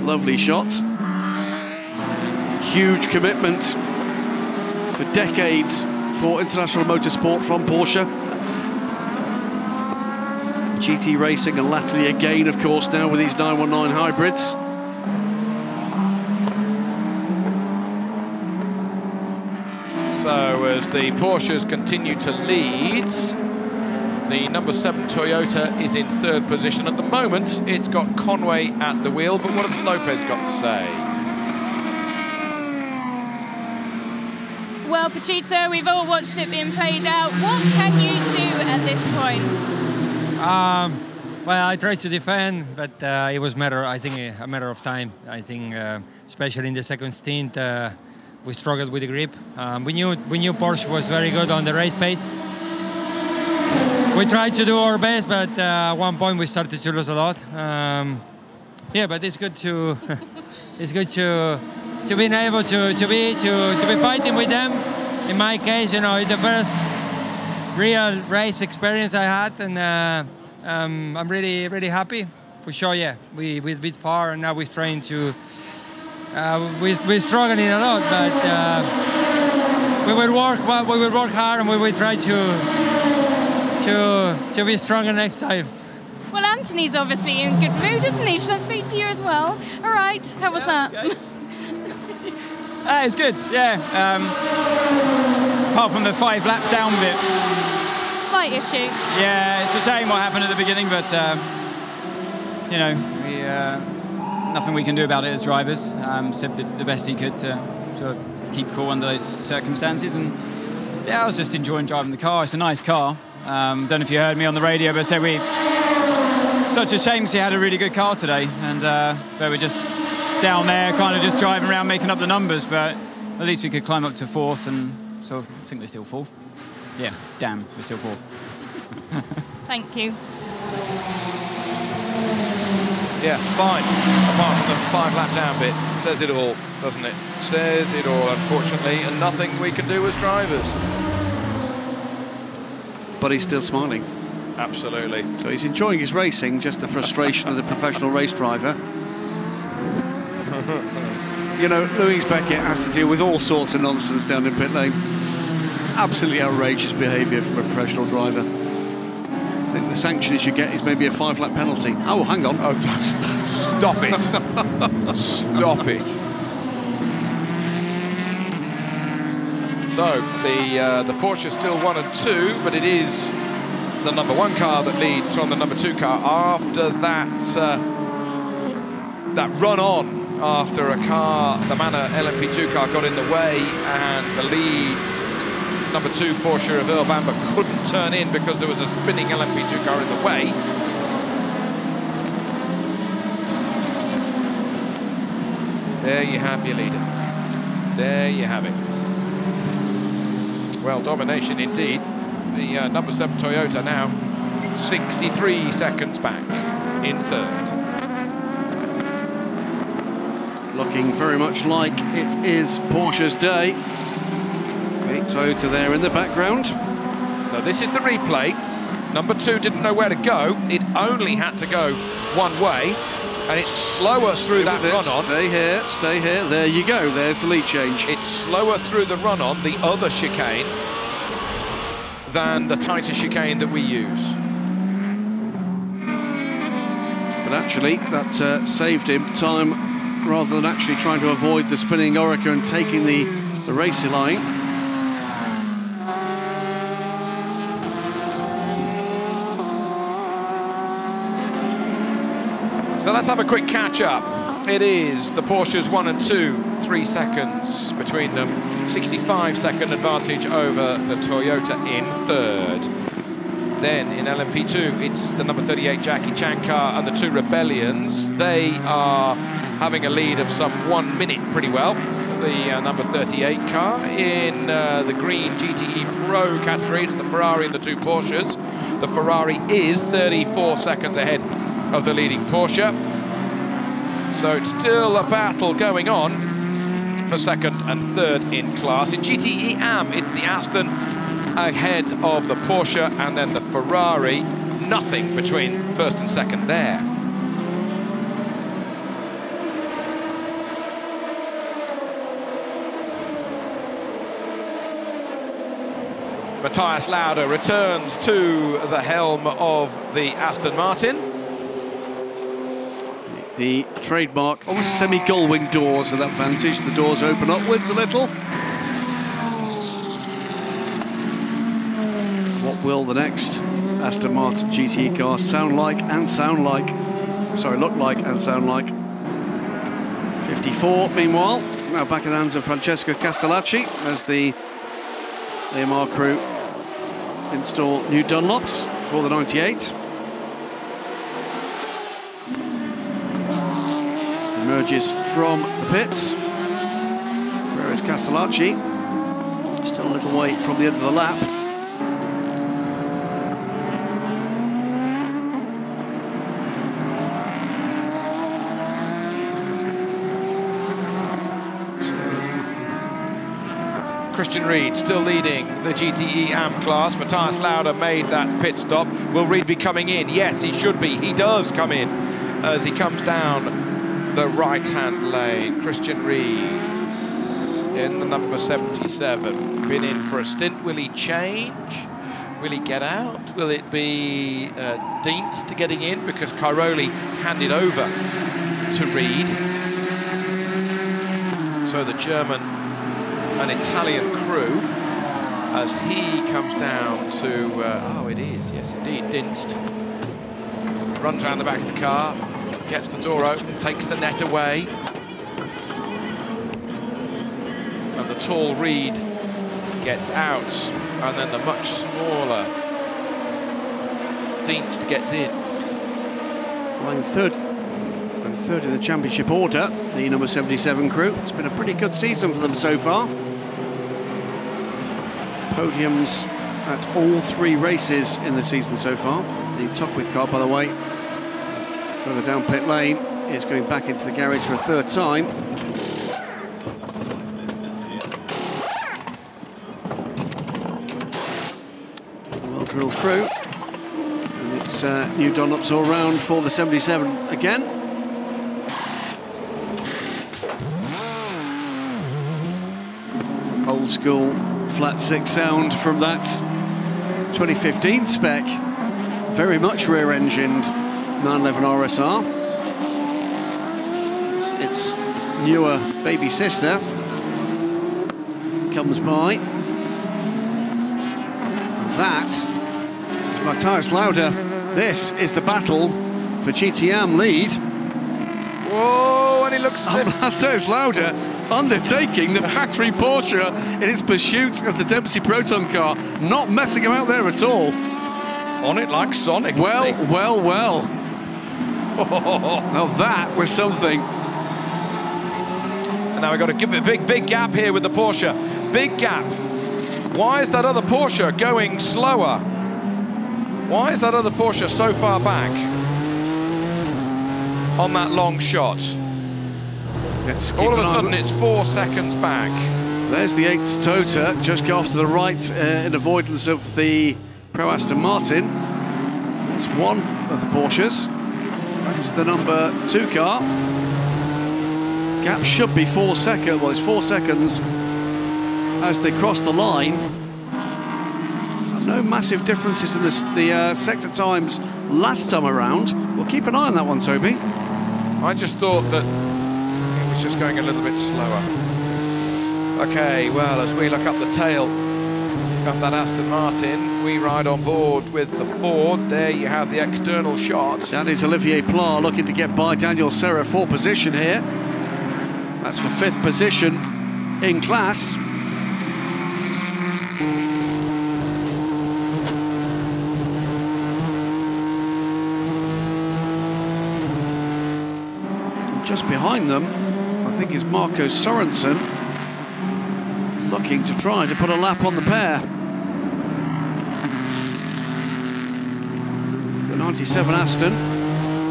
Lovely shots. Huge commitment for decades for international motorsport from Porsche. GT racing and latterly again, of course, now with these 919 hybrids. So as the Porsches continue to lead, the number 7 Toyota is in 3rd position. At the moment, it's got Conway at the wheel, but what has Lopez got to say? Well, Pachito, we've all watched it being played out. What can you do at this point? Well, I tried to defend, but it was I think a matter of time. I think, especially in the second stint, we struggled with the grip. We knew Porsche was very good on the race pace. We tried to do our best, but at one point we started to lose a lot. Yeah, but it's good to it's good to be able to be fighting with them. In my case, you know, it's the first real race experience I had, and I'm really happy. For sure, yeah. We beat far, and now we're trying to. We're struggling a lot, but we will work hard, and we will try to be stronger next time. Well, Anthony's obviously in good mood, isn't he? Should I speak to you as well? All right, how was that? Okay. It's good, yeah. Apart from the 5 lap down bit. Slight issue. Yeah, it's a shame what happened at the beginning, but you know, nothing we can do about it as drivers. Seb did the best he could to sort of keep cool under those circumstances, and yeah, I was just enjoying driving the car. It's a nice car. Don't know if you heard me on the radio, but I said such a shame because he had a really good car today, and they were just down there, kind of just driving around, making up the numbers. But at least we could climb up to 4th, and so I think we're still 4th. Yeah, damn, we're still 4th. Thank you. Yeah, fine. Apart from the 5 lap down bit, says it all, doesn't it? Says it all, unfortunately, and nothing we can do as drivers. But he's still smiling. Absolutely. So he's enjoying his racing, just the frustration of the professional race driver. You know, Louise Beckett has to deal with all sorts of nonsense down in pit lane. Absolutely outrageous behaviour from a professional driver. I think the sanction he should get is maybe a 5 lap penalty. Oh, hang on. Oh, stop it. Stop it. So the Porsche still 1 and 2, but it is the number 1 car that leads from the number 2 car after that that run on after a car, the Manor LMP2 car, got in the way, and the lead number 2 Porsche of Earl Bamber couldn't turn in because there was a spinning LMP2 car in the way. There you have your leader. There you have it. Well, domination indeed. The number 7 Toyota now 63 seconds back in 3rd. Looking very much like it is Porsche's day. The Toyota there in the background. So this is the replay. Number 2 didn't know where to go. It only had to go one way, and it's slower through that run-on. Stay here, stay here. There you go. There's the lead change. It's slower through the run-on, the other chicane, than the tighter chicane that we use. But actually, that saved him time rather than actually trying to avoid the spinning Orica and taking the racing line. So let's have a quick catch-up. It is the Porsches 1 and 2, 3 seconds between them. 65-second advantage over the Toyota in 3rd. Then in LMP2, it's the number 38 Jackie Chan car and the 2 Rebellions. They are having a lead of some 1 minute pretty well. The number 38 car in the green GTE Pro category. It's the Ferrari and the 2 Porsches. The Ferrari is 34 seconds ahead of the leading Porsche. So it's still a battle going on for 2nd and 3rd in class. In GTE AM, it's the Aston ahead of the Porsche, and then the Ferrari. Nothing between 1st and 2nd there. Matthias Lauda returns to the helm of the Aston Martin. The trademark, almost semi-gull-wing doors at that vantage. The doors open upwards a little. What will the next Aston Martin GT car sound like and sound like? Sorry, look like and sound like. 54, meanwhile, now back in the hands of Francesco Castellacci as the AMR crew install new Dunlops for the 98. emerges from the pits. Where is Castellacci? Still a little way from the end of the lap. Christian Reed still leading the GTE AM class. Matthias Lauda made that pit stop. Will Reed be coming in? Yes, he should be. He does come in as he comes down the right-hand lane. Christian Reed in the number 77. Been in for a stint. Will he change? Will he get out? Will it be Dienst getting in? Because Cairoli handed over to Reed. So the German and Italian crew, as he comes down to, oh it is, yes indeed, Dienst. Runs around the back of the car, gets the door open, takes the net away. And the tall Reed gets out, and then the much smaller Dienst gets in. Line third in the championship order, the number 77 crew. It's been a pretty good season for them so far. Podiums at all 3 races in the season so far. The Tockwith car, by the way, further down pit lane, is going back into the garage for a 3rd time. The well-drilled crew. And it's new Dunlops all round for the 77 again. Old school flat 6 sound from that 2015 spec, very much rear-engined 911 RSR. Its newer baby sister comes by. And that is Matthias Lauda. This is the battle for GTM lead. Whoa, and he looks... Matthias Lauda undertaking the factory Porsche in its pursuit of the Dempsey Proton car, not messing about there at all. On it like Sonic. Well. Now that was something. And now we've got a big gap here with the Porsche. Big gap. Why is that other Porsche going slower? Why is that other Porsche so far back on that long shot? All of a sudden it's 4 seconds back. There's the 8th Tota, just off to the right in avoidance of the Pro Aston Martin. It's one of the Porsches. That's the number 2 car. Gap should be 4 seconds. Well, it's 4 seconds as they cross the line. No massive differences in the sector times last time around. We'll keep an eye on that one, Toby. I just thought that just going a little bit slower. Okay, well, as we look up the tail of that Aston Martin, we ride on board with the Ford. There you have the external shot. That is Olivier Pla looking to get by Daniel Serra for position here. That's for 5th position in class. And just behind them, I think is Marco Sorensen, looking to try to put a lap on the pair. The 97 Aston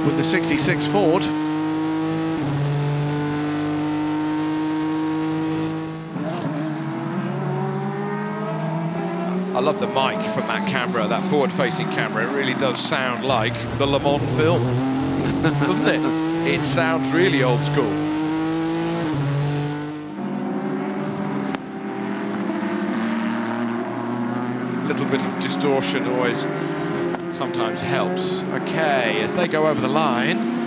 with the 66 Ford. I love the mic from that camera, that forward-facing camera. It really does sound like the Le Mans film, doesn't it? It sounds really old school. Little bit of distortion always sometimes helps. Okay, as they go over the line.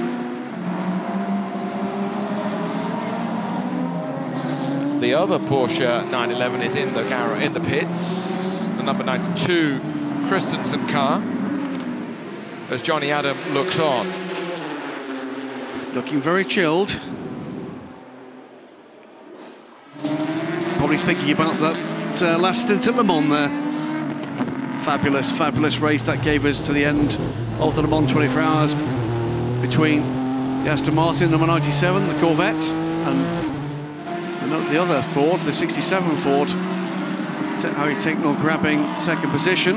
The other Porsche 911 is in the pits. The number 92 Christensen car. As Johnny Adam looks on. Looking very chilled. Probably thinking about that last stint at Le Mans there. Fabulous race that gave us to the end of the Le Mans 24 hours between The Aston Martin, number 97, the Corvette, and the other Ford, the 67 Ford, Harry Ticknell grabbing second position.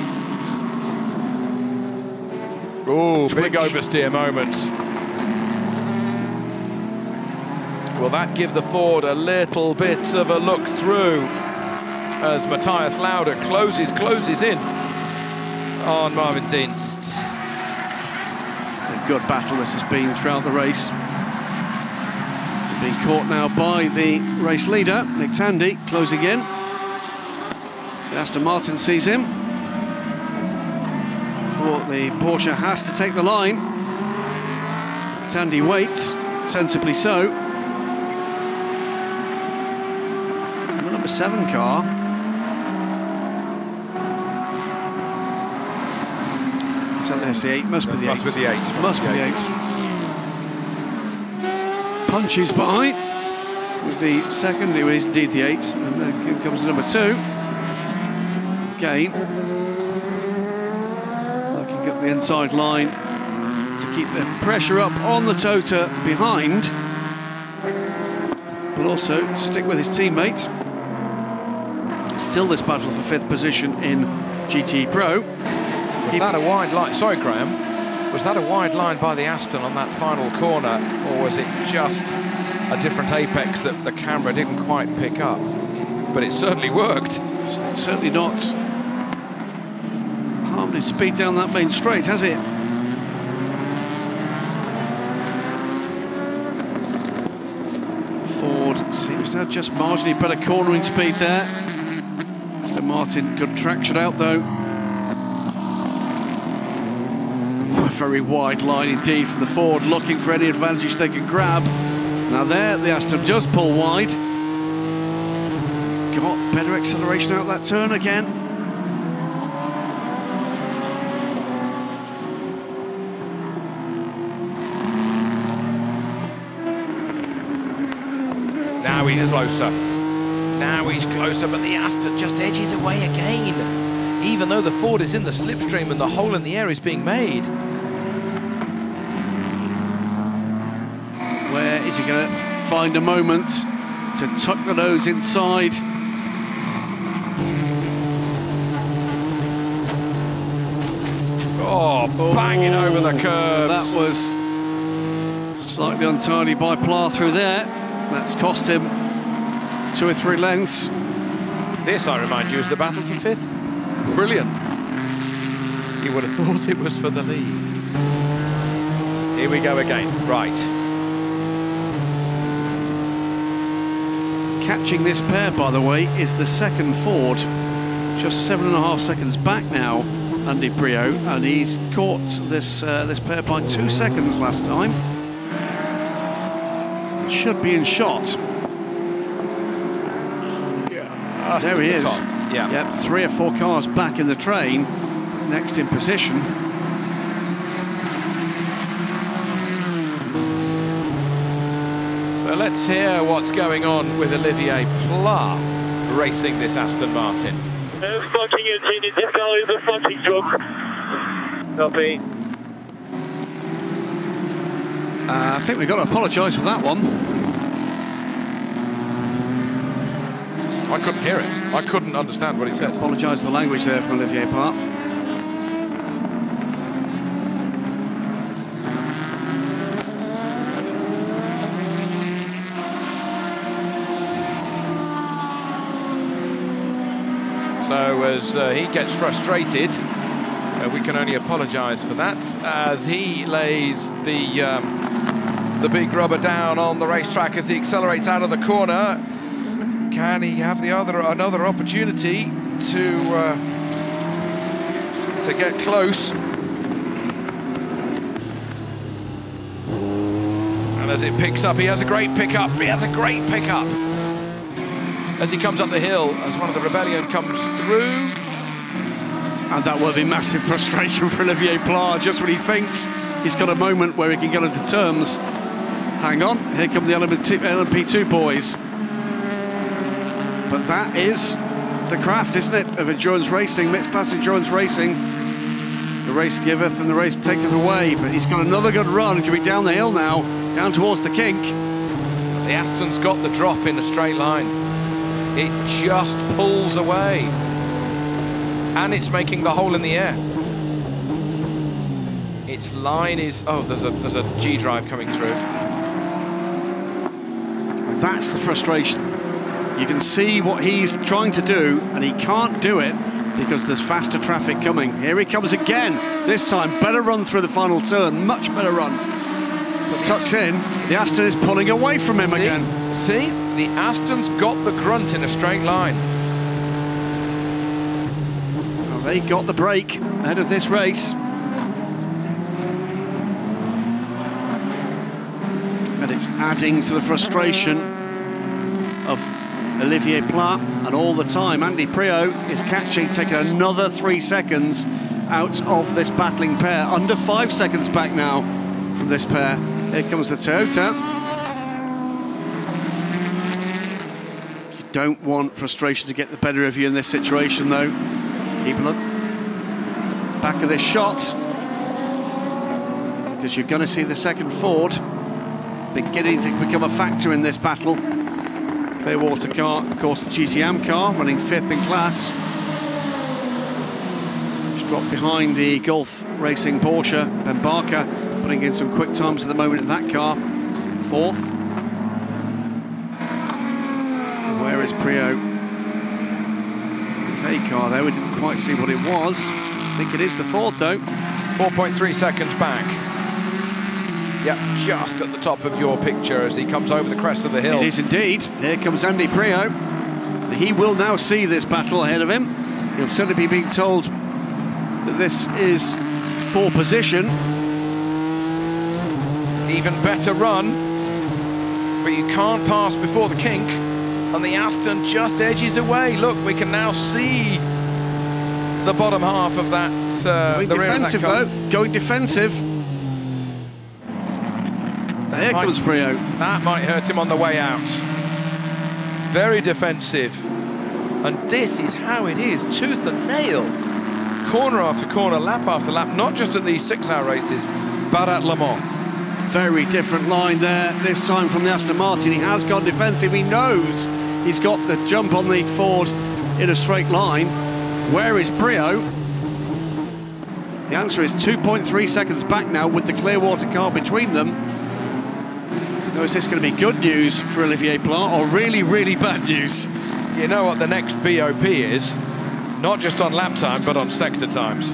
Oh, big oversteer moment. Will that give the Ford a little bit of a look through as Matthias Lauda closes in on Marvin Dienst? A good battle this has been throughout the race. Being caught now by the race leader, Nick Tandy, closing in. The Aston Martin sees him. For the Porsche has to take the line. Tandy waits, sensibly so. And the number 7 car. Is that there's the 8? Must be the 8. Must be the 8. Must be the 8. Punches by with the second, it is indeed the 8, and then comes the number 2. Again, looking at the inside line to keep the pressure up on the Tota behind, but also to stick with his teammate. Still this battle for 5th position in GT Pro. Was that a wide line? Sorry, Graham. Was that a wide line by the Aston on that final corner, or was it just a different apex that the camera didn't quite pick up? But it certainly worked. It's certainly not harmed his speed down that main straight, has it? Ford seems to have just marginally better cornering speed there. Aston Martin, good traction out though. A very wide line indeed from the Ford, looking for any advantage they can grab. Now there, the Aston just pull wide. Got better acceleration out that turn again. Now he's closer. Now he's closer, but the Aston just edges away again. Even though the Ford is in the slipstream and the hole in the air is being made. Where is he going to find a moment to tuck the nose inside? Oh, banging over the curves. That was slightly untidy by Pla through there. That's cost him 2 or 3 lengths. This, I remind you, is the battle for 5th. Brilliant. You would have thought it was for the lead. Here we go again. Right. Catching this pair, by the way, is the second Ford. Just 7.5 seconds back now, Andy Priaulx, and he's caught this this pair by 2 seconds last time. It should be in shot. Yeah, there he is. Yeah. Yep, 3 or 4 cars back in the train, next in position. So let's hear what's going on with Olivier Pla racing this Aston Martin. Fucking engine, this car is a fucking joke. Copy. I think we've got to apologise for that one. I couldn't hear it. I couldn't understand what he said. Apologise for the language there from Olivier Pla. So as he gets frustrated, we can only apologise for that, as he lays the big rubber down on the racetrack as he accelerates out of the corner. Can he have another opportunity to get close? And as it picks up, he has a great pickup. He has a great pickup. As he comes up the hill, as one of the Rebellion comes through. And that will be massive frustration for Olivier Pla, just when he thinks he's got a moment where he can get into terms. Hang on, here come the LMP2 boys. But that is the craft, isn't it, of endurance racing, mixed class endurance racing. The race giveth and the race taketh away, but he's got another good run, coming down the hill now, down towards the kink. The Aston's got the drop in a straight line. It just pulls away. And it's making the hole in the air. Its line is, oh, there's a G drive coming through. And that's the frustration. You can see what he's trying to do, and he can't do it because there's faster traffic coming. Here he comes again. This time, better run through the final turn, much better run. But tucks in, the Aston is pulling away from him again. See, the Aston's got the grunt in a straight line. Well, they got the break ahead of this race. And it's adding to the frustration of Olivier Pla, and all the time Andy Priaulx is catching, taking another 3 seconds out of this battling pair. Under 5 seconds back now from this pair. Here comes the Toyota. You don't want frustration to get the better of you in this situation, though. Keep a look back of this shot, because you're going to see the second Ford beginning to become a factor in this battle. Clearwater car, of course, the GTM car, running 5th in class. Just dropped behind the Gulf Racing Porsche. Ben Barker putting in some quick times at the moment in that car. 4th. Where is Priaulx? There's a car there, we didn't quite see what it was. I think it is the Ford, though. 4.3 seconds back. Yep, just at the top of your picture as he comes over the crest of the hill. It is indeed. Here comes Andy Priaulx. He will now see this battle ahead of him. He'll certainly be being told that this is for position. Even better run, but you can't pass before the kink, and the Aston just edges away. Look, we can now see the bottom half of that. Going the rear defensive, of that car. though. Going defensive. Here comes Priaulx. That might hurt him on the way out. Very defensive. And this is how it is, tooth and nail. Corner after corner, lap after lap, not just at these 6-hour races, but at Le Mans. Very different line there, this time from the Aston Martin. He has gone defensive, he knows he's got the jump on the Ford in a straight line. Where is Priaulx? The answer is 2.3 seconds back now with the Clearwater car between them. Now, is this going to be good news for Olivier Pla, or really, really bad news? You know what the next BOP is? Not just on lap time, but on sector times.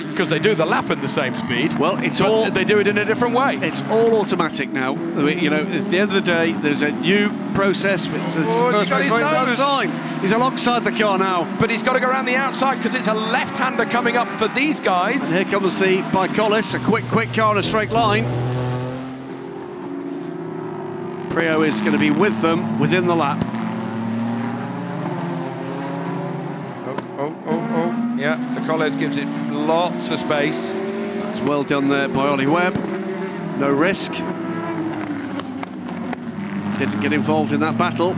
Because they do the lap at the same speed. Well, it's all... They do it in a different way. It's all automatic now. You know, at the end of the day, there's a new process. It's time. He's alongside the car now. But he's got to go around the outside because it's a left-hander coming up for these guys. And here comes the Bicolis, a quick car in a straight line. Priaulx is going to be with them within the lap. Oh. Yeah, the Colles gives it lots of space. That's well done there by Ollie Webb. No risk. Didn't get involved in that battle.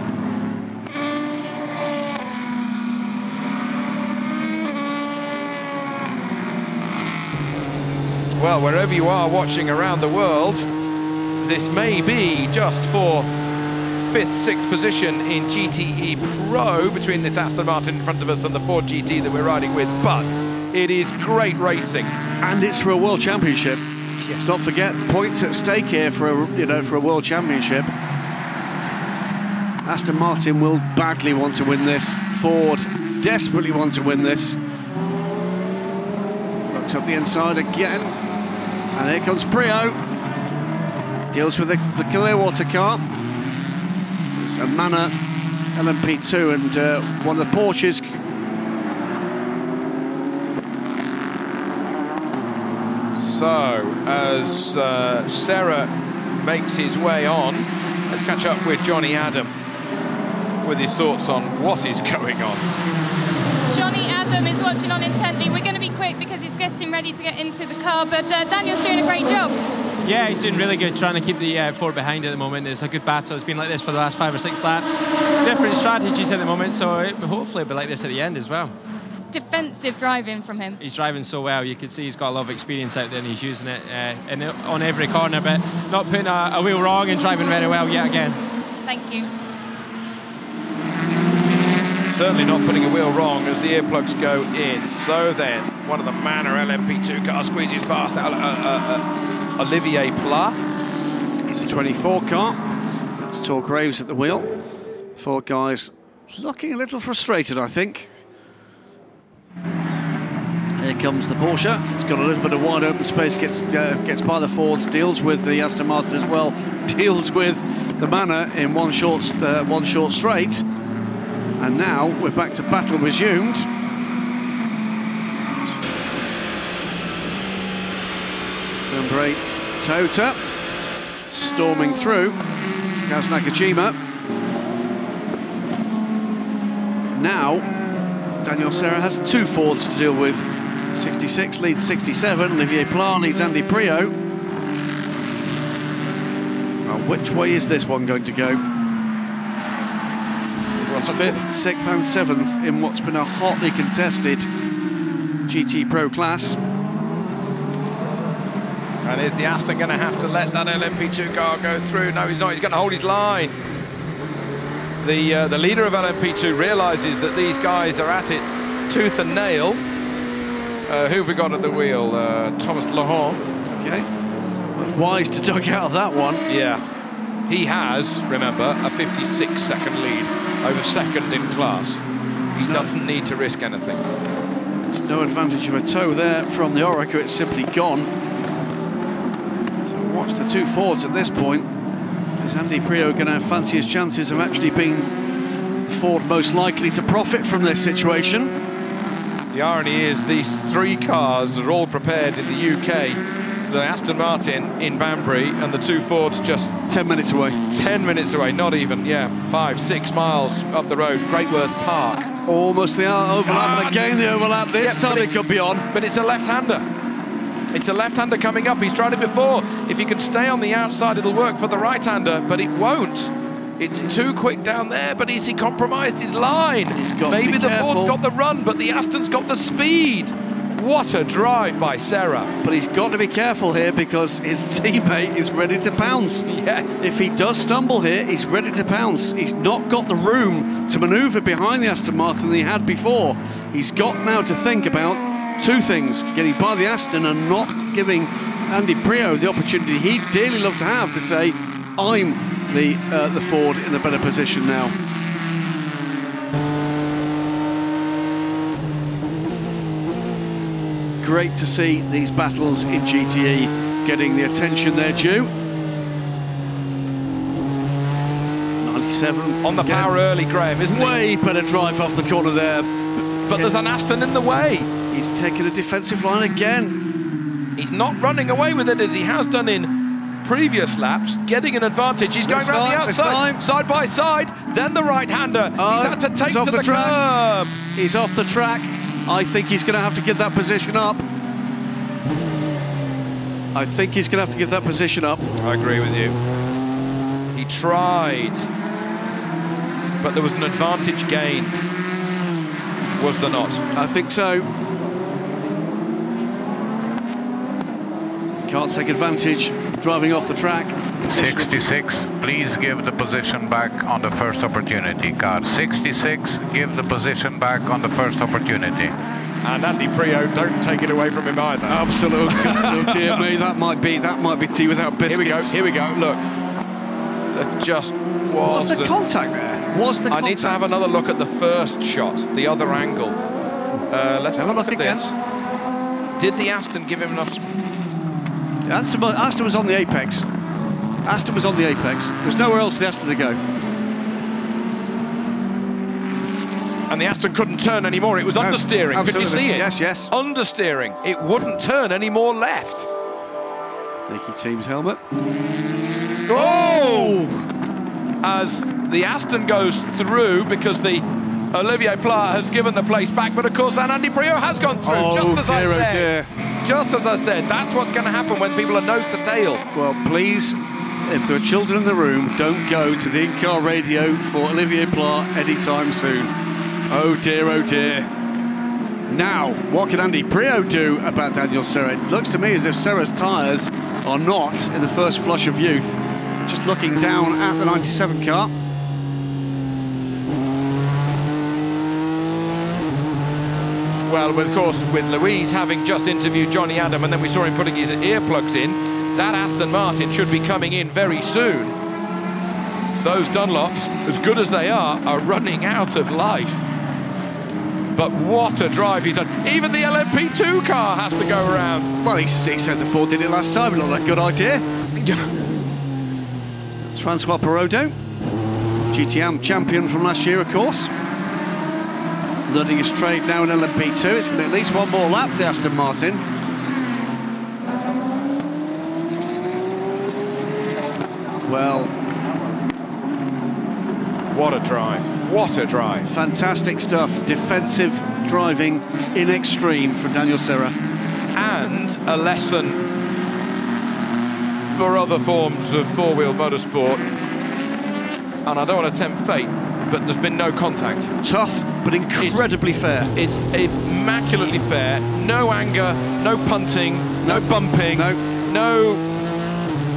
Well, wherever you are watching around the world, this may be just for 5th, 6th position in GTE Pro between this Aston Martin in front of us and the Ford GT that we're riding with, but it is great racing. And it's for a World Championship. Let's not forget, points at stake here for a World Championship. Aston Martin will badly want to win this. Ford desperately want to win this. Looks up the inside again. And here comes Priaulx. Deals with the Clearwater car. It's a Manor LMP2 and one of the Porsches. So, as Serra makes his way on, let's catch up with Johnny Adam with his thoughts on what is going on. Johnny Adam is watching on intently. We're going to be quick because he's getting ready to get into the car, but Daniel's doing a great job. Yeah, he's doing really good, trying to keep the Ford behind at the moment. It's a good battle. It's been like this for the last 5 or 6 laps. Different strategies at the moment, so hopefully it'll be like this at the end as well. defensive driving from him. He's driving so well. You can see he's got a lot of experience out there and he's using it on every corner, but not putting a wheel wrong and driving very well yet again. Thank you. Certainly not putting a wheel wrong as the earplugs go in. So then, one of the Manor LMP2 cars squeezes past Olivier Pla. It's a 24 car. It's Tor Graves at the wheel. 4 guys looking a little frustrated, I think. Here comes the Porsche. It's got a little bit of wide open space, gets by the Fords, deals with the Aston Martin as well, deals with the Manor in one short straight. And now we're back to battle resumed. Number 8, Toyota, storming through. Kaz Nakajima. Now, Daniel Serra has 2 Fords to deal with. 66 leads 67, Olivier Pla leads Andy Priaulx. Well, which way is this one going to go? This is 5th, 6th and 7th in what's been a hotly contested GT Pro class. And is the Aston going to have to let that LMP2 car go through? No, he's not. He's going to hold his line. The leader of LMP2 realises that these guys are at it tooth and nail. Who have we got at the wheel? Thomas Laurent. Okay. Wise to duck out of that one. Yeah. He has, remember, a 56-second lead over second in class. He doesn't need to risk anything. There's no advantage of a tow there from the Oreca. It's simply gone. So watch the 2 Fords at this point. Is Andy Priaulx going to fancy his chances of actually being the Ford most likely to profit from this situation? The irony is these 3 cars are all prepared in the UK. The Aston Martin in Banbury and the 2 Fords just 10 minutes away. 10 minutes away, not even, 5-6 miles up the road, Great Worth Park. Almost the overlap, and again the overlap. This time it could be on. But it's a left-hander. It's a left-hander coming up. He's tried it before. If he can stay on the outside, it'll work for the right-hander, but it won't. It's too quick down there, but has he compromised his line? Maybe the Ford's got the run, but the Aston's got the speed. What a drive by Serra. But he's got to be careful here because his teammate is ready to pounce. Yes. If he does stumble here, he's ready to pounce. He's not got the room to manoeuvre behind the Aston Martin that he had before. He's got now to think about 2 things: getting by the Aston and not giving Andy Priaulx the opportunity he'd dearly love to have to say, I'm the Ford in the better position now. Great to see these battles in GTE getting the attention they're due. 97 on the power early, Graham, isn't he? Way better drive off the corner there. But there's an Aston in the way. He's taking a defensive line again. He's not running away with it as he has done in previous laps, getting an advantage. He's going around the outside, side by side, then the right-hander. He's had to take to the curb. He's off the track. I think he's going to have to give that position up. I think he's going to have to give that position up. I agree with you. He tried, but there was an advantage gained. Was there not? I think so. Can't take advantage driving off the track. 66, please give the position back on the first opportunity. Car 66, give the position back on the first opportunity. And Andy Priaulx, don't take it away from him either. Absolutely. Oh dear me, that might be tea without biscuits. Here we go. Look, that just was. What's the contact there? I need to have another look at the first shot, the other angle. Let's have a look at this. Did the Aston give him enough? Aston was on the apex. Aston was on the apex. There's nowhere else for the Aston to go. And the Aston couldn't turn anymore. It was understeering. Could you see it? Yes. Understeering. It wouldn't turn any more left. Nicky Team's helmet. Oh! As the Aston goes through because the Olivier Pla has given the place back, but of course Andy Priaulx has gone through, just as I said. Just as I said, that's what's going to happen when people are nose to tail. Well, please, if there are children in the room, don't go to the in-car radio for Olivier Pla anytime soon. Oh dear, oh dear. Now, what can Andy Priaulx do about Daniel Serra? It looks to me as if Serra's tyres are not in the first flush of youth. Just looking down at the 97 car. Well, of course, with Louise having just interviewed Johnny Adam, and then we saw him putting his earplugs in, that Aston Martin should be coming in very soon. Those Dunlops, as good as they are running out of life. But what a drive he's done. Even the LMP2 car has to go around. Well, he said the Ford did it last time, not a good idea. It's Francois Perraudot, GTM champion from last year, of course. Learning his trade now in LMP2. It's going to be at least one more lap for the Aston Martin. Well, what a drive. What a drive. Fantastic stuff. Defensive driving in extreme from Daniel Serra. And a lesson for other forms of four-wheel motorsport. And I don't want to tempt fate, but there's been no contact. Tough, but incredibly fair. It's immaculately fair. No anger, no punting, no bumping, no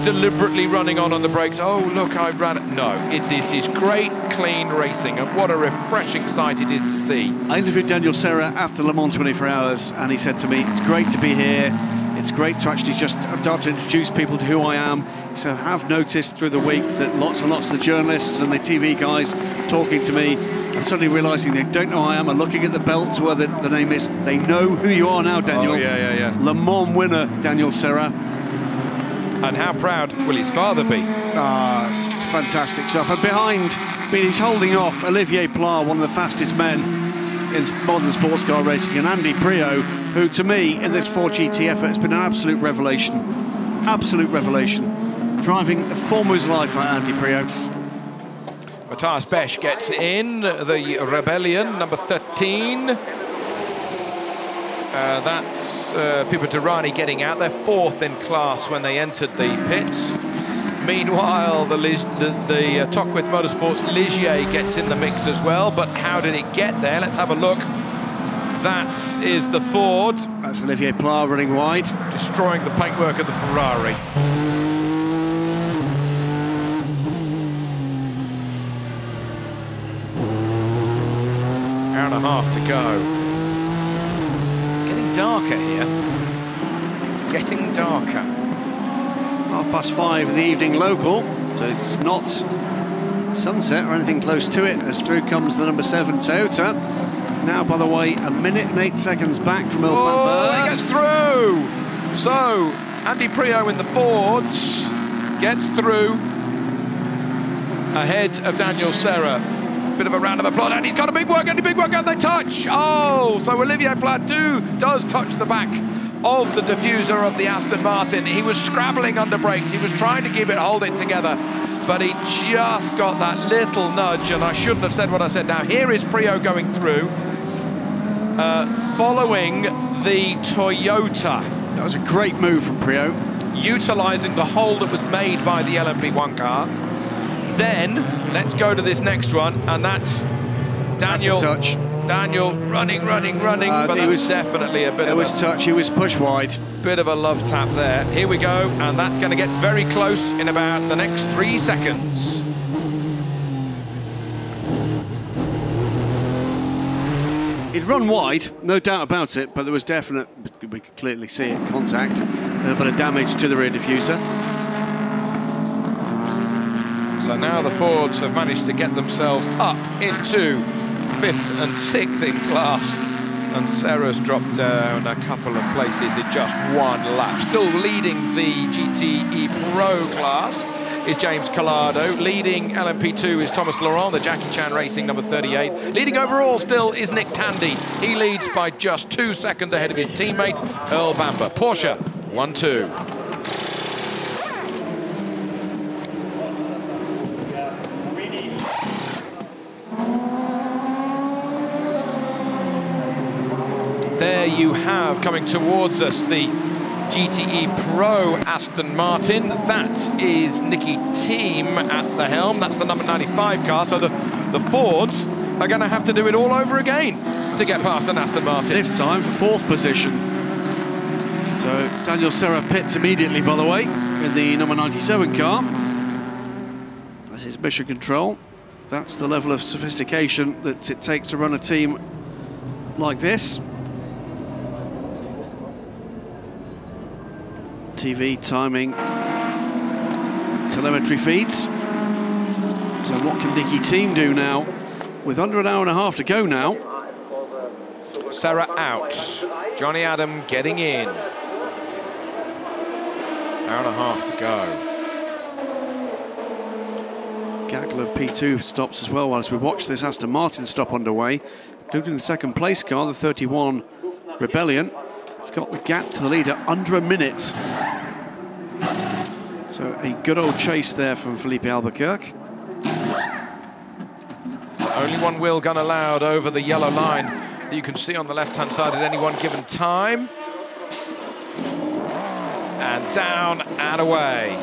deliberately running on the brakes. Oh, look, I ran it. No, it is great, clean racing, and what a refreshing sight it is to see. I interviewed Daniel Serra after Le Mans 24 Hours, and he said to me, it's great to be here. It's great to actually just start to introduce people to who I am. So I have noticed through the week that lots and lots of the journalists and the TV guys talking to me and suddenly realising they don't know who I am and looking at the belts where the name is. They know who you are now, Daniel. Oh, yeah. Le Mans winner, Daniel Serra. And how proud will his father be? It's fantastic stuff. And behind, he's holding off Olivier Pla, one of the fastest men in modern sports car racing, and Andy Priaulx, who to me in this 4GT effort has been an absolute revelation. Absolute revelation. Driving the form of his life like Andy Priaulx. Matthias Besch gets in, the Rebellion, number 13. That's Pipo Derani getting out. They're fourth in class when they entered the pits. Meanwhile, the Tocqueville Motorsports Ligier gets in the mix as well, but how did it get there? Let's have a look. That is the Ford. That's Olivier Pla running wide. Destroying the paintwork of the Ferrari. Hour and a half to go. It's getting darker here. It's getting darker. 5:30 in the evening local, so it's not sunset or anything close to it, as through comes the number 7 Toyota. Now, by the way, 1 minute and 8 seconds back from Earl Bamber. He gets through! So, Andy Priaulx in the Fords gets through ahead of Daniel Serra. Bit of a round of applause, and he's got a big work, and they touch! Oh, so Olivier Pla does touch the back of the diffuser of the Aston Martin. He was scrabbling under brakes, he was trying to keep it, hold it together, but he just got that little nudge, and I shouldn't have said what I said. Now, here is Priaulx going through, following the Toyota. That was a great move from Priaulx. Utilising the hole that was made by the LMP1 car. Then, let's go to this next one, and that's Daniel. That's a touch. Daniel running, but it was definitely a bit of a touch. He was pushed wide. Bit of a love tap there. Here we go, and that's going to get very close in about the next 3 seconds. He'd run wide, no doubt about it, but there was definite, we could clearly see it, contact, a little bit of damage to the rear diffuser. So now the Fords have managed to get themselves up into 5th and 6th in class, and Serra's dropped down a couple of places in just 1 lap. Still leading the GTE Pro class is James Collado. Leading LMP2 is Thomas Laurent, the Jackie Chan Racing number 38. Leading overall still is Nick Tandy. He leads by just 2 seconds ahead of his teammate Earl Bamber. Porsche 1-2. There you have, coming towards us, the GTE Pro Aston Martin. That is Nicky Thiem at the helm. That's the number 95 car. So the Fords are going to have to do it all over again to get past an Aston Martin. This time for 4th position. So Daniel Serra pits immediately, by the way, in the number 97 car. That's his mission control. That's the level of sophistication that it takes to run a team like this. TV timing, telemetry feeds. So what can Nicky Team do now? With under an hour and a half to go now. Serra out. Johnny Adam getting in. Hour and a half to go. Gaggle of P2 stops as well whilst we watch this Aston Martin stop underway, including the 2nd place car, the 31 Rebellion. It's got the gap to the leader under a minute. So a good old chase there from Felipe Albuquerque. Only one wheel gun allowed over the yellow line that you can see on the left-hand side at any one given time. And down and away.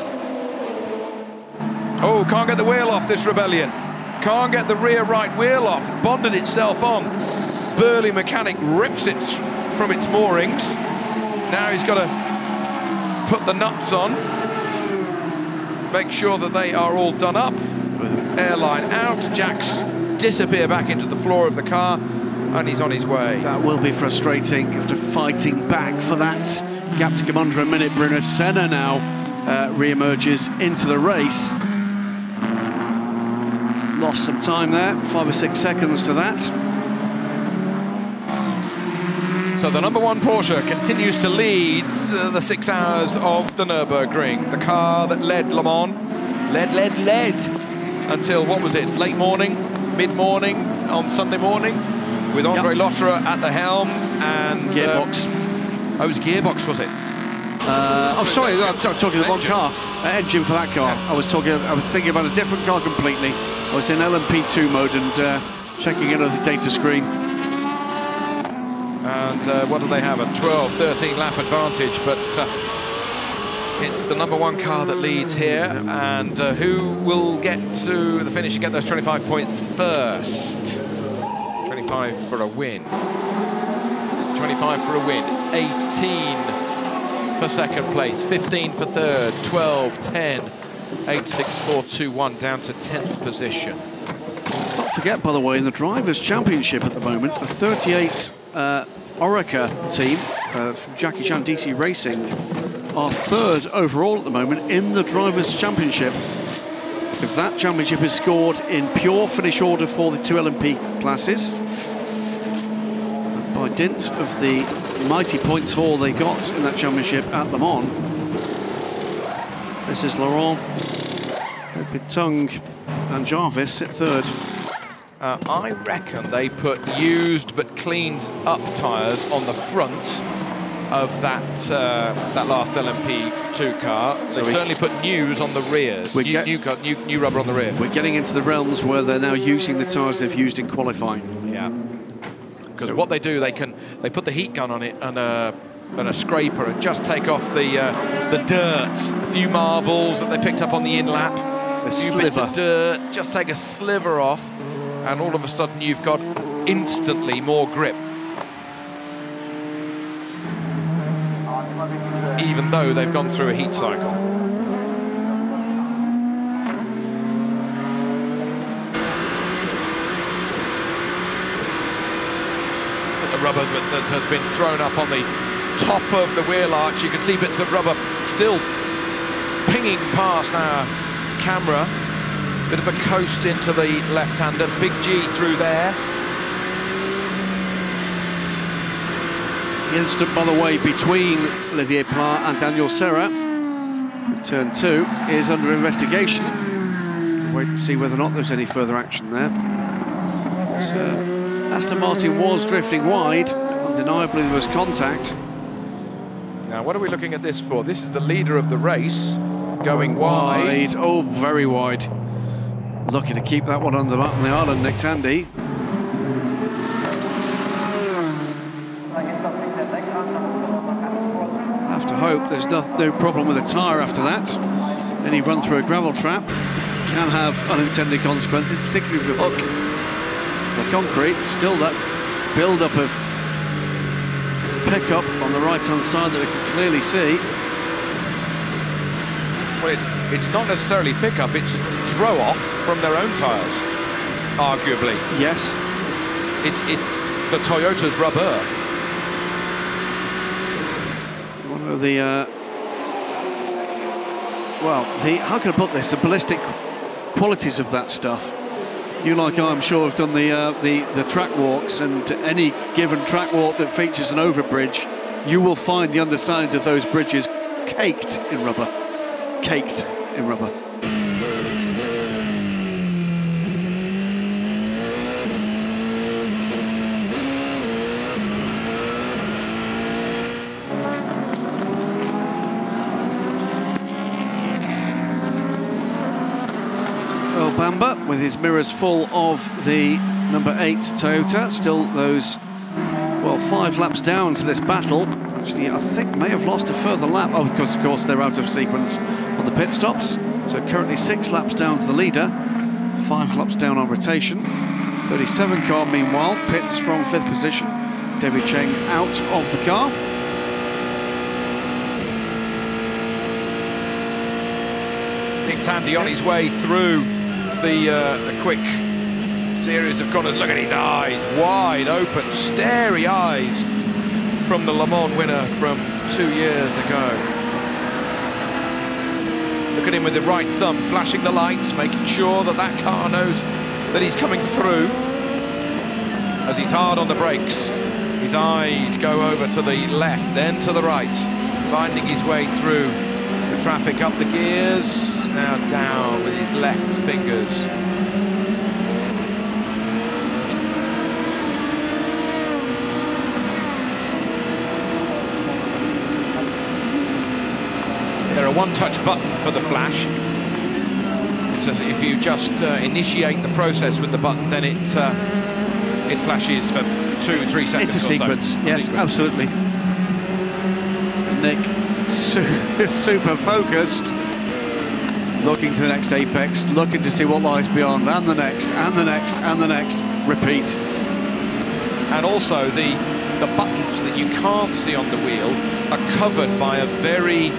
Oh, can't get the wheel off this Rebellion. Can't get the rear right wheel off. Bonded itself on. Burly mechanic rips it from its moorings. Now he's got to put the nuts on. Make sure that they are all done up. Airline out. Jacks disappear back into the floor of the car, and he's on his way. That will be frustrating after fighting back for that gap to come under a minute. Bruno Senna now re-emerges into the race. Lost some time there, 5 or 6 seconds to that. So the number 1 Porsche continues to lead the 6 hours of the Nurburgring. The car that led Le Mans, led until, what was it, late morning, mid-morning on Sunday morning, with Andre Lotterer at the helm and... Gearbox. Oh, it was gearbox, was it? Oh, sorry, I'm talking the wrong car. Engine for that car. Yeah. I was thinking about a different car completely. I was in LMP2 mode and checking in on the data screen. And what do they have? A 12, 13 lap advantage, but it's the number 1 car that leads here. And who will get to the finish and get those 25 points first? 25 for a win. 25 for a win. 18 for 2nd place. 15 for 3rd. 12, 10. 8, 6, 4, 2, 1, down to 10th position. Let's not forget, by the way, in the Drivers' Championship at the moment, the 38 Orica team from Jackie Chan DC Racing are 3rd overall at the moment in the Drivers' Championship, because that championship is scored in pure finish order for the 2 LMP classes. And by dint of the mighty points haul they got in that championship at Le Mans, this is Laurent, Tung and Jarvis at 3rd. I reckon they put used but cleaned up tyres on the front of that last LMP2 car. They certainly put news on the rears. New rubber on the rear. We're getting into the realms where they're now using the tyres they've used in qualifying. Yeah. Because what they do, they put the heat gun on it and a scraper and just take off the dirt, a few marbles that they picked up on the in-lap, a few bits of dirt, just take a sliver off, and all of a sudden you've got instantly more grip. Even though they've gone through a heat cycle. The rubber that has been thrown up on the top of the wheel arch, you can see bits of rubber still pinging past our camera. Bit of a coast into the left-hander, big G through there. The incident, by the way, between Olivier Pla and Daniel Serra, turn 2, is under investigation. We'll wait to see whether or not there's any further action there. So, Aston Martin was drifting wide. Undeniably, there was contact. Now, what are we looking at this for? This is the leader of the race, going wide. Oh, very wide. Lucky to keep that one on the island, Nick Tandy. Have to hope there's no problem with the tyre after that. Any run through a gravel trap can have unintended consequences, particularly if you look concrete. Still that build-up of pickup on the right-hand side that we can clearly see. Well, it's not necessarily pickup, it's throw-off from their own tyres, arguably. Yes. It's the Toyota's rubber. One of the, well, how can I put this? The ballistic qualities of that stuff. You, like I, I'm sure, have done the track walks, and any given track walk that features an overbridge, you will find the underside of those bridges caked in rubber. Caked in rubber. Bamba with his mirrors full of the number 8 Toyota. Still those, well, 5 laps down to this battle. Actually, I think may have lost a further lap. Oh, because of course they're out of sequence on the pit stops. So currently 6 laps down to the leader, 5 laps down on rotation. 37 car meanwhile pits from 5th position. David Cheng out of the car. Nick Tandy on his way through the quick series of corners. Look at his eyes, wide open, starey eyes from the Le Mans winner from 2 years ago. Look at him with the right thumb, flashing the lights, making sure that that car knows that he's coming through. As he's hard on the brakes, his eyes go over to the left, then to the right, finding his way through the traffic, up the gears, now down with his left fingers. There are one-touch button for the flash. So if you just initiate the process with the button, then it flashes for 2-3 seconds. It's a sequence, yes, absolutely. Nick, super focused, looking to the next apex, looking to see what lies beyond, and the next, and the next, and the next, repeat. And also the buttons that you can't see on the wheel are covered by a very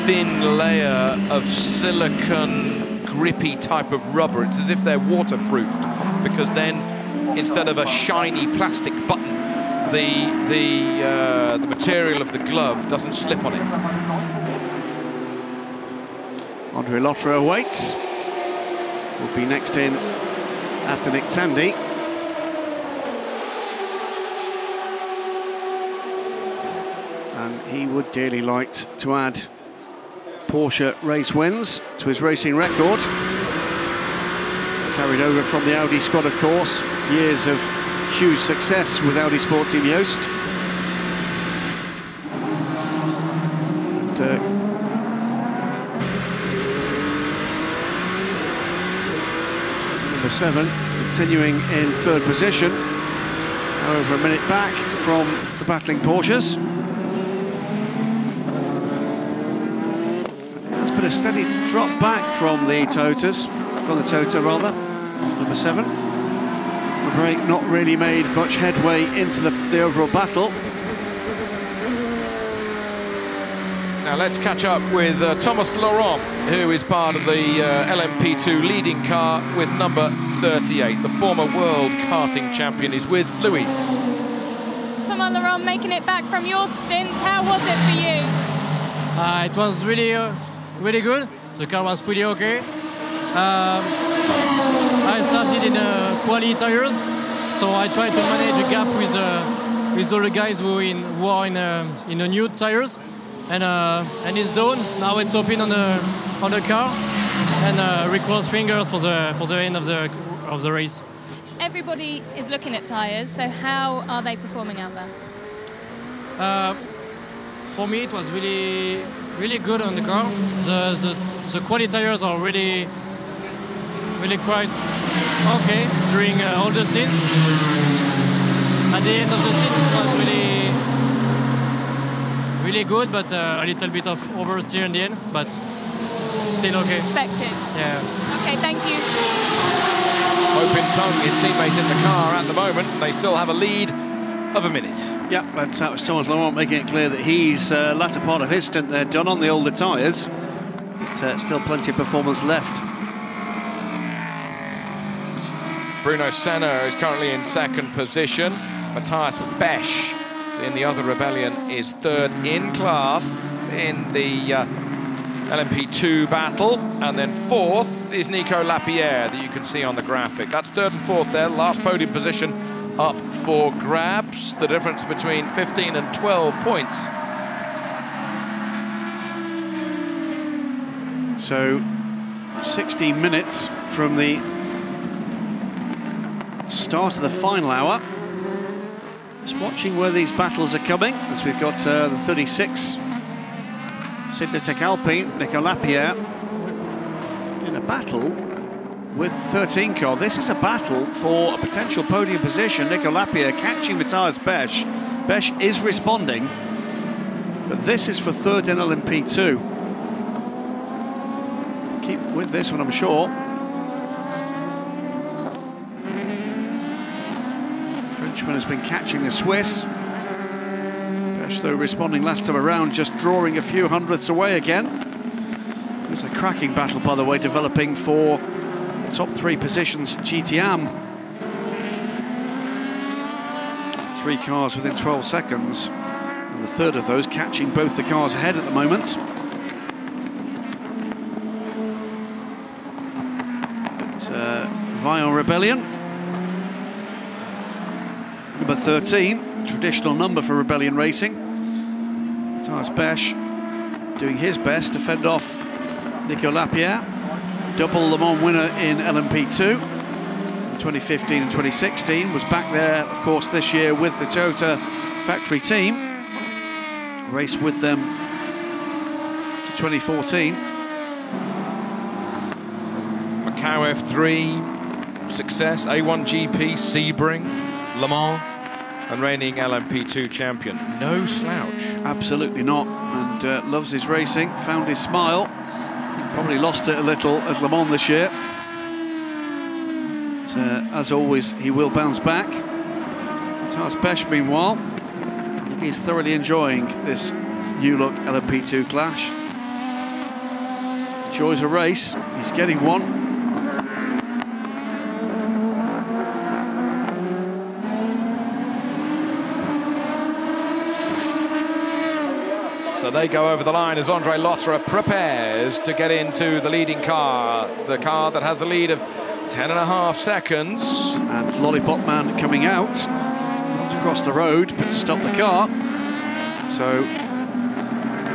thin layer of silicone, grippy type of rubber. It's as if they're waterproofed, because then instead of a shiny plastic button, the material of the glove doesn't slip on it. Andre Lotterer awaits. Will be next in after Nick Tandy. And he would dearly like to add Porsche race wins to his racing record. Carried over from the Audi squad, of course. Years of huge success with Audi Sport Team Yost. And, number 7 continuing in 3rd position. Over a minute back from the battling Porsches. It's been a steady drop back from the Toyotas, from the Toyota rather, number 7. Number 8 not really made much headway into the overall battle. Now let's catch up with Thomas Laurent, who is part of the LMP2 leading car with number 38. The former world karting champion is with Louise. Thomas Laurent making it back from your stint. How was it for you? It was really good. The car was pretty okay. I started in quali tires, so I tried to manage a gap with all the guys who are in the new tires, and it's done. Now it's open on the car, and we cross fingers for the end of the race. Everybody is looking at tires, so how are they performing out there? For me, it was really good on the car. The quali tires are really quite okay during all the stints. At the end of the stint, it was really good, but a little bit of oversteer in the end, but still okay. Expected. Yeah. Okay, thank you. Hope in tongue, his teammate in the car at the moment. They still have a lead of a minute. Yeah, that's Thomas Lamont making it clear that he's latter part of his stint there done on the older tyres, but still plenty of performance left. Bruno Senna is currently in second position. Matthias Besch in the other Rebellion is third in class in the LMP2 battle, and then fourth is Nico Lapierre that you can see on the graphic. That's third and fourth there, last podium position up for grabs. The difference between 15 and 12 points. So 16 minutes from the start of the final hour. Just watching where these battles are coming, as we've got the 36 Signatek Alpine, Nico Lapierre, in a battle with 13 car. This is a battle for a potential podium position. Nico Lapierre catching Matthias Besch. Besch is responding, but this is for third in LMP2. Keep with this one, I'm sure. Frenchman has been catching the Swiss. Besch, though, responding last time around, just drawing a few hundredths away again. There's a cracking battle, by the way, developing for the top three positions. GTM. 3 cars within 12 seconds. And the third of those catching both the cars ahead at the moment. But Vion Rebellion. Number 13, traditional number for Rebellion Racing. Matthias Besch doing his best to fend off Nico Lapierre, double Le Mans winner in LMP2 in 2015 and 2016, was back there, of course, this year with the Toyota factory team, raced with them to 2014. Macau F3 success, A1 GP, Sebring, Le Mans, and reigning LMP2 champion. No slouch. Absolutely not, and loves his racing, found his smile. He probably lost it a little at Le Mans this year. But, as always, he will bounce back. Matthias Besch, meanwhile, I think he's thoroughly enjoying this new look LMP2 clash. Enjoys a race, he's getting one. So they go over the line as Andre Lotterer prepares to get into the leading car, the car that has a lead of 10.5 seconds. And Lollipop Man coming out, not across the road, but to stop the car. So,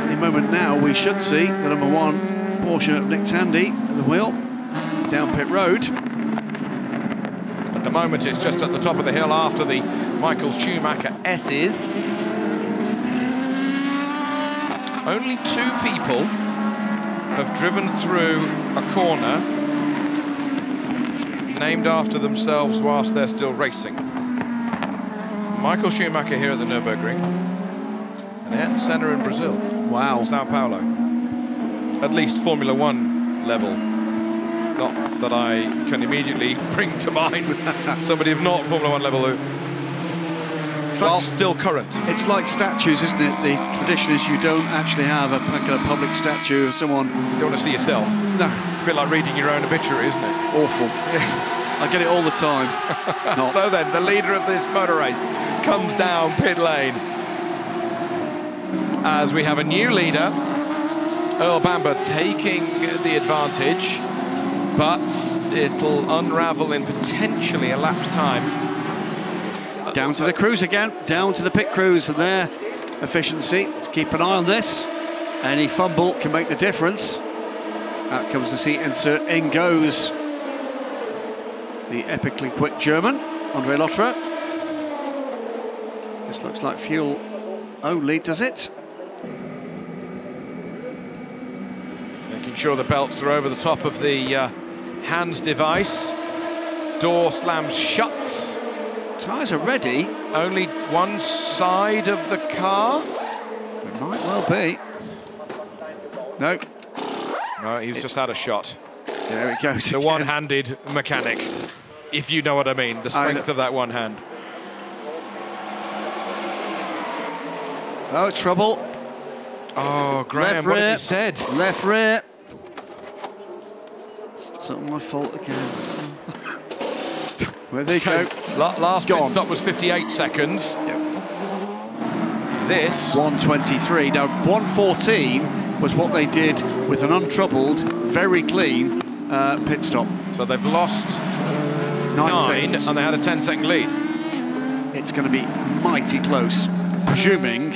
any moment now, we should see the number 1 Porsche of Nick Tandy at the wheel, down pit road. At the moment, it's just at the top of the hill after the Michael Schumacher S's. Only 2 people have driven through a corner named after themselves whilst they're still racing. Michael Schumacher here at the Nurburgring, and Ayrton Senna in Brazil. Wow. Sao Paulo. At least Formula 1 level. Not that I can immediately bring to mind somebody of not Formula 1 level who while still current. It's like statues, isn't it? The tradition is you don't actually have a kind of public statue of someone. You don't want to see yourself. No. It's a bit like reading your own obituary, isn't it? Awful. Yes. I get it all the time. So then, the leader of this motor race comes down pit lane. As we have a new leader, Earl Bamber taking the advantage, but it'll unravel in potentially a lapse time. Down to the crews again, down to the pit crews and their efficiency. Let's keep an eye on this. Any fumble can make the difference. Out comes the seat insert, in goes the epically quick German, Andre Lotterer. This looks like fuel only, does it? Making sure the belts are over the top of the hands device. Door slams shut. Tyres are ready. Only one side of the car. It might well be. No. No, he's just had a shot. There it goes. The one-handed mechanic. if you know what I mean, the strength of that one hand. Oh, trouble. Oh, Graham, what have you said? Left rear. It's not my fault again. Where they go. Last pit stop was 58 seconds. This 1:23. Now 1:14 was what they did with an untroubled, very clean pit stop. So they've lost 9 and they had a 10-second lead. It's going to be mighty close, presuming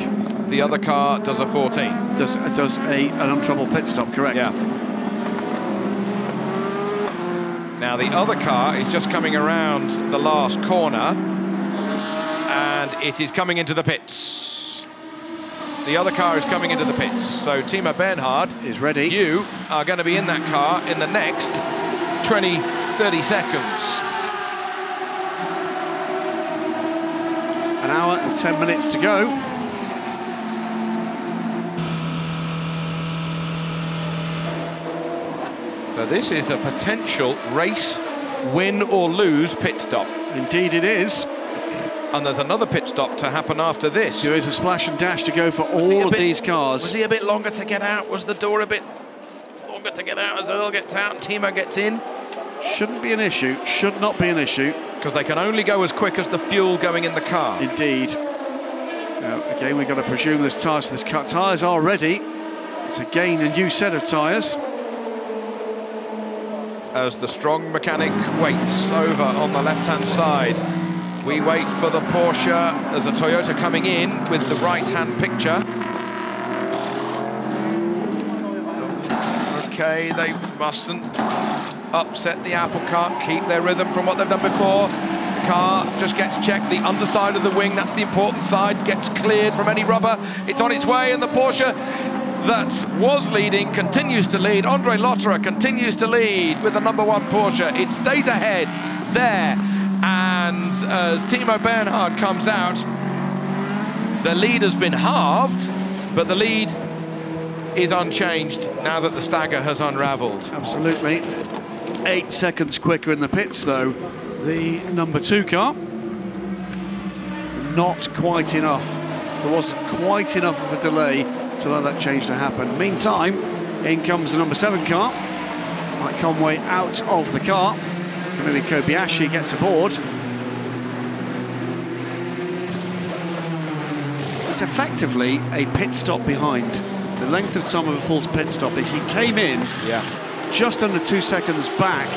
the other car does a 14. Does an untroubled pit stop, correct? Yeah. Now the other car is just coming around the last corner, and it is coming into the pits. The other car is coming into the pits. So Timo Bernhard is ready. You are going to be in that car in the next 20, 30 seconds. An hour and 10 minutes to go. So this is a potential race, win or lose pit stop. Indeed it is. And there's another pit stop to happen after this. There is a splash and dash to go for all of these cars. Was he a bit longer to get out? Was the door a bit longer to get out as Earl gets out and Timo gets in? Shouldn't be an issue. Should not be an issue. Because they can only go as quick as the fuel going in the car. Indeed. Now, again, we've got to presume there's tyres for this car. Tyres are ready. It's again a new set of tyres. As the strong mechanic waits over on the left-hand side. We wait for the Porsche. There's a Toyota coming in with the right-hand picture. Okay, they mustn't upset the apple cart, keep their rhythm from what they've done before. The car just gets checked, the underside of the wing, that's the important side, gets cleared from any rubber. It's on its way, and the Porsche that was leading continues to lead. Andre Lotterer continues to lead with the #1 Porsche. It stays ahead there. And as Timo Bernhard comes out, the lead has been halved, but the lead is unchanged now that the stagger has unravelled. Absolutely. 8 seconds quicker in the pits, though. The #2 car. Not quite enough. There wasn't quite enough of a delay to allow that change to happen. Meantime, in comes the #7 car. Mike Conway out of the car. Kamui Kobayashi gets aboard. It's effectively a pit stop behind. The length of time of a full pit stop is he came in just under 2 seconds back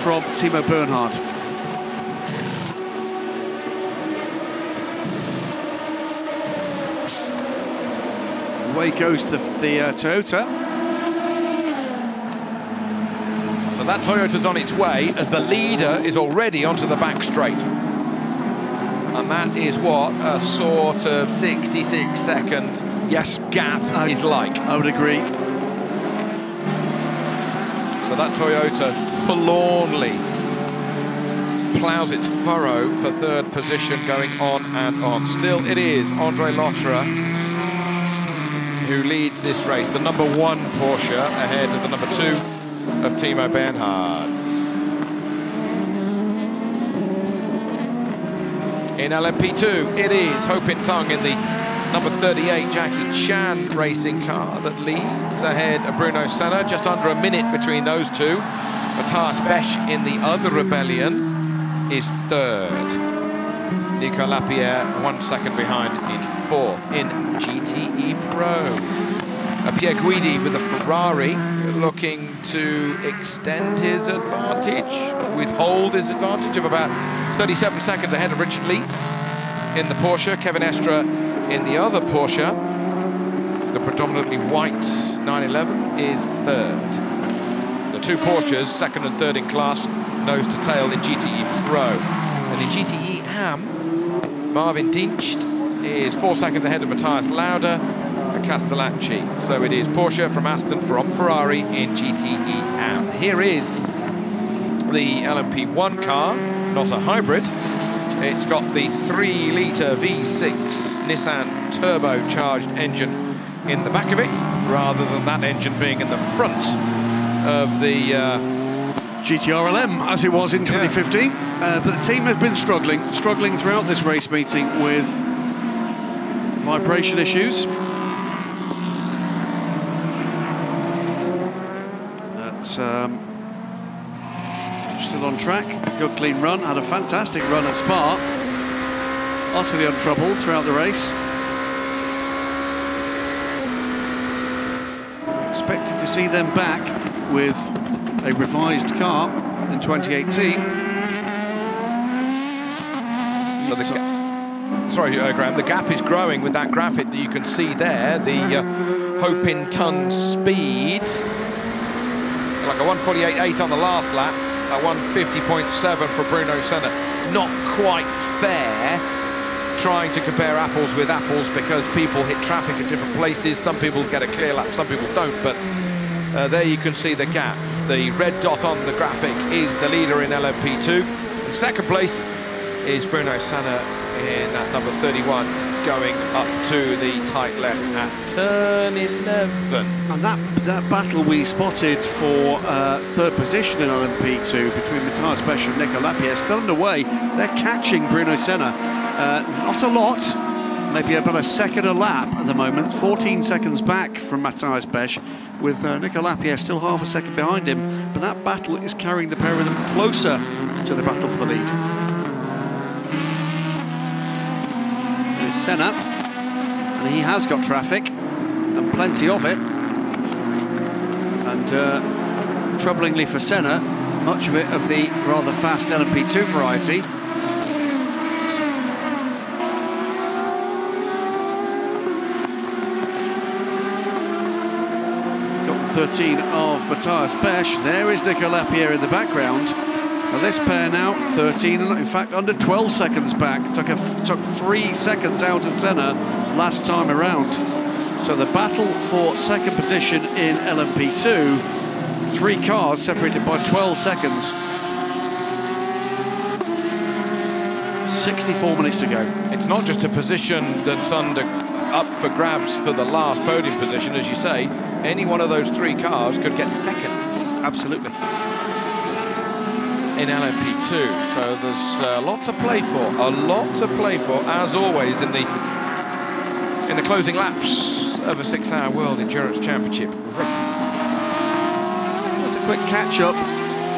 from Timo Bernhard. Away goes the Toyota. So that Toyota's on its way as the leader is already onto the back straight. And that is what a sort of 66-second gap is like. I would agree. So that Toyota forlornly ploughs its furrow for third position, going on and on. Still, it is Andre Lotterer who leads this race. The #1 Porsche ahead of the #2 of Timo Bernhard. In LMP2, it is Ho Pin Tung in the #38 Jackie Chan racing car that leads ahead of Bruno Senna. Just under a minute between those two. Matthias Besch in the other Rebellion is third. Nico Lapierre 1 second behind in fourth in GTE Pro. Pierre Guidi with the Ferrari looking to extend his advantage, withhold his advantage of about 37 seconds ahead of Richard Leeds in the Porsche. Kevin Estre in the other Porsche, the predominantly white 911, is third. The two Porsches, second and third in class, nose to tail in GTE Pro. And in GTE AM, Marvin Dienst is 4 seconds ahead of Matthias Lauda and Castellacci. So it is Porsche from Aston from Ferrari in GTE AM. Here is the LMP1 car, not a hybrid. It's got the 3-litre V6 Nissan turbocharged engine in the back of it, rather than that engine being in the front of the GTRLM as it was in 2015. But the team has been struggling throughout this race meeting with vibration issues. Still on track, good clean run, had a fantastic run at Spa. Utterly untroubled throughout the race. Expected to see them back with a revised car in 2018. Sorry, Graham, the gap is growing with that graphic that you can see there. The Hope in ton speed, like a 1:48.8 on the last lap, a 1:50.7 for Bruno Senna. Not quite fair trying to compare apples with apples because people hit traffic at different places. Some people get a clear lap, some people don't, but there you can see the gap. The red dot on the graphic is the leader in LMP2. In second place is Bruno Senna in that number 31, going up to the tight left at turn 11. And that battle we spotted for third position in LMP2 between Matthias Besch and Nico Lapierre still underway. They're catching Bruno Senna. Not a lot, maybe about a second a lap at the moment, 14 seconds back from Matthias Besch, with Nico Lapierre still half a second behind him, but that battle is carrying the pair of them closer to the battle for the lead. There's Senna, and he has got traffic, and plenty of it, and troublingly for Senna, much of it of the rather fast LMP2 variety. 13 of Matthias Besch. There is Nico Lapierre in the background. Now this pair now 13, and in fact under 12 seconds back. Took 3 seconds out of Senna last time around. So the battle for second position in LMP2, 3 cars separated by 12 seconds. 64 minutes to go. It's not just a position that's up for grabs for the last podium position, as you say. Any one of those 3 cars could get second. Absolutely. In LMP2, so there's a lot to play for. A lot to play for, as always, in the closing laps of a 6-hour World Endurance Championship race. With a quick catch-up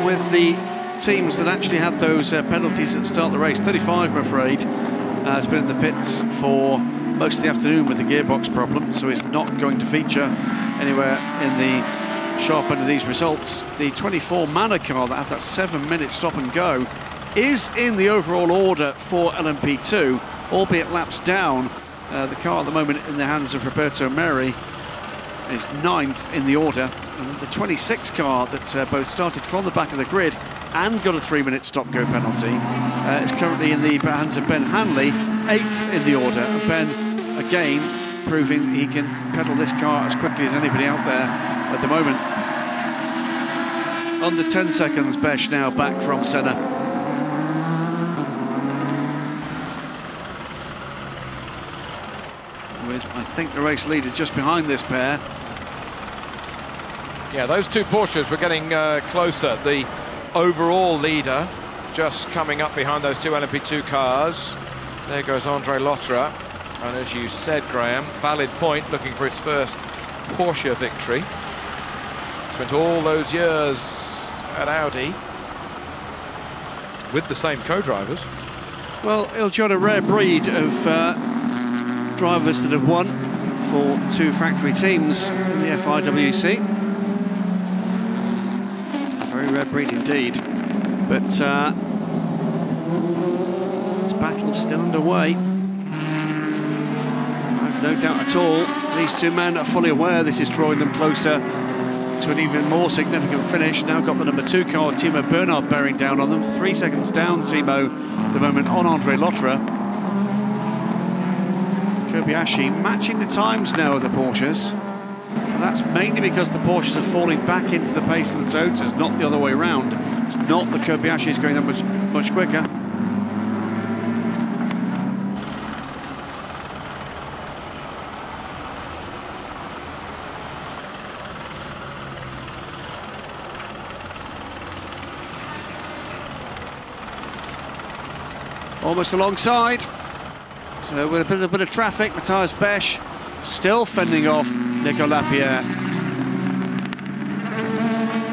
with the teams that actually had those penalties at the start of the race. 35, I'm afraid, has been in the pits for most of the afternoon with the gearbox problem, so it's not going to feature anywhere in the sharp end of these results. The 24 Manor car that had that 7-minute stop and go is in the overall order for LMP2, albeit laps down. The car at the moment in the hands of Roberto Meri is 9th in the order, and the 26 car that both started from the back of the grid and got a 3-minute stop-go penalty is currently in the hands of Ben Hanley, 8th in the order. And Ben, again, proving he can pedal this car as quickly as anybody out there at the moment. Under 10 seconds, Besch now back from Senna. With, I think, the race leader just behind this pair. Yeah, those 2 Porsches were getting closer. The overall leader just coming up behind those 2 LMP2 cars. There goes Andre Lotterer. And as you said, Graham, valid point, looking for his first Porsche victory. Spent all those years at Audi with the same co-drivers. Well, it'll show a rare breed of drivers that have won for 2 factory teams in the FIWC. A very rare breed indeed. But this battle's still underway. No doubt at all, these 2 men are fully aware this is drawing them closer to an even more significant finish. Now got the number 2 car, Timo Bernhard, bearing down on them. 3 seconds down, Timo, at the moment, on Andre Lotterer. Kobayashi matching the times now of the Porsches. And that's mainly because the Porsches are falling back into the pace of the Toyotas, not the other way around. It's not the Kobayashis going that much quicker. almost alongside. So with a bit of traffic, Matthias Besch still fending off Nico Lapierre.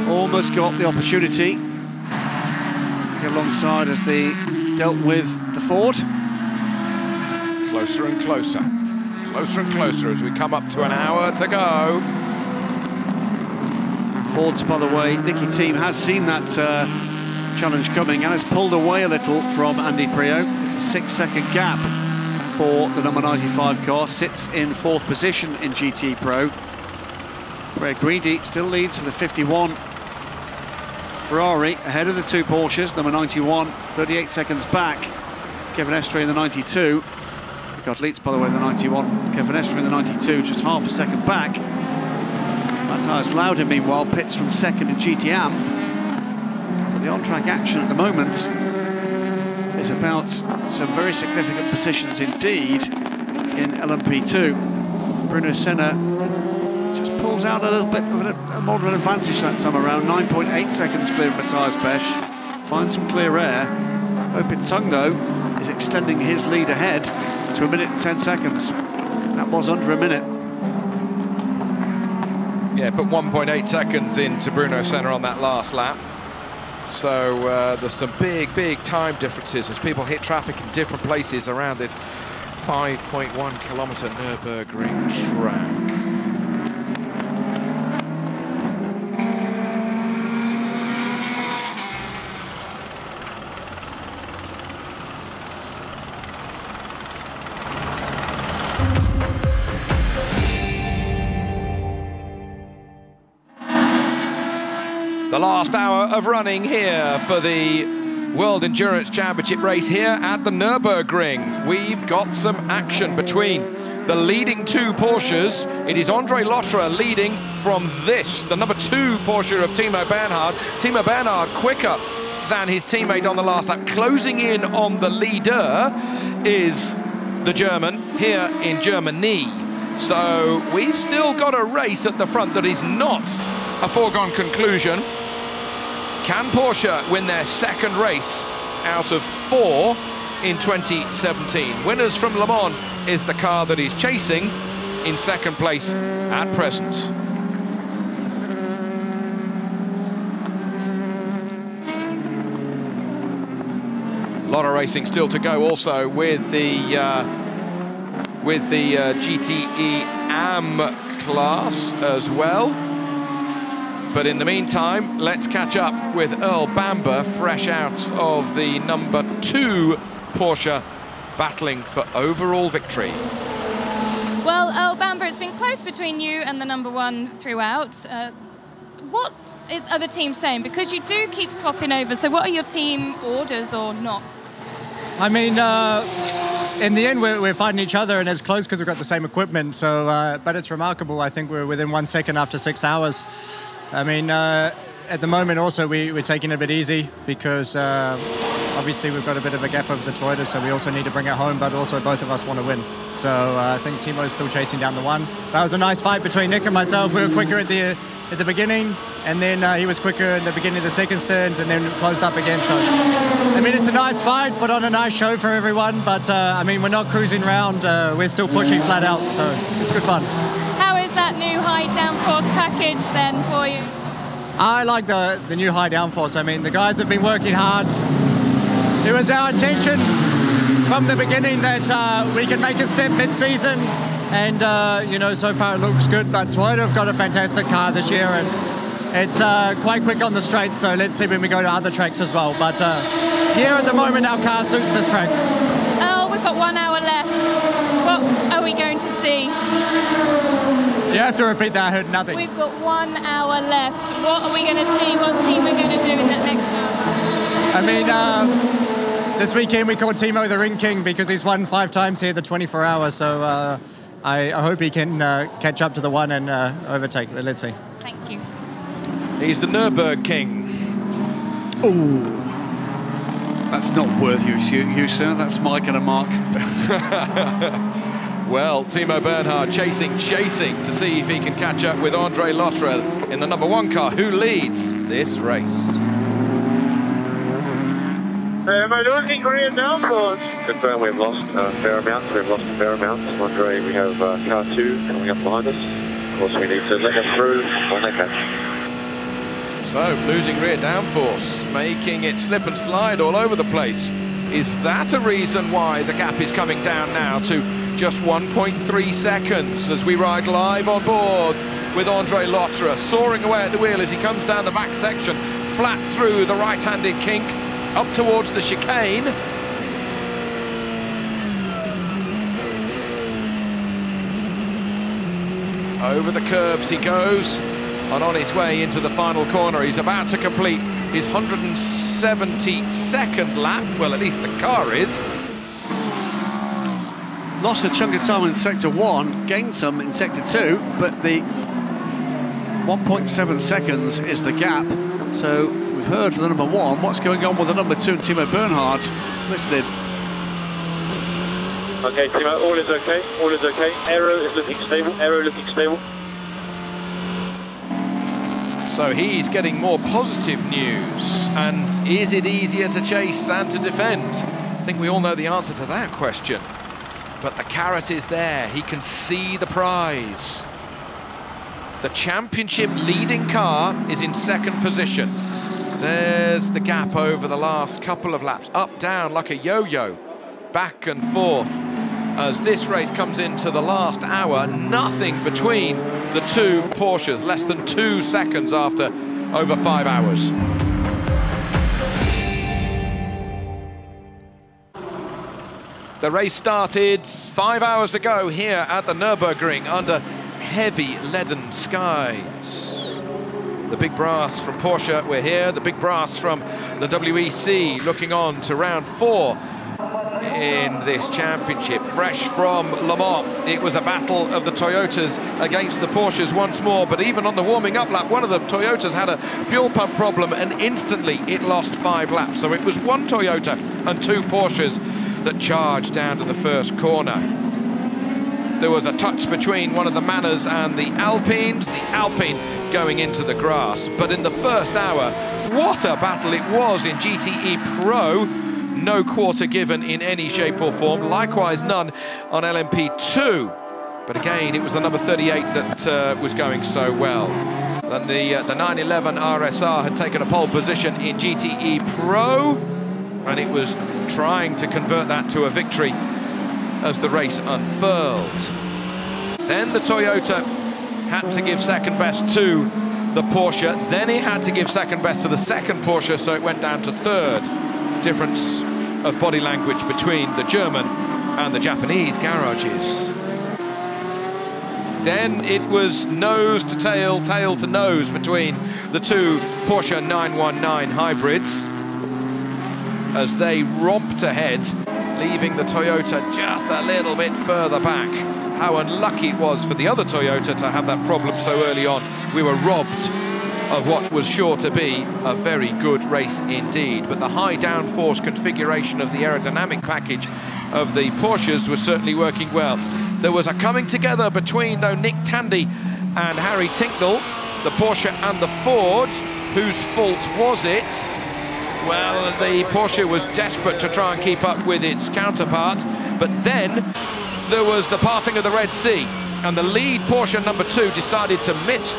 Almost got the opportunity to get alongside as they dealt with the Ford. Closer and closer. Closer and closer as we come up to an hour to go. Ford's, by the way, Nicky team has seen that challenge coming and has pulled away a little from Andy Priaulx. It's a 6-second gap for the number 95 car. Sits in 4th position in GT Pro. Greg Greedy still leads for the 51 Ferrari, ahead of the 2 Porsches. Number 91, 38 seconds back. Kevin Estre in the 92. Got Leitz, by the way, in the 91. Kevin Estre in the 92, just half a second back. Matthias Lauda, meanwhile, pits from 2nd in GTM. But the on-track action at the moment is about some very significant positions indeed in LMP2. Bruno Senna just pulls out a little bit of a more of an advantage that time around. 9.8 seconds clear of Matthias Besch. Finds some clear air. Opin Tung, though, is extending his lead ahead to 1 minute and 10 seconds. That was under a minute. Yeah, put 1.8 seconds into Bruno Senna on that last lap. So there's some big time differences as people hit traffic in different places around this 5.1 kilometre Nurburgring track. The last hour of running here for the World Endurance Championship race here at the Nurburgring. We've got some action between the leading 2 Porsches. It is Andre Lotterer leading from this, the number 2 Porsche of Timo Bernhard. Timo Bernhard quicker than his teammate on the last lap. Closing in on the leader is the German here in Germany. So we've still got a race at the front that is not a foregone conclusion. Can Porsche win their 2nd race out of 4 in 2017? Winners from Le Mans is the car that is chasing in 2nd place at present. A lot of racing still to go also with the GTE AM class as well. But in the meantime, let's catch up with Earl Bamber, fresh out of the number 2 Porsche, battling for overall victory. Well, Earl Bamber, it's been close between you and the number 1 throughout. What are the teams saying? Because you do keep swapping over, so what are your team orders or not? I mean, in the end, we're fighting each other, and it's close because we've got the same equipment. So, but it's remarkable. I think we're within 1 second after 6 hours. I mean, at the moment also we're taking it a bit easy because obviously we've got a bit of a gap of the Toyota, so we also need to bring it home, but also both of us want to win. So I think Timo's still chasing down the 1. That was a nice fight between Nick and myself. We were quicker at the beginning, and then he was quicker in the beginning of the 2nd stint, and then closed up again. So I mean, it's a nice fight, put on a nice show for everyone, but I mean, we're not cruising around, we're still pushing flat out, so it's good fun. How is that new high downforce package then for you? I like the new high downforce. I mean, the guys have been working hard. It was our intention from the beginning that we can make a step mid-season, and you know, so far it looks good, but Toyota have got a fantastic car this year, and it's quite quick on the straight, so let's see when we go to other tracks as well. But here at the moment, our car suits this track. Oh, we've got 1 hour left. What are we going to see? You have to repeat that, I heard nothing. We've got 1 hour left. What are we going to see? What's Timo going to do in that next hour? I mean, this weekend we called Timo the Ring King because he's won 5 times here the 24 hours. So I hope he can catch up to the 1 and overtake. Let's see. Thank you. He's the Nürburgring King. Ooh. That's not worth you, sir. That's my kind of mark. Well, Timo Bernhard chasing to see if he can catch up with Andre Lotterer in the number 1 car, who leads this race. Am I losing rear downforce? Confirm we've lost a fair amount. We've lost a fair amount. Andre, we have car 2 coming up behind us. Of course, we need to let them through when they can. So, losing rear downforce, making it slip and slide all over the place. Is that a reason why the gap is coming down now to just 1.3 seconds as we ride live on board with Andre Lotterer soaring away at the wheel as he comes down the back section, flat through the right-handed kink, up towards the chicane. Over the curbs he goes, and on his way into the final corner. He's about to complete his 172nd lap. Well, at least the car is. Lost a chunk of time in Sector 1, gained some in Sector 2, but the 1.7 seconds is the gap. So we've heard from the number 1 what's going on with the number 2, Timo Bernhard. Let's listen in. Okay, Timo, all is okay. All is okay. Aero is looking stable. Aero looking stable. So he's getting more positive news. And is it easier to chase than to defend? I think we all know the answer to that question. But the carrot is there. He can see the prize. The championship leading car is in second position. There's the gap over the last couple of laps. Up, down, like a yo-yo. Back and forth. As this race comes into the last hour, nothing between the two Porsches. Less than 2 seconds after over 5 hours. The race started 5 hours ago here at the Nurburgring under heavy leaden skies. The big brass from Porsche were here, the big brass from the WEC looking on to round 4 in this championship. Fresh from Le Mans, it was a battle of the Toyotas against the Porsches once more, but even on the warming up lap, one of the Toyotas had a fuel pump problem and instantly it lost 5 laps. So it was 1 Toyota and 2 Porsches that charged down to the first corner. There was a touch between one of the Manners and the Alpines going into the grass. But in the first hour, what a battle it was in GTE Pro. No quarter given in any shape or form, likewise none on LMP2. But again, it was the number 38 that was going so well. And the 911 RSR had taken a pole position in GTE Pro, and it was trying to convert that to a victory as the race unfurled. Then the Toyota had to give second best to the Porsche, then he had to give second best to the second Porsche, so it went down to third. Difference of body language between the German and the Japanese garages. Then it was nose to tail, tail to nose between the two Porsche 919 hybrids as they romped ahead, leaving the Toyota just a little bit further back. How unlucky it was for the other Toyota to have that problem so early on. We were robbed of what was sure to be a very good race indeed. But the high downforce configuration of the aerodynamic package of the Porsches was certainly working well. There was a coming together between, though, Nick Tandy and Harry Tincknell, the Porsche and the Ford. Whose fault was it? Well, the Porsche was desperate to try and keep up with its counterpart, but then there was the parting of the Red Sea, and the lead Porsche number 2 decided to miss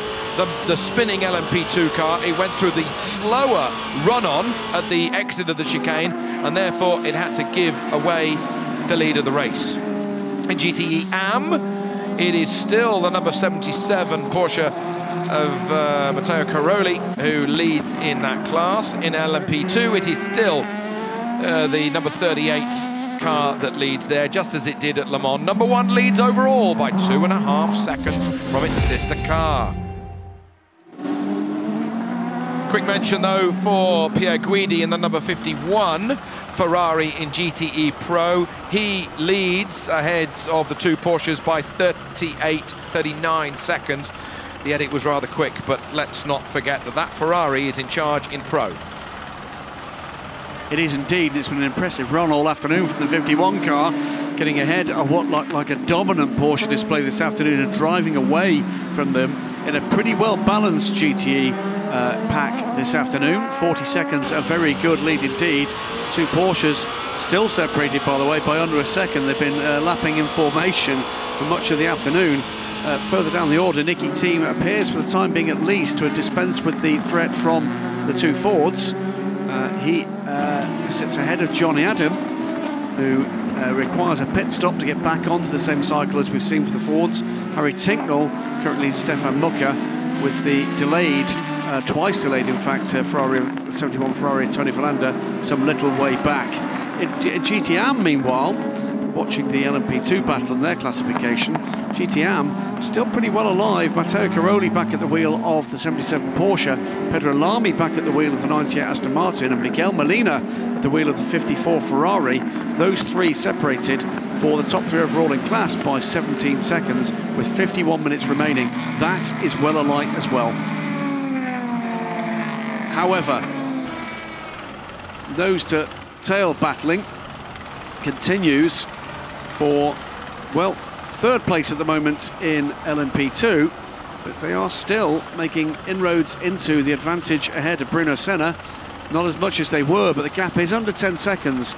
the spinning LMP2 car. It went through the slower run-on at the exit of the chicane, and therefore it had to give away the lead of the race. In GTE AM, it is still the number 77 Porsche of Matteo Caroli who leads in that class. In LMP2, it is still the number 38 car that leads there, just as it did at Le Mans. Number 1 leads overall by 2.5 seconds from its sister car. Quick mention, though, for Pierre Guidi in the number 51 Ferrari in GTE Pro. He leads ahead of the two Porsches by 39 seconds. The edit was rather quick, but let's not forget that that Ferrari is in charge in Pro. It is indeed, and it's been an impressive run all afternoon from the 51 car, getting ahead of what looked like a dominant Porsche display this afternoon and driving away from them in a pretty well-balanced GTE pack this afternoon. 40 seconds, a very good lead indeed. Two Porsches still separated, by the way, by under a second. They've been lapping in formation for much of the afternoon. Further down the order, Nicky Team appears for the time being at least to have dispensed with the threat from the two Fords. He sits ahead of Johnny Adam, who requires a pit stop to get back onto the same cycle as we've seen for the Fords. Harry Tinknell, currently Stefan Mucker, with the delayed, twice delayed in fact, Ferrari 71 Ferrari Tony Verlander some little way back. In GTM, meanwhile, watching the LMP2 battle in their classification, GTM still pretty well alive. Matteo Caroli back at the wheel of the 77 Porsche, Pedro Lamy back at the wheel of the 98 Aston Martin, and Miguel Molina at the wheel of the 54 Ferrari. Those three separated for the top three overall in class by 17 seconds with 51 minutes remaining. That is well alight as well. However, nose to tail battling continues for, well, third place at the moment in LMP2, but they are still making inroads into the advantage ahead of Bruno Senna. Not as much as they were, but the gap is under 10 seconds.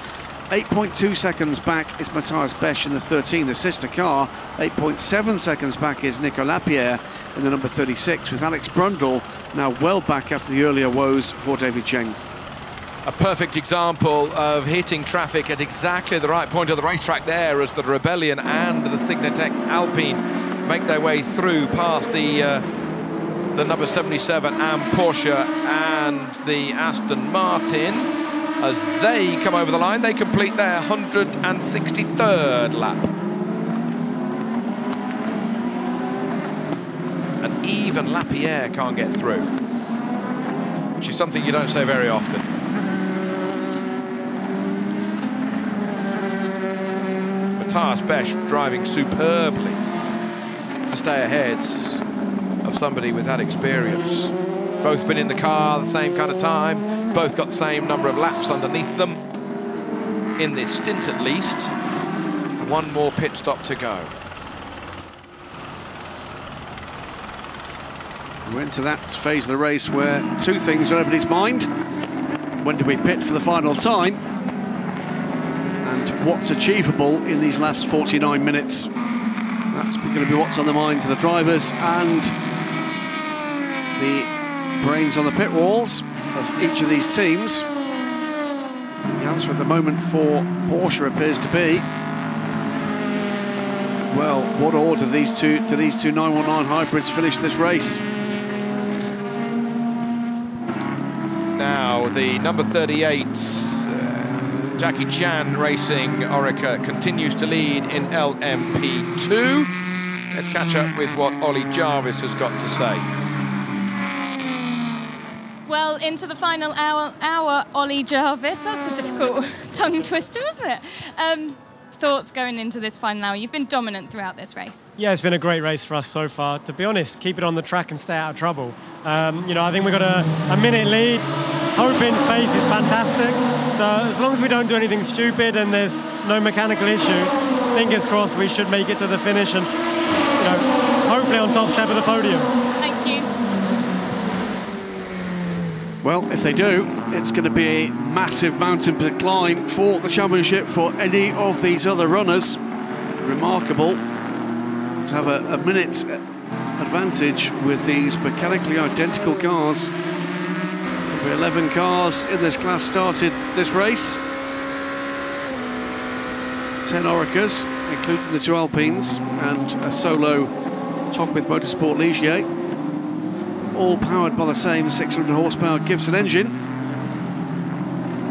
8.2 seconds back is Matthias Besch in the 13, the sister car. 8.7 seconds back is Nico Lapierre in the number 36, with Alex Brundle now well back after the earlier woes for David Cheng. A perfect example of hitting traffic at exactly the right point of the racetrack there, as the Rebellion and the Signatech Alpine make their way through past the number 77 Am Porsche and the Aston Martin. As they come over the line, they complete their 163rd lap. And even Lapierre can't get through, which is something you don't say very often. Matthias Besch driving superbly to stay ahead of somebody with that experience. Both been in the car the same kind of time, both got the same number of laps underneath them in this stint at least. One more pit stop to go. We're into that phase of the race where two things are on everybody's mind. When do we pit for the final time? And what's achievable in these last 49 minutes? That's going to be what's on the minds of the drivers and the brains on the pit walls of each of these teams. The answer at the moment for Porsche appears to be, well, what order do these two 919 hybrids finish this race? Now the number 38 Jackie Chan Racing Orica continues to lead in LMP2. Let's catch up with what Ollie Jarvis has got to say. Well, into the final hour, Ollie Jarvis. That's a difficult tongue twister, isn't it? Thoughts going into this final hour? You've been dominant throughout this race. Yeah, it's been a great race for us so far. To be honest, keep it on the track and stay out of trouble. You know, I think we've got a minute lead. Hoping's pace is fantastic. So as long as we don't do anything stupid and there's no mechanical issues, fingers crossed we should make it to the finish and, you know, hopefully on top step of the podium. Thank you. Well, if they do, it's going to be a massive mountain to climb for the championship for any of these other runners. Remarkable to have a minute's advantage with these mechanically identical cars. Over 11 cars in this class started this race. 10 Oricas, including the two Alpines, and a solo Top with Motorsport Ligier. All powered by the same 600 horsepower Gibson engine.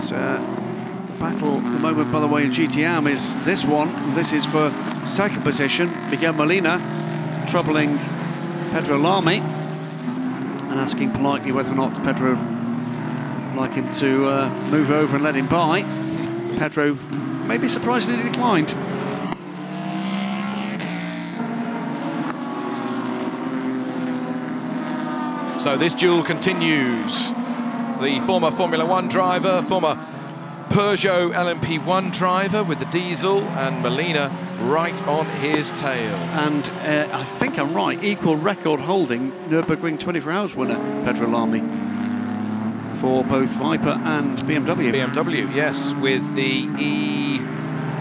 So, the battle at the moment, by the way, in GTM is this one. This is for second position. Miguel Molina troubling Pedro Lamy and asking politely whether or not Pedro would like him to move over and let him by. Pedro maybe surprisingly declined. So this duel continues. The former Formula One driver, former Peugeot LMP1 driver with the diesel, and Molina right on his tail. And I think I'm right, equal record holding Nurburgring 24 Hours winner, Pedro Lamy, for both Viper and BMW. BMW, yes, with the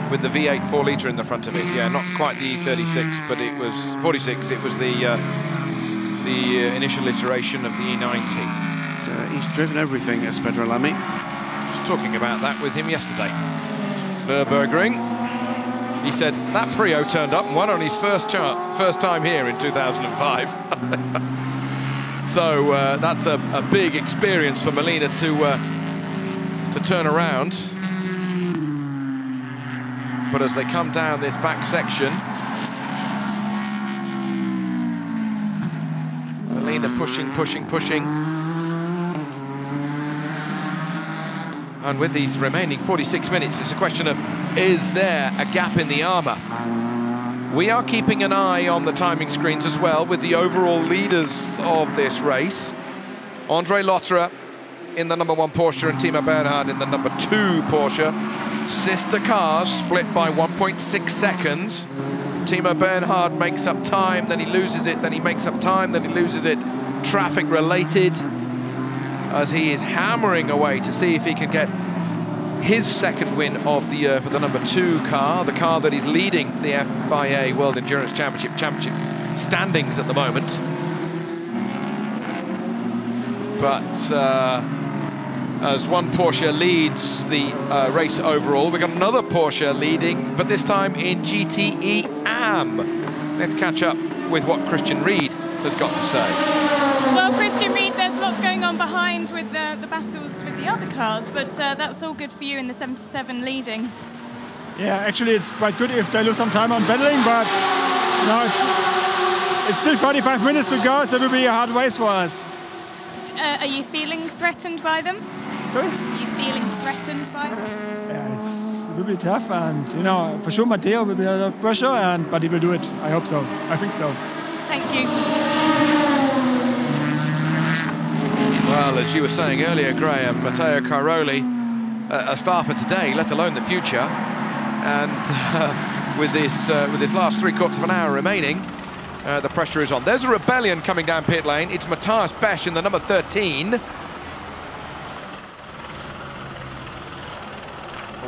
V8 4-litre in the front of it. Yeah, not quite the E36, but it was 46. It was the initial iteration of the E90. So he's driven everything, as Pedro Lamy. I was talking about that with him yesterday. Nurburgring. He said that Prio turned up and won on his first time here in 2005. So that's a big experience for Molina to turn around. But as they come down this back section, Molina pushing. And with these remaining 46 minutes, it's a question of, is there a gap in the armour? We are keeping an eye on the timing screens as well with the overall leaders of this race. Andre Lotterer in the number 1 Porsche and Timo Bernhard in the number 2 Porsche. Sister cars split by 1.6 seconds. Timo Bernhard makes up time, then he loses it, then he makes up time, then he loses it. Traffic related, as he is hammering away to see if he can get his second win of the year for the number 2 car, the car that is leading the FIA World Endurance Championship standings at the moment. But as one Porsche leads the race overall, we've got another Porsche leading, but this time in GTE AM. Let's catch up with what Christian Ried has got to say. Well, Christian Ried, there's lots going on behind with the battles with the other cars, but that's all good for you in the 77 leading. Yeah, actually it's quite good if they lose some time on battling, but no, it's still 45 minutes to go, so it will be a hard race for us. Are you feeling threatened by them? Sorry? Are you feeling threatened by them? Yeah, it will be tough, and you know, for sure Matteo will be a lot of pressure, but he will do it. I hope so. I think so. Thank you. Well, as you were saying earlier, Graham, Matteo Cairoli, a star for today, let alone the future. And with this last 3/4 of an hour remaining, the pressure is on. There's a rebellion coming down pit lane. It's Matthias Besch in the number 13.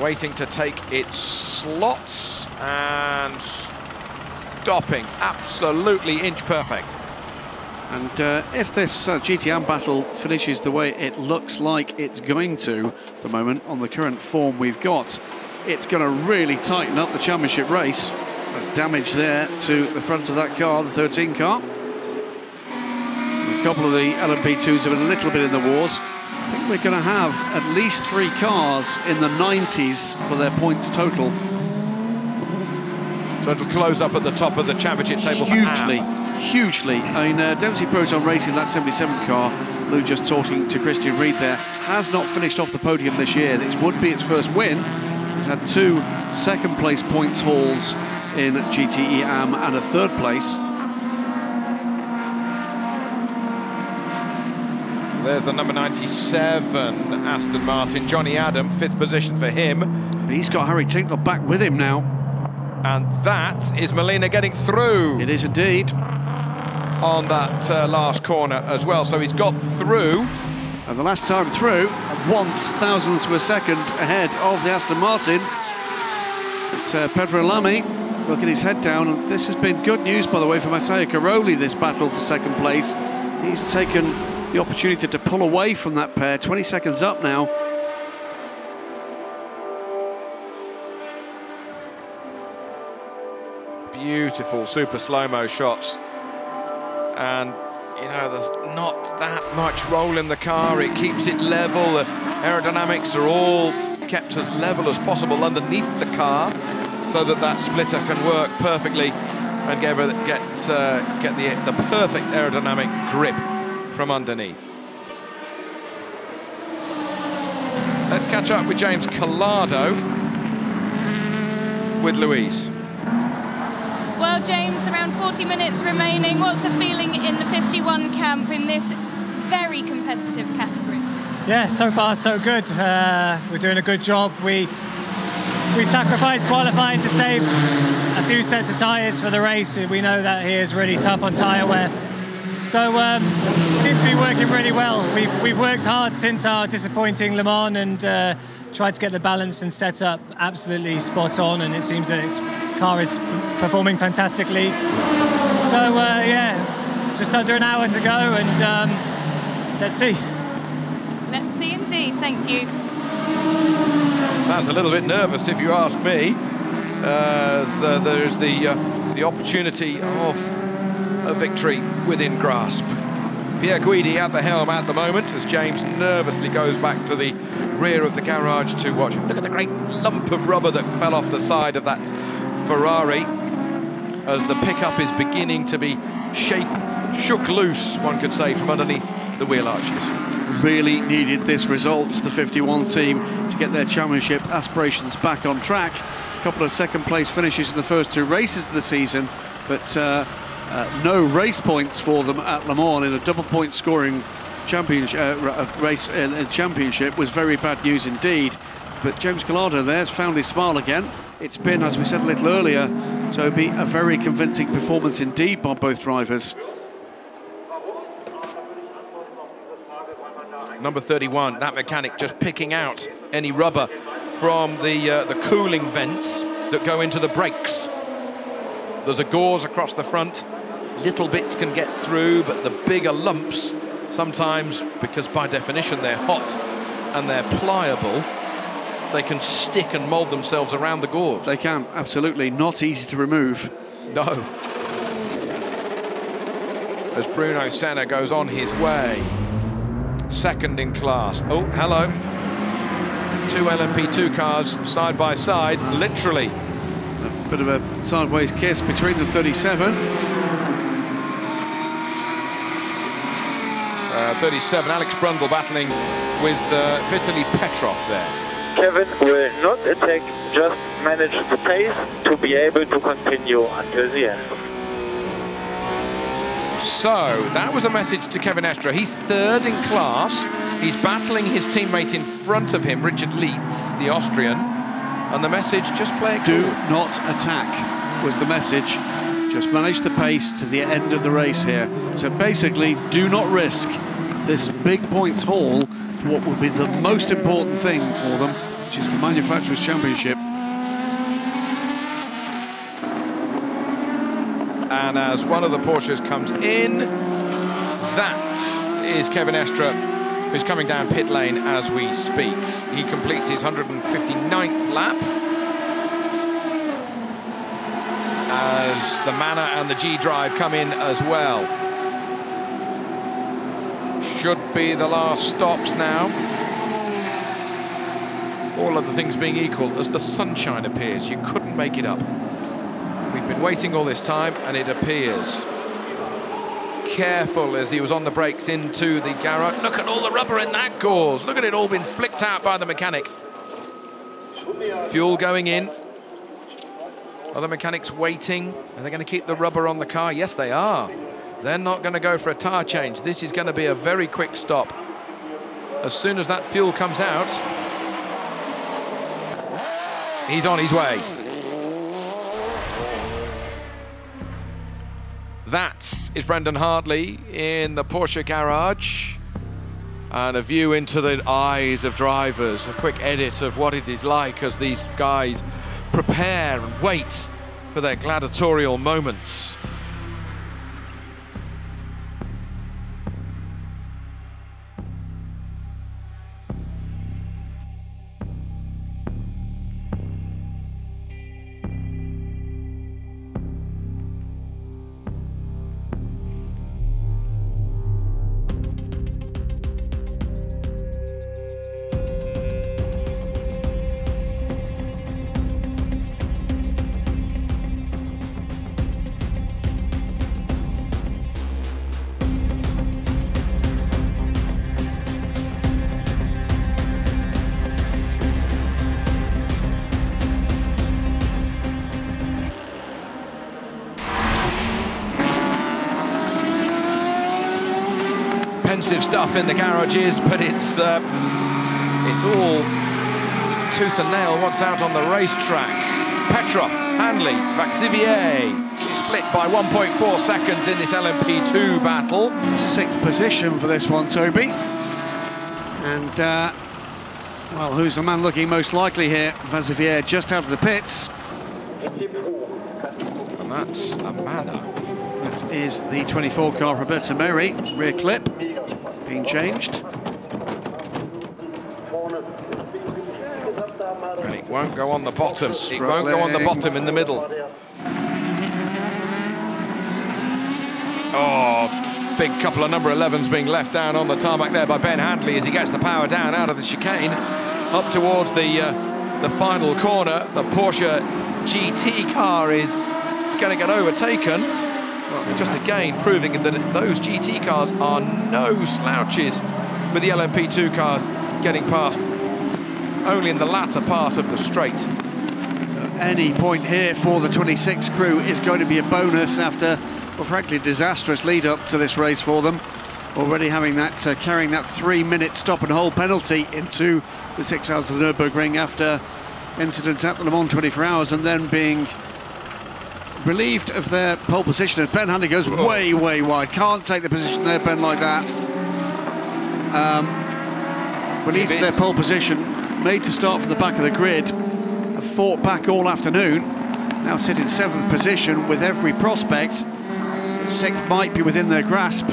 Waiting to take its slot and stopping. Absolutely inch perfect. And if this GTM battle finishes the way it looks like it's going to at the moment on the current form we've got, it's going to really tighten up the championship race. There's damage there to the front of that car, the 13 car. A couple of the LMP2s have been a little bit in the wars. I think we're going to have at least 3 cars in the 90s for their points total. So it'll close up at the top of the championship table. Hugely. I mean, Dempsey Proton Racing, that 77 car, Lou just talking to Christian Ried there, has not finished off the podium this year. This would be its first win. It's had 2 second-place points hauls in GTE AM and a 3rd place. So there's the number 97 Aston Martin, Johnny Adam, 5th position for him. But he's got Harry Tinkler back with him now. And that is Molina getting through. It is indeed. On that last corner as well, so he's got through. And the last time through, 1/1000th of a second ahead of the Aston Martin. It's Pedro Lamy will get his head down, and this has been good news, by the way, for Matteo Cairoli, this battle for second place. He's taken the opportunity to pull away from that pair, 20 seconds up now. Beautiful super slow-mo shots. And, you know, there's not that much roll in the car. It keeps it level. The aerodynamics are all kept as level as possible underneath the car so that that splitter can work perfectly and get the perfect aerodynamic grip from underneath. Let's catch up with James Collado with Louise. Well, James, around 40 minutes remaining. What's the feeling in the 51 camp in this very competitive category? Yeah, so far so good. We're doing a good job. We we sacrificed qualifying to save a few sets of tyres for the race. We know that he is really tough on tyre wear. So it seems to be working really well. We've worked hard since our disappointing Le Mans and tried to get the balance and setup absolutely spot on, and it seems that its car is performing fantastically. So yeah, just under an hour to go, and let's see. Let's see indeed, thank you. Sounds a little bit nervous if you ask me, as there's the opportunity of a victory within grasp. Pierre Guidi at the helm at the moment as James nervously goes back to the rear of the garage to watch. Look at the great lump of rubber that fell off the side of that Ferrari as the pickup is beginning to be shook loose, one could say, from underneath the wheel arches. Really needed this result, the 51 team, to get their championship aspirations back on track. A couple of second place finishes in the first two races of the season, but no race points for them at Le Mans in a double point scoring championship race. Championship was very bad news indeed. But James Calado there's found his smile again. It's been, as we said a little earlier, Toby, a very convincing performance indeed by both drivers. Number 31, that mechanic just picking out any rubber from the cooling vents that go into the brakes. There's a gauze across the front. Little bits can get through, but the bigger lumps, sometimes, because by definition they're hot and they're pliable, they can stick and mould themselves around the gauze. They can, absolutely. Not easy to remove. No. As Bruno Senna goes on his way. Second in class. Oh, hello. Two LMP2 cars side by side, literally. A bit of a sideways kiss between the 37. 37, Alex Brundle battling with Vitaly Petrov there. Kevin will not attack, just manage the pace to be able to continue until the end. So, that was a message to Kevin Estre. He's third in class. He's battling his teammate in front of him, Richard Lietz, the Austrian. And the message, just play it cool. Do not attack, was the message. Just manage the pace to the end of the race here. So basically, do not risk this big points haul for what will be the most important thing for them, which is the Manufacturers' Championship. And as one of the Porsches comes in, that is Kevin Estre, who's coming down pit lane as we speak. He completes his 159th lap as the Manor and the G-Drive come in as well. Should be the last stops now. All other things being equal, as the sunshine appears. You couldn't make it up. We've been waiting all this time, and it appears. Careful as he was on the brakes into the garage. Look at all the rubber in that gauze. Look at it all been flicked out by the mechanic. Fuel going in. Are the mechanics waiting? Are they going to keep the rubber on the car? Yes, they are. They're not going to go for a tyre change. This is going to be a very quick stop. As soon as that fuel comes out, he's on his way. That is Brendan Hartley in the Porsche garage. And a view into the eyes of drivers. A quick edit of what it is like as these guys prepare and wait for their gladiatorial moments. Expensive stuff in the garages, but it's all tooth and nail once out on the racetrack. Petrov, Hanley, Vaxivier split by 1.4 seconds in this LMP2 battle. 6th position for this one, Toby. And, well, who's the man looking most likely here? Vaxivier just out of the pits. And that's Amana. That is the 24 car, Roberto Meri, rear clip, being changed. And it won't go on the bottom. It won't go on the bottom in the middle. Oh, big couple of number 11s being left down on the tarmac there by Ben Handley as he gets the power down out of the chicane up towards the final corner. The Porsche GT car is going to get overtaken. Well, just again proving that those GT cars are no slouches, with the LMP2 cars getting past only in the latter part of the straight. So any point here for the 26 crew is going to be a bonus after, well, frankly, disastrous lead up to this race for them. Already having that, carrying that 3-minute stop and hold penalty into the 6 hours of the Nurburgring after incidents at the Le Mans 24 Hours, and then being relieved of their pole position. And Ben Handley goes way, way wide. Can't take the position there, Ben, like that. Relieved of their pole position, made to start from the back of the grid, have fought back all afternoon, now sit in 7th position with every prospect. 6th might be within their grasp.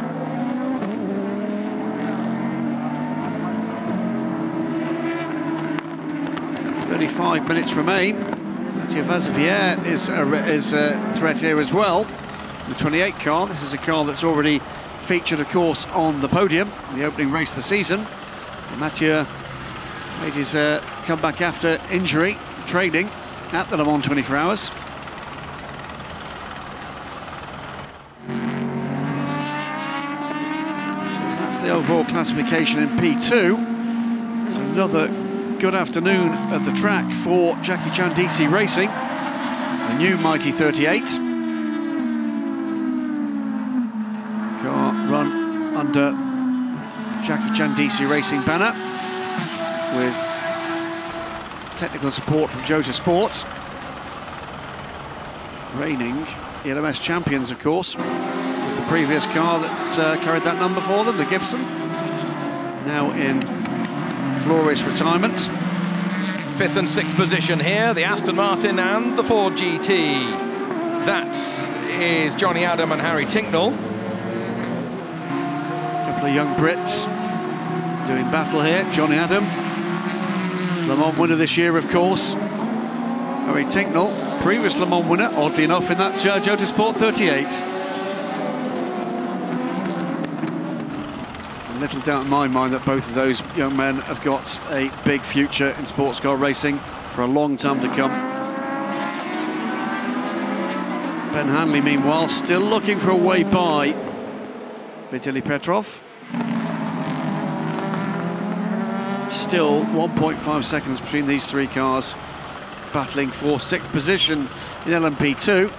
"35 minutes remain." Mathieu Vaxivier is a threat here as well. The 28 car, this is a car that's already featured, of course, on the podium in the opening race of the season. Mathieu made his comeback after injury, training at the Le Mans 24 Hours. So that's the overall classification in P2. So another good afternoon at the track for Jackie Chan DC Racing, the new Mighty 38. Car run under Jackie Chan DC Racing banner, with technical support from Jota Sports. Reigning ELMS champions, of course, with the previous car that carried that number for them, the Gibson, now in glorious retirement. 5th and 6th position here, the Aston Martin and the Ford GT. That is Johnny Adam and Harry Tinknell. A couple of young Brits doing battle here. Johnny Adam, Le Mans winner this year, of course. Harry Tinknell, previous Le Mans winner, oddly enough, in that Jota Sport 38. Little doubt in my mind that both of those young men have got a big future in sports car racing for a long time to come. Ben Handley, meanwhile, still looking for a way by Vitaly Petrov. Still 1.5 seconds between these three cars, battling for 6th position in LMP2.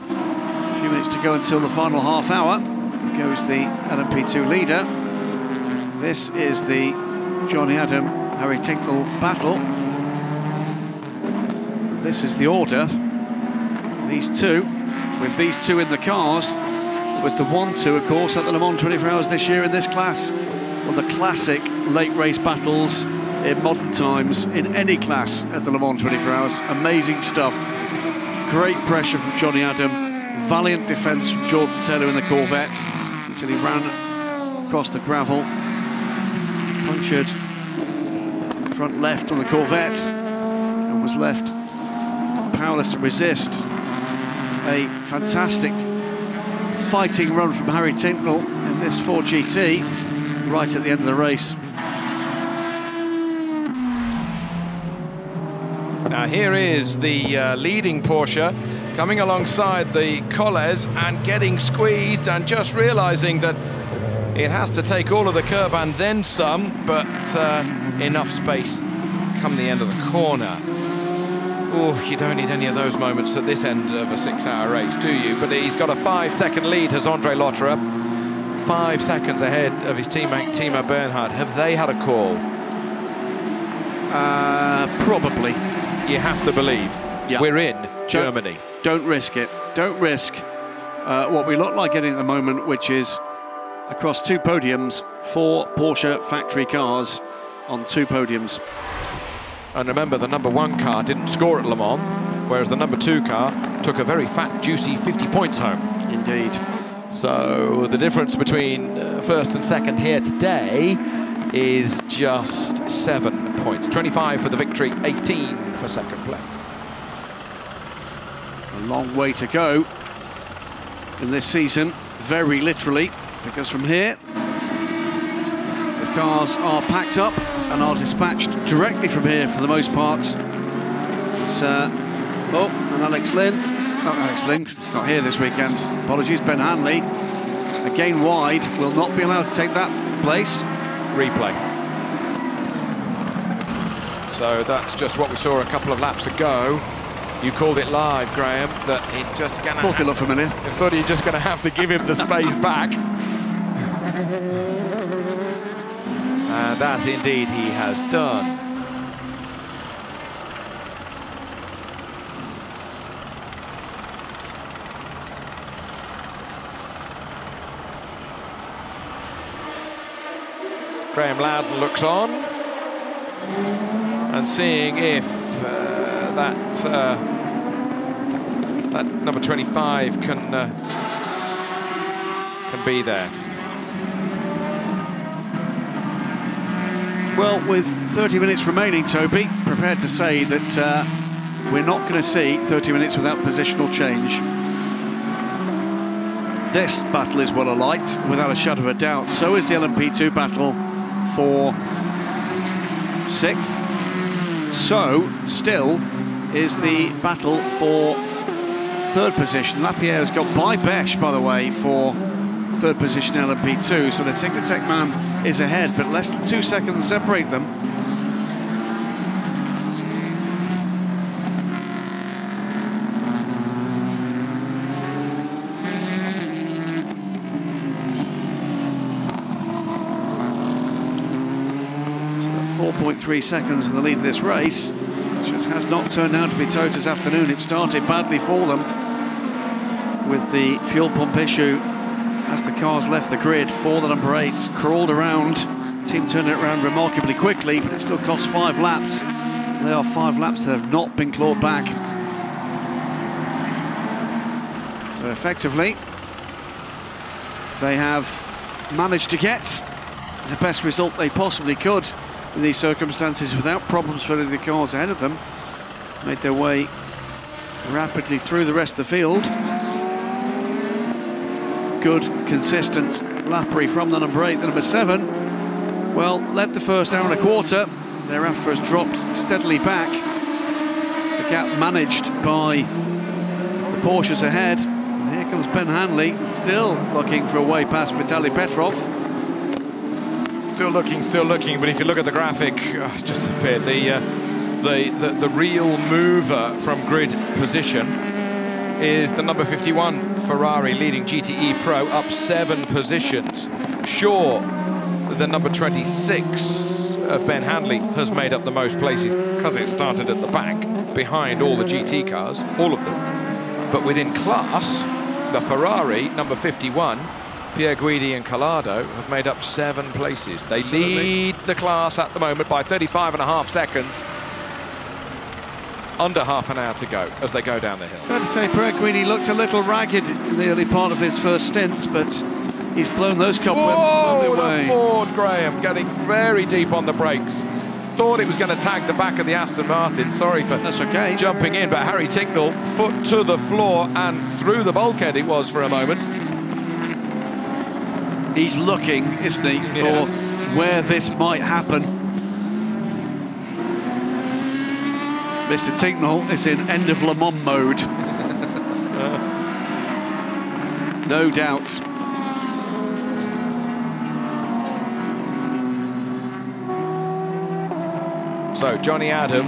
A few minutes to go until the final half hour. Goes the LMP2 leader. This is the Johnny Adam, Harry Tinknell battle. This is the order. These two, with these two in the cars, it was the 1-2, of course, at the Le Mans 24 Hours this year in this class. One of the classic late race battles in modern times, in any class at the Le Mans 24 Hours. Amazing stuff. Great pressure from Johnny Adam. Valiant defence from Jordan Taylor in the Corvette until he ran across the gravel, punctured front left on the Corvette, and was left powerless to resist. A fantastic fighting run from Harry Tinknell in this Ford GT right at the end of the race. Now here is the leading Porsche coming alongside the Coles and getting squeezed and just realising that it has to take all of the curb and then some, but enough space come the end of the corner. Oh, you don't need any of those moments at this end of a 6-hour race, do you? But he's got a 5-second lead, has Andre Lotterer. 5 seconds ahead of his teammate Timo Bernhard. Have they had a call? Probably. You have to believe. Yeah. We're in Germany. Don't risk it. Don't risk what we look like getting at the moment, which is across 2 podiums, 4 Porsche factory cars on 2 podiums. And remember, the number 1 car didn't score at Le Mans, whereas the number 2 car took a very fat, juicy 50 points home. Indeed. So the difference between first and second here today is just 7 points. 25 for the victory, 18 for second place. A long way to go in this season, very literally, because from here the cars are packed up and are dispatched directly from here for the most part. It's, and Alex Lynn, not Alex Lynn, it's not here this weekend, apologies, Ben Hanley, again wide, will not be allowed to take that place. Replay. So that's just what we saw a couple of laps ago. You called it live, Graham, that he's just going to... Thought it looked familiar. I thought you're just going to have to give him the space back. And that indeed he has done. Graham Loudon looks on and seeing if that number 25 can be there. Well, with 30 minutes remaining, Toby, prepared to say that we're not going to see 30 minutes without positional change. This battle is well alight, without a shadow of a doubt. So is the LMP2 battle for 6th. So, still, is the battle for 3rd position. Lapierre has got by Besh, by the way, for 3rd position LMP2. So the Tic Tac man is ahead, but less than 2 seconds separate them. So 4.3 seconds in the lead of this race, which has not turned out to be Tota's afternoon. It started badly for them with the fuel pump issue as the cars left the grid. 4 the number 8s crawled around. Team turned it around remarkably quickly, but it still cost 5 laps. They are 5 laps that have not been clawed back. So effectively, they have managed to get the best result they possibly could in these circumstances without problems for the cars ahead of them. Made their way rapidly through the rest of the field. Good, consistent lappery from the number 8. The number 7, well, led the first hour and a quarter. Thereafter has dropped steadily back. The gap managed by the Porsches ahead. And here comes Ben Hanley, still looking for a way past Vitaly Petrov. Still looking, but if you look at the graphic, it's just appeared. The real mover from grid position is the number 51 Ferrari leading GTE Pro, up 7 positions. Sure, the number 26 of Ben Hanley has made up the most places because it started at the back behind all the GT cars, all of them. But within class, the Ferrari number 51, Pierre Guidi and Collado, have made up 7 places. They lead the class at the moment by 35.5 seconds. Under half an hour to go as they go down the hill. Fair to say, Pierre Guidi looked a little ragged in the early part of his first stint, but he's blown those cobwebs away. The Ford, Graham, getting very deep on the brakes. Thought it was going to tag the back of the Aston Martin. Sorry for jumping in, but Harry Tincknell, foot to the floor and through the bulkhead it was for a moment. He's looking, isn't he, for where this might happen. Mr. Tincknell is in end of Le Mans mode. No doubt. So Johnny Adam,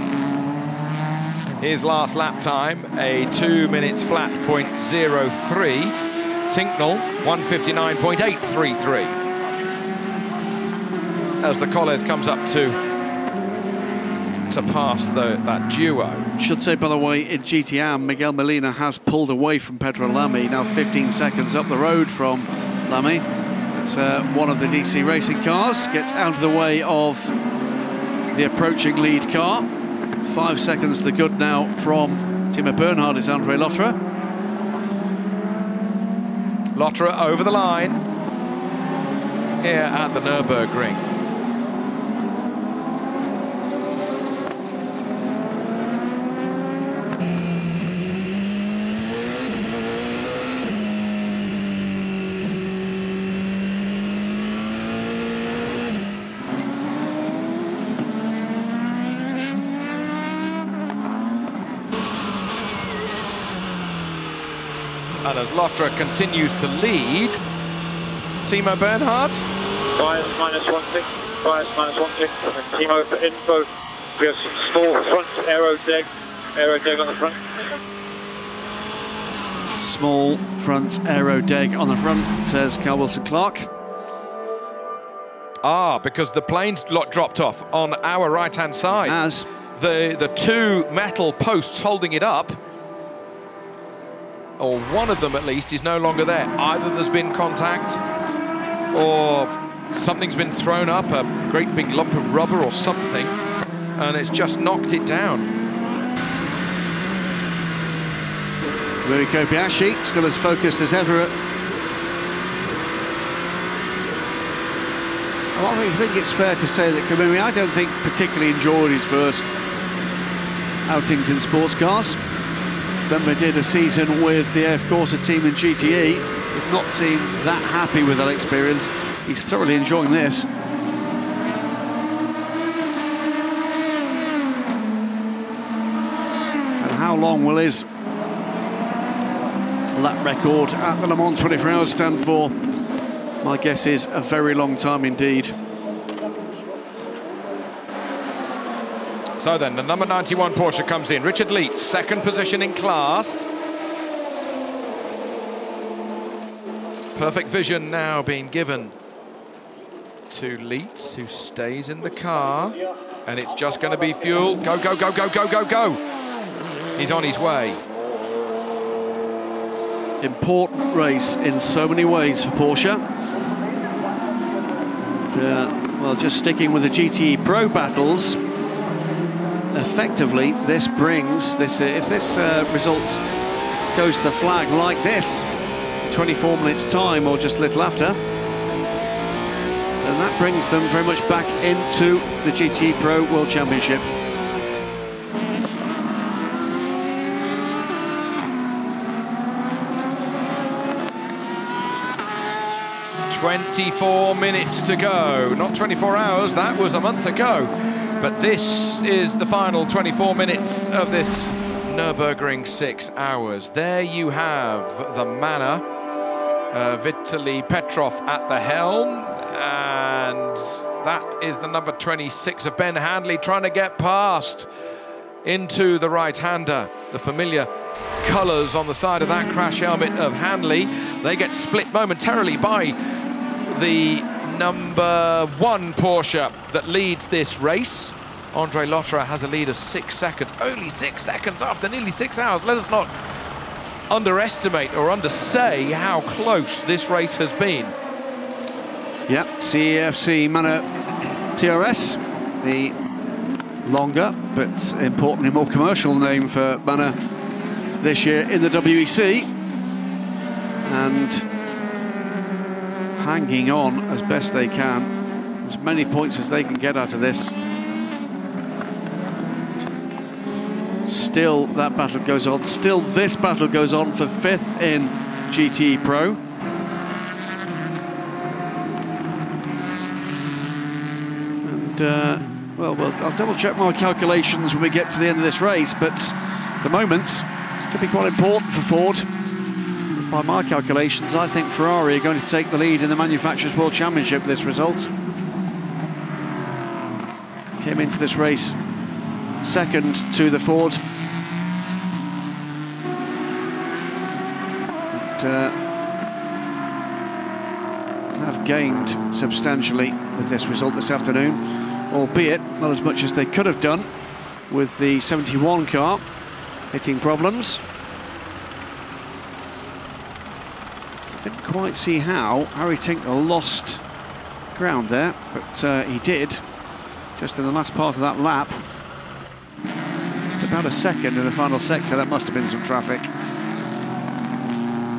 his last lap time, a 2 minutes flat .03. Tincknell, 1:59.833. As the Colles comes up to to pass that duo. Should say, by the way, in GTM, Miguel Molina has pulled away from Pedro Lamy, now 15 seconds up the road from Lamy. It's one of the DC racing cars, gets out of the way of the approaching lead car. 5 seconds to the good now from Timo Bernhard is Andre Lotterer. Lotterer over the line here at the Nurburgring. And as Lotterer continues to lead, Timo Bernhard. Bias -1 tick, bias -1 tick. And Timo for info. We have some small front aero deg on the front. Small front aero deg on the front, says Carl Wilson-Clark. Ah, because the plane's dropped off on our right-hand side. As the two metal posts holding it up, or one of them at least, is no longer there. Either there's been contact or something's been thrown up, a great big lump of rubber or something, and it's just knocked it down. Rui Kobayashi still as focused as ever. Well, I think it's fair to say that Kamui, I don't think, particularly enjoyed his first outings in sports cars. Remember, did a season with the AF Corsa team in GTE. Did not seem that happy with that experience. He's thoroughly enjoying this. And how long will his lap record at the Le Mans 24 Hours stand for? My guess is a very long time indeed. So then, the number 91 Porsche comes in. Richard Leitz, second position in class. Perfect vision now being given to Leitz, who stays in the car. And it's just going to be fuel. Go, go, go, go, go, go, go. He's on his way. Important race in so many ways for Porsche. Well, just sticking with the GTE Pro battles, effectively, this brings this. If this result goes to the flag like this, 24 minutes time or just a little after, then that brings them very much back into the GTE Pro World Championship. "24 minutes to go." Not 24 hours, that was a month ago. But this is the final 24 minutes of this Nürburgring 6 hours. There you have the Manor, Vitaly Petrov at the helm, and that is the number 26 of Ben Handley trying to get past into the right-hander. The familiar colours on the side of that crash helmet of Handley, they get split momentarily by the number 1 Porsche that leads this race. Andre Lotterer has a lead of 6 seconds, only 6 seconds after nearly 6 hours. Let us not underestimate or undersay how close this race has been. Yep, CEFC Manor TRS, the longer but importantly more commercial name for Manor this year in the WEC, and hanging on as best they can, as many points as they can get out of this. Still that battle goes on, still this battle goes on for 5th in GTE Pro. And well, I'll double check my calculations when we get to the end of this race, but at the moment it could be quite important for Ford. By my calculations, I think Ferrari are going to take the lead in the Manufacturers' World Championship with this result. Came into this race second to the Ford. And, have gained substantially with this result this afternoon, albeit not as much as they could have done with the 71 car, hitting problems. Didn't quite see how Harry Tinknell lost ground there, but he did, just in the last part of that lap. Just about a second in the final sector, that must have been some traffic.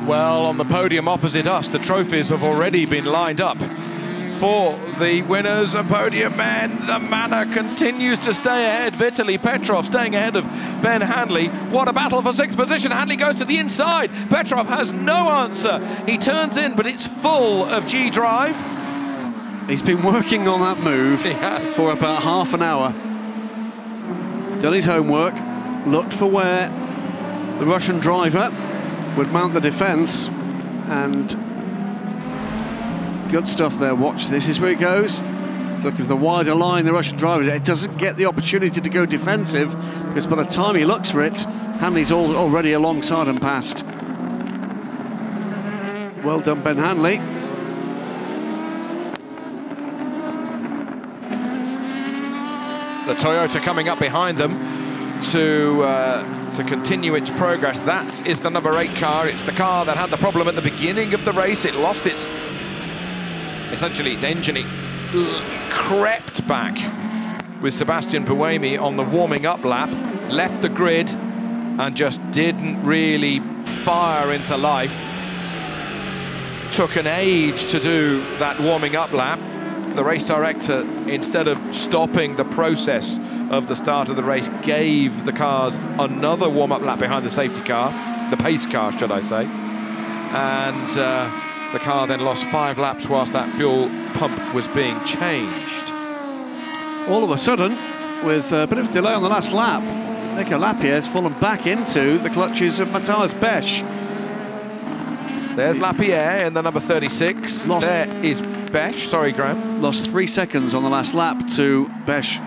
Well, on the podium opposite us, the trophies have already been lined up for the winners and podium men. The Manor continues to stay ahead. Vitaly Petrov staying ahead of Ben Hanley. What a battle for 6th position. Hanley goes to the inside. Petrov has no answer. He turns in, but it's full of G-drive. He's been working on that move for about half an hour. Done his homework, looked for where the Russian driver would mount the defence, and good stuff there. Watch, this is where he goes. Looking for the wider line, the Russian driver. It doesn't get the opportunity to go defensive, because by the time he looks for it, Hanley's already alongside and past. Well done, Ben Hanley. The Toyota coming up behind them to continue its progress. That is the number 8 car. It's the car that had the problem at the beginning of the race. It lost essentially its engine. It crept back with Sebastian Buemi on the warming up lap, left the grid and just didn't really fire into life. Took an age to do that warming up lap. The race director, instead of stopping the process of the start of the race, gave the cars another warm-up lap behind the safety car, the pace car, should I say. And the car then lost 5 laps whilst that fuel pump was being changed. All of a sudden, with a bit of delay on the last lap, Nico Lapierre has fallen back into the clutches of Matthias Besch. There's Lapierre in the number 36. There is Besch, sorry Graham. Lost 3 seconds on the last lap to Besch.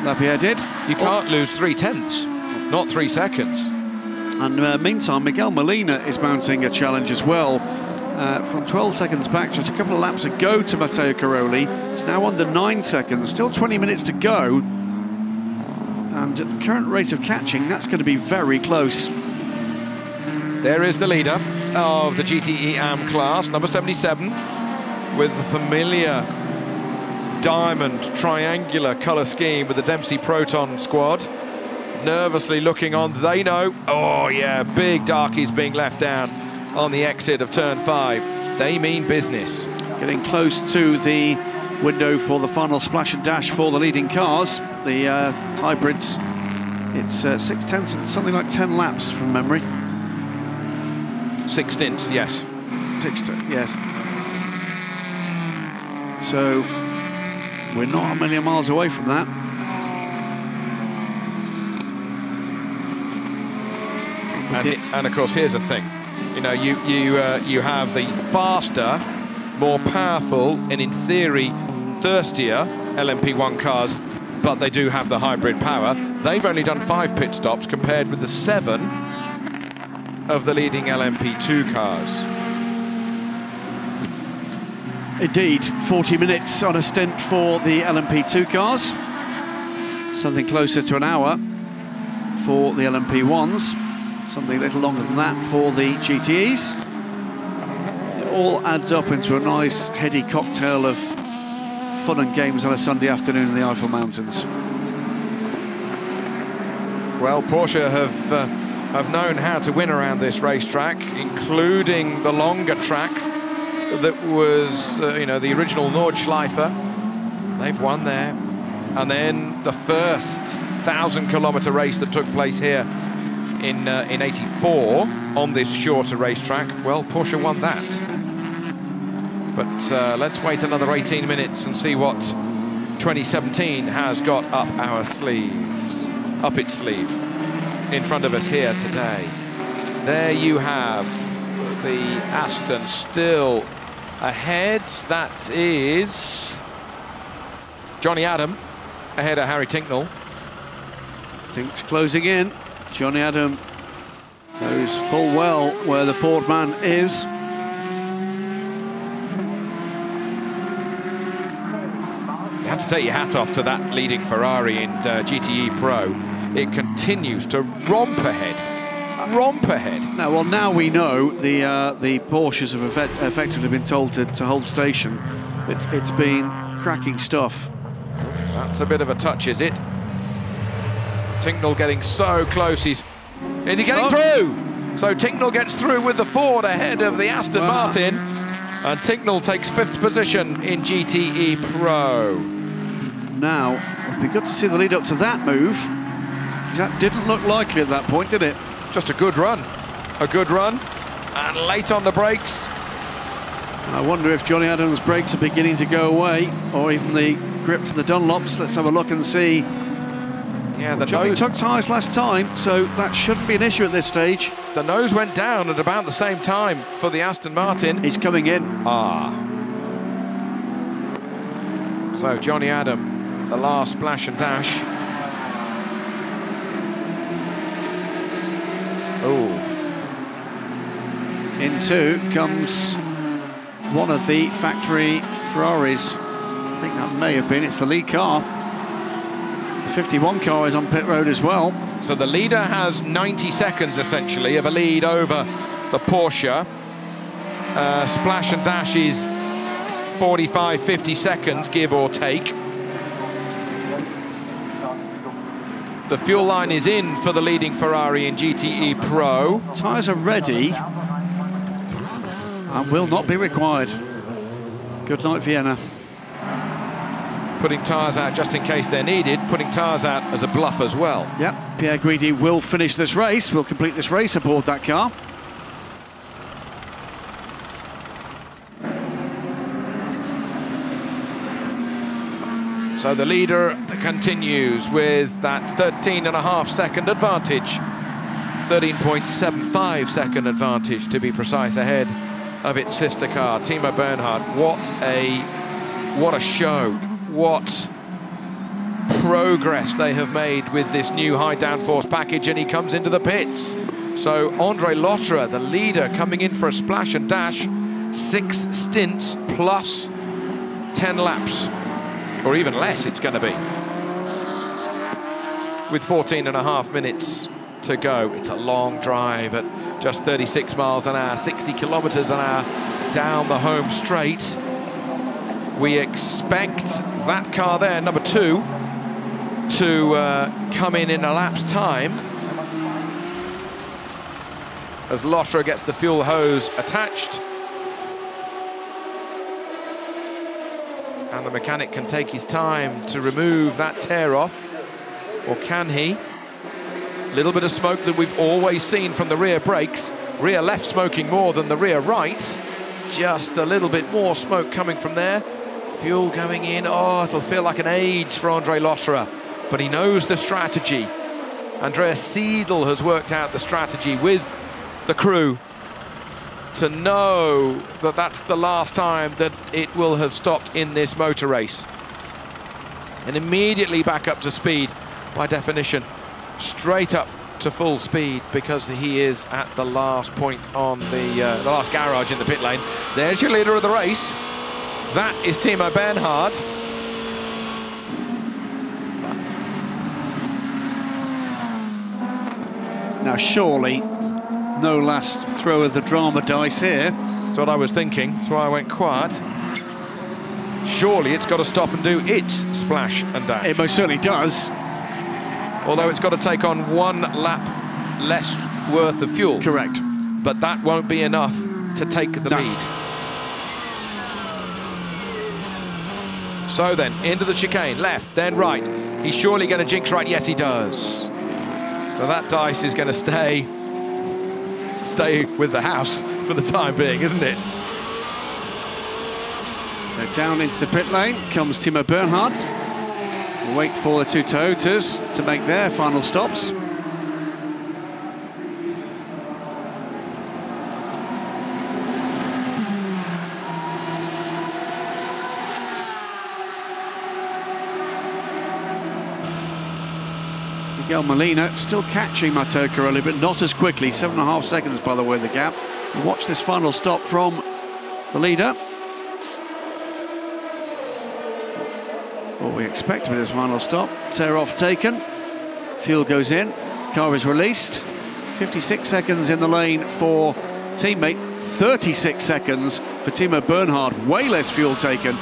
Lapierre did. You can't lose 3/10, not 3 seconds. And meantime, Miguel Molina is mounting a challenge as well. From 12 seconds back, just a couple of laps ago to Matteo Caroli. It's now under 9 seconds, still 20 minutes to go. And at the current rate of catching, that's going to be very close. There is the leader of the GTE AM class, number 77, with the familiar diamond triangular colour scheme with the Dempsey Proton squad. Nervously looking on, they know, oh yeah, big darkies being left down on the exit of turn 5. They mean business. Getting close to the window for the final splash and dash for the leading cars, the hybrids. It's 6/10 and something like 10 laps from memory. 6 stints, yes. 6, yes. So we're not a million miles away from that. And of course, here's the thing. You know, you have the faster, more powerful, and in theory, thirstier LMP1 cars, but they do have the hybrid power. They've only done 5 pit stops compared with the 7 of the leading LMP2 cars. Indeed, 40 minutes on a stint for the LMP2 cars. Something closer to an hour for the LMP1s. Something a little longer than that for the GTEs. It all adds up into a nice heady cocktail of fun and games on a Sunday afternoon in the Eifel Mountains. Well, Porsche have known how to win around this racetrack, including the longer track that was, you know, the original Nordschleife. They've won there. And then the first 1,000-kilometre race that took place here in '84 on this shorter racetrack. Well, Porsche won that. But let's wait another 18 minutes and see what 2017 has got up its sleeve in front of us here today. There you have the Aston still ahead. That is Johnny Adam ahead of Harry Tinknell. Tink's closing in. Johnny Adam knows full well where the Ford man is. You have to take your hat off to that leading Ferrari in GTE Pro. It continues to romp ahead. Now, well, now we know the Porsches have effectively been told to hold station. It's been cracking stuff. That's a bit of a touch, is it? Tincknell getting so close. Is he getting through? So Tincknell gets through with the Ford ahead of the Aston Martin. And Tincknell takes 5th position in GTE Pro. Now, it'd be good to see the lead up to that move. That didn't look likely at that point, did it? Just a good run. A good run. And late on the brakes. I wonder if Johnny Adams' brakes are beginning to go away, or even the grip for the Dunlops. Let's have a look and see. Yeah, the Johnny nose took tyres last time, so that shouldn't be an issue at this stage. The nose went down at about the same time for the Aston Martin. He's coming in. So Johnny Adam, the last splash and dash. Into comes one of the factory Ferraris. I think that may have been, it's the lead car. The 51 car is on pit road as well. So the leader has 90 seconds, essentially, of a lead over the Porsche. Splash and dash is 45, 50 seconds, give or take. The fuel line is in for the leading Ferrari in GTE Pro. Tyres are ready and will not be required. Good night, Vienna. Putting tyres out just in case they're needed, putting tyres out as a bluff as well. Yep, Pierre Guidi will finish this race, will complete this race aboard that car. So the leader continues with that 13.5 second advantage. 13.75 second advantage to be precise, ahead of its sister car, Timo Bernhard. What a show. What progress they have made with this new high downforce package, and he comes into the pits. So Andre Lotterer, the leader, coming in for a splash and dash, 6 stints plus 10 laps, or even less it's going to be, with 14.5 minutes to go. It's a long drive at just 36 miles an hour, 60 kilometers an hour down the home straight. We expect that car there, number 2, to come in a lap's time as Lotterer gets the fuel hose attached. And the mechanic can take his time to remove that tear off, or can he? A little bit of smoke that we've always seen from the rear brakes. Rear left smoking more than the rear right. Just a little bit more smoke coming from there. Fuel going in. Oh, it'll feel like an age for Andre Lotterer, but he knows the strategy. Andreas Seidel has worked out the strategy with the crew to know that that's the last time that it will have stopped in this motor race. And immediately back up to speed, by definition, straight up to full speed, because he is at the last point on the last garage in the pit lane. There's your leader of the race. That is Timo Bernhard. Now surely no last throw of the drama dice here. That's what I was thinking, that's why I went quiet. Surely it's got to stop and do its splash and dash. It most certainly does. Although it's got to take on 1 lap less worth of fuel. Correct. But that won't be enough to take the lead. So then, into the chicane, left, then right. He's surely going to jinx right. Yes, he does. So that dice is going to stay with the house for the time being, isn't it? So down into the pit lane comes Timo Bernhard. We'll wait for the 2 Toyotas to make their final stops. Miguel Molina still catching Matteo Caroli, but not as quickly. 7.5 seconds, by the way, the gap. We'll watch this final stop from the leader. Oh, what we expect with this final stop. Tear off taken, fuel goes in, car is released. 56 seconds in the lane for teammate, 36 seconds for Timo Bernhard, way less fuel taken.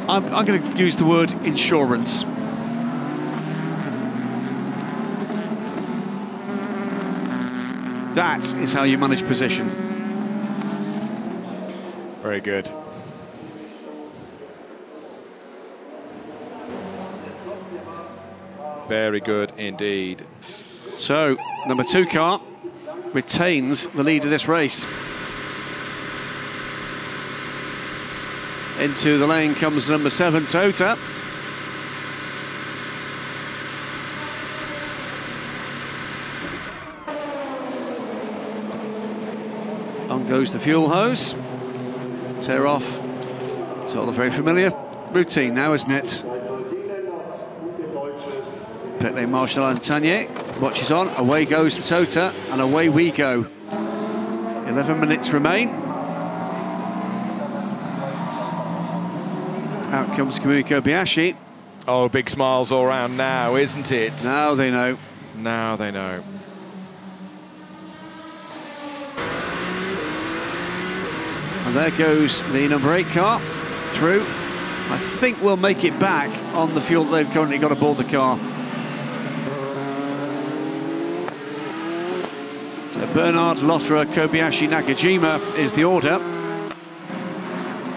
I'm going to use the word insurance. That is how you manage position. Very good. Very good indeed. So, number 2 car retains the lead of this race. Into the lane comes number 7 Toyota. On goes the fuel hose. Tear off. It's all a very familiar routine now, isn't it? Pit lane marshal Antanier watches on. Away goes the Toyota, and away we go. 11 minutes remain. Out comes Kamui Kobayashi. Oh, big smiles all round now, isn't it? Now they know. Now they know. And there goes the number 8 car through. I think we'll make it back on the fuel they've currently got aboard the car. So Bernhard, Lotterer, Kobayashi, Nakajima is the order.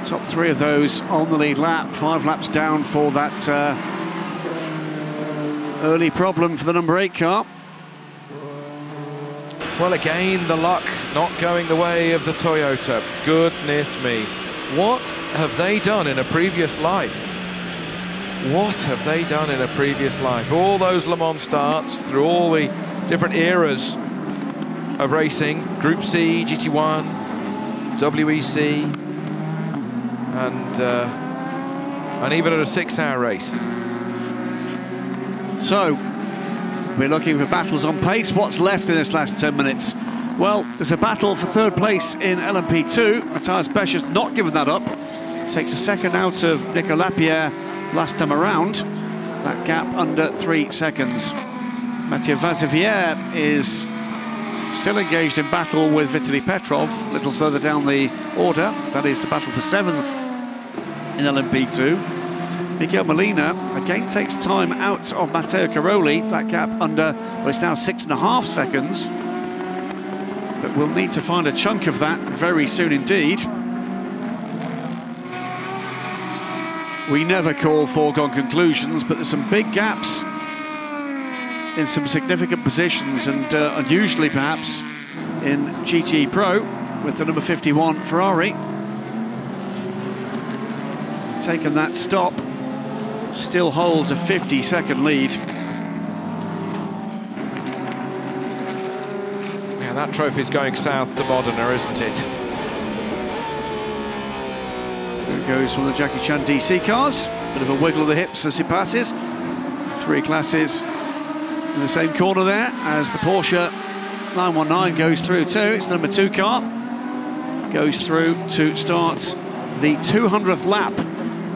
Top 3 of those on the lead lap, 5 laps down for that early problem for the number 8 car. Well, again, the luck not going the way of the Toyota. Goodness me. What have they done in a previous life? What have they done in a previous life? All those Le Mans starts through all the different eras of racing. Group C, GT1, WEC, and even at a 6-hour race. So, we're looking for battles on pace. What's left in this last 10 minutes? Well, there's a battle for 3rd place in LMP2. Matthias Becher's not given that up. Takes a second out of Nico Lapierre last time around. That gap under 3 seconds. Mathieu Vazevière is still engaged in battle with Vitaly Petrov, a little further down the order. That is the battle for 7th in LMP2. Miguel Molina again takes time out of Matteo Caroli. That gap under, well, it's now 6.5 seconds. But we'll need to find a chunk of that very soon indeed. We never call foregone conclusions, but there's some big gaps in some significant positions, and unusually perhaps in GT Pro with the number 51 Ferrari. Taken that stop, still holds a 50-second lead. Yeah, that trophy's going south to Modena, isn't it? There goes one of the Jackie Chan DC cars. Bit of a wiggle of the hips as he passes. 3 classes in the same corner there as the Porsche 919 goes through too. It's the number 2 car. Goes through to start the 200th lap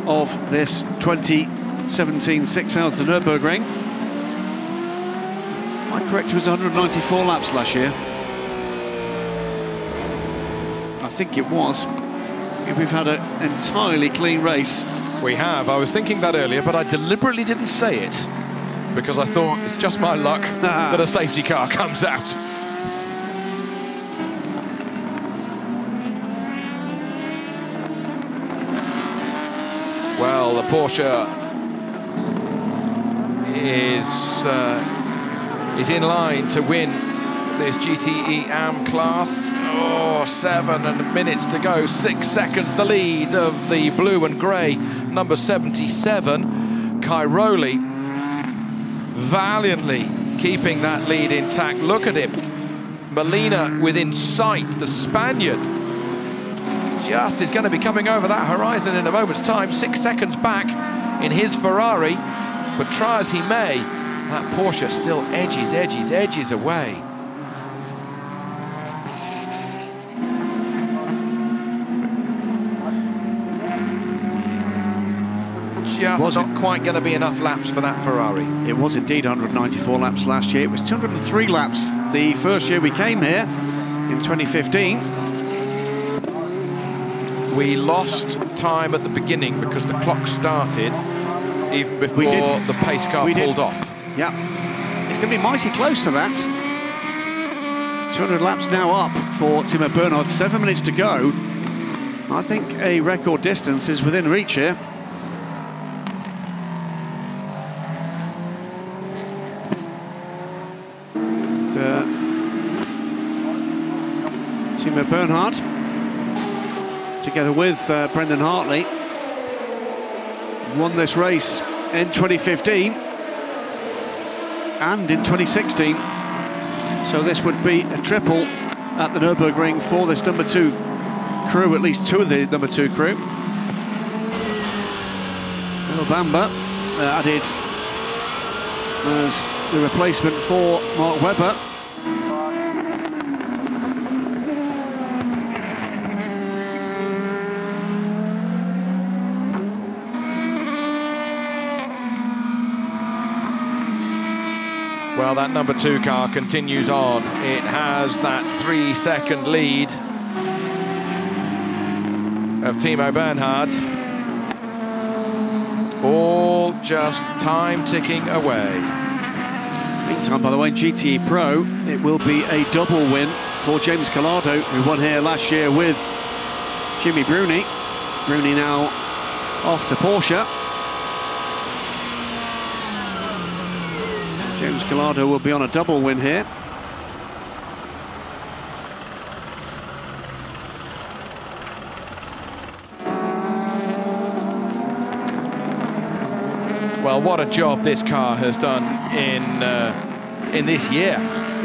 of this 2017 6 hours to Nurburgring. Am I correct? It was 194 laps last year. I think it was. We've had an entirely clean race. We have. I was thinking that earlier, but I deliberately didn't say it because I thought it's just my luck that a safety car comes out. Well, the Porsche is in line to win this GTE AM class. Oh, 7 minutes to go, 6 seconds the lead of the blue and grey number 77. Cairoli valiantly keeping that lead intact. Look at him. Molina within sight, the Spaniard just is going to be coming over that horizon in a moment's time. 6 seconds back in his Ferrari, but try as he may, that Porsche still edges away. just not quite going to be enough laps for that Ferrari. It was indeed 194 laps last year. It was 203 laps the first year we came here in 2015. We lost time at the beginning because the clock started even before the pace car pulled off. Yeah, it's going to be mighty close to that. 200 laps now up for Timo Bernhard, 7 minutes to go. I think a record distance is within reach here. Timo Bernhard, together with Brendan Hartley, won this race in 2015 and in 2016. So this would be a triple at the Nurburgring for this number 2 crew, at least 2 of the number 2 crew. Earl Bamber added as the replacement for Mark Webber. Well, that number 2 car continues on. It has that 3-second lead of Timo Bernhard. All just time ticking away. Meantime, by the way, GTE Pro, it will be a double win for James Collado, who won here last year with Jimmy Bruni. Bruni now off to Porsche. James Collado will be on a double win here. Well, what a job this car has done in this year.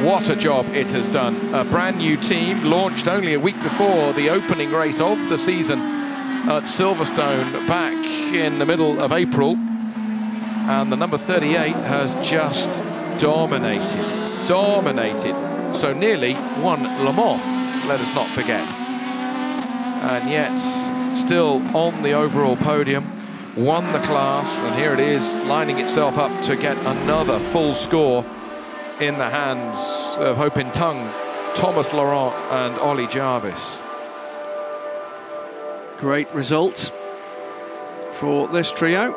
What a job it has done. A brand new team launched only a week before the opening race of the season at Silverstone back in the middle of April. And the number 38 has just dominated. So nearly won Le Mans, let us not forget. And yet, still on the overall podium, won the class, and here it is, lining itself up to get another full score in the hands of Ho-Pin Tung, Thomas Laurent and Ollie Jarvis. Great results for this trio.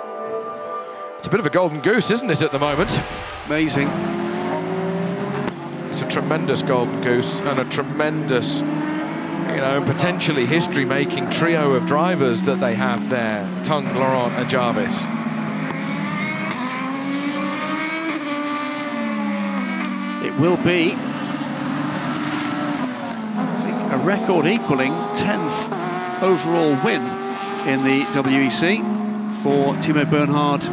It's a bit of a golden goose, isn't it, at the moment? Amazing. It's a tremendous golden goose and a tremendous, you know, potentially history-making trio of drivers that they have there, Tung, Laurent and Jarvis. It will be, I think, a record-equaling 10th overall win in the WEC for Timo Bernhard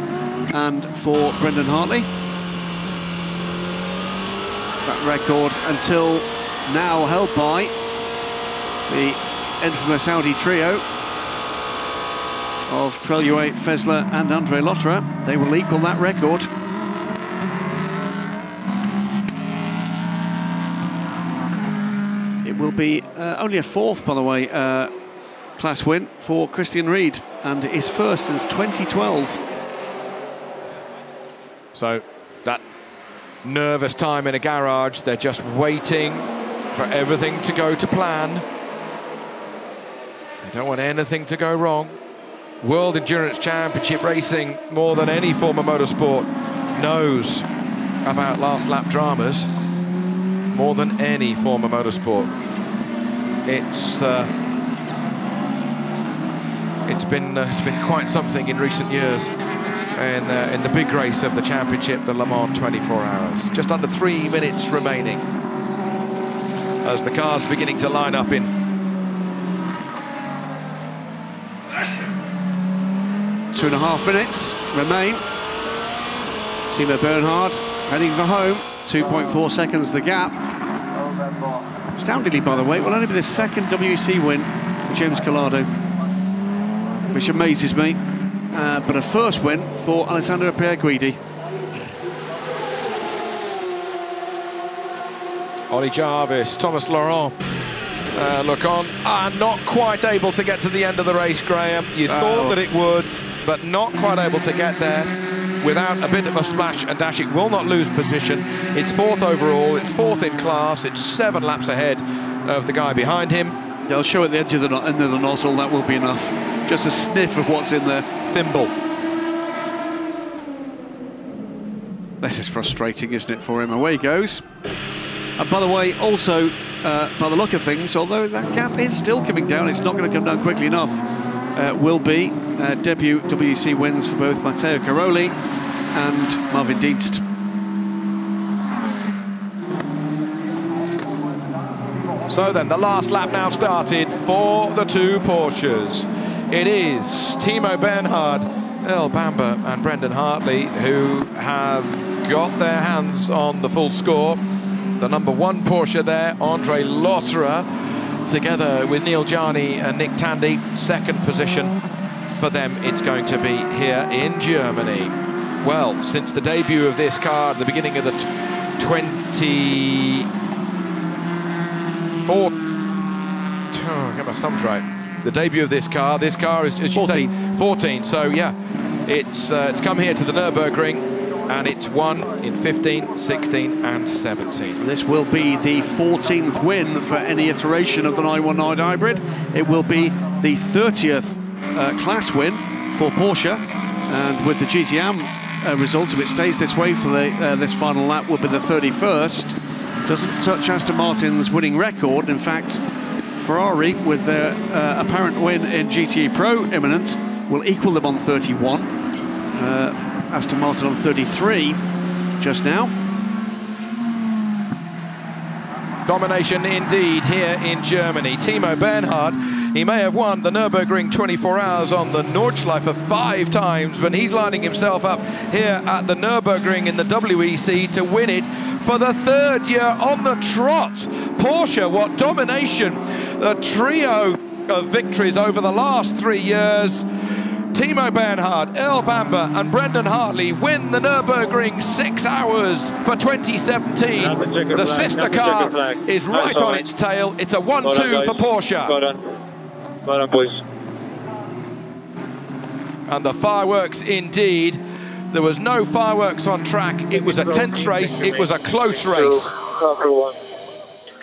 and for Brendan Hartley. That record until now held by the infamous Audi trio of Treluet, Fessler and Andre Lotterer. They will equal that record. It will be only a 4th, by the way, class win for Christian Ried, and his first since 2012. So that nervous time in a garage, they're just waiting for everything to go to plan. They don't want anything to go wrong. World Endurance Championship racing, more than any form of motorsport, knows about last lap dramas more than any form of motorsport. It's been quite something in recent years in the big race of the championship, the Le Mans 24 Hours. Just under 3 minutes remaining as the cars beginning to line up in 2.5 minutes remain. Timo Bernhard heading for home, 2.4 seconds the gap. Astoundingly, by the way, it will only be the second WEC win for James Collado, which amazes me, but a first win for Alessandro Pierguidi. Ollie Jarvis, Thomas Laurent, look on. Not quite able to get to the end of the race, Graham. You thought that it would, but not quite able to get there without a bit of a splash and dash. It will not lose position. It's 4th overall, it's 4th in class, it's 7 laps ahead of the guy behind him. They'll show at the edge of the end of the nozzle, that will be enough. Just a sniff of what's in there. Thimble. This is frustrating, isn't it, for him? Away he goes. And by the way, also, by the look of things, although that gap is still coming down, it's not going to come down quickly enough, will be debut WEC wins for both Matteo Caroli and Marvin Dienst. So then, the last lap now started for the 2 Porsches. It is Timo Bernhard, Earl Bamber and Brendan Hartley who have got their hands on the full score. The number 1 Porsche there, Andre Lotterer, together with Neil Jani and Nick Tandy. 2nd position for them it's going to be here in Germany. Well, since the debut of this car at the beginning of the get my sums right. The debut of this car is, as you say, 14. So yeah, it's come here to the Nurburgring, and it's won in 15, 16 and 17. This will be the 14th win for any iteration of the 919 hybrid. It will be the 30th class win for Porsche, and with the GTM result, if it stays this way for this final lap, will be the 31st. Doesn't touch Aston Martin's winning record. In fact, Ferrari, with their apparent win in GTE Pro imminent, will equal them on 31. Aston Martin on 33 just now. Domination indeed here in Germany. Timo Bernhard, he may have won the Nürburgring 24 hours on the Nordschleife 5 times, but he's lining himself up here at the Nürburgring in the WEC to win it for the 3rd year on the trot. Porsche, what domination. A trio of victories over the last 3 years. Timo Bernhard, Earl Bamber and Brendan Hartley win the Nürburgring 6 hours for 2017. The sister car is right on its tail. It's a 1-2 for Porsche. Well done, boys. And the fireworks indeed. There was no fireworks on track. It was a tense race. It was a close race.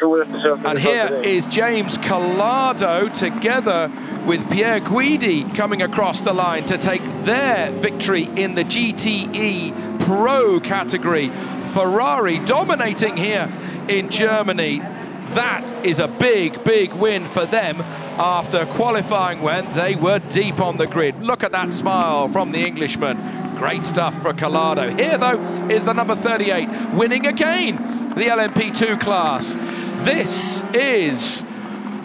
And here is James Collado together with Pierre Guidi coming across the line to take their victory in the GTE Pro category. Ferrari dominating here in Germany. That is a big, big win for them after qualifying when they were deep on the grid. Look at that smile from the Englishman. Great stuff for Collado. Here, though, is the number 38, winning again the LMP2 class. This is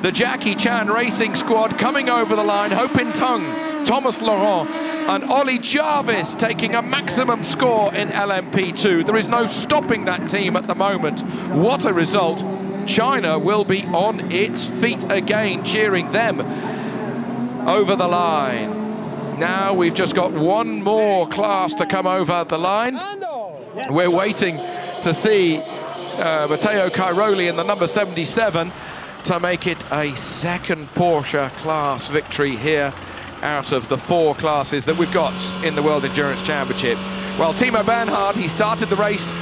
the Jackie Chan Racing Squad coming over the line. Ho Pin Tung, Thomas Laurent and Ollie Jarvis taking a maximum score in LMP2. There is no stopping that team at the moment. What a result. China will be on its feet again, cheering them over the line. Now we've just got one more class to come over the line. We're waiting to see Matteo Cairoli in the number 77 to make it a 2nd Porsche class victory here out of the 4 classes that we've got in the World Endurance Championship. Well, Timo Bernhard, he started the race,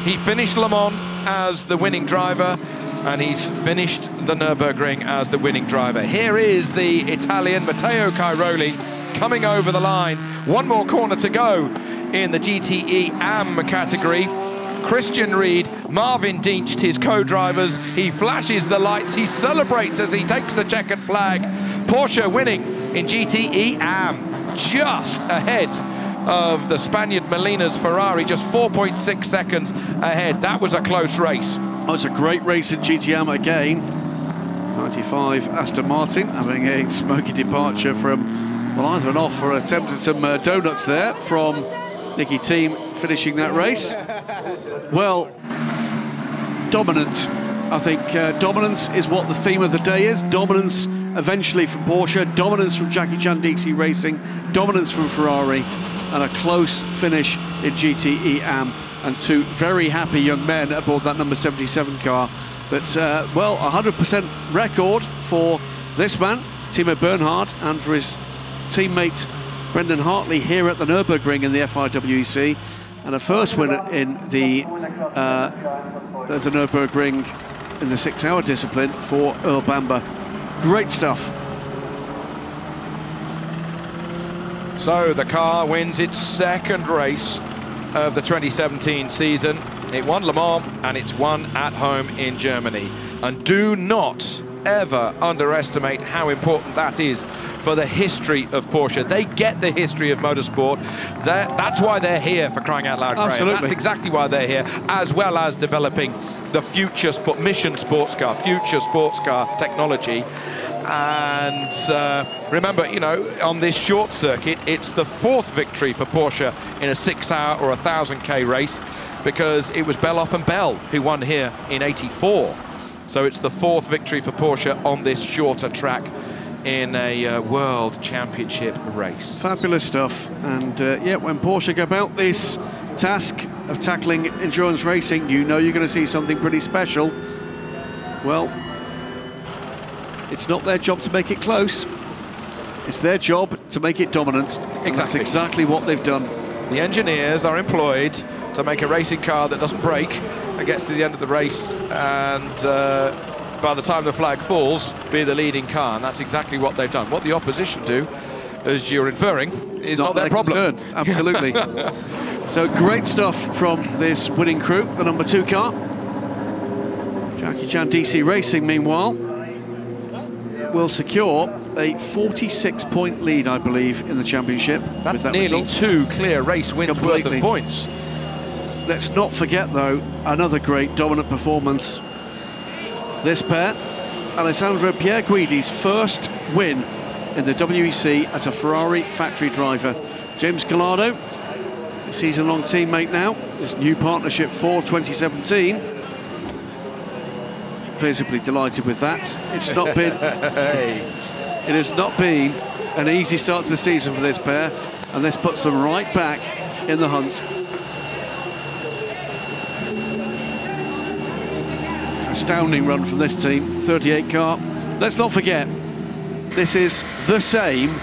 he finished Le Mans as the winning driver, and he's finished the Nürburgring as the winning driver. Here is the Italian Matteo Cairoli coming over the line. One more corner to go in the GTE AM category. Christian Reed, Marvin Dienst, his co-drivers. He flashes the lights, he celebrates as he takes the checkered flag. Porsche winning in GTE AM, just ahead of the Spaniard Molina's Ferrari, just 4.6 seconds ahead. That was a close race. Oh, it's a great race in GTM again. 95 Aston Martin having a smoky departure from, well, either an off or attempted some donuts there from Nicky Team finishing that race. Well, dominant. I think dominance is what the theme of the day is. Dominance eventually from Porsche, dominance from Jackie Chan DC Racing, dominance from Ferrari, and a close finish in GTE AM. And 2 very happy young men aboard that number 77 car But, well, 100% record for this man, Timo Bernhard, and for his teammate Brendan Hartley here at the Nurburgring in the FIWEC, and a first win in the Nurburgring in the 6-hour discipline for Earl Bamber. Great stuff. So the car wins its second race of the 2017 season. It won Le Mans and it's won at home in Germany. And do not ever underestimate how important that is for the history of Porsche. They get the history of motorsport. That's why they're here, for crying out loud, Graham. Absolutely. That's exactly why they're here, as well as developing the future mission sports car, future sports car technology. And remember, you know, on this short circuit, it's the 4th victory for Porsche in a 6-hour or 1,000K race, because it was Beloff and Bell who won here in '84. So it's the 4th victory for Porsche on this shorter track in a World Championship race. Fabulous stuff. And yeah, when Porsche go about this task of tackling endurance racing, you know you're going to see something pretty special. Well, it's not their job to make it close. It's their job to make it dominant. Exactly. And that's exactly what they've done. The engineers are employed to make a racing car that doesn't break and gets to the end of the race, and by the time the flag falls, be the leading car. And that's exactly what they've done. What the opposition do, as you're inferring, is not their problem. Concern. Absolutely. So great stuff from this winning crew, the number 2 car. Jackie Chan DC Racing, meanwhile, will secure a 46-point lead, I believe, in the championship. That's nearly result. 2 clear race wins worth of points. Let's not forget, though, another great dominant performance. This pair, Alessandro Pierguidi's first win in the WEC as a Ferrari factory driver. James Gallardo, a season-long teammate now, this new partnership for 2017. Visibly delighted with that. It's not been... It has not been an easy start to the season for this pair, and this puts them right back in the hunt. Astounding run from this team, 38 car. Let's not forget, this is the same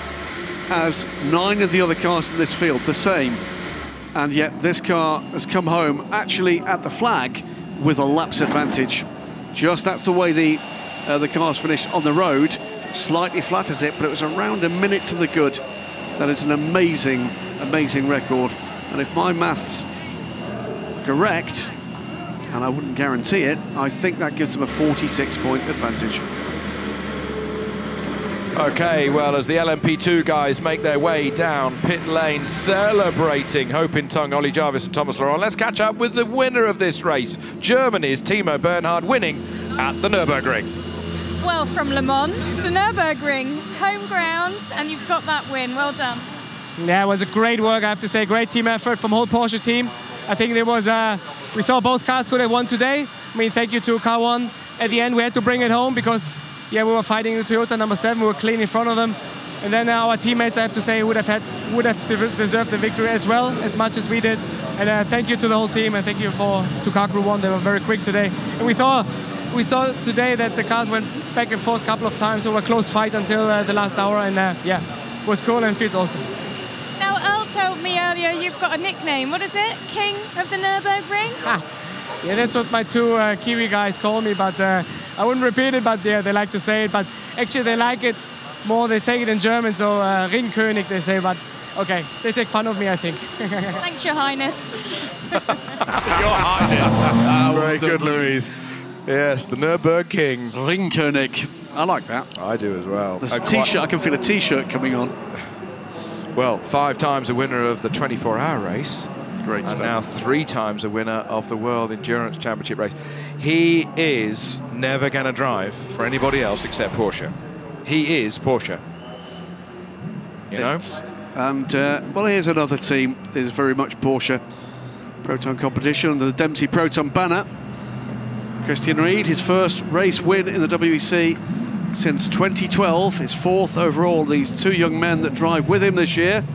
as 9 of the other cars in this field, the same. And yet this car has come home actually at the flag with a laps advantage. Just that's the way the cars finished on the road. Slightly flatters it, but it was around a minute to the good. That is an amazing, amazing record. And if my maths are correct, and I wouldn't guarantee it, I think that gives them a 46-point advantage. Okay, well, as the LMP2 guys make their way down pit lane, celebrating Hope in Tongue, Ollie Jarvis and Thomas Laurent, let's catch up with the winner of this race, Germany's Timo Bernhard, winning at the Nurburgring. Well, from Le Mans to Nurburgring, home ground, and you've got that win. Well done. Yeah, it was a great work, I have to say. Great team effort from the whole Porsche team. I think there was we saw both cars could have won today. I mean, thank you to car 1. At the end, we had to bring it home because, yeah, we were fighting the Toyota number 7. We were clean in front of them. And then our teammates, I have to say, would have deserved the victory as well, as much as we did. And thank you to the whole team, and thank you to car crew 1. They were very quick today. And we saw today that the cars went back and forth a couple of times. So it was a close fight until the last hour. And yeah, it was cool and feels awesome. Now, Earl told me earlier you've got a nickname. What is it? King of the Nurburgring? Yeah, that's what my 2 Kiwi guys call me, but I wouldn't repeat it, but yeah, they like to say it. But actually, they like it more. They say it in German, so Ringkönig, they say, but okay, they take fun of me, I think. Thanks, Your Highness. Your Highness. Very good, Louise. Yes, the Nürburgring. Ringkönig. I like that. I do as well. There's a T-shirt. I can feel a T-shirt coming on. Well, 5 times a winner of the 24-hour race. Great and stuff. now 3 times a winner of the World Endurance Championship race. He is never going to drive for anybody else except Porsche. He is Porsche. You know? And, well, here's another team that is very much Porsche. Proton competition under the Dempsey Proton banner. Christian Ried, his first race win in the WEC since 2012, his 4th overall. These 2 young men that drive with him this year,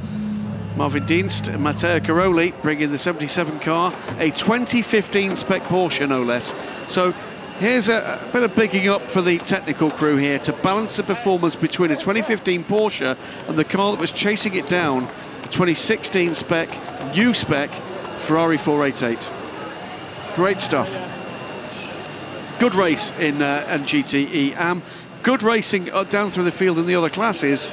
Marvin Dienst and Matteo Caroli, bringing the 77 car, a 2015 spec Porsche, no less. So Here's a bit of bigging up for the technical crew here to balance the performance between a 2015 Porsche and the car that was chasing it down, the 2016 spec, new spec, Ferrari 488. Great stuff. Good race in GTE Am. Good racing down through the field in the other classes,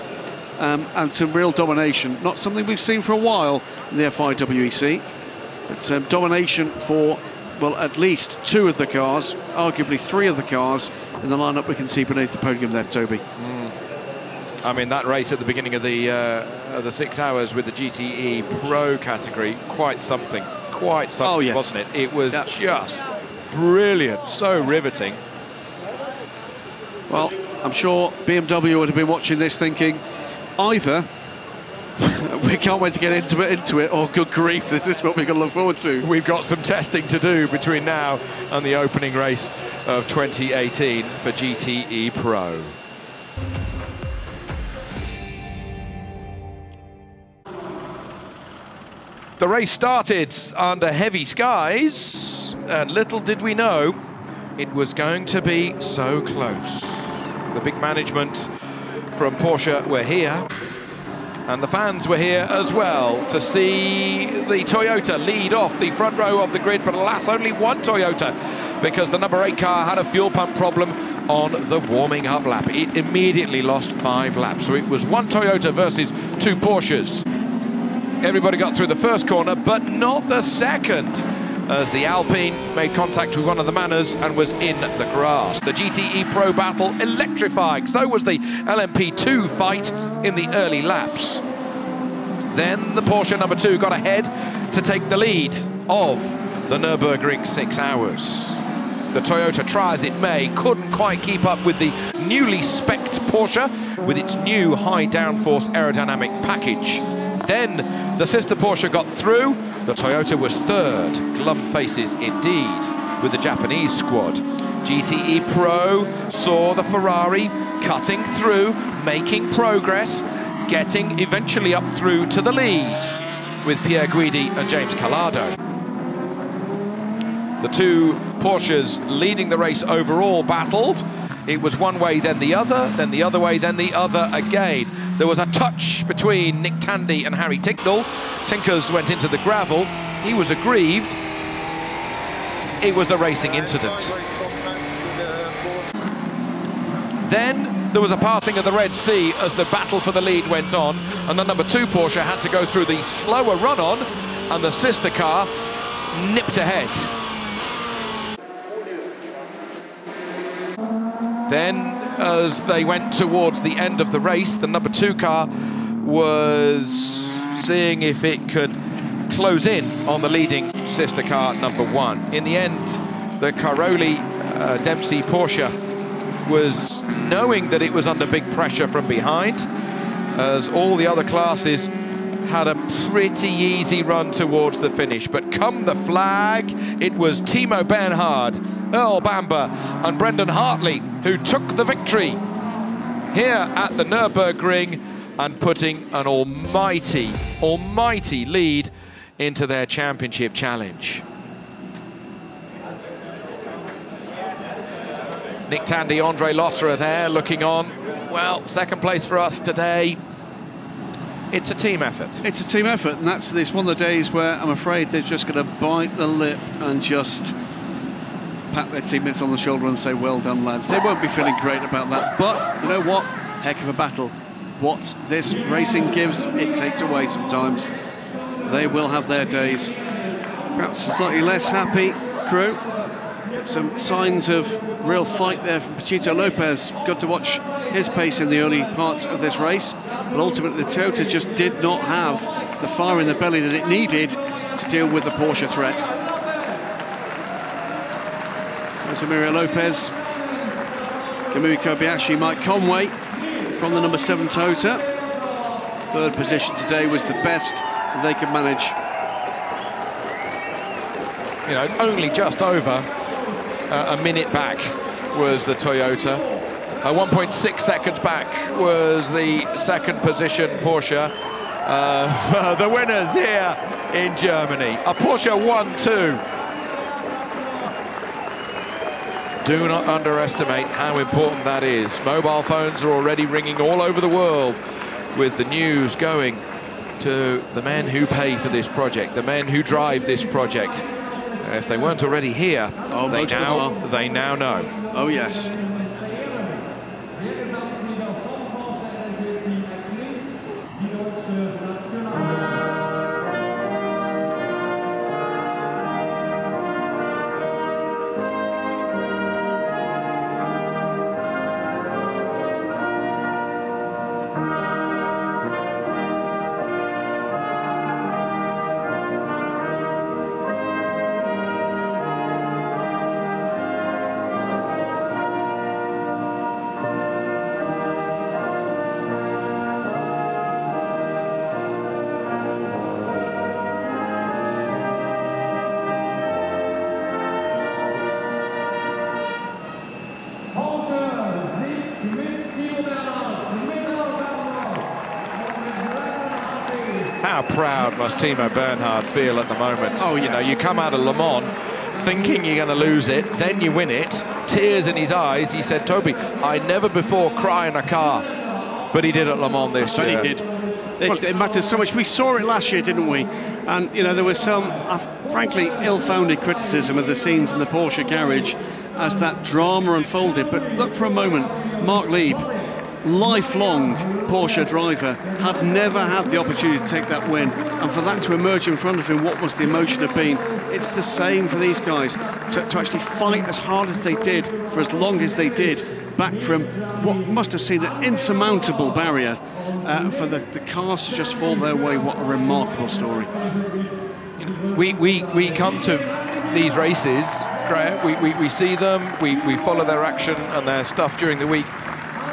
and some real domination. Not something we've seen for a while in the FI WEC, but domination for, well, at least 2 of the cars, arguably 3 of the cars in the lineup we can see beneath the podium there, Toby. I mean, that race at the beginning of the 6 hours with the GTE Pro category, quite something, oh, yes, wasn't it? It was just brilliant, so riveting. Well, I'm sure BMW would have been watching this thinking, either we can't wait to get into it, or good grief, this is what we're going to look forward to. We've got some testing to do between now and the opening race of 2018 for GTE Pro. The race started under heavy skies, and little did we know it was going to be so close. The big management from Porsche were here, and the fans were here as well to see the Toyota lead off the front row of the grid, but alas, only one Toyota, because the number 8 car had a fuel pump problem on the warming up lap. It immediately lost 5 laps, so it was one Toyota versus 2 Porsches. Everybody got through the first corner, but not the second, as the Alpine made contact with one of the Manners and was in the grass. The GTE Pro battle electrifying. So was the LMP2 fight in the early laps. Then the Porsche number 2 got ahead to take the lead of the Nurburgring 6 hours. The Toyota, try as it may, couldn't quite keep up with the newly spec'd Porsche with its new high downforce aerodynamic package. Then the sister Porsche got through. The Toyota was third, glum faces indeed, with the Japanese squad. GTE Pro saw the Ferrari cutting through, making progress, getting eventually up through to the leads with Pierre Guidi and James Calado. The 2 Porsches leading the race overall battled. It was one way, then the other way, then the other again. There was a touch between Nick Tandy and Harry Tincknell. Tinkers went into the gravel. He was aggrieved. It was a racing incident. Then there was a parting of the Red Sea as the battle for the lead went on, and the number 2 Porsche had to go through the slower run-on, and the sister car nipped ahead. Then, as they went towards the end of the race, the number 2 car was seeing if it could close in on the leading sister car, number 1. In the end, the Caroli Dempsey Porsche was knowing that it was under big pressure from behind, as all the other classes had a pretty easy run towards the finish. But come the flag, it was Timo Bernhard, Earl Bamber and Brendan Hartley who took the victory here at the Nürburgring and putting an almighty lead into their championship challenge. Nick Tandy, Andre Lotterer there looking on. Well, second place for us today. It's a team effort. It's a team effort, and it's one of the days where I'm afraid they're just going to bite the lip and just pat their teammates on the shoulder and say, well done, lads. They won't be feeling great about that, but you know what? Heck of a battle. What this racing gives, it takes away sometimes. They will have their days. Perhaps a slightly less happy crew. Some signs of real fight there from Pachito Lopez. Got to watch his pace in the early parts of this race, but ultimately the Toyota just did not have the fire in the belly that it needed to deal with the Porsche threat. There's Emilio Lopez, Kamui Kobayashi, Mike Conway from the number 7 Toyota. Third position today was the best they could manage. You know, only just over a minute back was the Toyota. 1.6 seconds back was the second position Porsche for the winners here in Germany. A Porsche 1-2. Do not underestimate how important that is. Mobile phones are already ringing all over the world with the news going to the men who pay for this project, the men who drive this project. If they weren't already here, they now know. Oh, yes. How proud must Timo Bernhard feel at the moment? Oh, yes. You know, you come out of Le Mans thinking you're going to lose it, then you win it, tears in his eyes. He said, Toby, I never before cry in a car, but he did at Le Mans this year. But he did. It matters so much. We saw it last year, didn't we? And, you know, there was some, frankly, ill-founded criticism of the scenes in the Porsche garage as that drama unfolded. But look for a moment, Mark Lieb, lifelong Porsche driver, had never had the opportunity to take that win, and for that to emerge in front of him, what was the emotion of being? It's the same for these guys to actually fight as hard as they did for as long as they did, back from what must have seemed an insurmountable barrier, for the cars to just fall their way. What a remarkable story. We come to these races, Graham, we see them, we follow their action and their stuff during the week,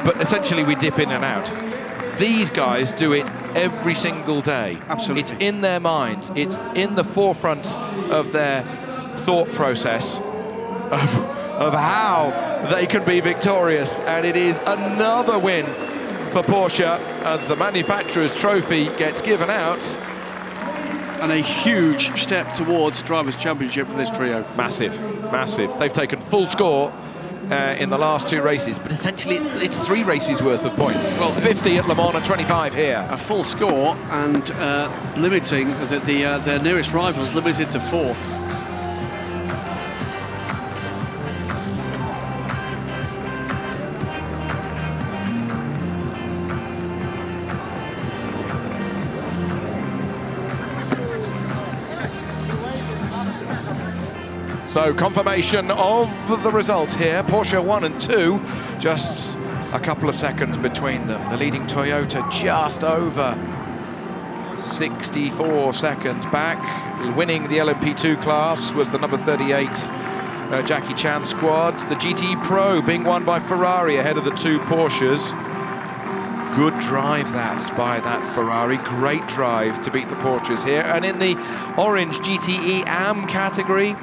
but essentially we dip in and out. These guys do it every single day. Absolutely. It's in their minds. It's in the forefront of their thought process of how they can be victorious. And it is another win for Porsche as the manufacturer's trophy gets given out. And a huge step towards Drivers' Championship for this trio. Massive, massive. They've taken full score in the last two races, but essentially it's 3 races worth of points. Well, 50 at Le Mans and 25 here. A full score and limiting their nearest rivals limited to 4. So confirmation of the result here. Porsche 1 and 2, just a couple of seconds between them. The leading Toyota just over 64 seconds back. Winning the LMP2 class was the number 38 Jackie Chan squad. The GTE Pro being won by Ferrari ahead of the 2 Porsches. Good drive that by that Ferrari. Great drive to beat the Porsches here. And in the orange GTE AM category,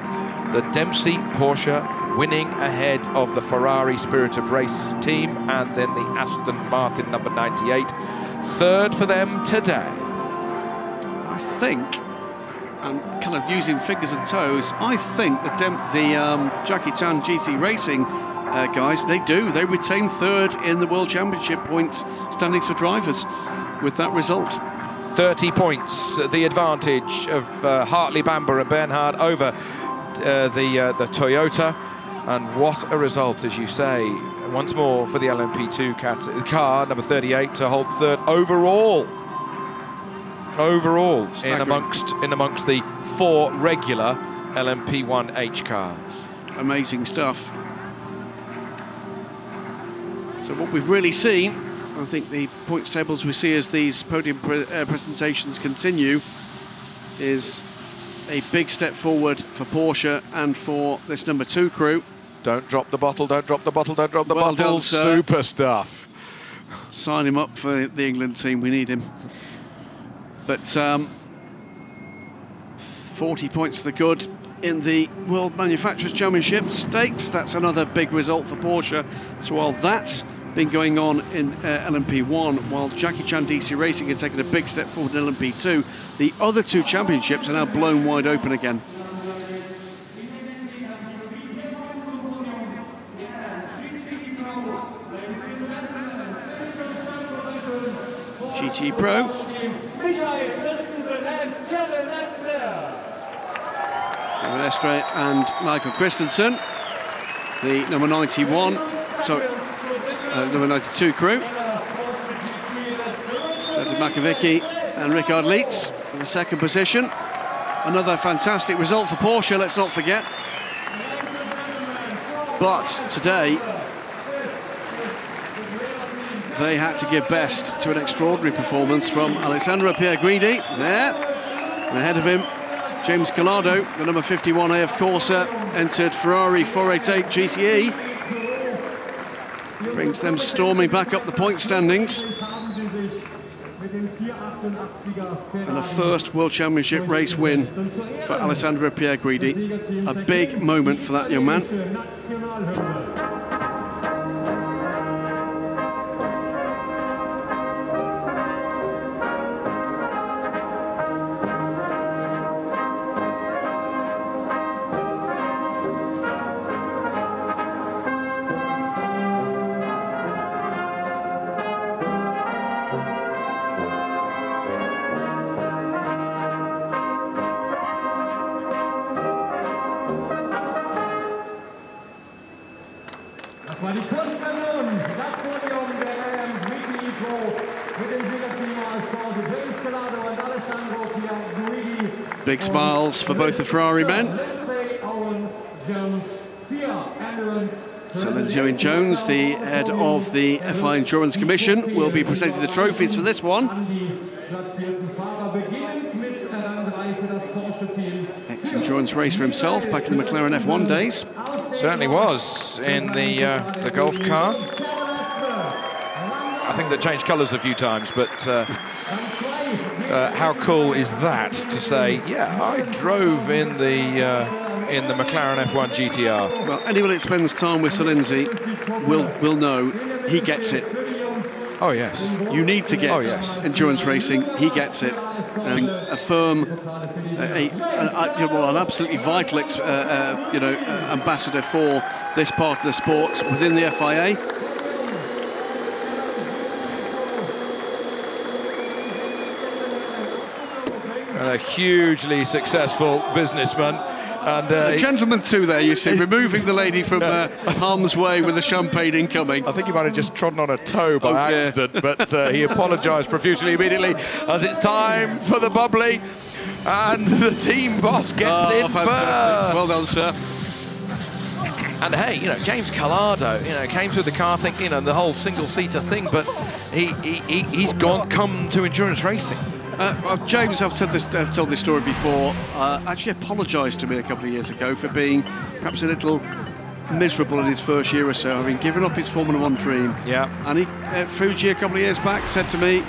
the Dempsey Porsche winning ahead of the Ferrari Spirit of Race team, and then the Aston Martin number 98. Third for them today. I think, I'm kind of using fingers and toes, I think the Jackie Chan GT Racing guys, they retain third in the World Championship points standings for drivers with that result. 30 points, the advantage of Hartley, Bamber and Bernhard over the Toyota, and what a result, as you say, once more for the LMP2 car number 38 to hold third overall in amongst the 4 regular LMP1H cars. Amazing stuff. So what we've really seen, I think the points tables we see as these podium presentations continue, is a big step forward for Porsche and for this number 2 crew. Don't drop the bottle, don't drop the bottle, don't drop the Well bottle. done, sir. Super stuff. Sign him up for the England team, we need him. But 40 points to the good in the World Manufacturers' Championship stakes. That's another big result for Porsche. So while that's been going on in LMP1, while Jackie Chan DC Racing had taken a big step forward in LMP2, the other 2 championships are now blown wide open again. GT Pro. Kevin Estre and Michael Christensen, the number 91, sorry, number 92 crew. Sergej Makovic and Richard Lietz in the second position. Another fantastic result for Porsche, let's not forget. But today, they had to give best to an extraordinary performance from Alessandro Pierguidi there. And ahead of him, James Calado, the number 51 AF Corsa, entered Ferrari 488 GTE. Brings them storming back up the point standings. And a first World Championship race win for Alessandro Pierguidi. A big moment for that young man. Big smiles for both the Ferrari men. So Lindsay Owen Jones, the head of the FI Endurance Commission, will be presenting the trophies for this one. Ex-endurance racer himself, back in the McLaren F1 days. Certainly was in the Golf car. I think they changed colours a few times, but how cool is that to say, yeah, I drove in the McLaren F1 GTR. Well, anyone that spends time with Sir Lindsay will know he gets it. Oh yes. You need to get endurance racing. He gets it. A firm, an absolutely vital, ambassador for this part of the sport within the FIA. And a hugely successful businessman. And a gentleman too there, you see, removing the lady from harm's way with the champagne incoming. I think he might have just trodden on a toe by accident, but he apologised profusely immediately as it's time for the bubbly. And the team boss gets in first. Well done, sir. And hey, James Calado, came through the karting, the whole single-seater thing, but he's come to endurance racing. James, I've told this story before, actually apologised to me a couple of years ago for being perhaps a little miserable in his first year or so, having given up his Formula 1 dream. Yeah. And he, at Fuji a couple of years back, said to me,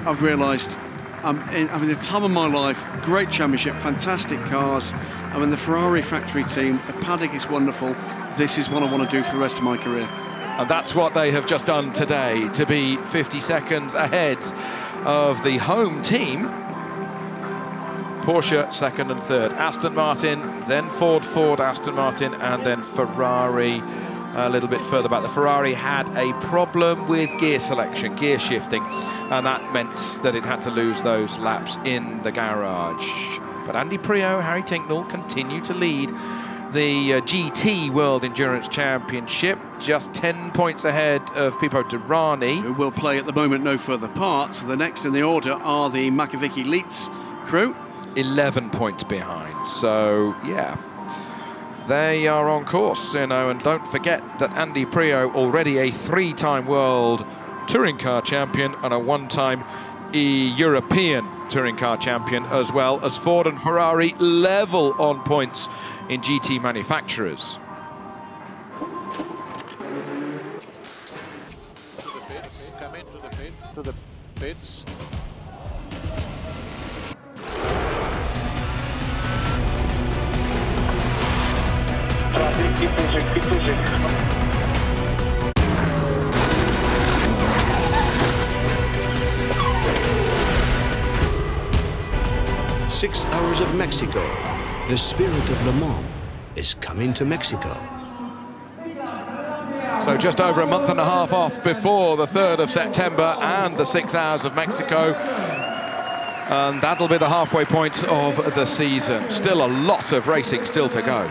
I've realised I'm in the time of my life, great championship, fantastic cars. I'm in the Ferrari factory team, the paddock is wonderful. This is what I want to do for the rest of my career. And that's what they have just done today, to be 50 seconds ahead of the home team. Porsche second and third, Aston Martin, then Ford, Aston Martin, and then Ferrari a little bit further back. The Ferrari had a problem with gear selection, gear shifting, and that meant that it had to lose those laps in the garage. But Andy Priaulx, Harry Tincknell continue to lead the GT World Endurance Championship, just 10 points ahead of Pipo Derani, who will play at the moment no further part. So the next in the order are the Makovic Lietz crew, 11 points behind. So yeah, they are on course, and don't forget that Andy Priaulx, already a 3-time world touring car champion and a 1-time European touring car champion, as well as Ford and Ferrari level on points in GT manufacturers. Come into the pits. Keep pushing. 6 hours of Mexico. The spirit of Le Mans is coming to Mexico. So just over a month and a half off before the 3rd of September and the 6 Hours of Mexico. And that'll be the halfway point of the season. Still a lot of racing still to go.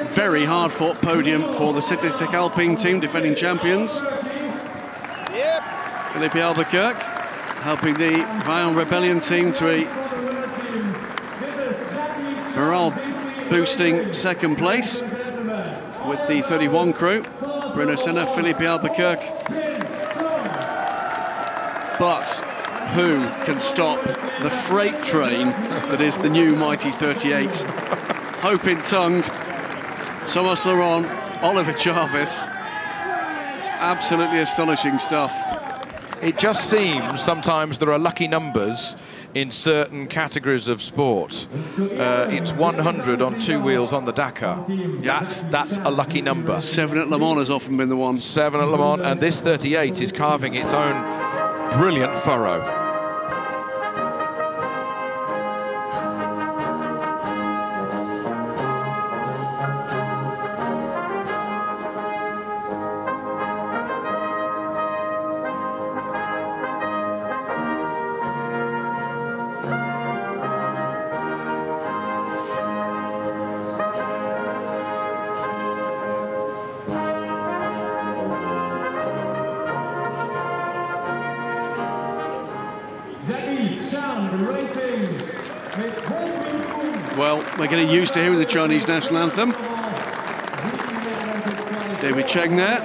Very hard-fought podium for the Cyclotech Alpine team, defending champions. Felipe Albuquerque helping the Vaillant Rebellion team to a morale-boosting second place with the 31 crew. Bruno Senna, Felipe Albuquerque. But who can stop the freight train that is the new Mighty 38? Hope in Tongue, Thomas Laurent, Oliver Jarvis. Absolutely astonishing stuff. It just seems sometimes there are lucky numbers in certain categories of sport. It's 100 on 2 wheels on the Dakar. That's a lucky number. 7 at Le Mans has often been the one. 7 at Le Mans, and this 38 is carving its own brilliant furrow. Well, we're getting used to hearing the Chinese national anthem. David Cheng there.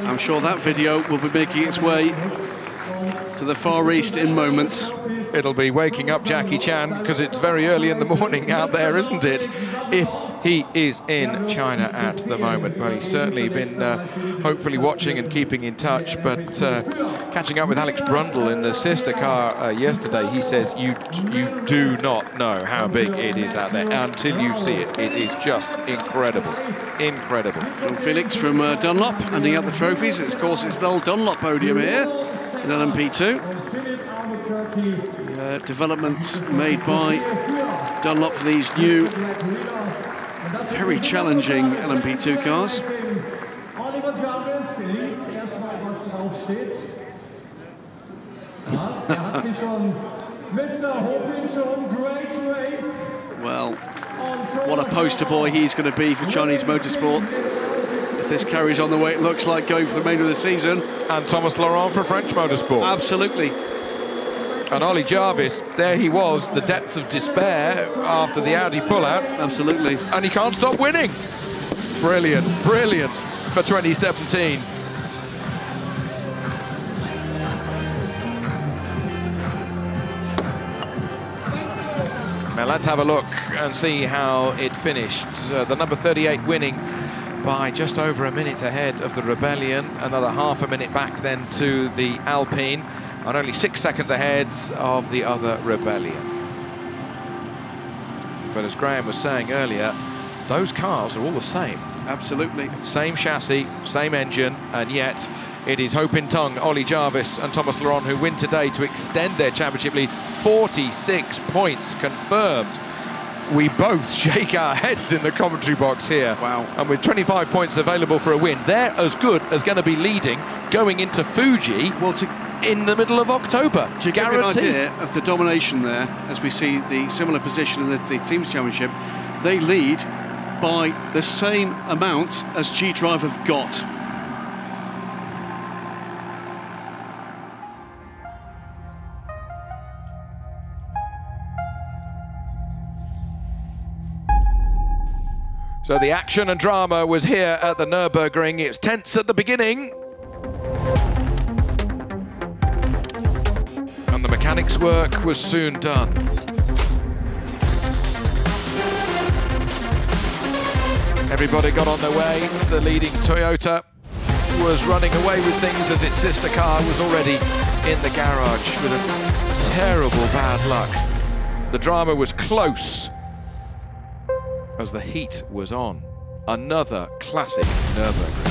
I'm sure that video will be making its way to the Far East in moments. It'll be waking up Jackie Chan because it's very early in the morning out there, isn't it? If he is in China at the moment. Well, he's certainly been hopefully watching and keeping in touch, but catching up with Alex Brundle in the sister car yesterday, he says you do not know how big it is out there until you see it. It is just incredible, incredible. John Felix from Dunlop handing out the trophies. Of course, it's an old Dunlop podium here in LMP2. Developments made by Dunlop for these new, very challenging LMP2 cars. Oliver Jarvis liest erstmal, was draufsteht. Hat sich schon Mr. Hoping schon great race. Well, what a poster boy he's going to be for Chinese motorsport if this carries on the way it looks like going for the remainder of the season. And Thomas Laurent for French motorsport. Absolutely. And Ollie Jarvis, there he was, the depths of despair after the Audi pullout. Absolutely. And he can't stop winning. Brilliant, brilliant for 2017. Now let's have a look and see how it finished. The number 38 winning by just over a minute ahead of the Rebellion. Another half a minute back then to the Alpine. And only 6 seconds ahead of the other Rebellion. But as Graham was saying earlier, those cars are all the same. Absolutely. Same chassis, same engine, and yet it is Hope in Tongue, Ollie Jarvis and Thomas Laurent who win today to extend their championship lead. 46 points confirmed. We both shake our heads in the commentary box here. Wow. And with 25 points available for a win, they're as good as going to be leading going into Fuji in the middle of October. To give you an idea of the domination there, as we see the similar position in the Teams Championship, they lead by the same amount as G-Drive have got. So the action and drama was here at the Nurburgring. It's tense at the beginning. And the mechanics' work was soon done. Everybody got on their way. The leading Toyota was running away with things as its sister car was already in the garage with a terrible bad luck. The drama was close as the heat was on. Another classic Nurburgring.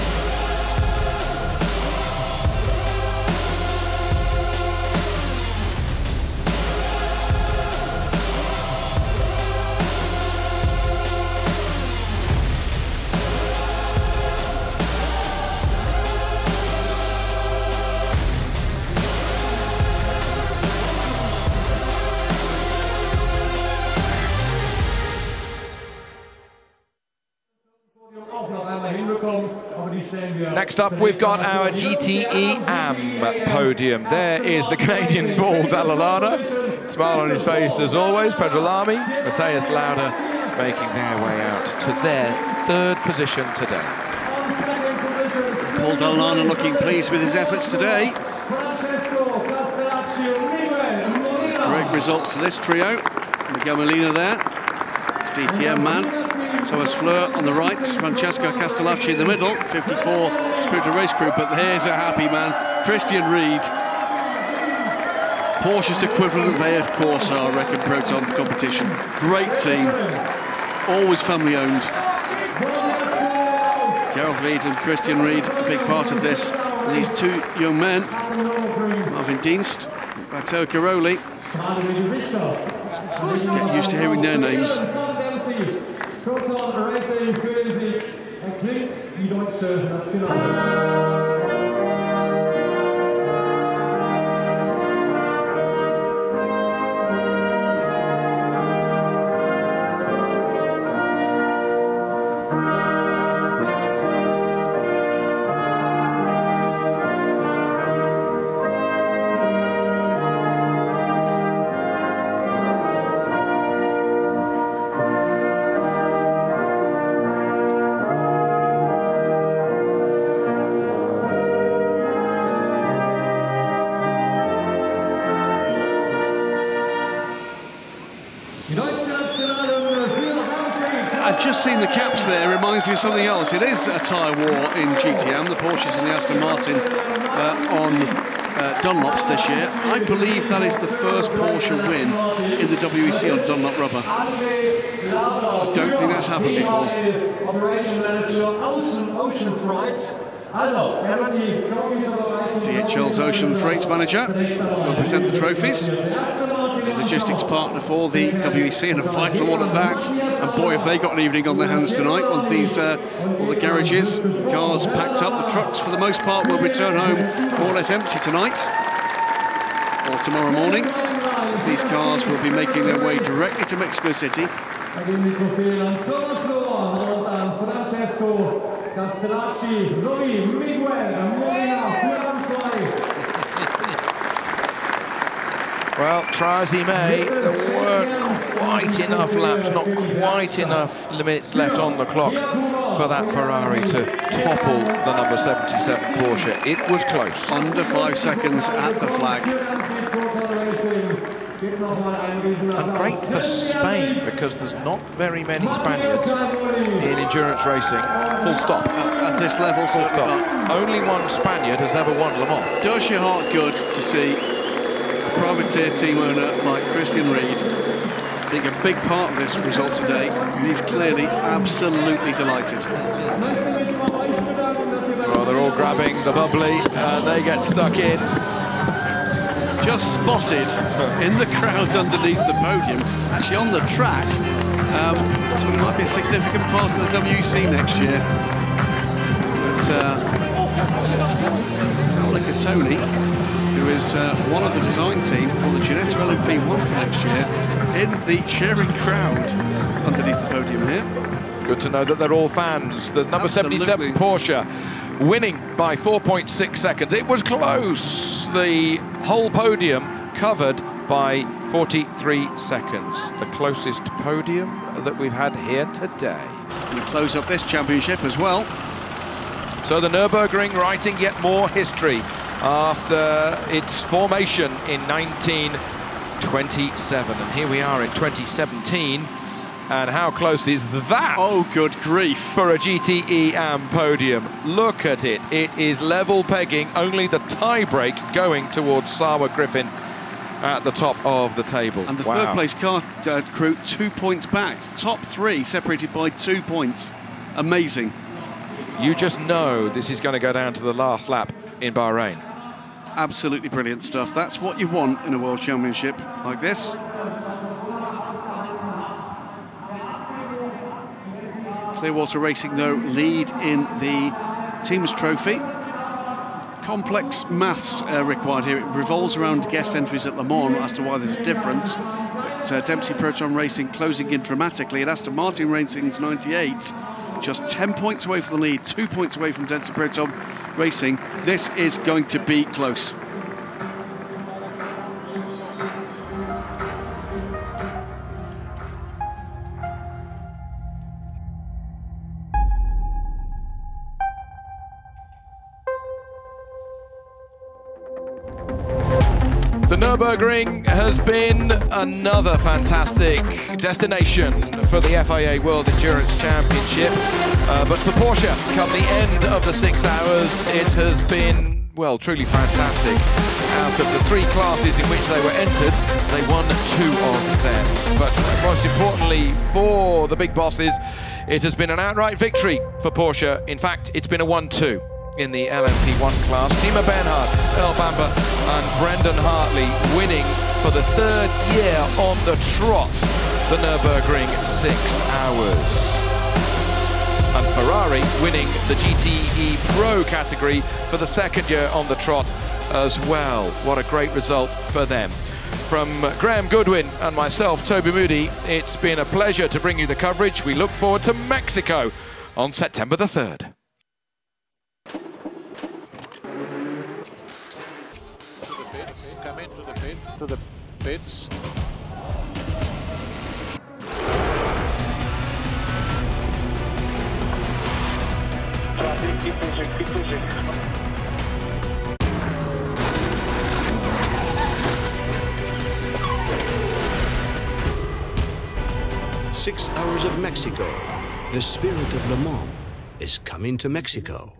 Next up, we've got our GTE AM podium. There is the Canadian bull, Dalalana. Smile on his face as always. Pedro Lamy, Matthias Lauda making their way out to their third position today. Paul Dalalana looking pleased with his efforts today. Great result for this trio. Miguel Molina there, it's DTM man. Thomas Fleur on the right, Francesco Castellacci in the middle, 54 Spirited Race Crew, but here's a happy man, Christian Ried. Porsche's equivalent of AF Corsa, I reckon, Proton competition. Great team, always family owned. Gerald Ried and Christian Ried, a big part of this. And these two young men, Marvin Dienst, Matteo Caroli. Let's get used to hearing their names. Proton Racing fühlen sich erklingt die deutsche Nationalmannschaft. I've just seen the caps there, reminds me of something else. It is a tyre war in GTM, the Porsches and the Aston Martin on Dunlops this year. I believe that is the first Porsche win in the WEC on Dunlop rubber. I don't think that's happened before. DHL's Ocean Freight Manager will present the trophies. Logistics partner for the WEC, and a vital one at that. And boy, have they got an evening on their hands tonight. Once these, all the garages, cars packed up, the trucks for the most part will return home more or less empty tonight or tomorrow morning, as these cars will be making their way directly to Mexico City. Well, try as he may, there weren't quite enough laps, not quite enough minutes left on the clock for that Ferrari to topple the number 77 Porsche. It was close. Under 5 seconds at the flag. And great for Spain, because there's not very many Spaniards in endurance racing. Full stop. At this level, full stop. Only one Spaniard has ever won Le Mans. Does your heart good to see privateer team owner like Christian Ried being a big part of this result today? He's clearly absolutely delighted. Well, they're all grabbing the bubbly and they get stuck in. Just spotted in the crowd underneath the podium, actually on the track. So it might be a significant part of the WEC next year. But Paolo Catoni, who is one of the design team for the Ginetta LMP1 for next year, in the cheering crowd underneath the podium here. Good to know that they're all fans. The number 77 Porsche winning by 4.6 seconds. It was close. The whole podium covered by 43 seconds. The closest podium that we've had here today. And to close up this championship as well. So the Nurburgring writing yet more history after its formation in 1927. And here we are in 2017. And how close is that? Oh, good grief. For a GTE AM podium. Look at it. It is level pegging, only the tie-break going towards Sawa Griffin at the top of the table. And the third place car crew 2 points back. Top three separated by 2 points. Amazing. You just know this is going to go down to the last lap in Bahrain. Absolutely brilliant stuff. That's what you want in a World Championship like this. Clearwater Racing, though, lead in the Teams Trophy. Complex maths required here. It revolves around guest entries at Le Mans as to why there's a difference. But Dempsey Proton Racing closing in dramatically, and Aston Martin Racing's 98 just 10 points away from the lead, 2 points away from Denson Proton Racing. This is going to be close. The Nurburgring has been another fantastic destination for the FIA World Endurance Championship. But for Porsche, come the end of the 6 hours, it has been, well, truly fantastic. Out of the 3 classes in which they were entered, they won 2 of them. But most importantly, for the big bosses, it has been an outright victory for Porsche. In fact, it's been a 1-2. In the LMP1 class. Timo Bernhard, Earl Bamber and Brendan Hartley winning for the 3rd year on the trot the Nürburgring 6 hours. And Ferrari winning the GTE Pro category for the 2nd year on the trot as well. What a great result for them. From Graham Goodwin and myself, Toby Moody, it's been a pleasure to bring you the coverage. We look forward to Mexico on September the 3rd. Come into the pit, to the pits. Keep pushing, keep pushing. "6 hours of Mexico. The spirit of Le Mans is coming to Mexico.